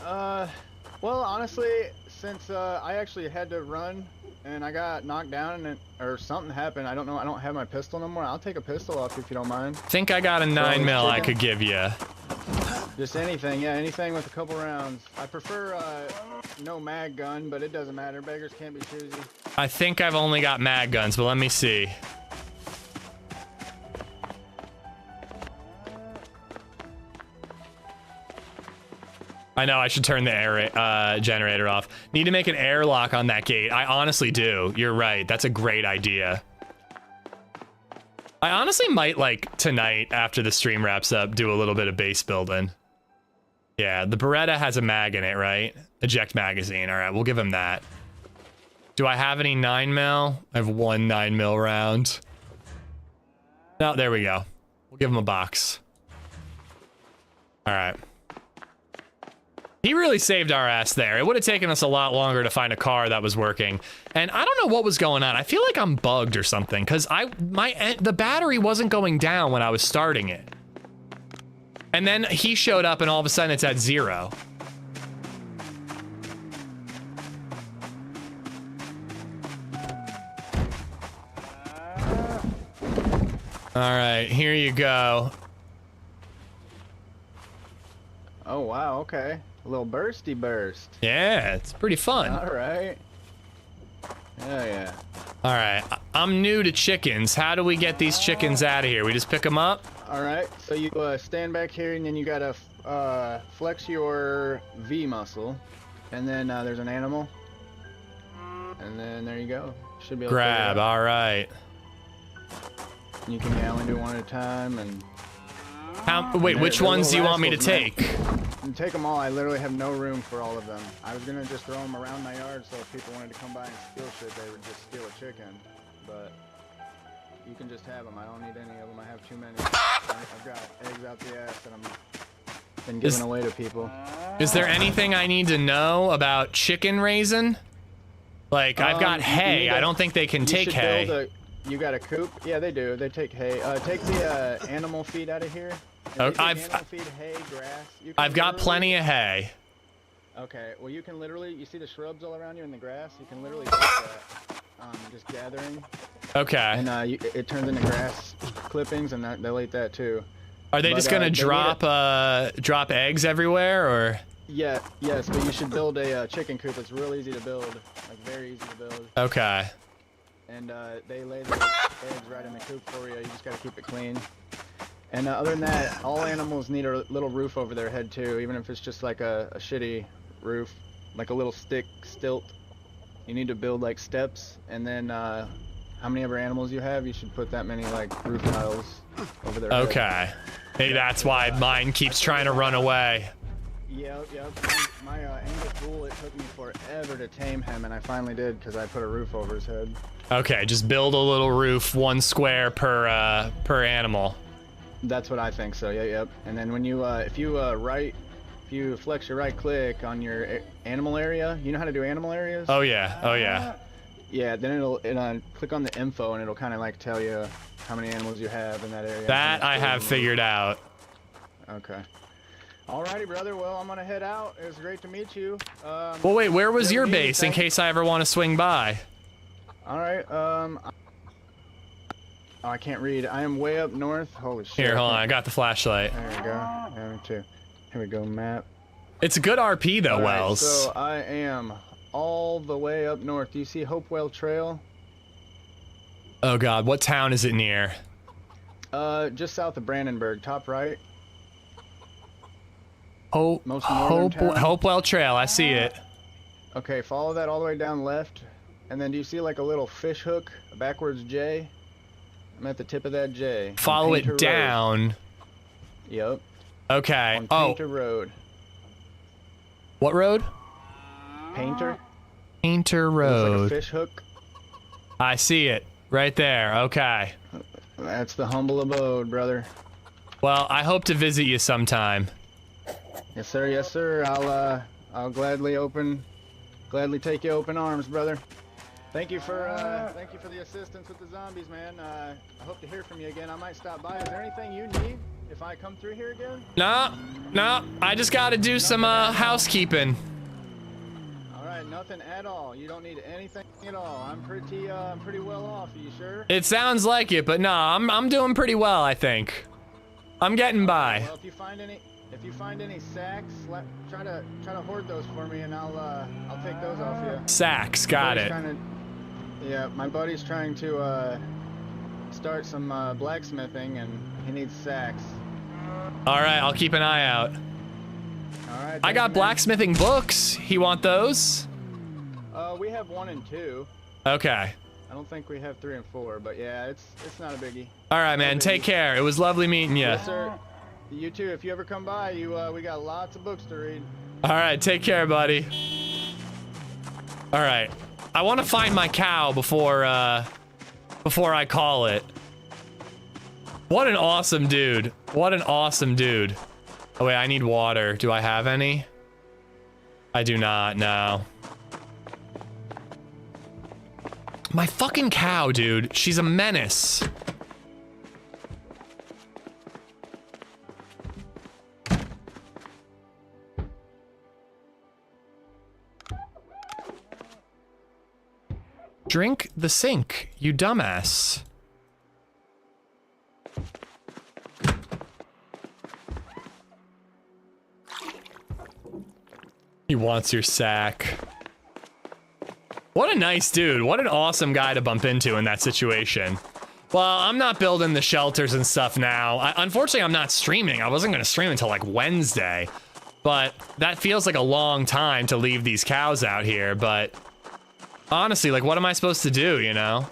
S9: Well, honestly, since I actually had to run and I got knocked down or something happened, I don't know, I don't have my pistol no more. I'll take a pistol off if you don't mind.
S1: Think I got a 9mm I could give you.
S9: Just anything, yeah, anything with a couple rounds. I prefer no mag gun, but it doesn't matter. Beggars can't be choosy.
S1: I think I've only got mag guns, but let me see. I know I should turn the air generator off. Need to make an airlock on that gate. I honestly do. You're right. That's a great idea. I honestly might, like, tonight, after the stream wraps up, do a little bit of base building. Yeah, the Beretta has a mag in it, right? Eject magazine. All right, we'll give him that. Do I have any 9mm? I have one 9mm round. No, there we go. We'll give him a box. All right. He really saved our ass there. It would have taken us a lot longer to find a car that was working. And I don't know what was going on. I feel like I'm bugged or something because the battery wasn't going down when I was starting it. And then he showed up and all of a sudden it's at 0. All right, here you go.
S9: Oh, wow, okay. A little bursty burst.
S1: Yeah, it's pretty fun.
S9: All right. Hell yeah.
S1: All right, I'm new to chickens. How do we get these chickens out of here? We just pick them up?
S9: All right, so you stand back here and then you gotta flex your V muscle. And then there's an animal. And then there you go. Should be able to
S1: grab, all right.
S9: You can only do one at a time and...
S1: Wait, which ones do you want me to take?
S9: And take them all. I literally have no room for all of them. I was gonna just throw them around my yard so if people wanted to come by and steal shit, they would just steal a chicken. But you can just have them. I don't need any of them. I have too many. I've got eggs out the ass that I'm been giving away to people.
S1: Is there anything I need to know about chicken raising? Like, I've got hay. I don't think they can take hay.
S9: You got a coop? Yeah, they do. They take hay. Take the animal feed out of here.
S1: I've got plenty of hay.
S9: Okay, well you can literally, you see the shrubs all around you in the grass? You can literally take that, just gathering.
S1: Okay.
S9: And it turns into grass clippings and they'll eat that too.
S1: Are they just gonna drop eggs everywhere or?
S9: Yeah, yes, but you should build a chicken coop. It's real easy to build, like very easy to build.
S1: Okay.
S9: And they lay the eggs right in the coop for you. You just gotta keep it clean. And other than that, all animals need a little roof over their head too, even if it's just like a shitty roof, like a little stilt You need to build like steps, and then how many ever animals you have, you should put that many like roof tiles over there.
S1: Okay. Maybe that's why mine keeps trying to run away.
S9: Yep. My Angus bull, it took me forever to tame him, and I finally did because I put a roof over his head.
S1: Okay, just build a little roof, 1 square per animal.
S9: That's what I think. So yep. And then when you if you flex your right click on your animal area, you know how to do animal areas?
S1: Oh yeah.
S9: Yeah, then it'll click on the info and it'll kind of like tell you how many animals you have in that area.
S1: That I have figured out.
S9: Okay. Alrighty, brother. Well, I'm gonna head out. It was great to meet you.
S1: Well, wait, where was your base in case I ever want to swing by?
S9: Alright, oh, I can't read. I am way up north. Holy shit.
S1: Here, hold on. I got the flashlight.
S9: There we go. Yeah, me too. Here we go, map.
S1: It's a good RP though, Wells.
S9: So I am all the way up north. Do you see Hopewell Trail?
S1: Oh god, what town is it near?
S9: Just south of Brandenburg, top right.
S1: Hopewell Trail, I see it.
S9: Okay, follow that all the way down left. And then do you see like a little fish hook, a backwards J? I'm at the tip of that J.
S1: Follow it down.
S9: Yep.
S1: Okay.
S9: On Painter Road.
S1: What road?
S9: Painter.
S1: Painter Road.
S9: Looks like a fish hook.
S1: I see it. Right there. Okay.
S9: That's the humble abode, brother.
S1: Well, I hope to visit you sometime.
S9: Yes, sir. Yes, sir. I'll gladly take you open arms, brother. Thank you for the assistance with the zombies, man. I hope to hear from you again. I might stop by. Is there anything you need if I come through here again?
S1: No. I just got to do some housekeeping.
S9: All right, nothing at all. You don't need anything at all. I'm pretty well off. Are you sure?
S1: It sounds like it, but no, I'm doing pretty well, I think. I'm getting by.
S9: Well, if you find any sacks, try to hoard those for me, and I'll take those off you.
S1: Sacks, got it.
S9: Yeah, my buddy's trying to start some blacksmithing, and he needs sacks.
S1: All right, I'll keep an eye out.
S9: All right.
S1: I got blacksmithing books. You want those?
S9: We have 1 and 2.
S1: Okay.
S9: I don't think we have 3 and 4, but yeah, it's not a biggie.
S1: All right, man. Take care. It was lovely meeting you.
S9: Yes, sir. You too. If you ever come by, we got lots of books to read.
S1: All right, take care, buddy. All right. I want to find my cow before I call it. What an awesome dude. What an awesome dude. Oh wait, I need water. Do I have any? I do not, no. My fucking cow, dude. She's a menace. Drink the sink, you dumbass. He wants your sack. What a nice dude. What an awesome guy to bump into in that situation. Well, I'm not building the shelters and stuff now. Unfortunately, I'm not streaming. I wasn't going to stream until like Wednesday. But that feels like a long time to leave these cows out here. But honestly, like, what am I supposed to do, you know?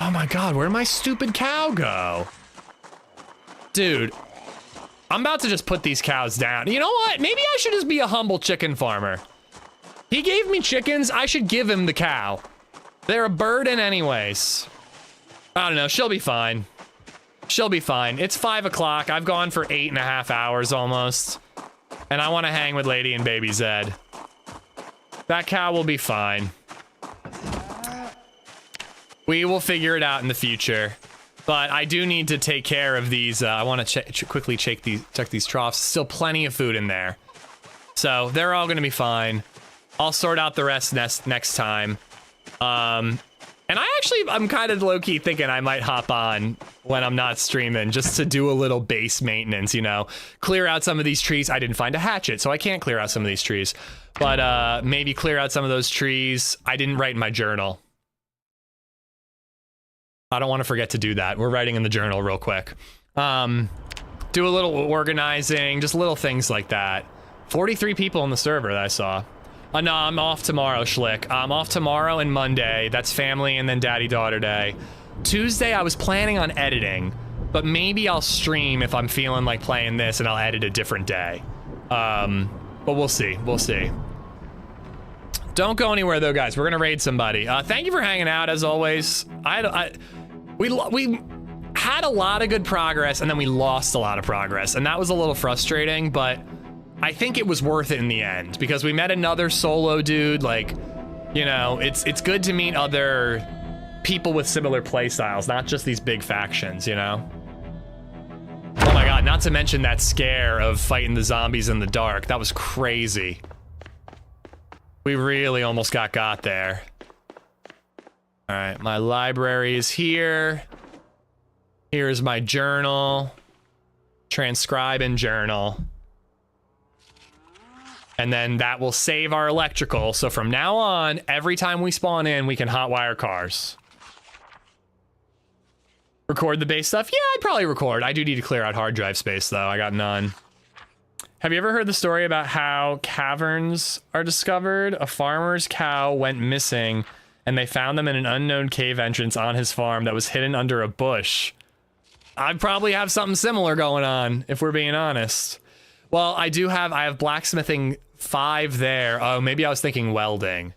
S1: Oh my god, where'd my stupid cow go? Dude, I'm about to just put these cows down. You know what? Maybe I should just be a humble chicken farmer. He gave me chickens, I should give him the cow. They're a burden anyways. I don't know, she'll be fine. She'll be fine. It's 5 o'clock, I've gone for 8.5 hours almost. And I want to hang with Lady and BabyZed. That cow will be fine. We will figure it out in the future, but I do need to take care of these. I want to quickly check these troughs. Still plenty of food in there. So they're all going to be fine. I'll sort out the rest next time. And I'm kind of low-key thinking I might hop on when I'm not streaming just to do a little base maintenance, you know, clear out some of these trees. I didn't find a hatchet, so I can't clear out some of these trees, but maybe clear out some of those trees. I didn't write in my journal. I don't want to forget to do that. We're writing in the journal real quick. Do a little organizing, just little things like that. 43 people on the server that I saw. No, I'm off tomorrow, Schlick. I'm off tomorrow and Monday. That's family and then daddy-daughter day. Tuesday, I was planning on editing, but maybe I'll stream if I'm feeling like playing this and I'll edit a different day. But we'll see. We'll see. Don't go anywhere, though, guys. We're going to raid somebody. Thank you for hanging out, as always. We had a lot of good progress, and then we lost a lot of progress, and that was a little frustrating, but I think it was worth it in the end because we met another solo dude. Like, you know, it's good to meet other people with similar play styles, not just these big factions, you know? Oh my god, not to mention that scare of fighting the zombies in the dark. That was crazy. We really almost got there. All right, my library is here. Here's my journal. Transcribe and journal. And then that will save our electrical. So from now on, every time we spawn in, we can hotwire cars. Record the base stuff? Yeah, I'd probably record. I do need to clear out hard drive space, though. I got none. Have you ever heard the story about how caverns are discovered? A farmer's cow went missing, and they found them in an unknown cave entrance on his farm that was hidden under a bush. I'd probably have something similar going on, if we're being honest. Well, I have blacksmithing 5 there. Oh, maybe I was thinking welding.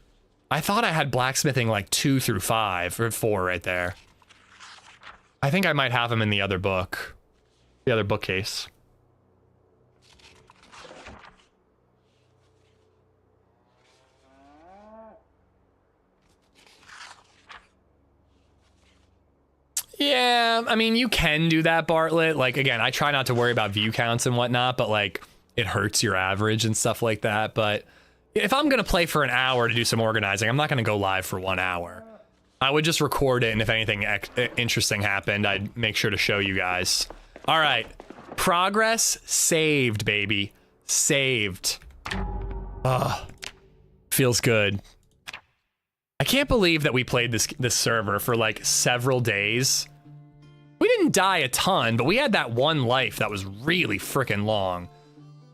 S1: I thought I had blacksmithing like 2 through 5, or 4 right there. I think I might have them in the other book. The other bookcase. Yeah, I mean, you can do that, Bartlett. Like, again, I try not to worry about view counts and whatnot, but, like, it hurts your average and stuff like that. But if I'm going to play for an hour to do some organizing, I'm not going to go live for 1 hour. I would just record it, and if anything interesting happened, I'd make sure to show you guys. All right. Progress saved, baby. Saved. Ugh. Feels good. I can't believe that we played this server for like several days. We didn't die a ton, but we had that one life that was really freaking long.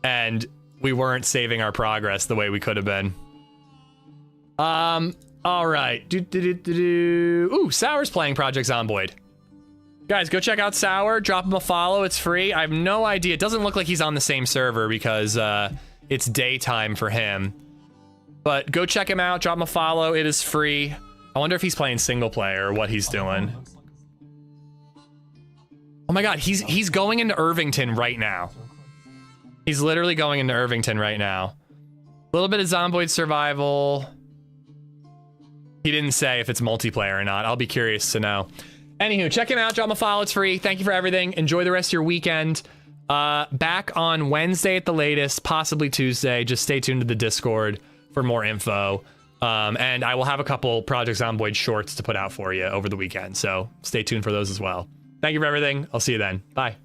S1: And we weren't saving our progress the way we could have been. All right. Ooh, Sour's playing Project Zomboid. Guys, go check out Sour. Drop him a follow. It's free. I have no idea. It doesn't look like he's on the same server because it's daytime for him. But go check him out, drop him a follow, it is free. I wonder if he's playing single player or what he's doing. Oh my god, he's going into Irvington right now. He's literally going into Irvington right now. A little bit of Zomboid survival. He didn't say if it's multiplayer or not. I'll be curious to know. Anywho, check him out, drop him a follow, it's free. Thank you for everything. Enjoy the rest of your weekend. Back on Wednesday at the latest, possibly Tuesday. Just stay tuned to the Discord for more info. And I will have a couple Project Zomboid shorts to put out for you over the weekend, so stay tuned for those as well. Thank you for everything. I'll see you then. Bye.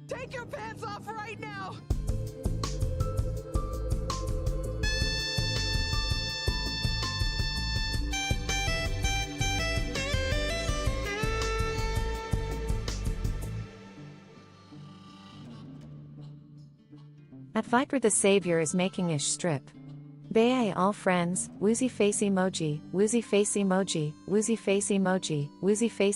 S4: Take your pants off right now!
S5: At Viper the Savior is making ish strip. Bae all friends, woozy face emoji, woozy face emoji, woozy face emoji, woozy face